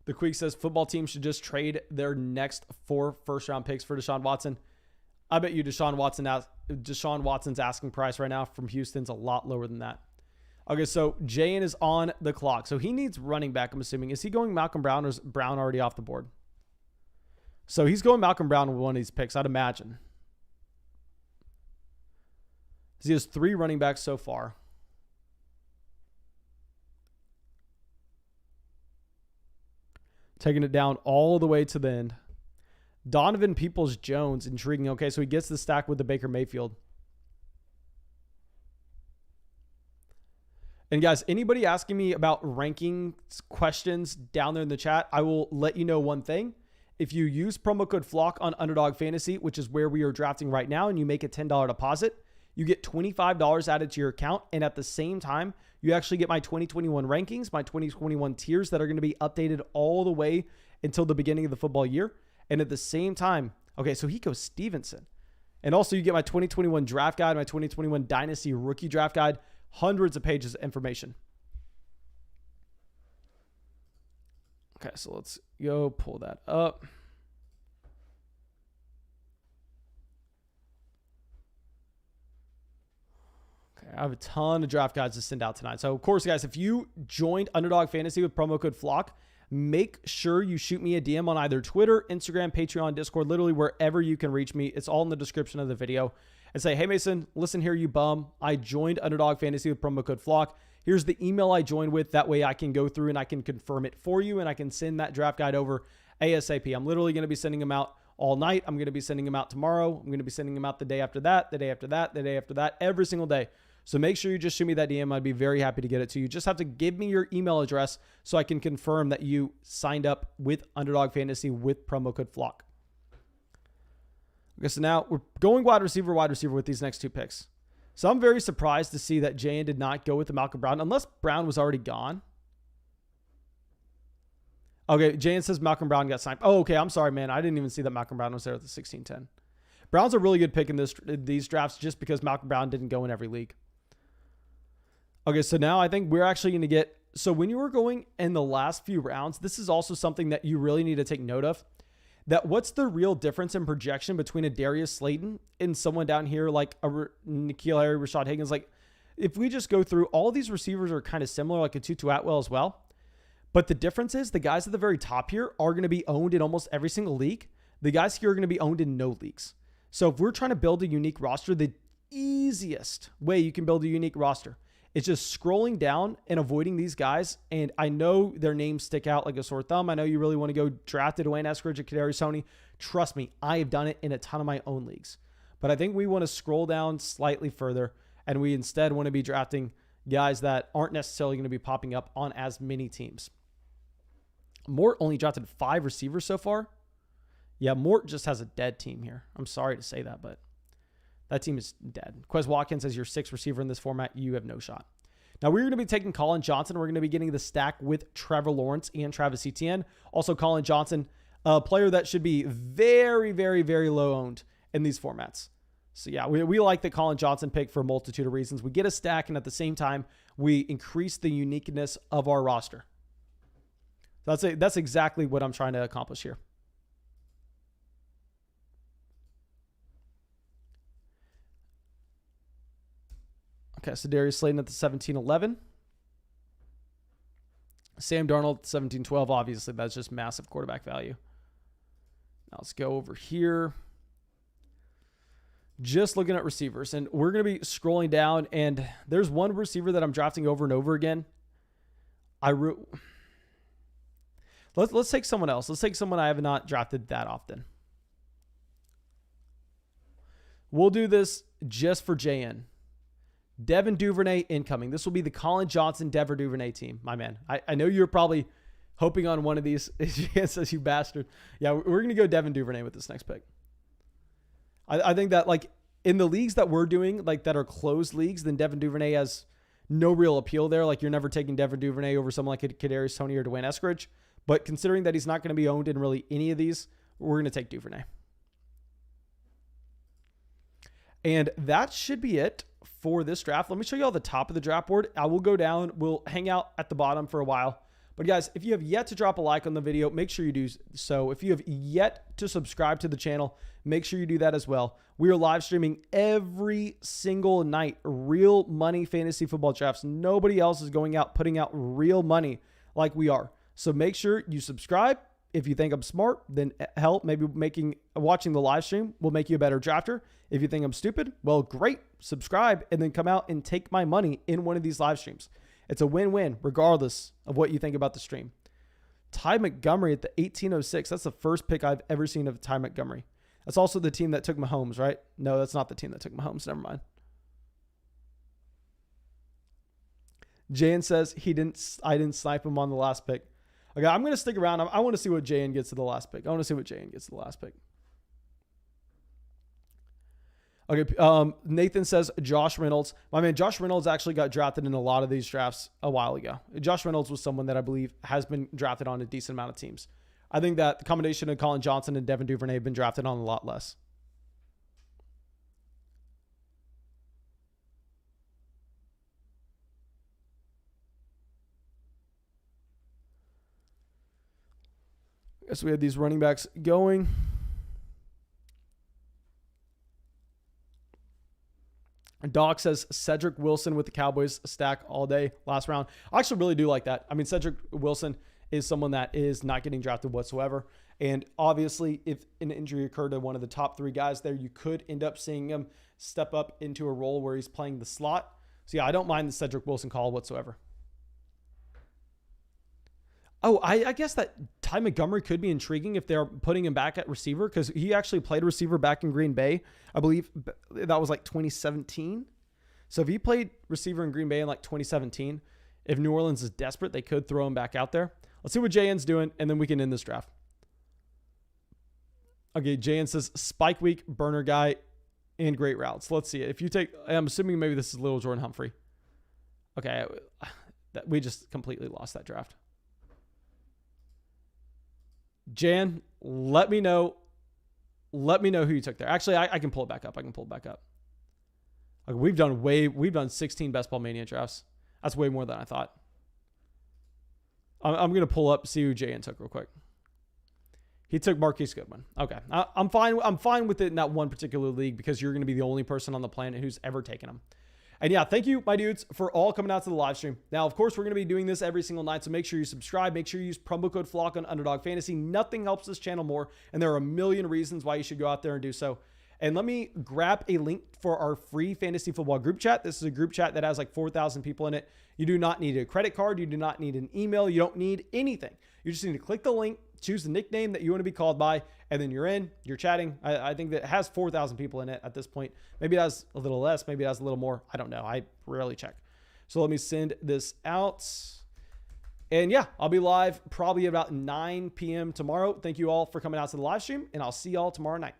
The Queek says football teams should just trade their next 4 first-round picks for Deshaun Watson. I bet you Deshaun Watson's asking price right now from Houston's a lot lower than that. Okay, so Jalen is on the clock. So he needs running back, I'm assuming. Is he going Malcolm Brown or is Brown already off the board? So he's going Malcolm Brown with one of these picks, I'd imagine. He has 3 running backs so far. Taking it down all the way to the end. Donovan Peoples-Jones, intriguing. Okay, so he gets the stack with the Baker Mayfield. And guys, anybody asking me about ranking questions down there in the chat, I will let you know one thing. If you use promo code FLOCK on Underdog Fantasy, which is where we are drafting right now, and you make a $10 deposit, you get $25 added to your account. And at the same time, you actually get my 2021 rankings, my 2021 tiers that are going to be updated all the way until the beginning of the football year. And at the same time, okay, so he goes Stevenson. And also you get my 2021 draft guide, my 2021 Dynasty rookie draft guide, hundreds of pages of information. Okay, so let's go pull that up. I have a ton of draft guides to send out tonight. So, of course, guys, if you joined Underdog Fantasy with promo code FLOCK, make sure you shoot me a DM on either Twitter, Instagram, Patreon, Discord, literally wherever you can reach me. It's all in the description of the video. And say, hey, Mason, listen here, you bum. I joined Underdog Fantasy with promo code FLOCK. Here's the email I joined with. That way I can go through and I can confirm it for you, and I can send that draft guide over ASAP. I'm literally going to be sending them out all night. I'm going to be sending them out tomorrow. I'm going to be sending them out the day after that, the day after that, the day after that, every single day. So make sure you just shoot me that DM. I'd be very happy to get it to you. Just have to give me your email address so I can confirm that you signed up with Underdog Fantasy with promo code FLOCK. Okay, so now we're going wide receiver with these next 2 picks. So I'm very surprised to see that Jayen did not go with the Malcolm Brown, unless Brown was already gone. Okay, Jayen says Malcolm Brown got signed. Oh, okay, I'm sorry, man. I didn't even see that Malcolm Brown was there at the 16-10. Brown's a really good pick in these drafts just because Malcolm Brown didn't go in every league. Okay, so now I think we're actually going to get... So when you were going in the last few rounds, this is also something that you really need to take note of. That what's the real difference in projection between a Darius Slayton and someone down here like a N'Keal Harry, Rashad Higgins? Like, if we just go through, all these receivers are kind of similar, like a Tutu Atwell as well. But the difference is the guys at the very top here are going to be owned in almost every single league. The guys here are going to be owned in no leagues. So if we're trying to build a unique roster, the easiest way you can build a unique roster is just scrolling down and avoiding these guys. And I know their names stick out like a sore thumb. I know you really want to go draft a Dwayne Eskridge, a Kadarius Toney. Trust me, I have done it in a ton of my own leagues. But I think we want to scroll down slightly further, and we instead want to be drafting guys that aren't necessarily going to be popping up on as many teams. Mort only drafted 5 receivers so far. Yeah, Mort just has a dead team here. I'm sorry to say that, but that team is dead. Quez Watkins as your 6th receiver in this format. You have no shot. Now, we're going to be taking Colin Johnson. We're going to be getting the stack with Trevor Lawrence and Travis Etienne. Also, Colin Johnson, a player that should be very, very, very low owned in these formats. So, yeah, we like the Colin Johnson pick for a multitude of reasons. We get a stack, and at the same time, we increase the uniqueness of our roster. That's exactly what I'm trying to accomplish here. Okay, so Darius Slayton at the 17-11. Sam Darnold at the 17-12. Obviously, that's just massive quarterback value. Now let's go over here. Just looking at receivers, and we're going to be scrolling down, and there's one receiver that I'm drafting over and over again. Let's take someone else. Let's take someone I have not drafted that often. We'll do this just for JN. Devin Duvernay incoming. This will be the Colin Johnson, Devin Duvernay team, my man. I know you're probably hoping on one of these. JN says, you bastard. Yeah, we're going to go Devin Duvernay with this next pick. I think that, like, in the leagues that we're doing, like, that are closed leagues, then Devin Duvernay has no real appeal there. Like, you're never taking Devin Duvernay over someone like a Kadarius Toney or Dwayne Eskridge. But considering that he's not going to be owned in really any of these, we're going to take Duvernay. And that should be it for this draft. Let me show you all the top of the draft board. I will go down. We'll hang out at the bottom for a while. But But guys, if you have yet to drop a like on the video, make sure you do so. If you have yet to subscribe to the channel, make sure you do that as well. We are live streaming every single night, real money fantasy football drafts. Nobody else is going out putting out real money like we are. So make sure you subscribe. If you think I'm smart, then hell, maybe watching the live stream will make you a better drafter. If you think I'm stupid, well, great. Subscribe and then come out and take my money in one of these live streams. It's a win-win regardless of what you think about the stream. Ty Montgomery at the 1806. That's the first pick I've ever seen of Ty Montgomery. That's also the team that took Mahomes, right? No, that's not the team that took Mahomes. Never mind. Jayan says I didn't snipe him on the last pick. Okay, I'm going to stick around. I want to see what Jayan gets to the last pick. Okay, Nathan says Josh Reynolds. My man, Josh Reynolds actually got drafted in a lot of these drafts a while ago. Josh Reynolds was someone that I believe has been drafted on a decent amount of teams. I think that the combination of Colin Johnson and Devin Duvernay have been drafted on a lot less. So we had these running backs going. Doc says Cedric Wilson with the Cowboys stack all day last round. I actually really do like that. I mean, Cedric Wilson is someone that is not getting drafted whatsoever. And obviously, if an injury occurred to one of the top 3 guys there, you could end up seeing him step up into a role where he's playing the slot. So yeah, I don't mind the Cedric Wilson call whatsoever. Oh, I guess that Ty Montgomery could be intriguing if they're putting him back at receiver because he actually played receiver back in Green Bay. I believe that was like 2017. So if he played receiver in Green Bay in like 2017, if New Orleans is desperate, they could throw him back out there. Let's see what JN's doing, and then we can end this draft. Okay, JN says spike week, burner guy, and great routes. Let's see it. If you take, I'm assuming maybe this is Little Jordan Humphrey. Okay, we just completely lost that draft. Jan, let me know who you took there. Actually, I can pull it back up. Okay, we've done 16 Best Ball Mania drafts. That's way more than I thought. I'm going to pull up, see who Jan took real quick. He took Marquise Goodwin. Okay. I'm fine with it in that one particular league because you're going to be the only person on the planet who's ever taken him. And yeah, thank you, my dudes, for all coming out to the live stream. Now, of course, we're going to be doing this every single night, so make sure you subscribe. Make sure you use promo code FLOCK on Underdog Fantasy. Nothing helps this channel more, and there are a million reasons why you should go out there and do so. And let me grab a link for our free fantasy football group chat. This is a group chat that has like 4,000 people in it. You do not need a credit card. You do not need an email. You don't need anything. You just need to click the link, choose the nickname that you want to be called by, and then you're in, you're chatting. I think that it has 4,000 people in it at this point. Maybe it has a little less. Maybe it has a little more. I don't know. I rarely check. So let me send this out. And yeah, I'll be live probably about 9 p.m. tomorrow. Thank you all for coming out to the live stream, and I'll see y'all tomorrow night.